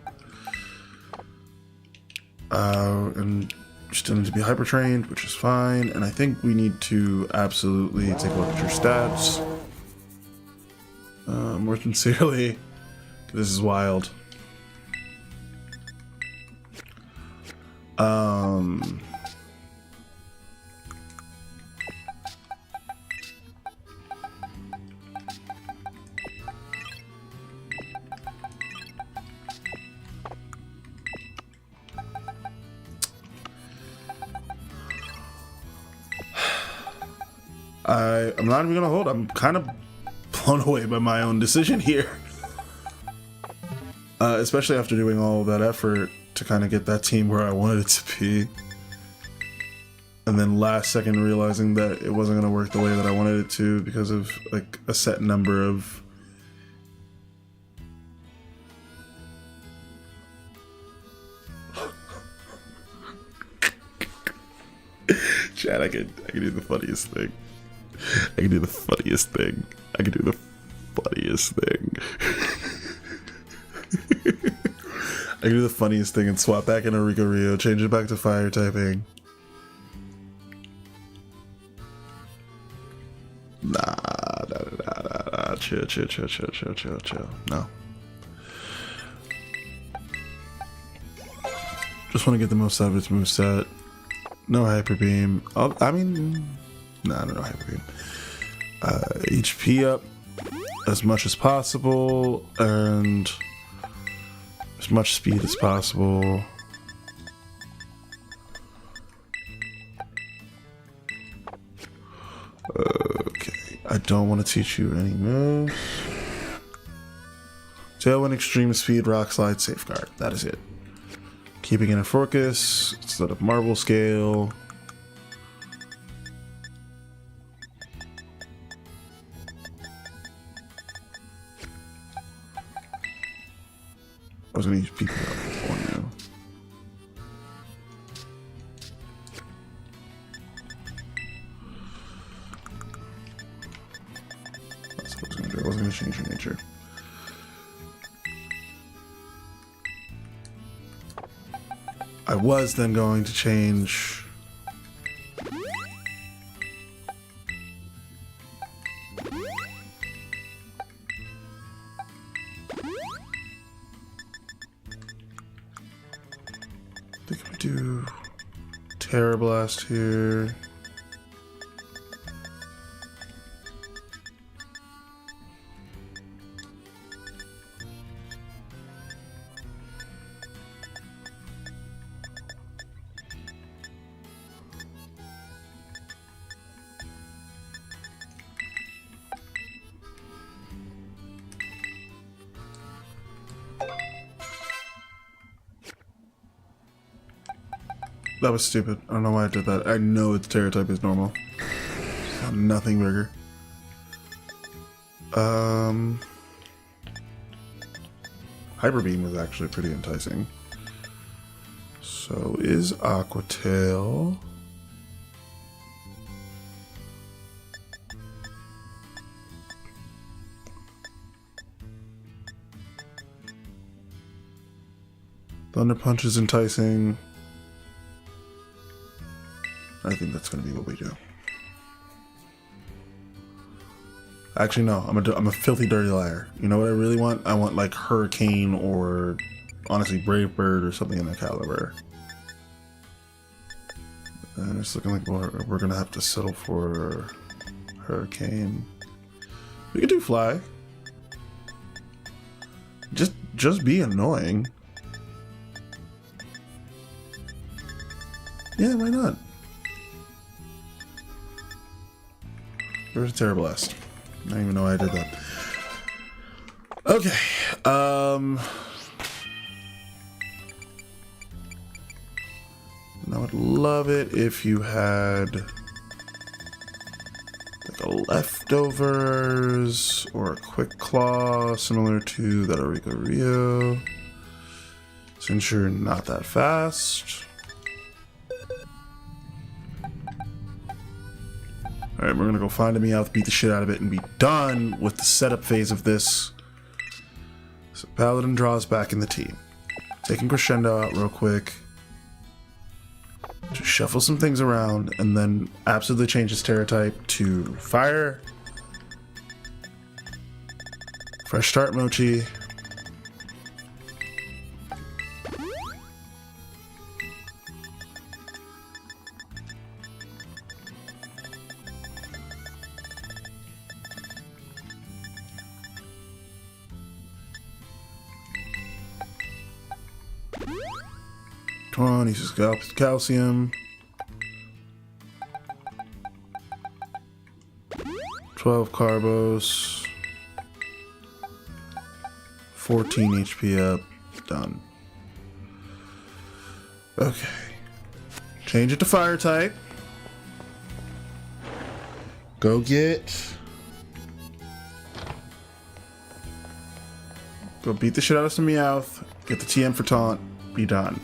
And still need to be hyper trained, which is fine. And I think we need to absolutely take a look at your stats. More sincerely, this is wild. I'm not even gonna hold. I'm kind of blown away by my own decision here. Especially after doing all of that effort to kind of get that team where I wanted it to be. And then last second realizing that it wasn't going to work the way that I wanted it to because of like a set number of... Chad, I could do the funniest thing. I can do the funniest thing. I can do the funniest thing. I can do the funniest thing and swap back in Eureka Rio, change it back to fire typing. Nah. Chill. No. Just want to get the most out of its moveset. No Hyper Beam. I mean, no Hyper Beam. HP up as much as possible and as much speed as possible. Okay, I don't want to teach you any moves. Tailwind, Extreme Speed, Rock Slide, Safeguard. That is it. Keeping it in focus instead of marble scale. I was gonna use people on you. That's what I was gonna do. I wasn't gonna change your nature. I was then going to change I think we do TERA Blast here. That was stupid. I don't know why I did that. I know its Terra type is normal. Nothing bigger. Hyper Beam is actually pretty enticing. So is Aqua Tail. Thunder Punch is enticing. I think that's going to be what we do. Actually, no. I'm a filthy dirty liar. You know what I really want? I want like Hurricane or honestly Brave Bird or something in that caliber. And it's looking like we're going to have to settle for Hurricane. We could do Fly. Just be annoying. Yeah, why not? Where's Terra Blast? I don't even know why I did that. Okay. I would love it if you had like a Leftovers or a Quick Claw similar to that Auriga Rio. Since you're not that fast. Alright, we're gonna go find a Meowth, beat the shit out of it, and be done with the setup phase of this. So Paladin draws back in the team. Taking Crescendo out real quick. To shuffle some things around, and then absolutely change his Terra type to Fire. Fresh Start Mochi. Come on, he's just got calcium. 12 Carbos. 14 HP up. Done. Okay. Change it to Fire type. Go get... Go beat the shit out of some Meowth. Get the TM for taunt. Be done.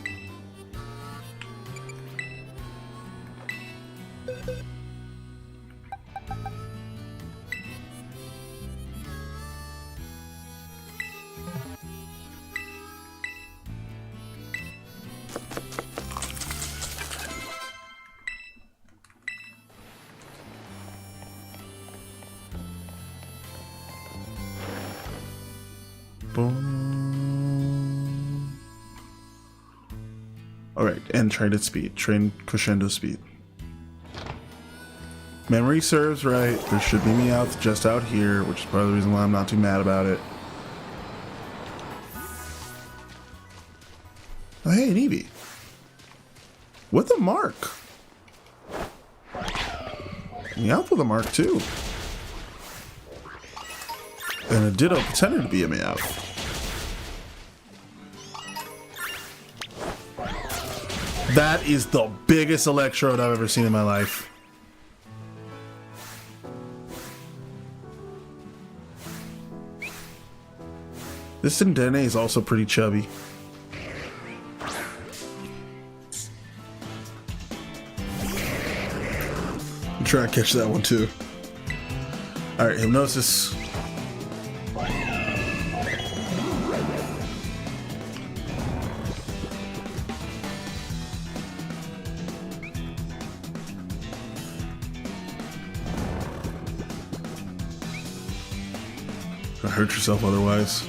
Boom. Alright, and train at speed. Train Crescendo speed. Memory serves right. There should be Meowth just out here, which is part of the reason why I'm not too mad about it. Oh, hey, an Eevee. With a mark. Meowth with a mark, too. And a Ditto pretended to be a Meowth. That is the biggest electrode I've ever seen in my life. This Sindene is also pretty chubby. I'm trying to catch that one too. Alright, Hypnosis. Don't hurt yourself otherwise.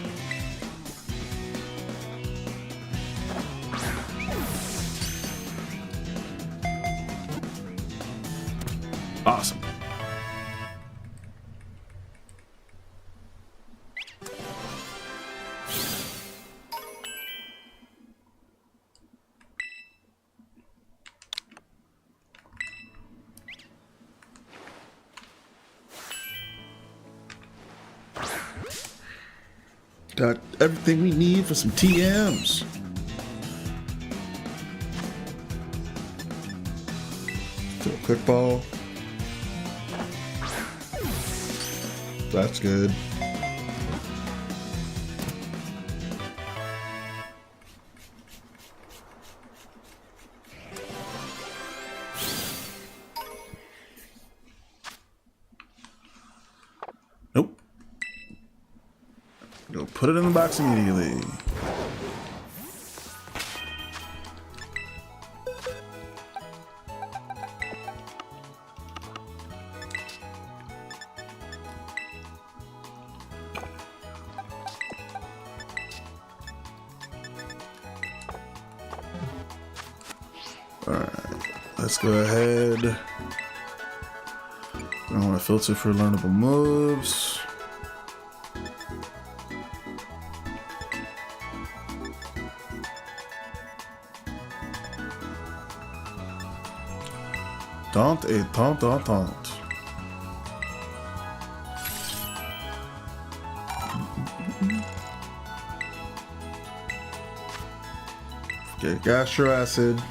Awesome. Got everything we need for some TMs. Throw a quick ball. That's good. Nope. Go put it in the box immediately. Alright, let's go ahead. I want to filter for learnable moves. Taunt et taunt, taunt, taunt. Okay, Gastro Acid.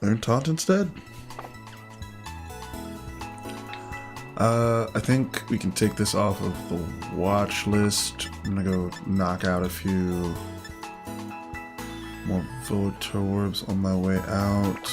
Learn taunt instead? I think we can take this off of the watch list. I'm gonna go knock out a few more Voltorbs on my way out.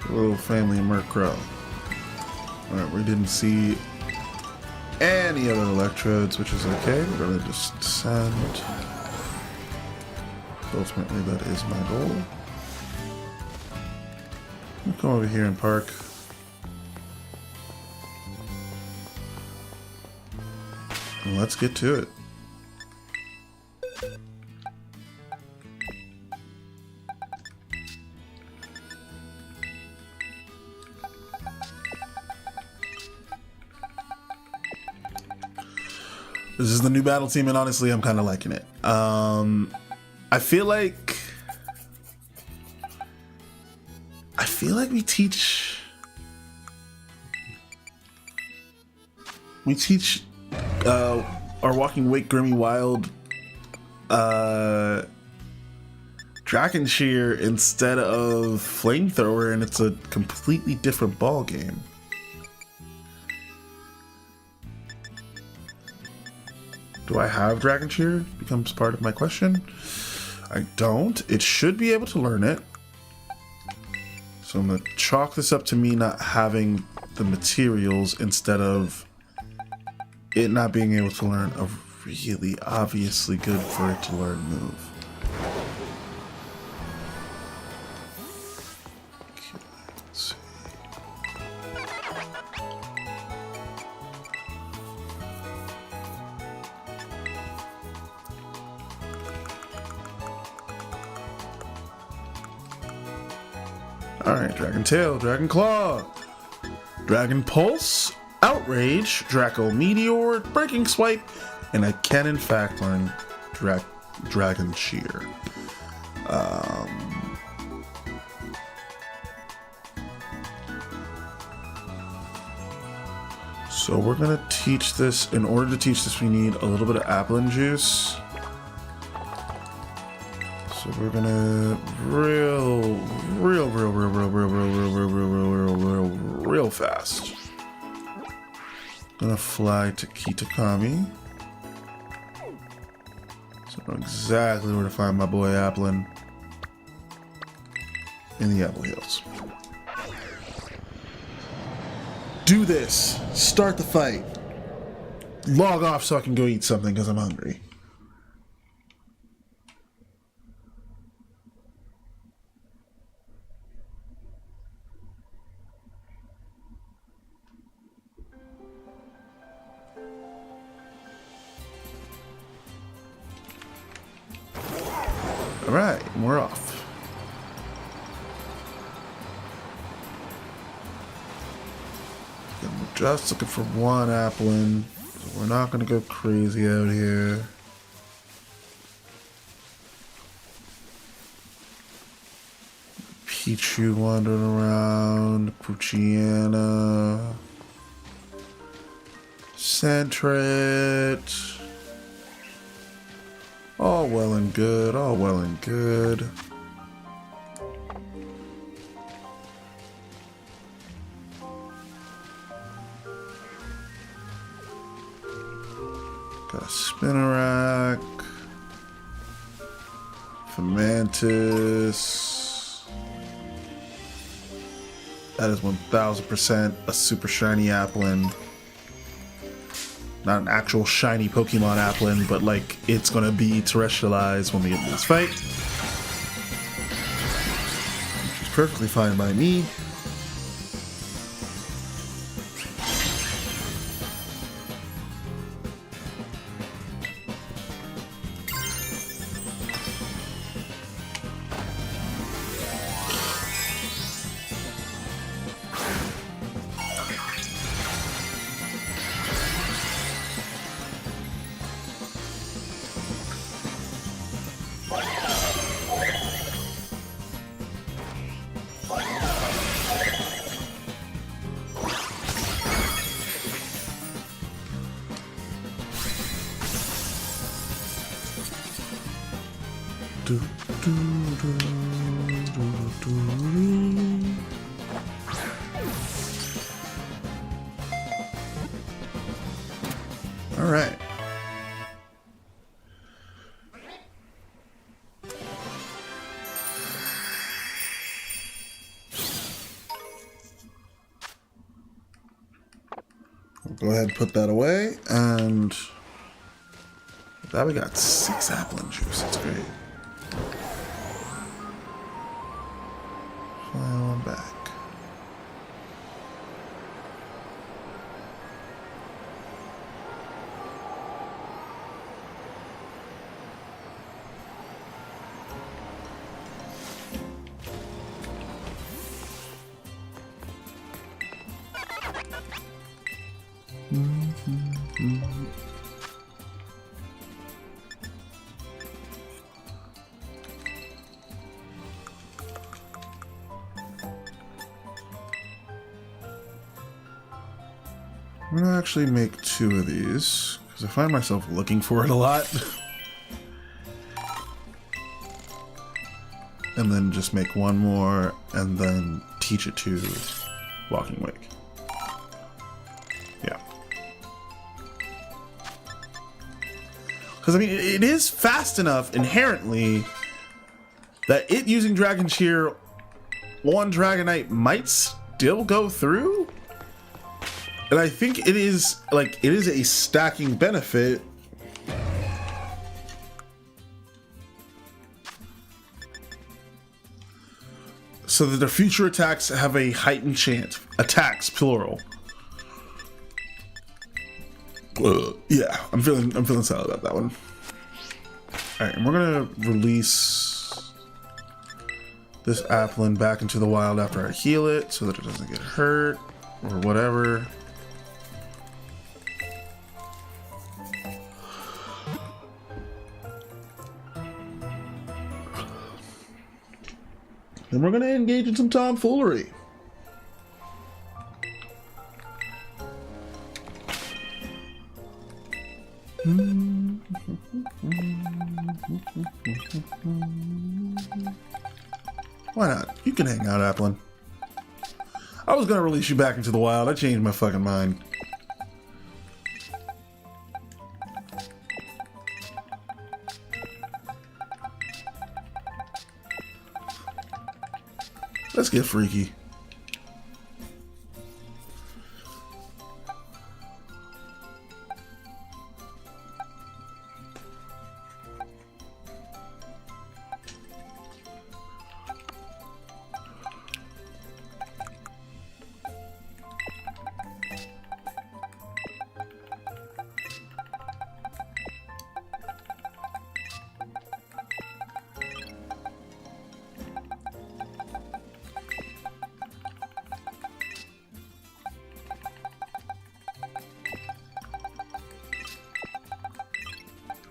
Little family Murkrow. Alright, we didn't see any other electrodes, which is okay. We're gonna just send. Ultimately, that is my goal. We'll come over here and park. And let's get to it. This is the new battle team, and honestly, I'm kind of liking it. I feel like we teach our Walking Wake Grimmy Wild Dragon Shear instead of Flamethrower, and it's a completely different ball game. Do I have Dragon Shear? Becomes part of my question. I don't. It should be able to learn it. So I'm going to chalk this up to me not having the materials instead of it not being able to learn a really obviously good for it to learn move. Okay, let's see. Alright, Dragon Tail, Dragon Claw, Dragon Pulse, Outrage, Draco Meteor, Breaking Swipe, and I can in fact learn Dragon Shear. So we're gonna teach this. In order to teach this, we need a little bit of Applin juice. So we're gonna real fast. Gonna fly to Kitakami. So I know exactly where to find my boy Applin in the Apple Hills. Do this. Start the fight. Log off so I can go eat something because I'm hungry. All right, we're off. We're just looking for one Applin, so we're not gonna go crazy out here. Pichu wandering around, Poochyena, Sentret. All well and good, all well and good. Got a Spinarak, Fomantis. That is 1000% a super shiny Applin. Not an actual shiny Pokemon Applin, but like it's gonna be terrestrialized when we get into this fight. Which is perfectly fine by me. All right. We'll go ahead and put that away, and with that we got 6 Applin juice. That's great. Fly on back. I'm gonna actually make 2 of these because I find myself looking for it a lot. And then just make 1 more and then teach it to Walking Wake. Yeah. Because I mean, it is fast enough inherently that it using Dragon Shear on Dragonite might still go through. And I think it is a stacking benefit. So that their future attacks have a heightened chance. Attacks, plural. Yeah, I'm feeling solid about that one. Alright, and we're gonna release this Applin back into the wild after I heal it so that it doesn't get hurt or whatever. Then we're gonna engage in some tomfoolery. Why not? You can hang out, Applin. I was gonna release you back into the wild. I changed my fucking mind. Let's get freaky.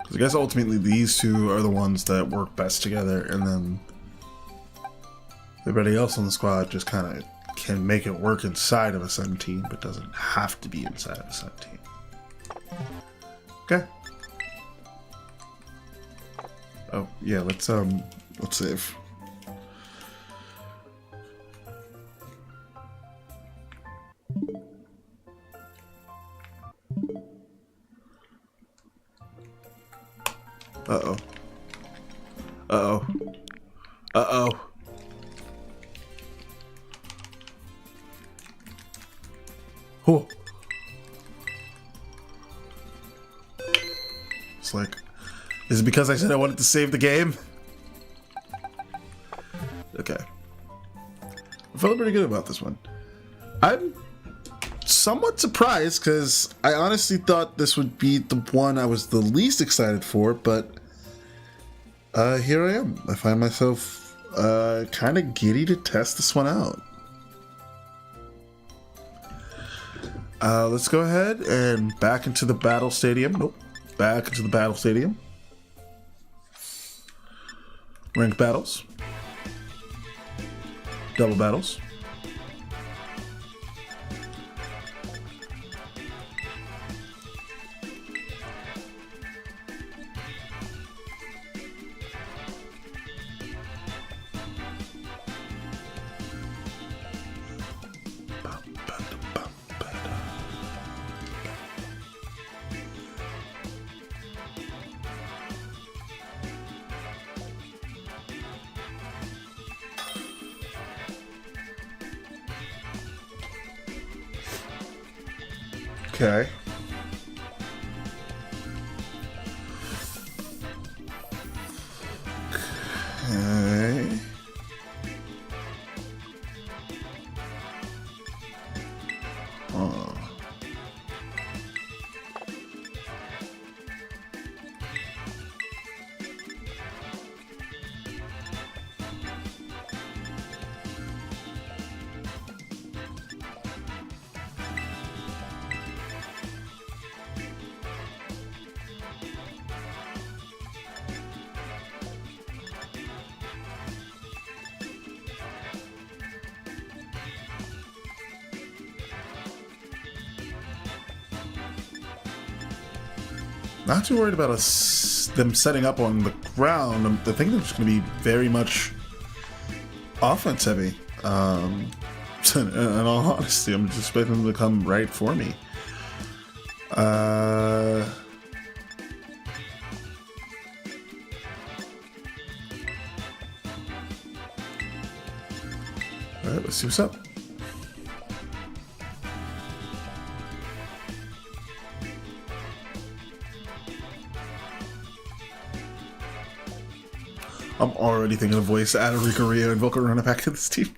I guess ultimately these two are the ones that work best together, and then everybody else on the squad just kind of can make it work inside of a Sun team, but doesn't have to be inside of a Sun team. Okay. Oh yeah, let's save. Uh-oh. Uh-oh. Uh-oh. Oh. It's like, is it because I said I wanted to save the game? Okay. I'm feeling pretty good about this one. I'm somewhat surprised because I honestly thought this would be the one I was the least excited for, but here I am. I find myself kind of giddy to test this one out. Let's go ahead and back into the battle stadium. Nope. Back into the battle stadium. Ranked battles. Double battles. Okay. Okay. Oh. Not too worried about them setting up on the ground. I think they're just going to be very much offense heavy. In all honesty, I'm just expecting them to come right for me. Alright, let's see what's up. I'm already thinking of voice out of Rika and Volker running back to this team.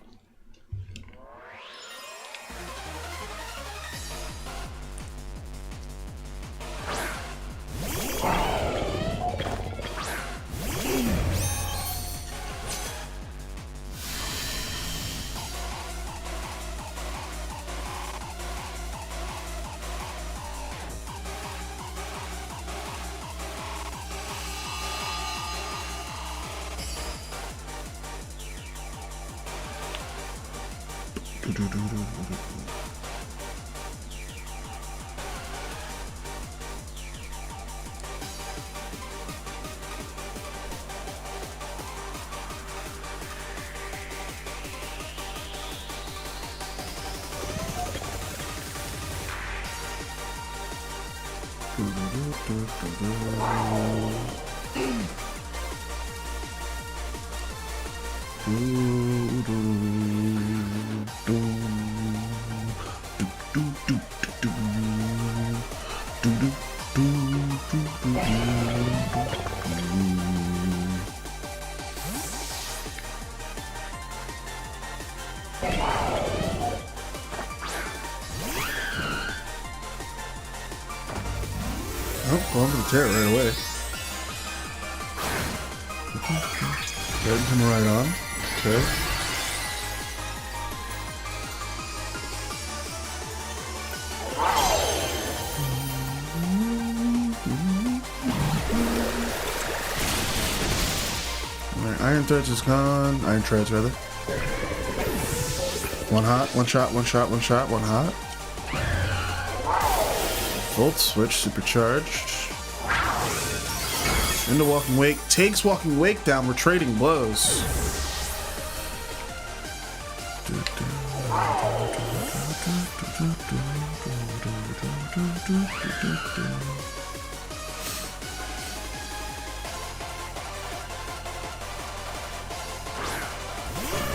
Oh, going for the TERA right away. Good, coming right on. Okay. Alright, Iron Threads is gone. Iron Treads, rather. One hot, one shot, one shot, one shot, one hot. Volt switch, supercharged. Into Walking Wake. Takes Walking Wake down. We're trading blows.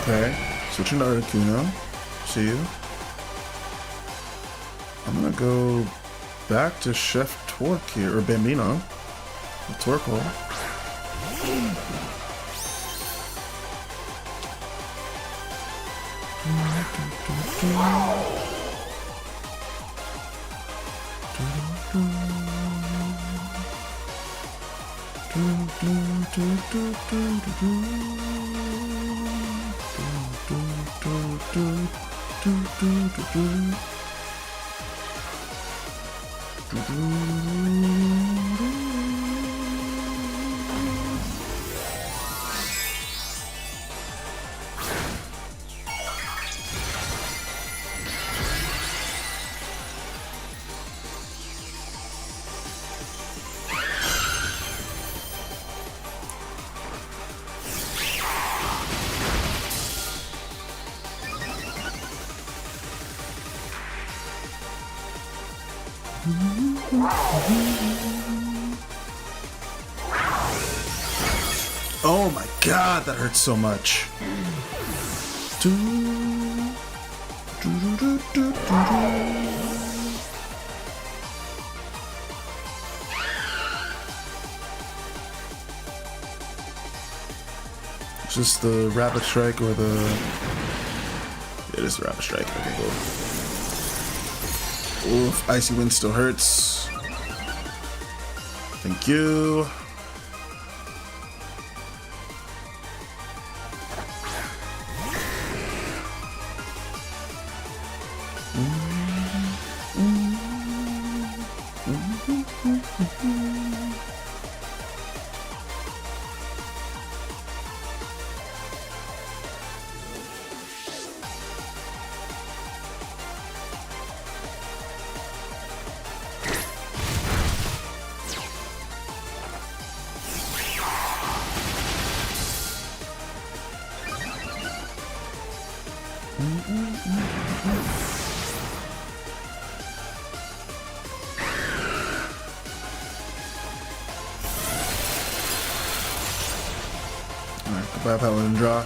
Okay. Switching to Articuno. See you. I'm gonna go back to Chef Torque here, or Bambino. The Torkoal. Oh my god, that hurts so much. It's just the Rapid Strike or the... It is the Rapid Strike. Okay, cool. Oof, Icy Wind still hurts. Thank you. Alright, goodbye, Paladin and draw.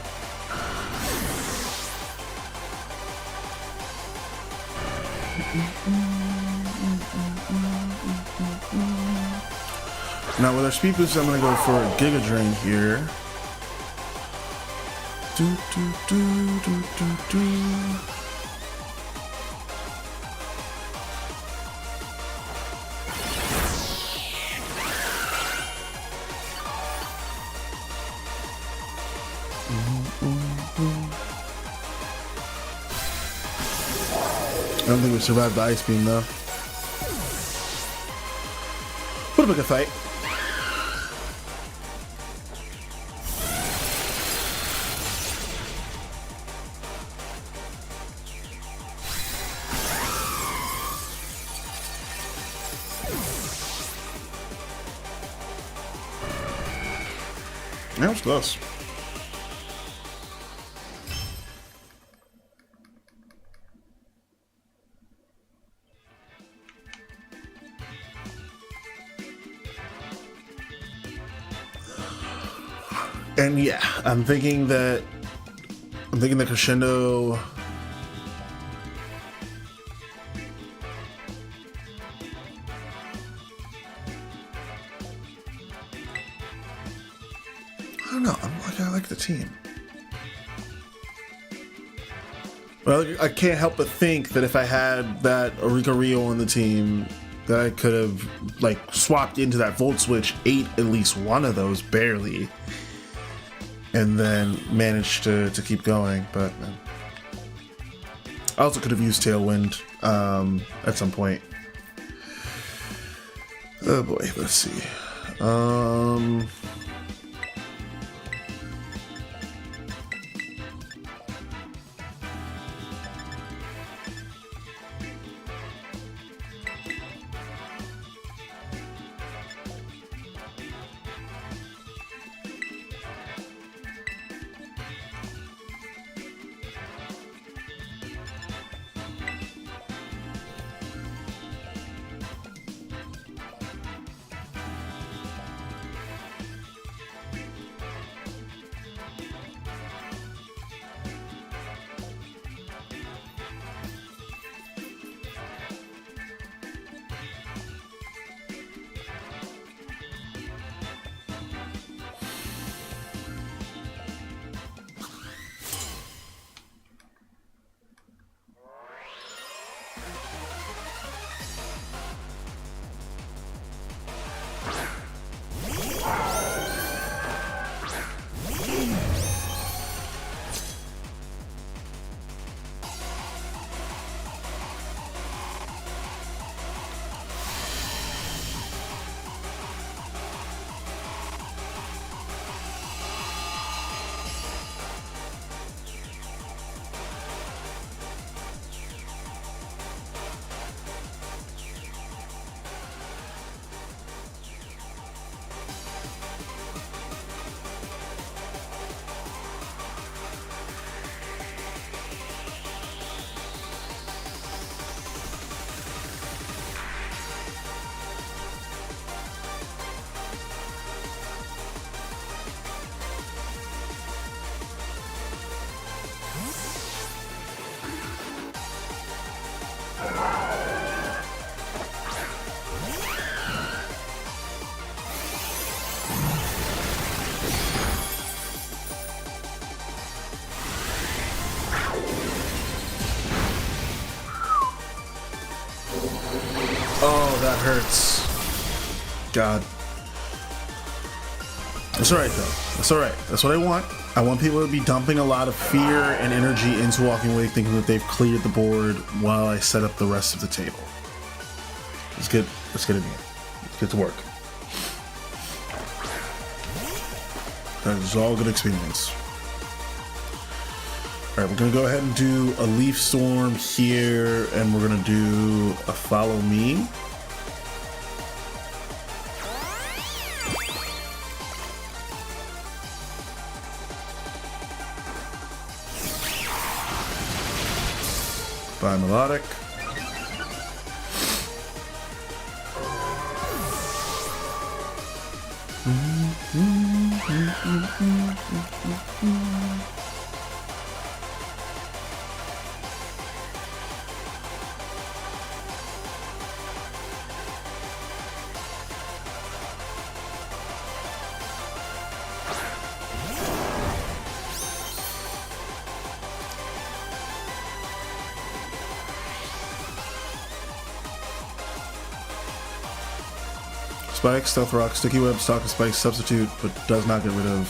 Now with our speed boost, I'm gonna go for a Giga Drain here. I don't think we survived the Ice Beam though. What a big fight. That was close. And yeah, I'm thinking that Crescendo. I don't know. I like the team. Well, I can't help but think that if I had that Aurica Rio on the team, that I could have like swapped into that Volt Switch, ate at least one of those barely, and then managed to keep going. But I also could have used Tailwind at some point. Oh boy, let's see. Oh, that hurts. God. That's alright, though. That's alright. That's what I want. I want people to be dumping a lot of fear and energy into walking away thinking that they've cleared the board while I set up the rest of the table. Let's get it in. Let's get to work. That is all good experience. Alright, we're going to go ahead and do a Leaf Storm here, and we're going to do a Follow Me. By Melodic. Spike, Stealth Rock, Sticky Web, Stock and Spike, Substitute, but does not get rid of.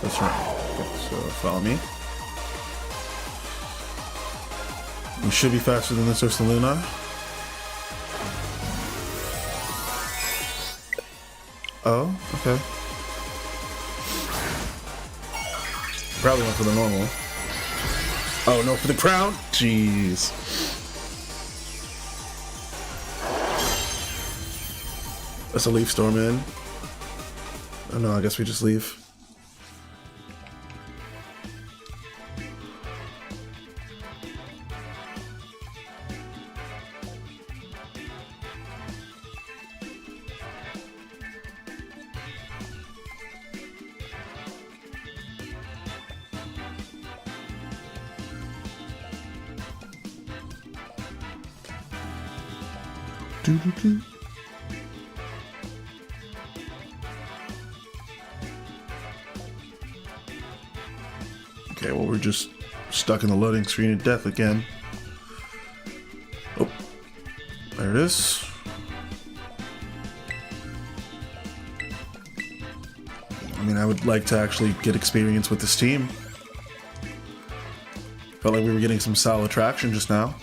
That's right. Okay, so follow me. We should be faster than this Ursaluna. Oh, okay. Probably went for the normal. Oh no, for the crown? Jeez. That's a Leaf Storm in. Oh no, I guess we just leave. Do-do-do. Okay, well, we're just stuck in the loading screen of death again. Oh, there it is. I mean, I would like to actually get experience with this team. Felt like we were getting some solid traction just now.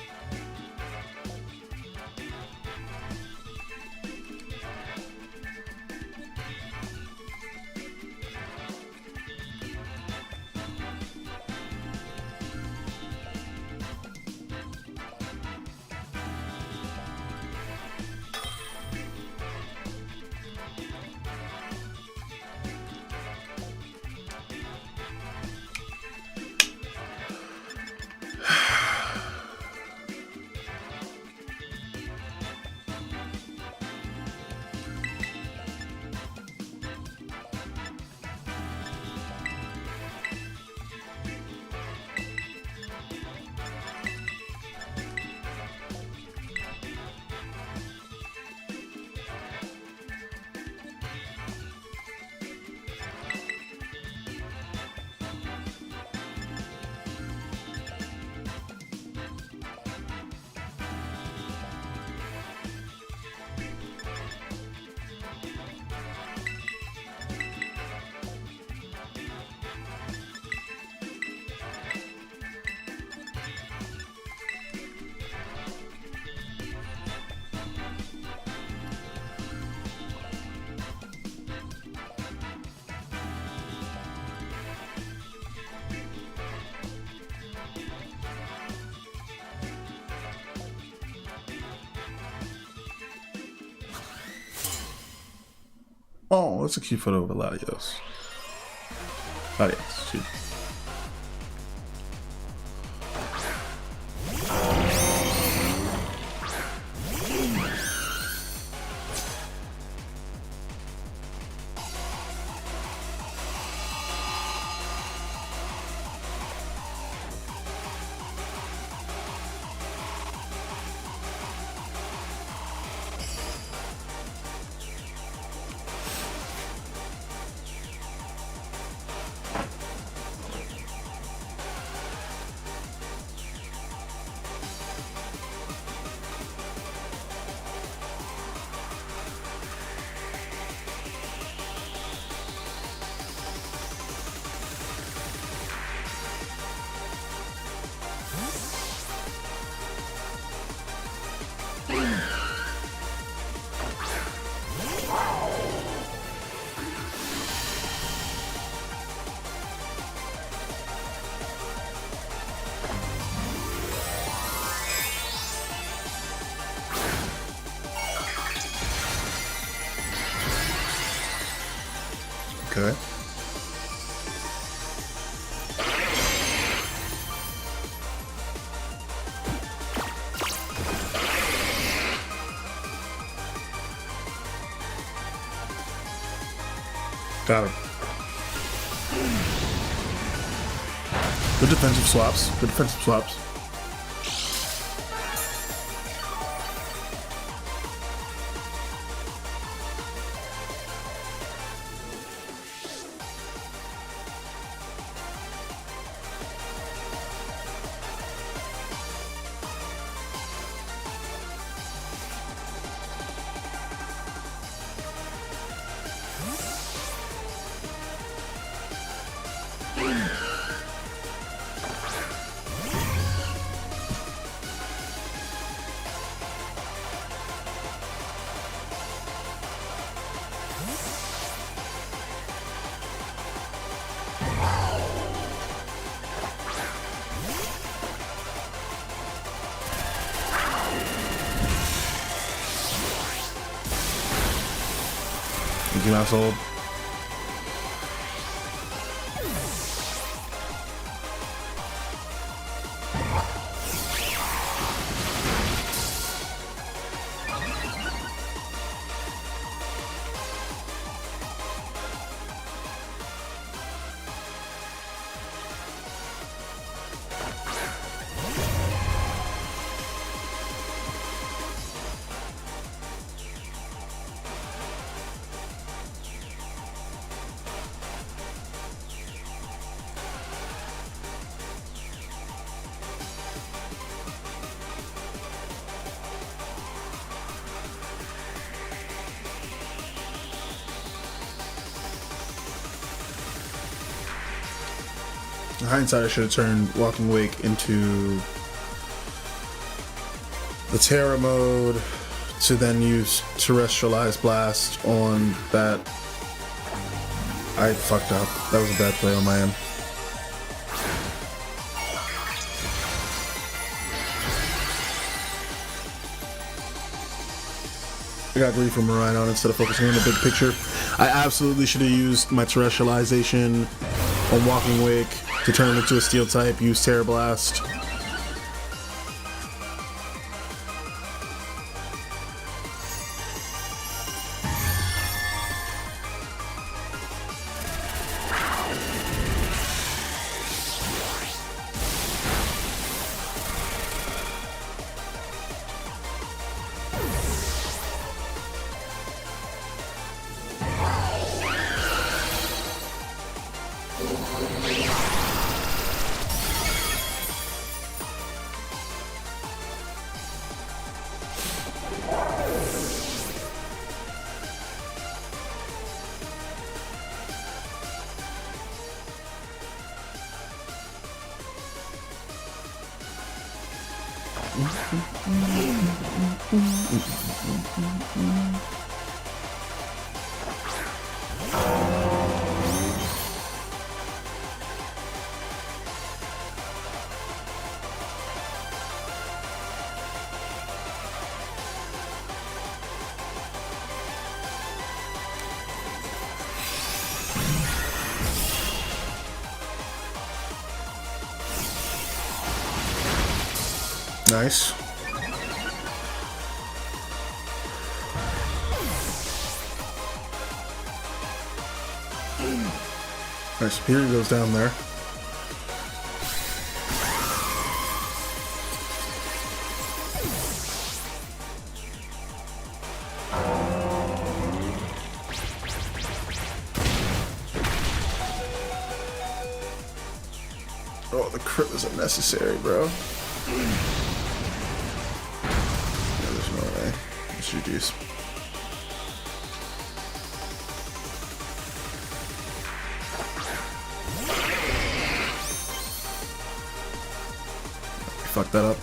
Oh, that's a cute photo of Latios. Latios, shoot. Okay. Got him. Good defensive swaps. Good defensive swaps. Thank you, asshole. In hindsight, I should have turned Walking Wake into the TERA mode to then use Terrestrialized Blast on that. I fucked up. That was a bad play on my end. I got greed from Rhino instead of focusing on the big picture. I absolutely should have used my Terrestrialization on Walking Wake to turn it into a Steel type, use Terra Blast. Nice. Nice. Superior goes down there. Oh, the crit was unnecessary, bro. There's no way. It's GG's. Fuck that up.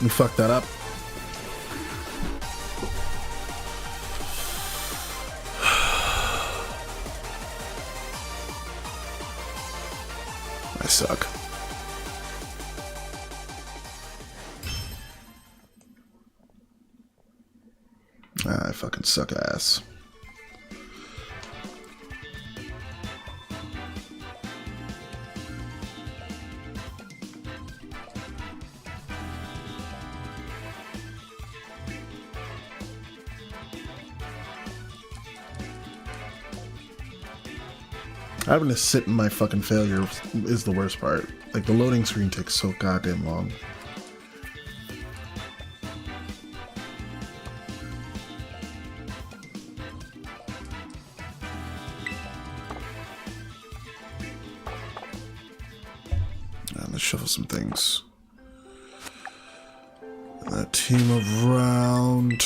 We fucked that up. I suck. I fucking suck ass. Having to sit in my fucking failure is the worst part. Like, the loading screen takes so goddamn long. Let's shuffle some things. That team of round.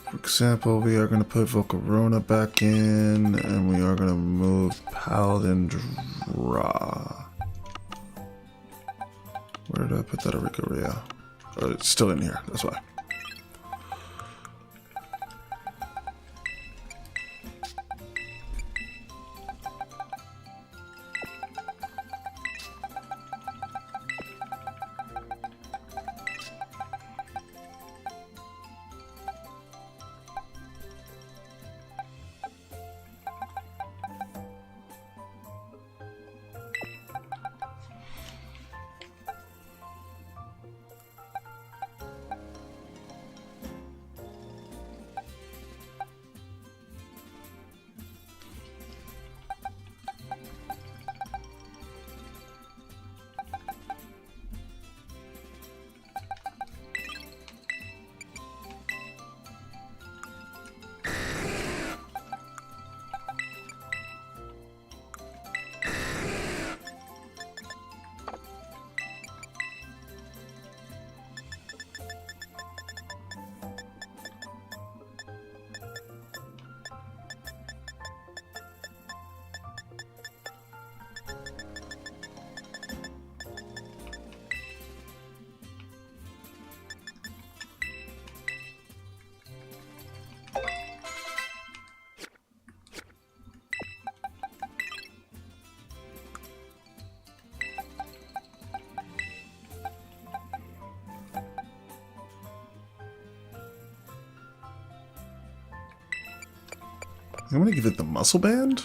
For example, we are going to put Volcarona back in, and we are going to move Paladin Draw. Where did I put that Arigaria? Oh, it's still in here, that's why. I'm gonna give it the muscle band.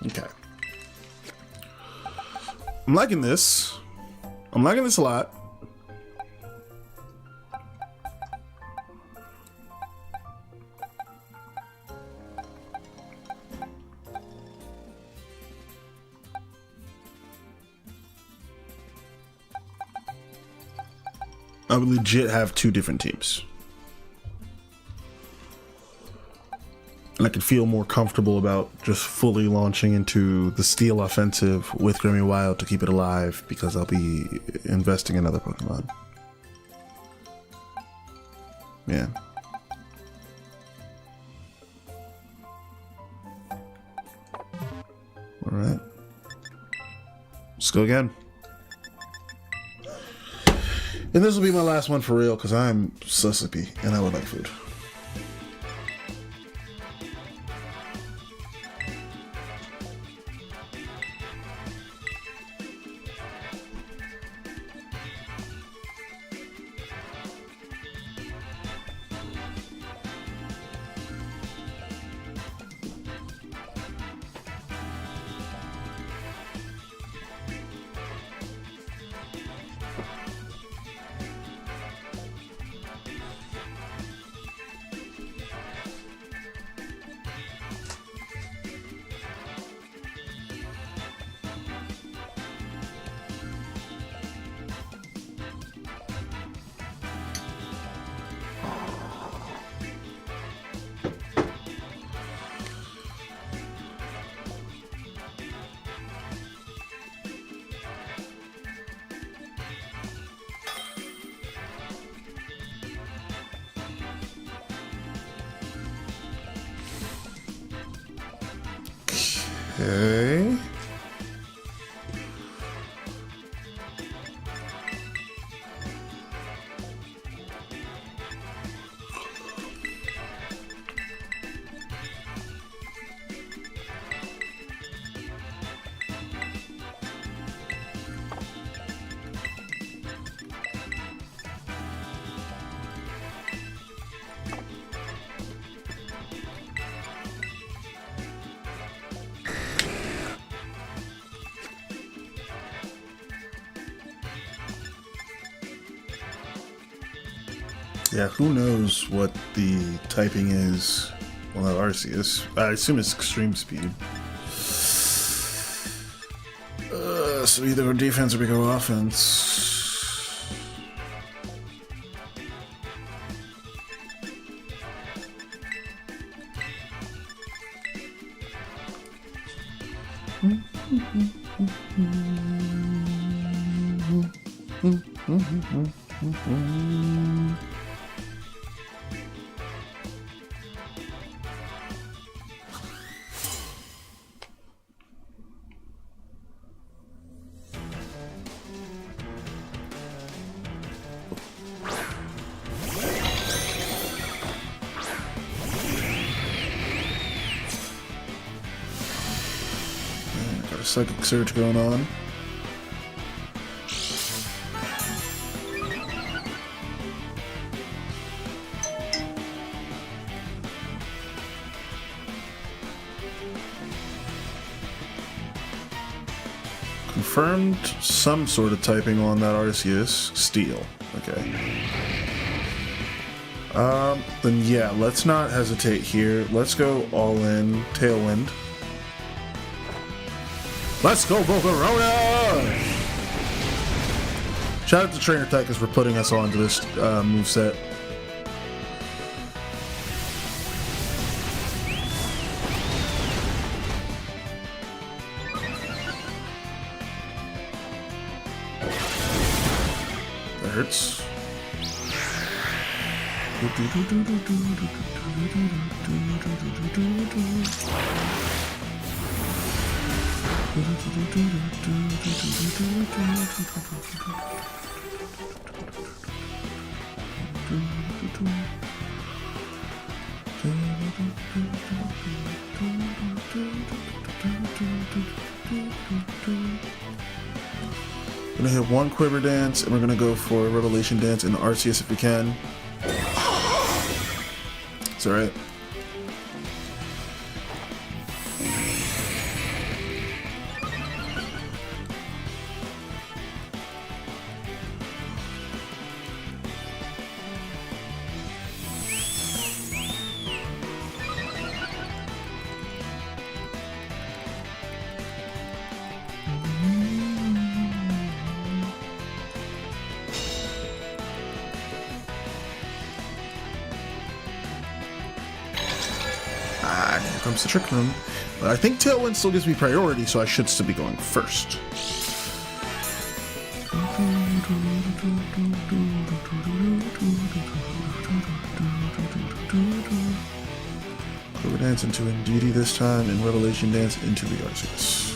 Okay. I'm liking this. I'm liking this a lot. I would legit have two different teams. And I could feel more comfortable about just fully launching into the Steel offensive with Grammy Wild to keep it alive because I'll be investing in other Pokemon. Yeah. Alright. Let's go again. And this will be my last one for real because I'm so sleepy and I would like food. Okay. Yeah, who knows what the typing is on that Arceus. I assume it's extreme speed. So either go defense or we go offense. Got a Psychic Surge going on. Confirmed some sort of typing on that Arceus. Steel. Okay. Then yeah, let's not hesitate here. Let's go all in. Tailwind. Let's go, Volcarona! Shout out to Trainer Tychus for putting us onto this moveset. That hurts. Gonna hit one quiver dance, and we're gonna go for a revelation dance in the RCS if we can. It's alright. And here comes the trick room. But I think Tailwind still gives me priority, so I should still be going first. Quiver Dance into Indeedee this time, and Revelation Dance into the Arceus.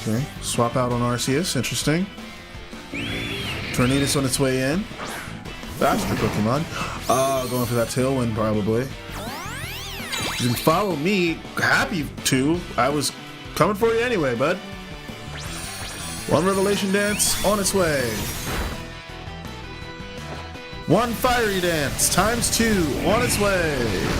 Okay, swap out on Arceus, interesting. Tornadus on its way in. Faster Pokemon. Going for that Tailwind probably. You can follow me, happy to. I was coming for you anyway, bud. One Revelation Dance on its way. One Fiery Dance ×2 on its way.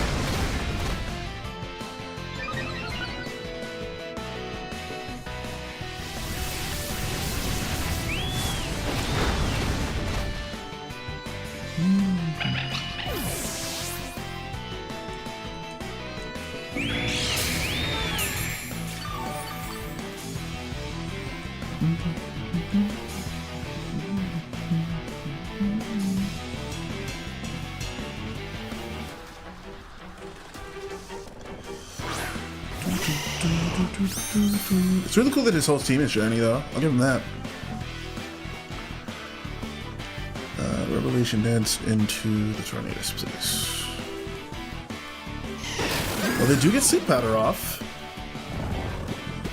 It's really cool that his whole team is shiny, though. I'll give him that. Revelation Dance into the Tornadus, please. Well, they do get Sleep Powder off.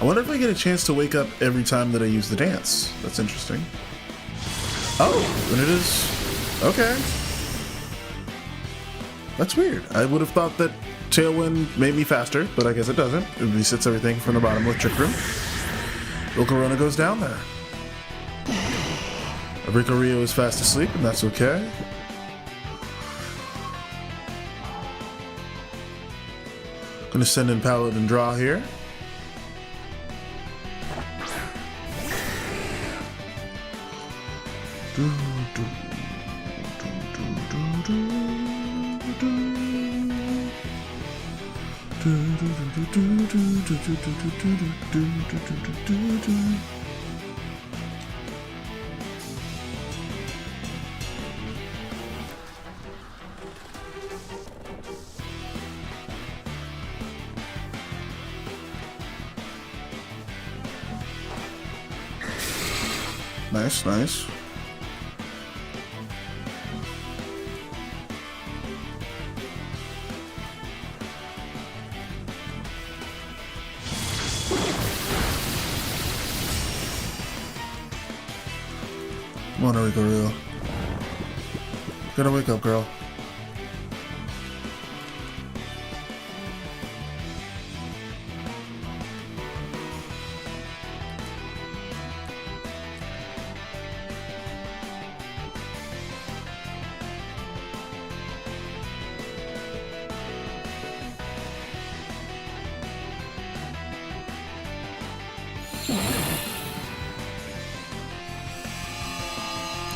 I wonder if I get a chance to wake up every time that I use the dance. That's interesting. Oh, then it is. Okay. That's weird. I would have thought that Tailwind made me faster, but I guess it doesn't. It resets everything from the bottom with Trick Room. Ilkarona goes down there. Rico is fast asleep, and that's okay. Gonna send in Paladin Draw here. Nice, nice. Come on, Rico Rio. Gotta wake up, girl.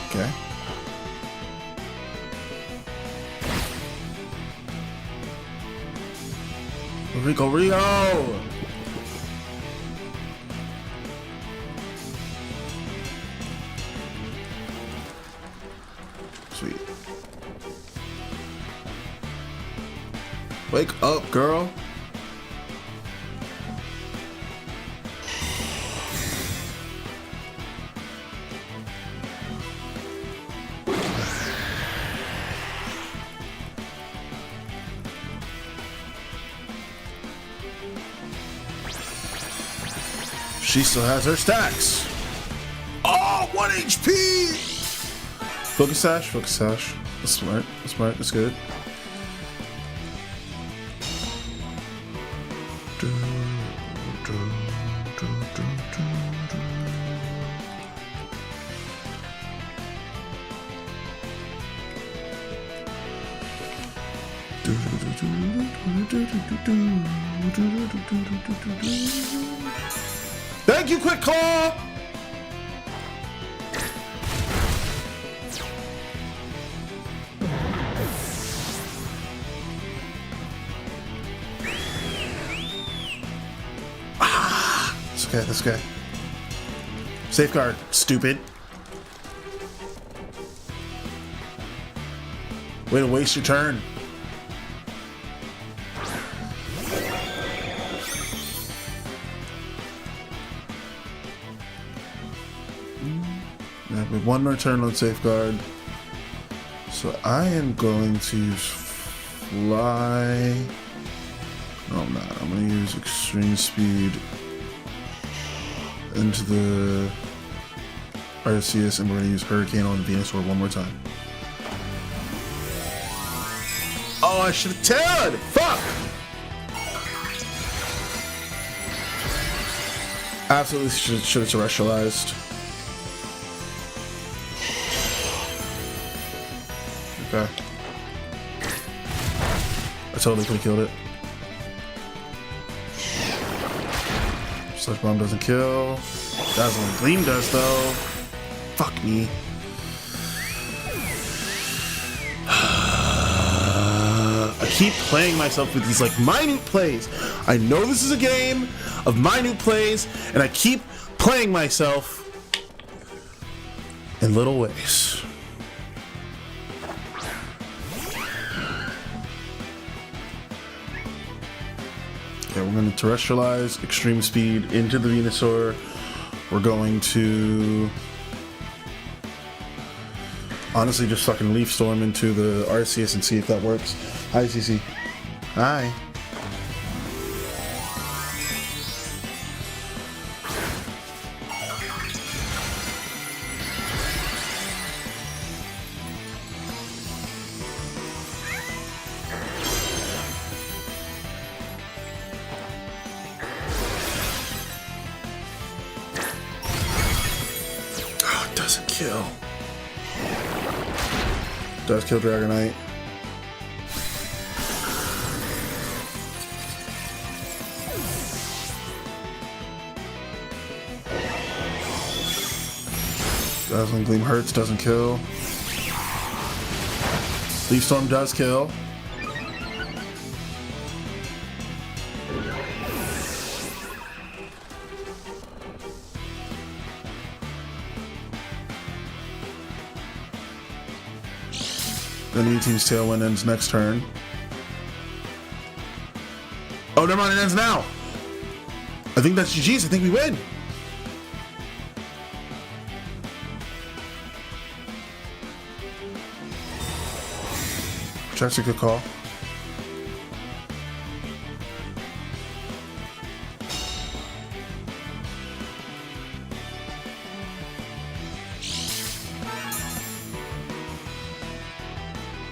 Okay. Rico Rio! Sweet. Wake up, girl. She still has her stacks. Oh, 1 HP. Focus sash, focus sash. That's smart. That's smart. That's good. Thank you, Quick Claw! Ah! That's okay, that's okay. Safeguard, stupid. Way to waste your turn. With one more turn on safeguard, so I am going to fly. No, I'm not. I'm going to use extreme speed into the Arceus, and we're going to use Hurricane on Venusaur one more time. Oh, I should have TERA'd! Fuck! Absolutely should have terrestrialized. Okay. I totally could have killed it. Sludge Bomb doesn't kill. Dazzling Gleam does though. Fuck me. I keep playing myself with these like minute plays. I know this is a game of minute plays, and I keep playing myself in little ways. Okay, we're going to terrestrialize extreme speed into the Venusaur. We're going to honestly just fucking Leaf Storm into the Arceus and see if that works. Hi, CC. Hi. Doesn't kill. Does kill Dragonite. Dazzling Gleam hurts, doesn't kill. Leaf Storm does kill. Then E-Team's Tailwind ends next turn. Oh, never mind, it ends now! I think that's GG's, I think we win! That's a good call.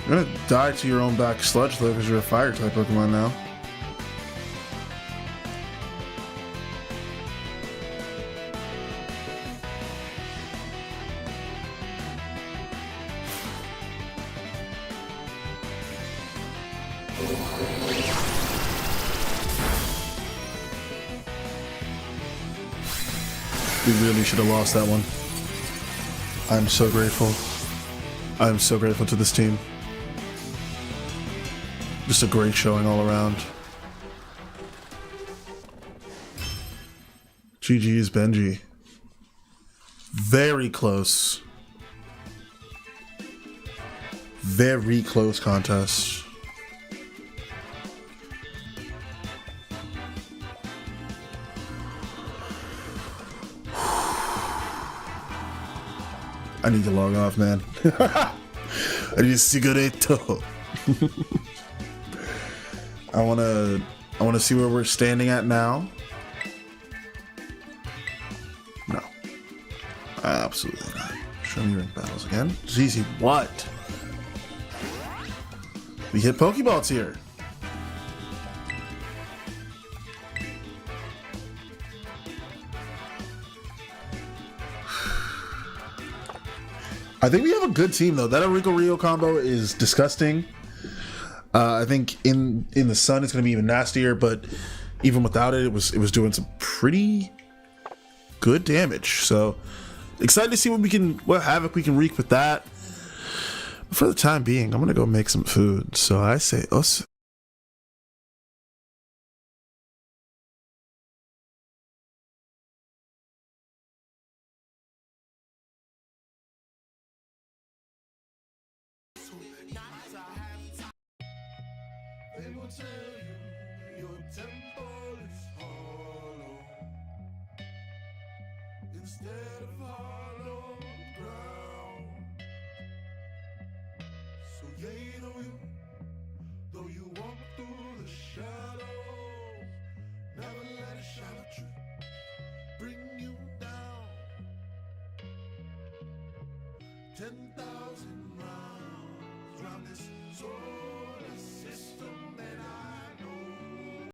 You're gonna die to your own back sludge though, because you're a fire type Pokemon now. We really should have lost that one. I'm so grateful. I'm so grateful to this team. Just a great showing all around. GG's Benji. Very close. Very close contest. I need to log off, man. I need a cigaretto. I wanna see where we're standing at now. Absolutely not. Show me rank battles again. GREESY, what? We hit Pokeballs here. I think we have a good team though. That Enrico Rio combo is disgusting. I think in the sun it's going to be even nastier, but even without it, it was doing some pretty good damage. So excited to see what havoc we can wreak with that. But for the time being, I'm going to go make some food. So I say us. They will tell you your temple is hollow instead of hollow ground. So yea, though you walk through the shadows, never let a shadow trip bring you down. 10,000 rounds round this solar system.